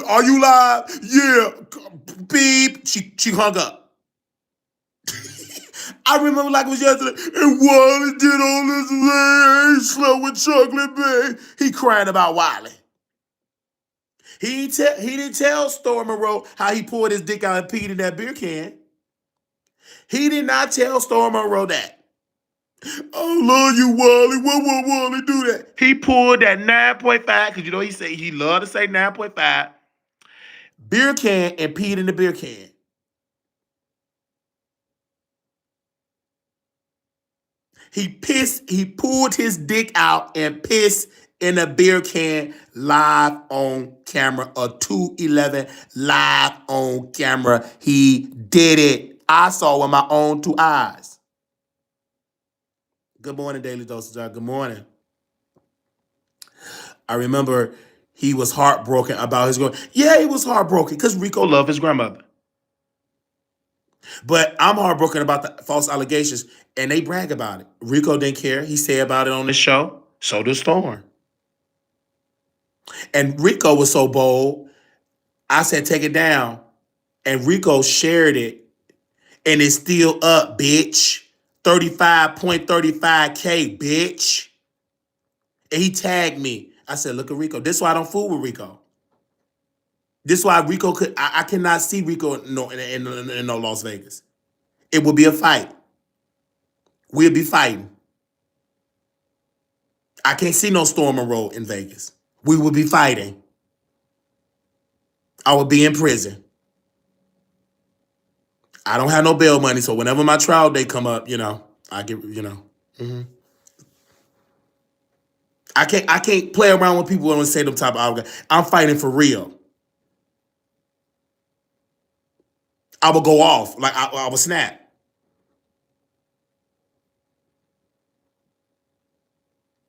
Are you live? Yeah. Beep. She hung up. I remember like it was yesterday. And Wiley did all this. He slept with Chocolate Bay. He crying about Wiley. He didn't tell Storm Monroe how he poured his dick out and peed in that beer can. He did not tell Storm Monroe that. I love you, Wiley. What would Wiley do that? He pulled that 9.5, because you know he loved to say 9.5, beer can and peed in the beer can. He pulled his dick out and pissed in a beer can live on camera. A 211 live on camera. He did it. I saw with my own two eyes. Good morning, Daily Dose of Joy. Good morning. I remember he was heartbroken about his grandmother. Yeah, he was heartbroken because Rico loved his grandmother. But I'm heartbroken about the false allegations, and they brag about it. Rico didn't care. He said about it on the show. So did Storm. And Rico was so bold, I said, take it down. And Rico shared it, and it's still up, bitch. 35.35K, bitch. And he tagged me. I said, look at Rico. This is why I don't fool with Rico. This is why Rico I cannot see Rico in no Las Vegas. It will be a fight. We'll be fighting. I can't see no Storm Monroe in Vegas. We will be fighting. I will be in prison. I don't have no bail money, so whenever my trial day come up, I get, Mm-hmm. I can't play around with people and say them type of arguments. I'm fighting for real. I will go off. Like I will snap.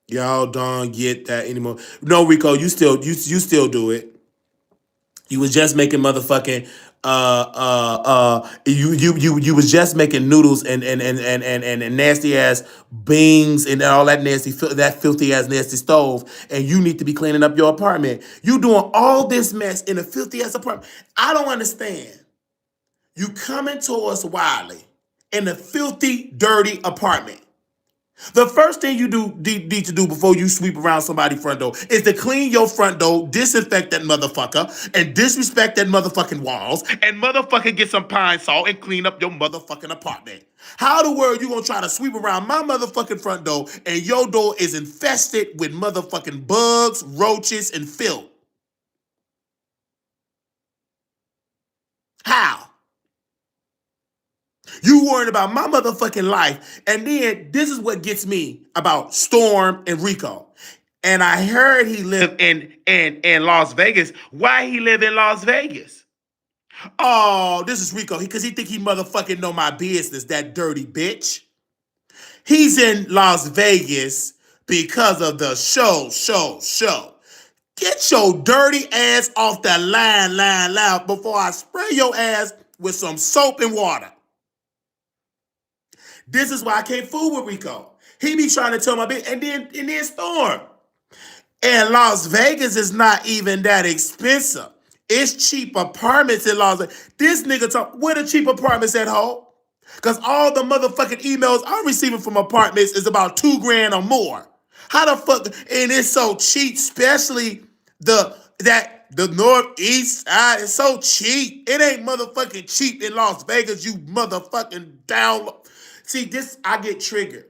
Y'all don't get that anymore. No, Rico, you still do it. You was just making motherfucking you was just making noodles and nasty ass beans and all that filthy ass nasty stove, and you need to be cleaning up your apartment. You doing all this mess in a filthy ass apartment. I don't understand. You coming towards Wiley in a filthy, dirty apartment. The first thing you need to do before you sweep around somebody's front door is to clean your front door, disinfect that motherfucker, and disrespect that motherfucking walls, and motherfucking get some pine salt and clean up your motherfucking apartment. How the world you gonna try to sweep around my motherfucking front door and your door is infested with motherfucking bugs, roaches, and filth? How? You worried about my motherfucking life. And then this is what gets me about Storm and Rico. And I heard he lived in Las Vegas. Why he live in Las Vegas? Oh, this is Rico. Because he think he motherfucking know my business, that dirty bitch. He's in Las Vegas because of the show. Get your dirty ass off the line before I spray your ass with some soap and water. This is why I can't fool with Rico. He be trying to tell my bitch, and then Storm. And Las Vegas is not even that expensive. It's cheap apartments in Las Vegas. This nigga talk, where the cheap apartments at, ho? Because all the motherfucking emails I'm receiving from apartments is about $2,000 or more. How the fuck? And it's so cheap, especially the Northeast side is so cheap. It ain't motherfucking cheap in Las Vegas, you motherfucking down. See, this, I get triggered.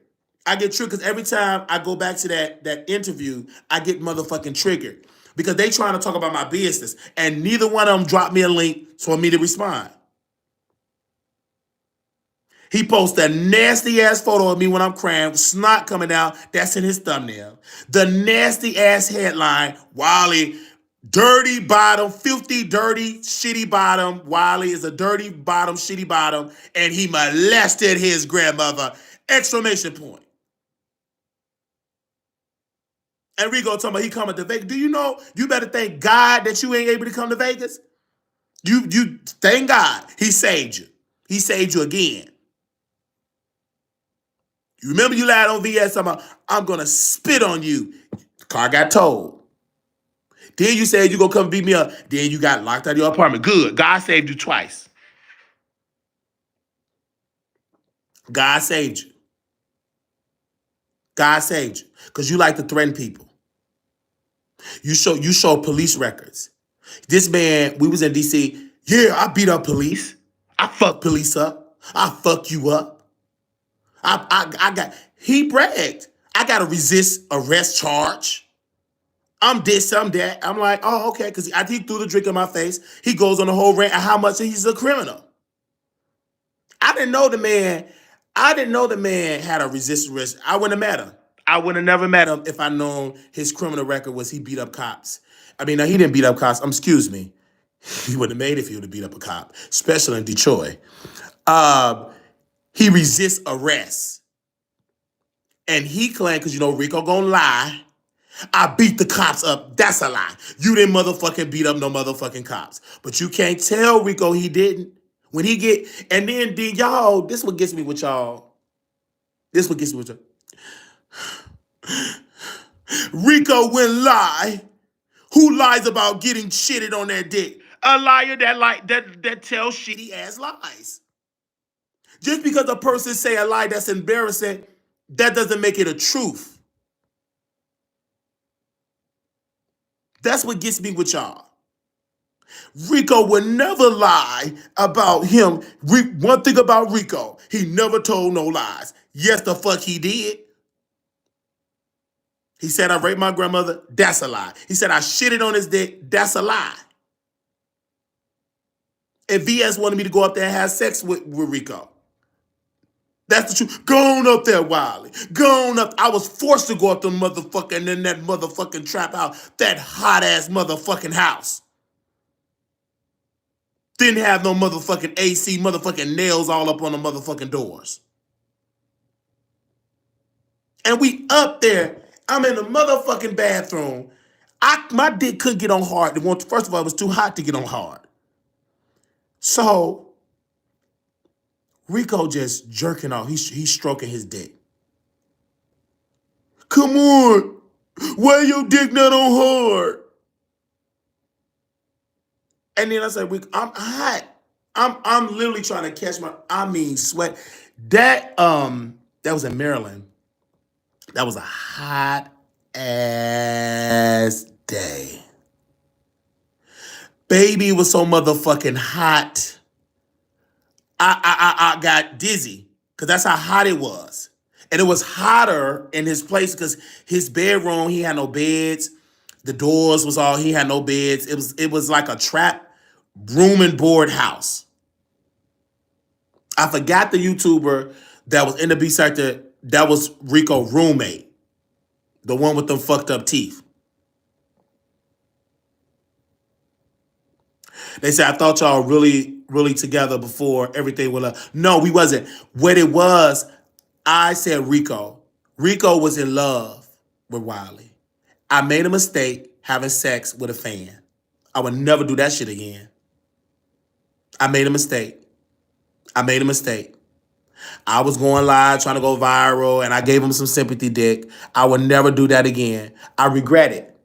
Because every time I go back to that interview, I get motherfucking triggered. Because they trying to talk about my business. And neither one of them dropped me a link for me to respond. He posted a nasty ass photo of me when I'm crying, with snot coming out. That's in his thumbnail. The nasty ass headline, Wiley Dirty bottom, filthy, dirty, shitty bottom. Wiley is a dirty bottom, shitty bottom, and he molested his grandmother. Exclamation point. And Rico talking about he coming to Vegas. Do you know you better thank God that you ain't able to come to Vegas? You thank God he saved you. He saved you again. You remember you lied on VS about I'm gonna spit on you. The car got towed. Then you said you gonna come beat me up. Then you got locked out of your apartment. Good. God saved you twice. God saved you. God saved you. Because you like to threaten people. You show police records. This man, we was in DC. Yeah, I beat up police. I fucked police up. I fuck you up. He bragged. I got to resist arrest charge. I'm this, I'm that. I'm like, oh, okay, because he threw the drink in my face. He goes on the whole rant of how much he's a criminal. I didn't know the man had a resist arrest. I wouldn't have met him. I would have never met him if I known his criminal record was he beat up cops. I mean, no, he didn't beat up cops. Excuse me. He wouldn't have made it if he would have beat up a cop, especially in Detroit. He resists arrest. And he claimed, because you know Rico gonna lie, I beat the cops up. That's a lie. You didn't motherfucking beat up no motherfucking cops. But you can't tell Rico he didn't. When he get, and then y'all, this what gets me with y'all. This what gets me with y'all. Rico will lie. Who lies about getting shitted on their dick? A liar that tells shitty ass lies. Just because a person say a lie that's embarrassing, that doesn't make it a truth. That's what gets me with y'all. Rico would never lie about him. One thing about Rico, he never told no lies. Yes, the fuck he did. He said, I raped my grandmother. That's a lie. He said, I shitted on his dick. That's a lie. And VS wanted me to go up there and have sex with Rico. That's the truth. Go on up there, Wiley. Go on up. I was forced to go up the motherfucking in that motherfucking trap house. That hot ass motherfucking house. Didn't have no motherfucking AC, motherfucking nails all up on the motherfucking doors. And we up there. I'm in the motherfucking bathroom. My dick couldn't get on hard. First of all, it was too hot to get on hard. So Rico just jerking off. He's stroking his dick. Come on. Why your dick not on hard? And then I said, I'm hot. I'm literally trying to catch sweat. That was in Maryland. That was a hot ass day. Baby, it was so motherfucking hot. I got dizzy because that's how hot it was. And it was hotter in his place because his bedroom, he had no beds. The doors was all, he had no beds. It was like a trap room and board house. I forgot the YouTuber that was in the B sector. That was Rico's roommate. The one with them fucked up teeth. They said, I thought y'all really, really together before everything went up. No, we wasn't. What it was, I said Rico. Rico was in love with Wiley. I made a mistake having sex with a fan. I would never do that shit again. I made a mistake. I was going live, trying to go viral, and I gave him some sympathy dick. I would never do that again. I regret it.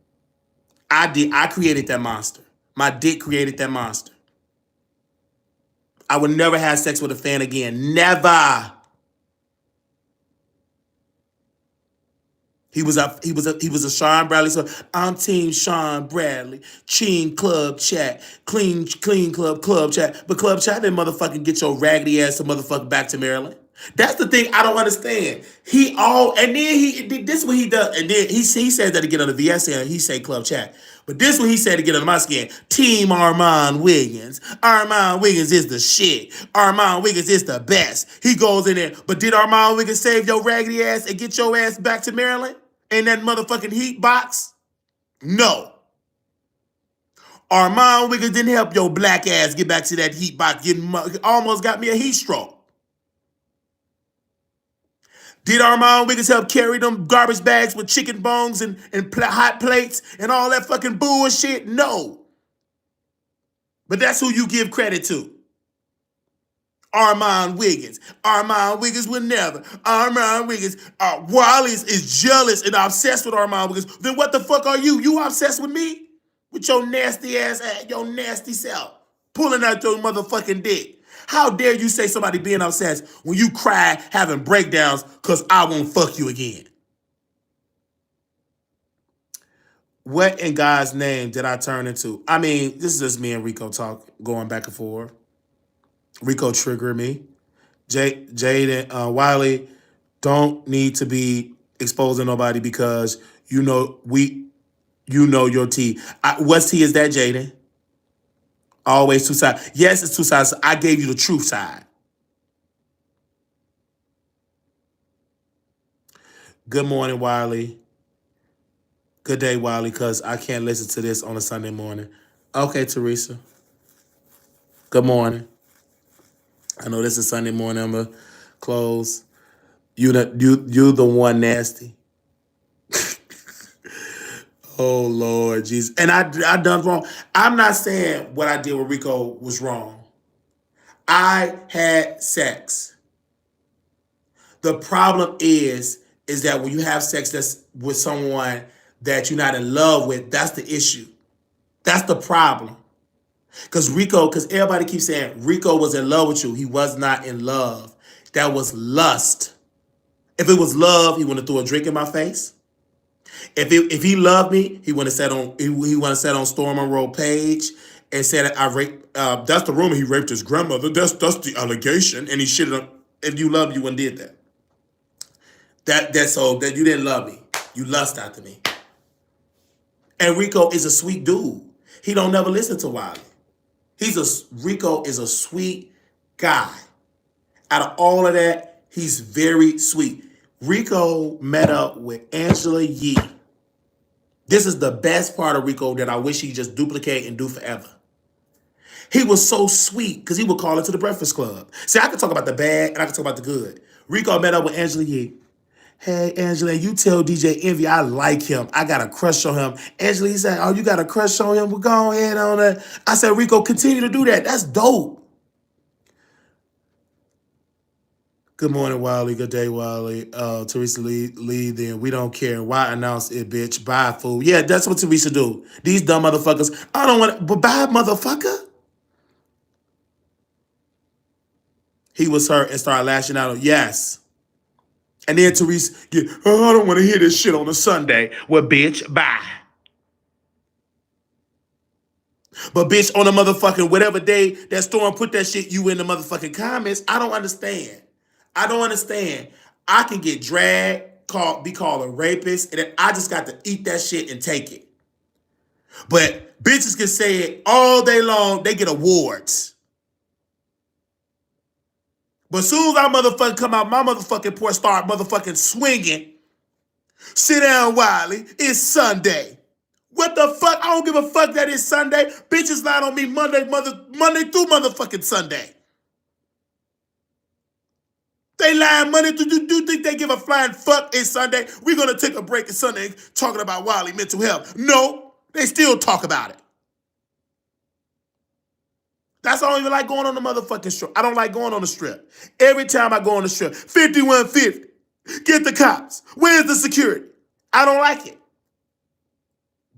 I created that monster. My dick created that monster. I would never have sex with a fan again. Never. He was a Sean Bradley. So I'm Team Sean Bradley. Clean club chat. Clean club chat. But club chat didn't motherfucking get your raggedy ass to motherfucker back to Maryland. That's the thing I don't understand. This is what he does. And then he said that to get on the VS and he said club chat. But this is what he said to get under my skin. Team Armand Wiggins. Armand Wiggins is the shit. Armand Wiggins is the best. He goes in there. But did Armand Wiggins save your raggedy ass and get your ass back to Maryland? In that motherfucking heat box? No. Armand Wiggins didn't help your black ass get back to that heat box. Almost got me a heat stroke. Did Armand Wiggins help carry them garbage bags with chicken bones and hot plates and all that fucking bullshit? No. But that's who you give credit to. Armand Wiggins. Armand Wiggins will never. Armand Wiggins. Wiley is jealous and obsessed with Armand Wiggins. Then what the fuck are you? You obsessed with me? With your nasty ass, your nasty self. Pulling out your motherfucking dick. How dare you say somebody being obsessed when you cry having breakdowns because I won't fuck you again? What in God's name did I turn into? I mean, this is just me and Rico talk, going back and forth. Rico triggered me. Jaden, Wiley, don't need to be exposing nobody because you know your tea. What's tea is that, Jaden? Always two sides. Yes, it's two sides. I gave you the truth side. Good morning, Wiley. Good day, Wiley, because I can't listen to this on a Sunday morning. Okay, Teresa. Good morning. I know this is Sunday morning. I'm going to close. You the one nasty. Oh, Lord Jesus. And I done wrong. I'm not saying what I did with Rico was wrong. I had sex. The problem is that when you have sex that's with someone that you're not in love with, that's the issue. That's the problem. Because everybody keeps saying Rico was in love with you. He was not in love. That was lust. If it was love, he wouldn't have threw a drink in my face. If he loved me, he wouldn't have said on Storm Monroe page and said I raped. That's the rumor, he raped his grandmother. That's the allegation, and he should have. If you loved, you wouldn't did that. That's so that you didn't love me. You lust after me. And Rico is a sweet dude. He don't never listen to Wiley. Rico is a sweet guy. Out of all of that, he's very sweet. Rico met up with Angela Yee. This is the best part of Rico that I wish he'd just duplicate and do forever. He was so sweet because he would call into the Breakfast Club. See, I can talk about the bad and I can talk about the good. Rico met up with Angela Yee. Hey, Angela, you tell DJ Envy I like him. I got a crush on him. Angela, he said, oh, you got a crush on him? Well, go ahead on that. I said, Rico, continue to do that. That's dope. Good morning, Wiley. Good day, Wiley. Teresa Lee, then we don't care. Why announce it, bitch? Bye, fool. Yeah, that's what Teresa do. These dumb motherfuckers. I don't want to, but bye, motherfucker. He was hurt and started lashing out. Yes. And then Teresa, I don't want to hear this shit on a Sunday. Well, bitch, bye. But bitch, on a motherfucking whatever day that Storm put that shit, you in the motherfucking comments. I don't understand. I can get dragged, be called a rapist, and then I just got to eat that shit and take it. But bitches can say it all day long. They get awards. But as soon as I motherfucking come out, my motherfucking porch start motherfucking swinging. Sit down, Wiley. It's Sunday. What the fuck? I don't give a fuck that it's Sunday. Bitches lied on me Monday through motherfucking Sunday. They lying Monday through. Do you think they give a flying fuck? It's Sunday. We're going to take a break this Sunday talking about Wiley mental health. No, they still talk about it. That's why I don't even like going on the motherfucking strip. I don't like going on the strip. Every time I go on the strip, 5150. Get the cops. Where's the security? I don't like it.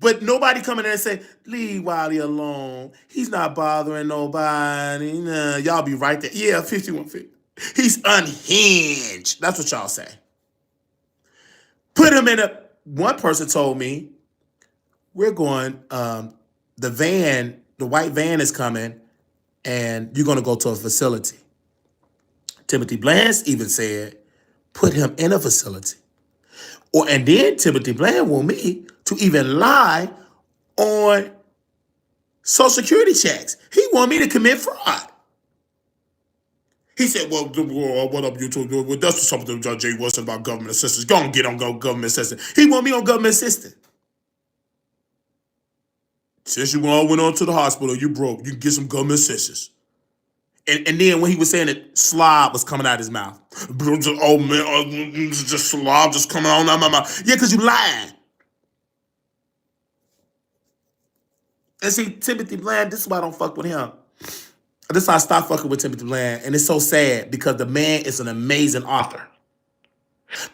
But nobody come in there and say, leave Wiley alone. He's not bothering nobody. Nah, y'all be right there. Yeah, 5150. He's unhinged. That's what y'all say. Put him in a... One person told me, we're going... the white van is coming, and you're going to go to a facility. Timothy Bland even said, put him in a facility. And then Timothy Bland want me to even lie on Social Security checks. He want me to commit fraud. He said, well, what up, YouTube? Well, that's something Judge Jay Wilson about government assistance. Go and get on government assistance. He want me on government assistance. Since you all went on to the hospital, you broke. You can get some government assistance. And then when he was saying it, slob was coming out his mouth. Oh man, just slob just coming out of my mouth. Yeah, because you lying. And see, Timothy Bland, this is why I don't fuck with him. This is why I stopped fucking with Timothy Bland. And it's so sad because the man is an amazing author.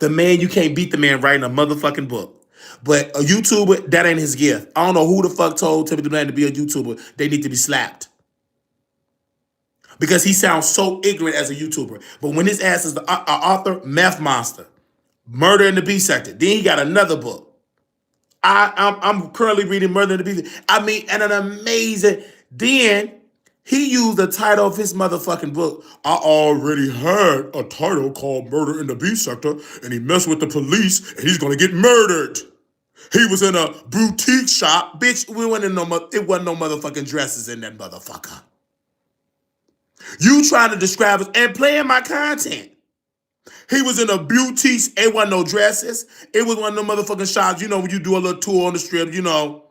The man, you can't beat the man writing a motherfucking book. But a YouTuber, that ain't his gift. I don't know who the fuck told Timothy Bland to be a YouTuber. They need to be slapped. Because he sounds so ignorant as a YouTuber. But when his ass is the author, Meth Monster, Murder in the B Sector. Then he got another book. I'm currently reading Murder in the B Sector. I mean, and an amazing. Then he used the title of his motherfucking book. I already had a title called Murder in the B Sector, and he messed with the police, and he's gonna get murdered. He was in a boutique shop. Bitch, it wasn't no motherfucking dresses in that motherfucker. You trying to describe us and playing my content. He was in a boutique. It wasn't no dresses. It was one of them motherfucking shops. You know, when you do a little tour on the strip, you know.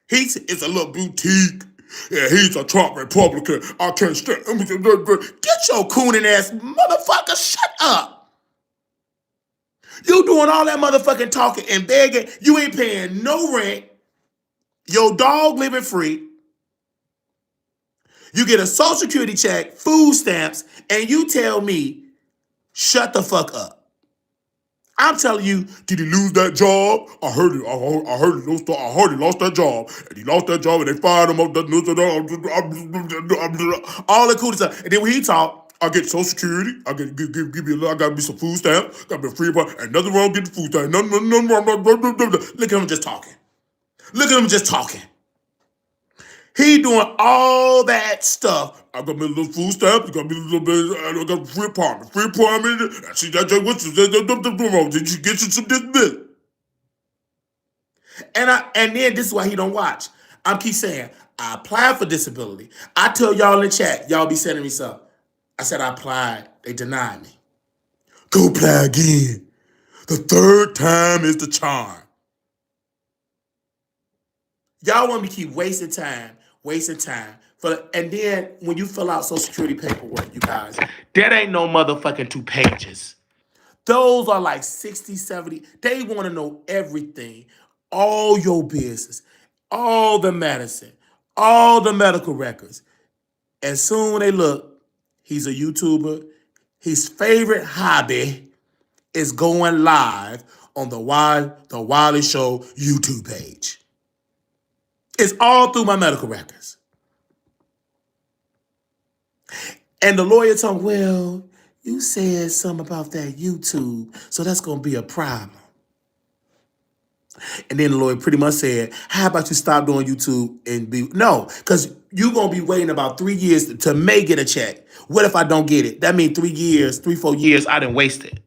It's a little boutique. Yeah, he's a Trump Republican. I can't stand. Get your cooning ass motherfucker, shut up. You doing all that motherfucking talking and begging. You ain't paying no rent. Your dog living free. You get a Social Security check, food stamps, and you tell me, shut the fuck up. I'm telling you, did he lose that job? I heard it. I heard he lost that job, and he lost that job, and they fired him. All the cool stuff. And then when he talk, I get Social Security. I get give me. I got me some food stamps. Got me a free part. And nothing wrong with getting food stamps. Look at him just talking. Look at him just talking. He doing all that stuff. I got me a little food stamp. Got me a little bit. I got a free apartment. Free apartment. I see that. Did you get you some this bit? And then this is why he don't watch. I keep saying I applied for disability. I tell y'all in the chat. Y'all be sending me stuff. I said I applied. They denied me. Go apply again. The third time is the charm. Y'all want me to keep wasting time. And then when you fill out Social Security paperwork, you guys, that ain't no motherfucking 2 pages. Those are like 60, 70. They want to know everything. All your business. All the medicine. All the medical records. And soon they look, he's a YouTuber. His favorite hobby is going live on the Wiley Show YouTube page. It's all through my medical records. And the lawyer told me, well, you said something about that YouTube, so that's going to be a problem. And then the lawyer pretty much said, how about you stop doing YouTube and be... No, because you're going to be waiting about 3 years to may get a check. What if I don't get it? That means 4 years, I done wasted.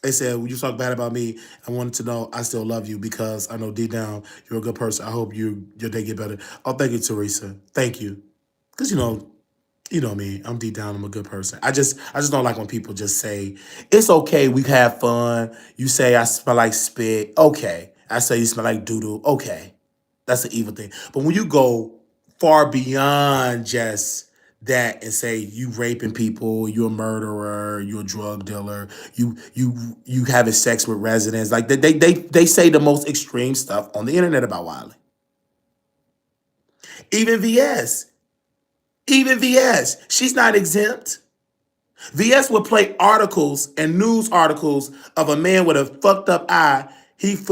They said, when you talk bad about me, I wanted to know I still love you because I know deep down you're a good person. I hope your day get better. Oh, thank you, Teresa. Thank you. Because, you know me. I'm deep down. I'm a good person. I just don't like when people just say, it's okay. We have fun. You say I smell like spit. Okay. I say you smell like doo-doo. Okay. That's an evil thing. But when you go far beyond just that and say you raping people, you're a murderer, you're a drug dealer, you having sex with residents. Like they say the most extreme stuff on the internet about Wiley. Even VS, she's not exempt. VS would play articles and news articles of a man with a fucked up eye. This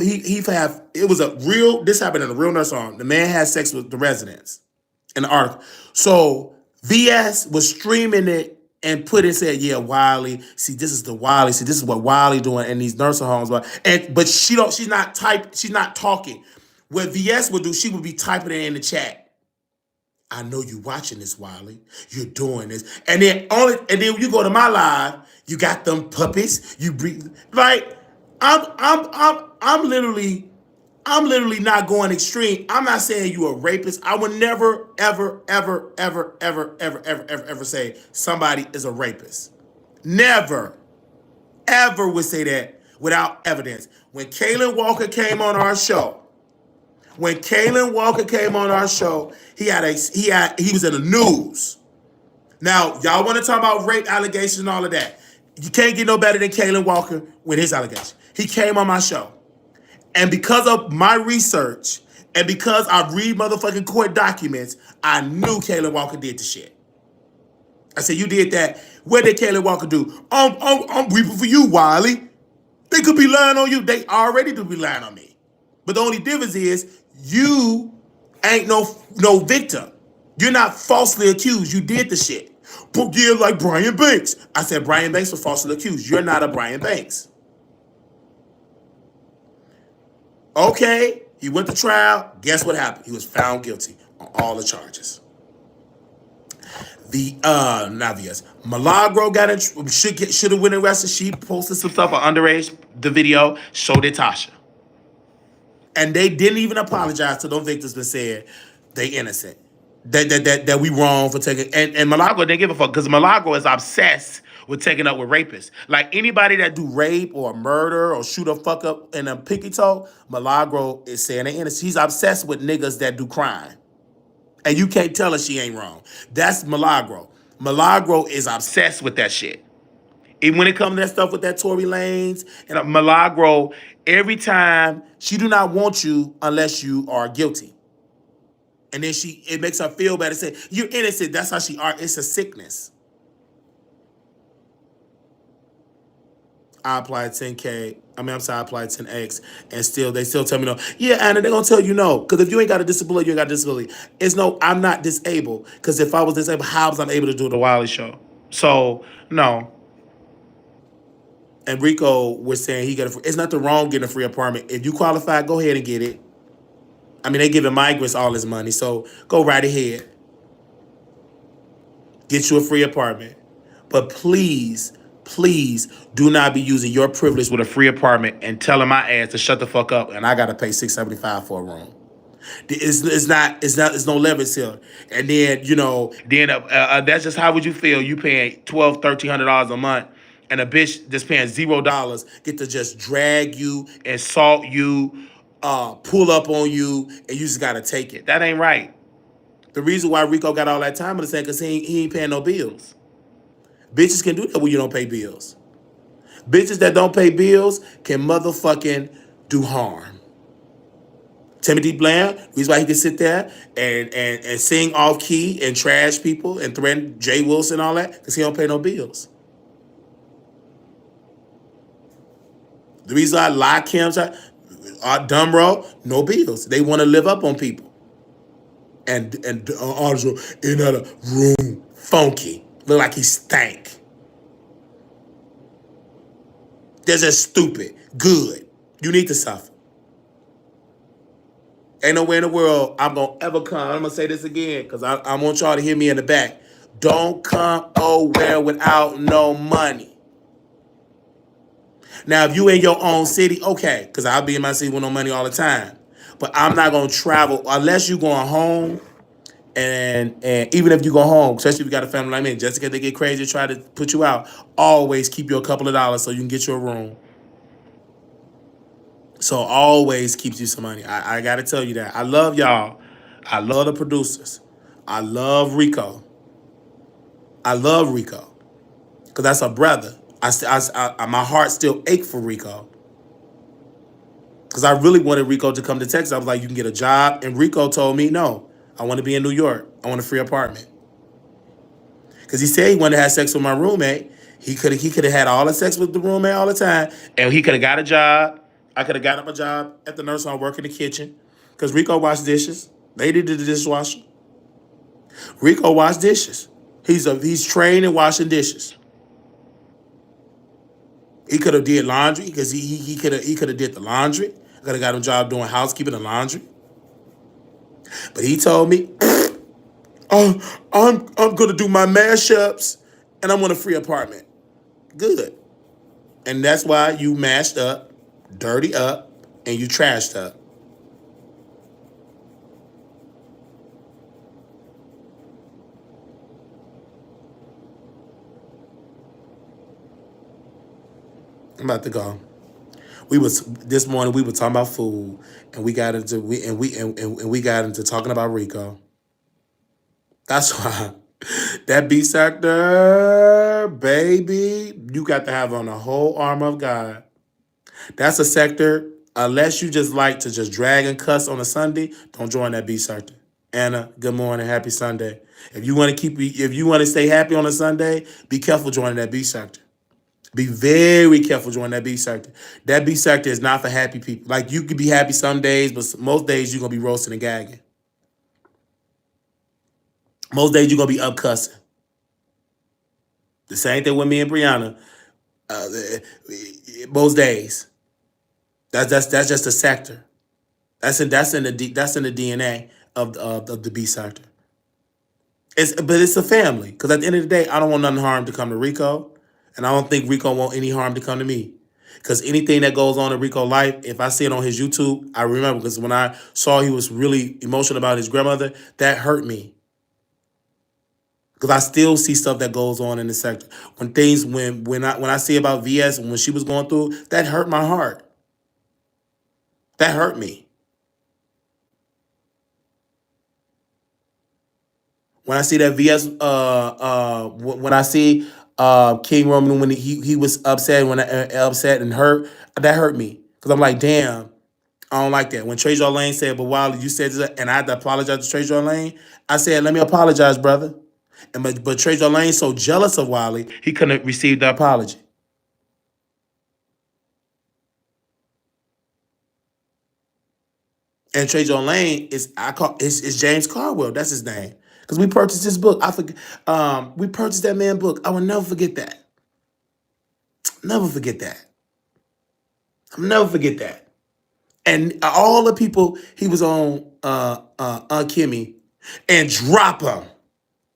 happened in a real nursing home. The man had sex with the residents in the article. So VS was streaming it and said, yeah, Wiley, see, this is what Wiley doing in these nursing homes. But she's not talking. What VS would do, she would be typing it in the chat. I know you watching this, Wiley. You're doing this. And then you go to my live, you got them puppies, you breathe. Like, I'm literally not going extreme. I'm not saying you a rapist. I would never, ever, ever, ever, ever, ever, ever, ever, ever say somebody is a rapist. Never, ever would say that without evidence. When Kaylin Walker came on our show, he was in the news. Now, y'all want to talk about rape allegations and all of that. You can't get no better than Kaylin Walker with his allegation. He came on my show. And because of my research, and because I read motherfucking court documents, I knew Kaylin Walker did the shit. I said, you did that. What did Kaylin Walker do? I'm weeping for you, Wiley. They could be lying on you. They already do be lying on me. But the only difference is you ain't no victim. You're not falsely accused. You did the shit. But yeah, like Brian Banks. I said Brian Banks was falsely accused. You're not a Brian Banks. Okay, he went to trial. Guess what happened? He was found guilty on all the charges. Milagro should have been arrested. She posted some stuff on underage. The video showed it Tasha. And they didn't even apologize to those victims that said they innocent. That we wrong for taking and Milagro didn't give a fuck because Milagro is obsessed with taking up with rapists. Like anybody that do rape or murder or shoot a fuck up in a pinky toe, Milagro is saying they innocent. He's obsessed with niggas that do crime. And you can't tell her she ain't wrong. That's Milagro. Milagro is obsessed with that shit. Even when it comes to that stuff with that Tory Lanez and Milagro, every time she do not want you unless you are guilty. And then it makes her feel better. Say, you're innocent. That's how she are. It's a sickness. I applied 10K. I applied 10X. And they still tell me no. Yeah, Anna, they're going to tell you no. Because if you ain't got a disability, you ain't got a disability. It's no, I'm not disabled. Because if I was disabled, how was I able to do the Wiley Show? So, no. And Rico was saying it's nothing wrong getting a free apartment. If you qualify, go ahead and get it. They giving migrants all this money, so go right ahead. Get you a free apartment. But please do not be using your privilege with a free apartment and telling my ass to shut the fuck up and I gotta pay $675 for a room. It's no leverage here. And then, that's just how would you feel? You paying $1,200, $1,300 a month and a bitch that's paying $0 get to just drag you, insult you, pull up on you, and you just gotta take it. That ain't right. The reason why Rico got all that time in the sand because he ain't paying no bills. Bitches can do that when you don't pay bills. Bitches that don't pay bills can motherfucking do harm. Timothy Bland, the reason why he can sit there and sing off key and trash people and threaten Jay Wilson and all that, because he don't pay no bills. The reason I like him, Dumro, no bills. They want to live up on people. And also in a room, funky, look like he stank. They're just stupid. Good. You need to suffer. Ain't nowhere in the world I'm going to ever come. I'm going to say this again because I want y'all to hear me in the back. Don't come nowhere without no money. Now, if you in your own city, okay, because I'll be in my city with no money all the time. But I'm not going to travel unless you're going home. And even if you go home, especially if you got a family like me, just in case they get crazy, try to put you out, always keep you a couple of dollars so you can get you a room. So always keeps you some money. I got to tell you that. I love y'all. I love the producers. I love Rico. Because that's a brother. My heart still ache for Rico. Because I really wanted Rico to come to Texas. I was like, you can get a job. And Rico told me, no, I want to be in New York. I want a free apartment. Because he said he wanted to have sex with my roommate. He could have had all the sex with the roommate all the time. And he could have got a job. I could have got him a job at the nursing home, work in the kitchen. Because Rico washed dishes. They did the dishwasher. Rico washed dishes. He's trained in washing dishes. He could have did laundry because he could have did the laundry. I could have got him a job doing housekeeping and laundry. But he told me, I'm gonna do my mashups and I want a free apartment. Good. And that's why you mashed up, dirty up, and you trashed up. I'm about to go. We was this morning we were talking about food, and we got into talking about Rico. That's why that B sector, baby, you got to have on the whole armor of God. That's a sector. Unless you just like to just drag and cuss on a Sunday, don't join that B sector. Anna, good morning, happy Sunday. If you want to stay happy on a Sunday, be careful joining that B sector. Be very careful joining that B sector. That B sector is not for happy people. Like you could be happy some days, but most days you're gonna be roasting and gagging. Most days you're gonna be up cussing. The same thing with me and Brianna. Uh, most days. That's just a sector. That's in the DNA of the B sector. But it's a family. Because at the end of the day, I don't want nothing harm to come to Rico, and I don't think Rico want any harm to come to me. Because anything that goes on in Rico's life, if I see it on his YouTube, I remember. Because when I saw he was really emotional about his grandmother, that hurt me. Because I still see stuff that goes on in the sector. When I see about VS and when she was going through, that hurt my heart. That hurt me. When I see that VS, when I see King Roman when he was upset and hurt, that hurt me because I'm like, damn, I don't like that. When Trey Lane said, "But Wiley, you said this," and I had to apologize to Trey Lane, I said, "Let me apologize, brother." But Trey Lane's so jealous of Wiley, he couldn't receive the apology. And Trey Lane is James Carwell. That's his name. Because we purchased his book. I forget. We purchased that man's book. I will never forget that. Never forget that. I'll never forget that. And all the people he was on Kimmy and drop him.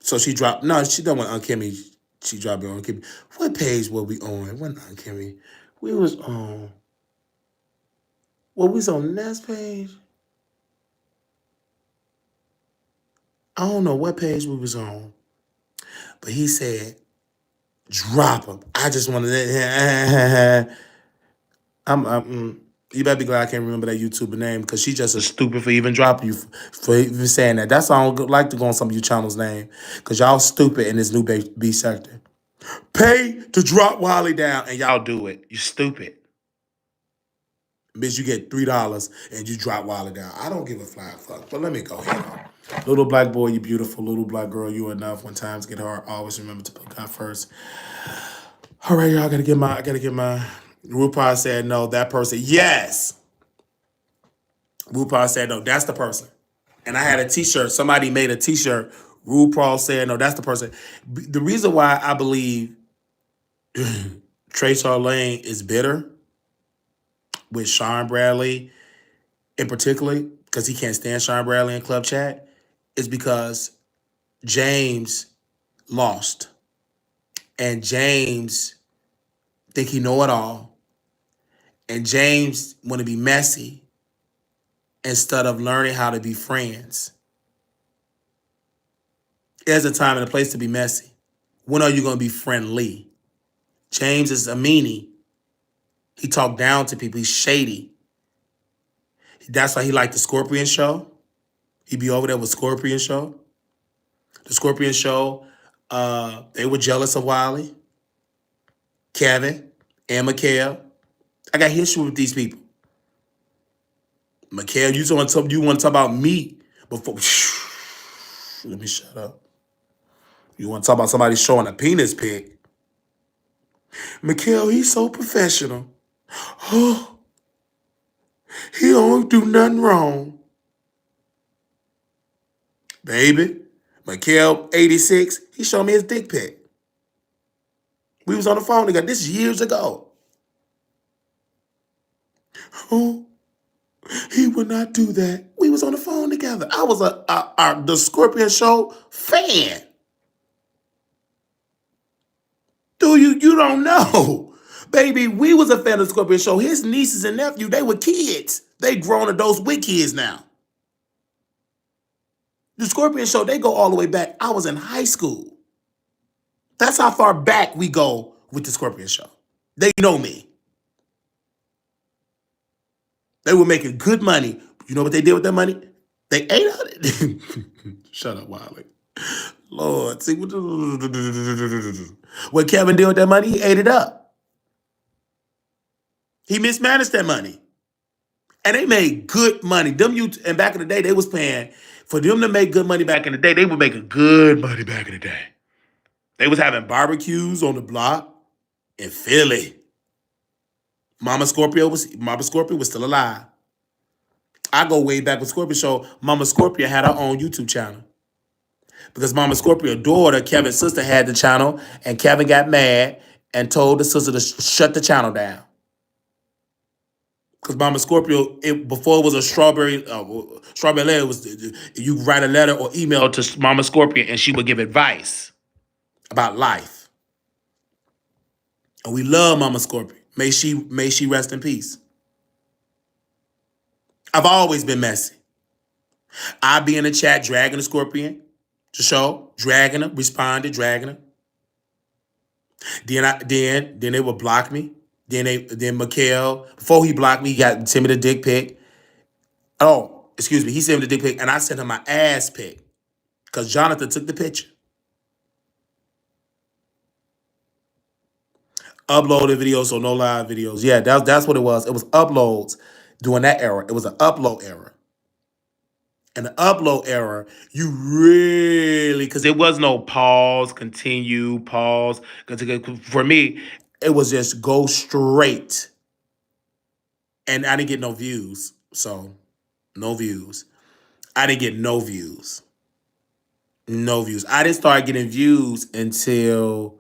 So she dropped. No, she don't want Kimmy. She dropped it on Kimmy. What page were we on? What on Kimmy? We was on. Well, we was on the next page. I don't know what page we was on, but he said, "Drop him." I just wanted to. You better be glad I can't remember that YouTuber name because she's just a stupid for even dropping you for even saying that. That's why I don't like to go on some of you channels' name because y'all stupid in this new B sector. Pay to drop Wiley down and y'all do it. You stupid. Bitch, you get $3 and you drop Wiley down. I don't give a flying fuck. But let me go. Hang on. Little black boy, you beautiful. Little black girl, you enough. When times get hard, always remember to put God first. All right, y'all. I gotta get my. RuPaul said no. That person, yes. RuPaul said no. That's the person. And I had a T-shirt. Somebody made a T-shirt. RuPaul said no. That's the person. The reason why I believe Trey Lane is bitter with Sean Bradley, in particular, because he can't stand Sean Bradley in Club Chat, is because James lost. And James think he know it all. And James want to be messy instead of learning how to be friends. There's a time and a place to be messy. When are you going to be friendly? James is a meanie. He talk down to people. He's shady. That's why he liked the Scorpion Show. He be over there with Scorpion Show. The Scorpion Show, they were jealous of Wiley, Kevin, and Mikhail. I got history with these people. Mikhail, you want to talk about me before? Let me shut up. You want to talk about somebody showing a penis pic? Mikhail, he's so professional. Oh, he don't do nothing wrong. Baby, Mikhail, 86, he showed me his dick pic. We was on the phone together. This is years ago. Oh, he would not do that. We was on the phone together. I was the Scorpion Show fan. Dude, you don't know. Baby, we was a fan of the Scorpion Show. His nieces and nephew, they were kids. They grown adults with kids now. The Scorpion Show, they go all the way back. I was in high school. That's how far back we go with the Scorpion Show. They know me. They were making good money. You know what they did with that money? They ate it. Shut up, Wiley. Lord, see what Kevin did with that money? He ate it up. He mismanaged that money, and they made good money. And back in the day, they was paying for them to make good money. Back in the day, they were making good money. Back in the day, they was having barbecues on the block in Philly. Mama Scorpio was still alive. I go way back with Scorpio Show. Mama Scorpio had her own YouTube channel. Because Mama Scorpio's daughter, Kevin's sister, had the channel, and Kevin got mad and told the sister to shut the channel down. Because Mama Scorpio, before it was a strawberry letter, it was you write a letter or email to Mama Scorpio, and she would give advice about life. And we love Mama Scorpio. May she rest in peace. I've always been messy. I be in the chat dragging the Scorpion to show, dragging her, responded, dragging her. Then they would block me. Then Mikhail, before he blocked me, he sent me the dick pic. Oh, excuse me, he sent me the dick pic, and I sent him my ass pic because Jonathan took the picture. Uploaded videos, so no live videos. Yeah, that's what it was. It was uploads during that era. It was an upload era. And the upload era, you really, because there was no pause, continue, pause. For me, it was just go straight. And I didn't get no views. So, no views. I didn't get no views. No views. I didn't start getting views until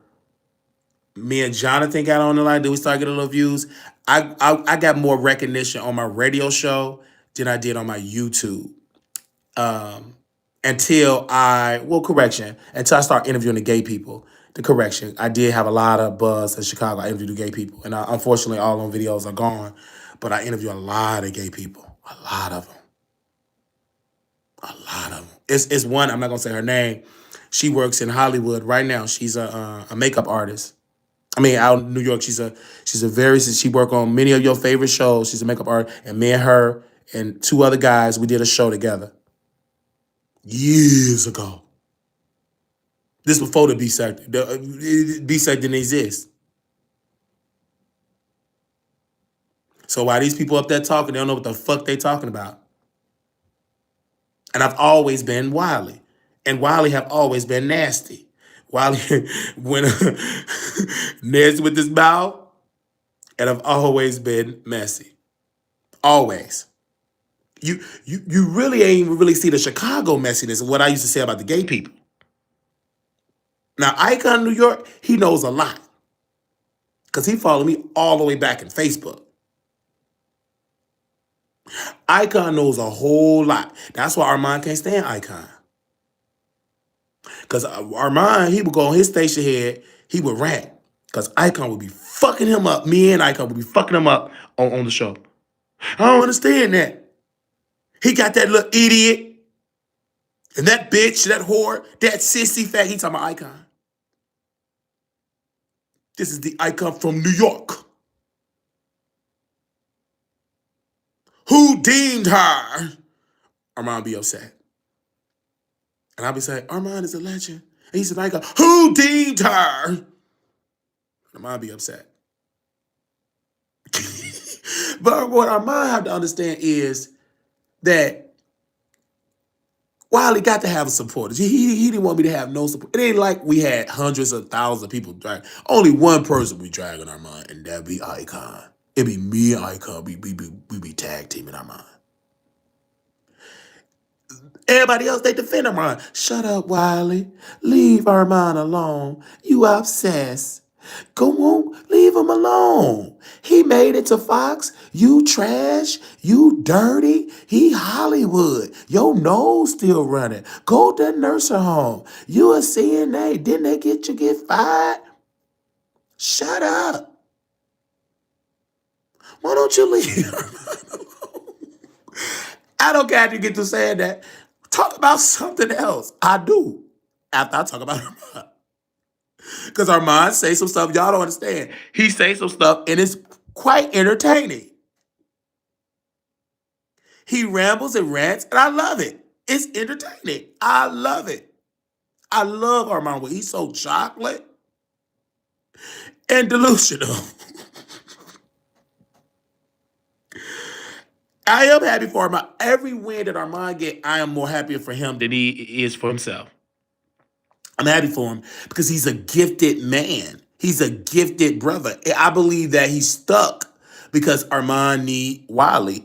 me and Jonathan got on the line. Then we started getting a little views. I got more recognition on my radio show than I did on my YouTube. Until I start interviewing the gay people. The correction, I did have a lot of buzz in Chicago. I interviewed the gay people. And unfortunately, all those videos are gone. But I interview a lot of gay people. A lot of them. A lot of them. It's one, I'm not going to say her name. She works in Hollywood right now. She's a makeup artist. I mean, out in New York, she worked on many of your favorite shows. She's a makeup artist. And me and her and two other guys, we did a show together. Years ago. This before the B sector. The B sector didn't exist. So while these people up there talking, they don't know what the fuck they talking about. And I've always been Wiley. And Wiley have always been nasty. Wiley, when nasty with his mouth, and I've always been messy. Always. You really ain't really see the Chicago messiness of what I used to say about the gay people. Now, Icon New York, he knows a lot. Because he followed me all the way back in Facebook. Icon knows a whole lot. That's why Armand can't stand Icon. Because Armand, he would go on his station head, he would rant. Because Icon would be fucking him up. Me and Icon would be fucking him up on the show. I don't understand that. He got that little idiot and that bitch, that whore, that sissy fat. He talking about Icon. This is the Icon from New York. Who deemed her? Armand be upset. And I'll be saying, Armand is a legend. And he said, Icon, who deemed her? And Armand be upset. But what Armand have to understand is that Wiley got to have supporters. He didn't want me to have no support. It ain't like we had hundreds of thousands of people drag. Only one person we dragging Armand, and that'd be Icon. It'd be me and Icon. We be tag teaming Armand. Everybody else, they defend Armand. Shut up, Wiley. Leave Armand alone. You obsessed. Go on, leave him alone. He made it to Fox. You trash. You dirty. He Hollywood. Your nose still running. Go to the nursing home. You a CNA. Didn't they get fired? Shut up. Why don't you leave Armand alone? I don't care if you get to saying that. Talk about something else. I do. After I talk about Armand. Because Armand say some stuff y'all don't understand. He say some stuff and it's quite entertaining. He rambles and rants, and I love it. It's entertaining. I love it. I love Armand. He's so chocolate and delusional. I am happy for Armand. Every win that Armand get, I am more happier for him than he is for himself. I'm happy for him because he's a gifted man. He's a gifted brother. I believe that he's stuck because Armand need Wiley.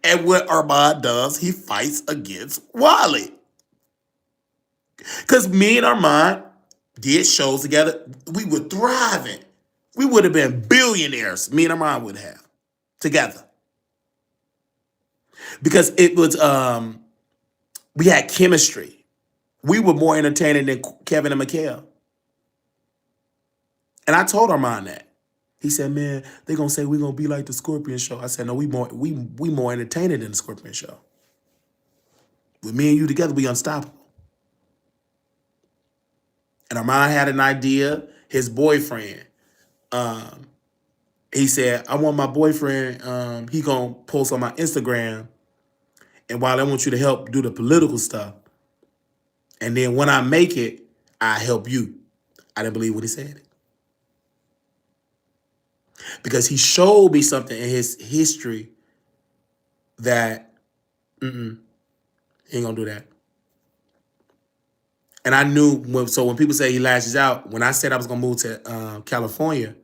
And what Armand does, he fights against Wiley. Because me and Armand did shows together. We were thriving. We would have been billionaires. Me and Armand would have together. Because it was, we had chemistry. We were more entertaining than Kevin and Mikhail. And I told Armand that. He said, man, they gonna say we gonna be like the Scorpion Show. I said, no, we more entertaining than the Scorpion Show. With me and you together, we unstoppable. And Armand had an idea. His boyfriend, he said, I want my boyfriend, he gonna post on my Instagram, and while I want you to help do the political stuff, and then when I make it, I help you. I didn't believe what he said. Because he showed me something in his history that, he ain't gonna do that. And I knew, when people say he lashes out, when I said I was gonna move to California,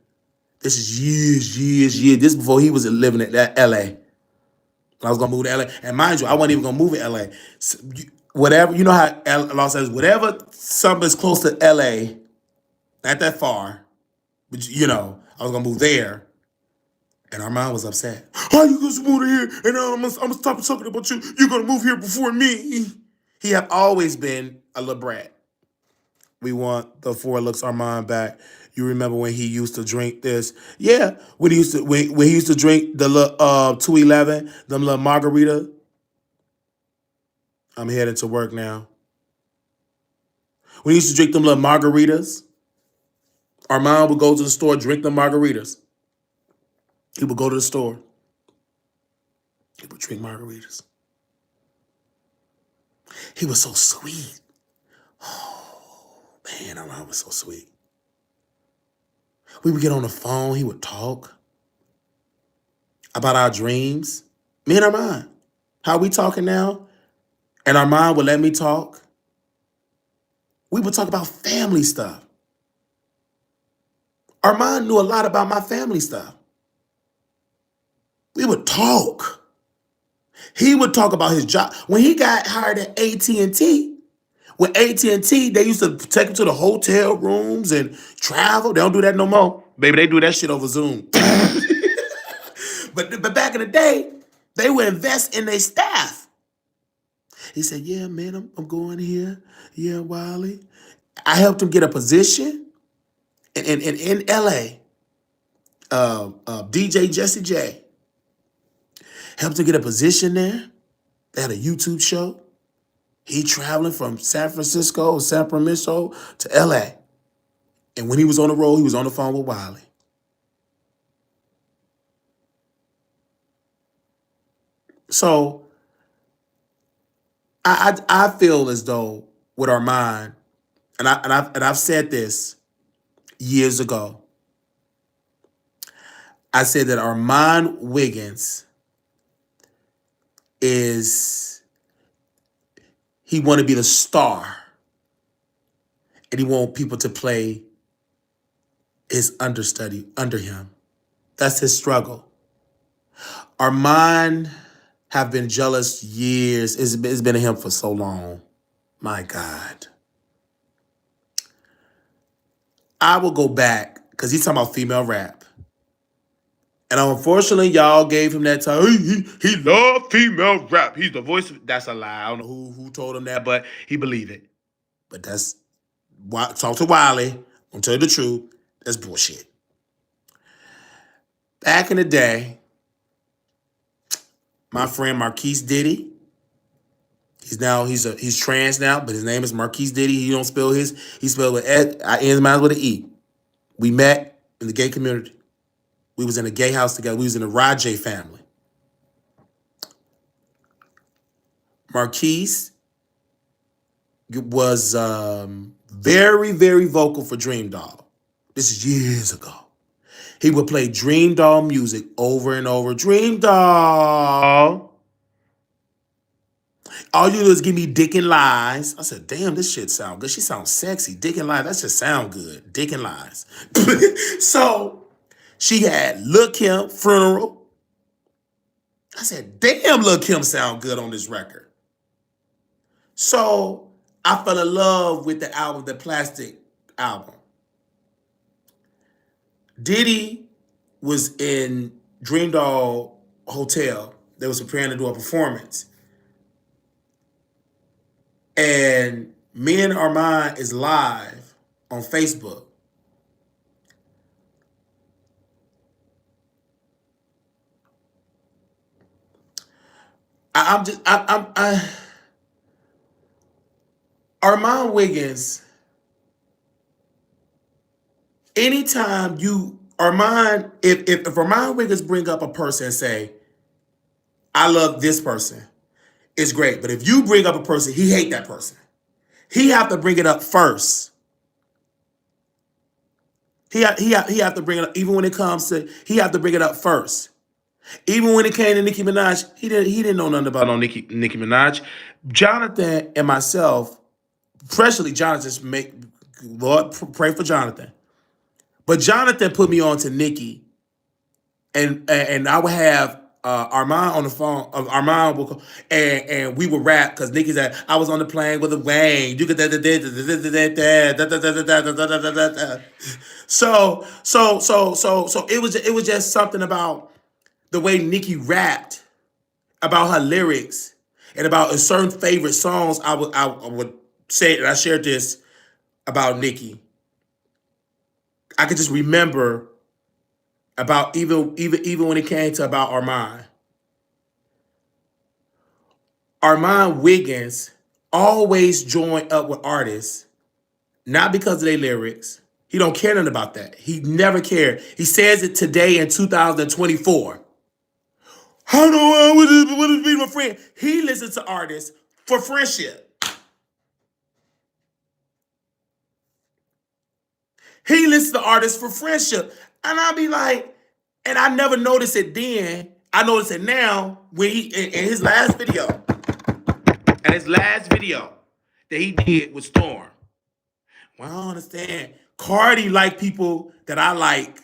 this is years. This before he was living at LA. I was gonna move to LA. And mind you, I wasn't even gonna move to LA. So, whatever, you know how law says, whatever something's close to LA, not that far, but I was gonna move there. And Armand was upset. How you gonna move here? And I'm gonna stop talking about you. You're gonna move here before me. He have always been a little brat. We want the Four Looks Armand back. You remember when he used to drink this? Yeah, when he used to drink the 211, them little margarita. I'm heading to work now. When he used to drink them little margaritas, Armand would go to the store, drink the margaritas. He would go to the store. He would drink margaritas. He was so sweet. Oh, man, Armand was so sweet. We would get on the phone. He would talk about our dreams. Me and Armand. How we talking now? And Armand would let me talk. We would talk about family stuff. Armand knew a lot about my family stuff. We would talk. He would talk about his job. When he got hired at AT&T, with AT&T, they used to take him to the hotel rooms and travel. They don't do that no more. Baby, they do that shit over Zoom. But back in the day, they would invest in their staff. He said, yeah, man, I'm going here. Yeah, Wiley. I helped him get a position in LA. DJ Jesse J. Helped him get a position there. They had a YouTube show. He traveling from San Francisco to LA. And when he was on the road, he was on the phone with Wiley. So I feel as though with Armand, and I've said this years ago. I said that Armand Wiggins he want to be the star, and he want people to play his understudy under him. That's his struggle. Armand have been jealous years. It's been him for so long. My God. I will go back, because he's talking about female rap. And unfortunately, y'all gave him that time. He loved female rap. He's the voice of... That's a lie. I don't know who told him that, but he believed it. But that's... Talk to Wiley. I'll tell you the truth. That's bullshit. Back in the day, my friend Marquise Diddy, he's trans now, but his name is Marquise Diddy. He don't spell he spelled with ends mine with an E. We met in the gay community. We was in a gay house together. We was in the Rajay family. Marquise was very, very vocal for Dream Doll. This is years ago. He would play Dream Doll music over and over. Dream Doll. All you do is give me dick and lies. I said, damn, this shit sound good. She sounds sexy. Dick and lies, that just sound good. Dick and lies. So she had Lil' Kim, Funeral. I said, damn, Lil' Kim sound good on this record. So I fell in love with the album, the Plastic album. Diddy was in Dream Doll Hotel. They was preparing to do a performance. And me and Armand is live on Facebook. Armand Wiggins, anytime if Armand Wiggins bring up a person and say, I love this person, it's great. But if you bring up a person, he hate that person. He have to bring it up first. He have to bring it up, even when it comes to, he have to bring it up first. Even when it came to Nicki Minaj, he didn't know nothing about no Nicki Minaj. Jonathan and myself, especially Jonathan, Lord, pray for Jonathan. But Jonathan put me on to Nicki, and I would have Armand on the phone. Armand would call, and we would rap because Nicki said, I was on the plane with a Wayne. You could so it was just something about the way Nicki rapped, about her lyrics, and about a certain favorite songs. I would say, and I shared this about Nicki. I could just remember about even when it came to about Armand. Armand Wiggins always joined up with artists, not because of their lyrics. He don't care nothing about that. He never cared. He says it today in 2024. I know what it be my friend. He listens to artists for friendship. He listens to artists for friendship. And I'll be like, and I never noticed it then. I notice it now when he in his last video. And his last video that he did with Storm. Well, I don't understand. Cardi like people that I like.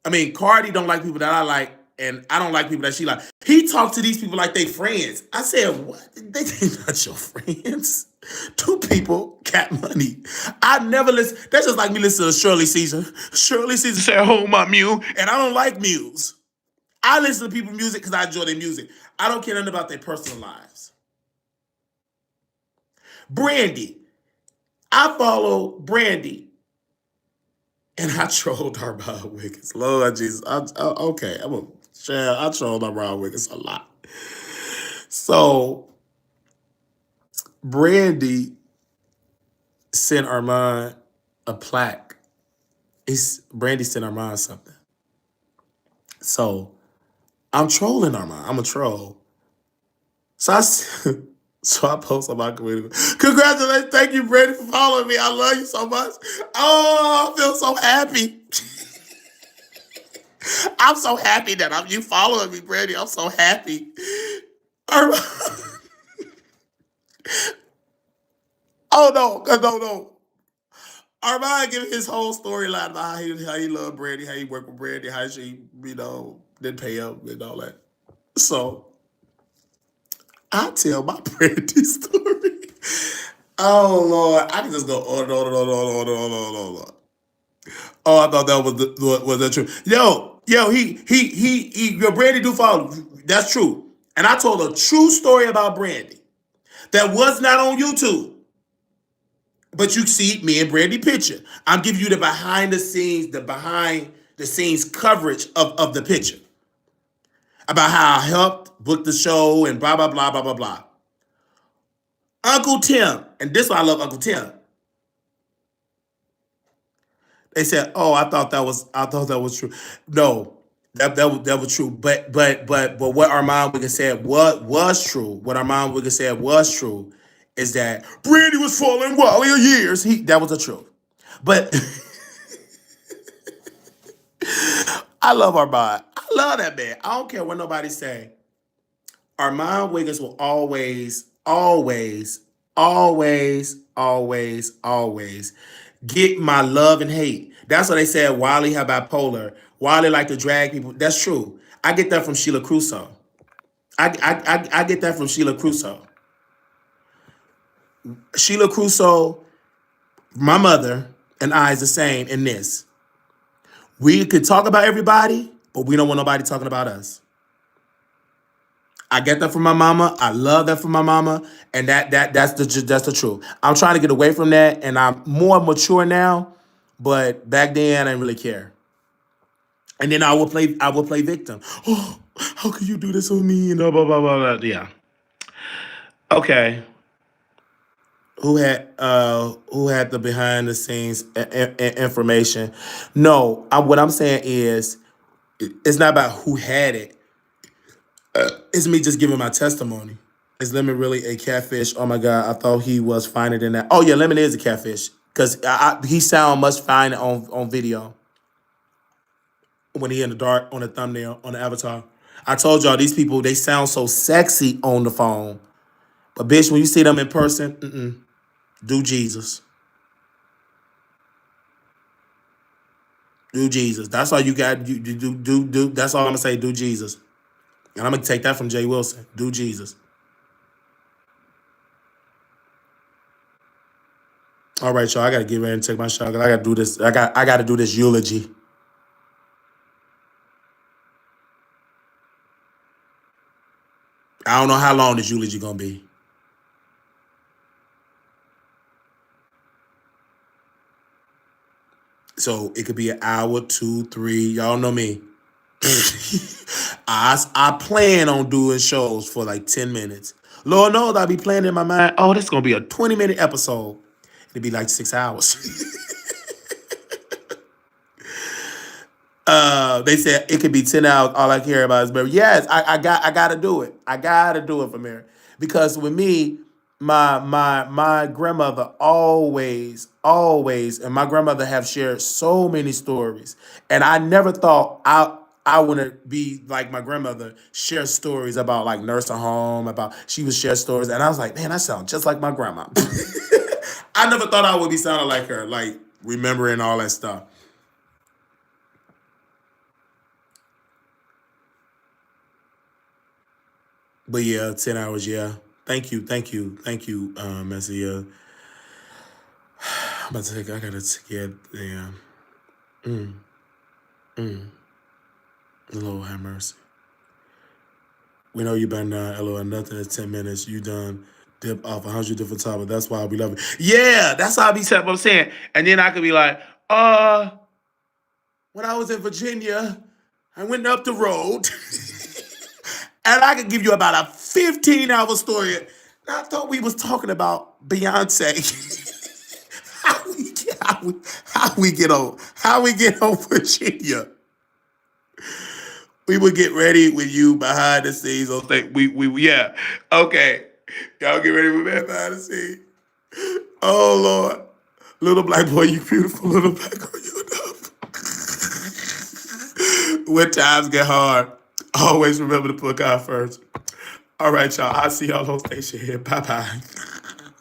I mean, Cardi don't like people that I like, and I don't like people that she like. He talked to these people like they friends. I said, what? They not your friends. Two people got money. I never listen. That's just like me listening to Shirley Caesar. Shirley Caesar said, hold my mule, and I don't like mules. I listen to people's music because I enjoy their music. I don't care nothing about their personal lives. Brandy. I follow Brandy. And I trolled Armand Wiggins. Lord Jesus. Okay, I'm going to share. I trolled Armand Wiggins a lot. So, Brandy sent Armand a plaque. Brandy sent Armand something. So, I'm trolling Armand. I'm a troll. So I post on my community. Congratulations. Thank you, Brandy, for following me. I love you so much. Oh, I feel so happy. I'm so happy that you following me, Brandy. I'm so happy. Oh, no. Armand giving his whole storyline about how he loved Brandy, how he worked with Brandy, how she, didn't pay up and all that. So, I tell my Brandy story. Oh, Lord. I can just go on and on. Oh, I thought that was that true. Your Brandy do follow. That's true. And I told a true story about Brandy that was not on YouTube. But you see me and Brandy picture. I'm giving you the behind the scenes coverage of the picture. About how I helped book the show and blah, blah, blah, blah, blah, blah. Uncle Tim, and this is why I love Uncle Tim. They said, "Oh, I thought that was true." No, That was true. But what Armand Wiggins said was true. What Armand Wiggins said was true is that Brandy was following Wally of years. That was the truth. But I love Armand. I love that man. I don't care what nobody say. Armand Wiggins will always get my love and hate. That's what they said. Wiley had bipolar. Wiley like to drag people. That's true. I get that from Sheila Crusoe. I get that from Sheila Crusoe. Sheila Crusoe, my mother, and I is the same in this. We could talk about everybody, but we don't want nobody talking about us. I get that from my mama. I love that from my mama, and that's the truth. I'm trying to get away from that, and I'm more mature now. But back then, I didn't really care. And then I would play victim. Oh, how could you do this with me? And blah blah blah blah. Blah. Yeah. Okay. Who had the behind the scenes information? No, what I'm saying is it's not about who had it. It's me just giving my testimony. Is Lemon really a catfish? Oh my God, I thought he was finer than that. Oh yeah, Lemon is a catfish because he sound much finer on video when he in the dark on the thumbnail on the avatar. I told y'all these people they sound so sexy on the phone, but bitch, when you see them in person, do Jesus. Do Jesus. That's all you got. You do. That's all I'm gonna say. Do Jesus. And I'm gonna take that from Jay Wilson. Do Jesus. All right, y'all. I gotta get ready and take my shot. I gotta do this. I gotta do this eulogy. I don't know how long this eulogy gonna be. So it could be an hour, 2, 3. Y'all know me. I plan on doing shows for like 10 minutes. Lord knows I'll be planning in my mind. Oh, this is gonna be a 20-minute episode. It'll be like 6 hours. They said it could be 10 hours. All I care about is baby. Yes, I gotta do it. I gotta do it for Mary. Because with me, my grandmother always, and my grandmother have shared so many stories. And I never thought I wouldn't be like my grandmother, share stories about like nursing home, about she would share stories. And I was like, man, I sound just like my grandma. I never thought I would be sounding like her, like remembering all that stuff. But yeah, 10 hours, yeah. Thank you, Messi. Yeah. I'm about to take, I gotta get, yeah. Lord have mercy. We know you been done, LOL, nothing in 10 minutes. You done dip off 100 different topics. That's why we love it. Yeah, that's how I be saying what I'm saying. And then I could be like, when I was in Virginia, I went up the road. And I could give you about a 15-hour story. I thought we was talking about Beyonce. how we get on Virginia. We would get ready with you behind the scenes. We yeah. Okay. Y'all get ready with me behind the scenes. Oh Lord. Little black boy, you beautiful. Little black girl, you enough. When times get hard, always remember to put God first. All right, y'all. I'll see y'all on station here. Bye bye.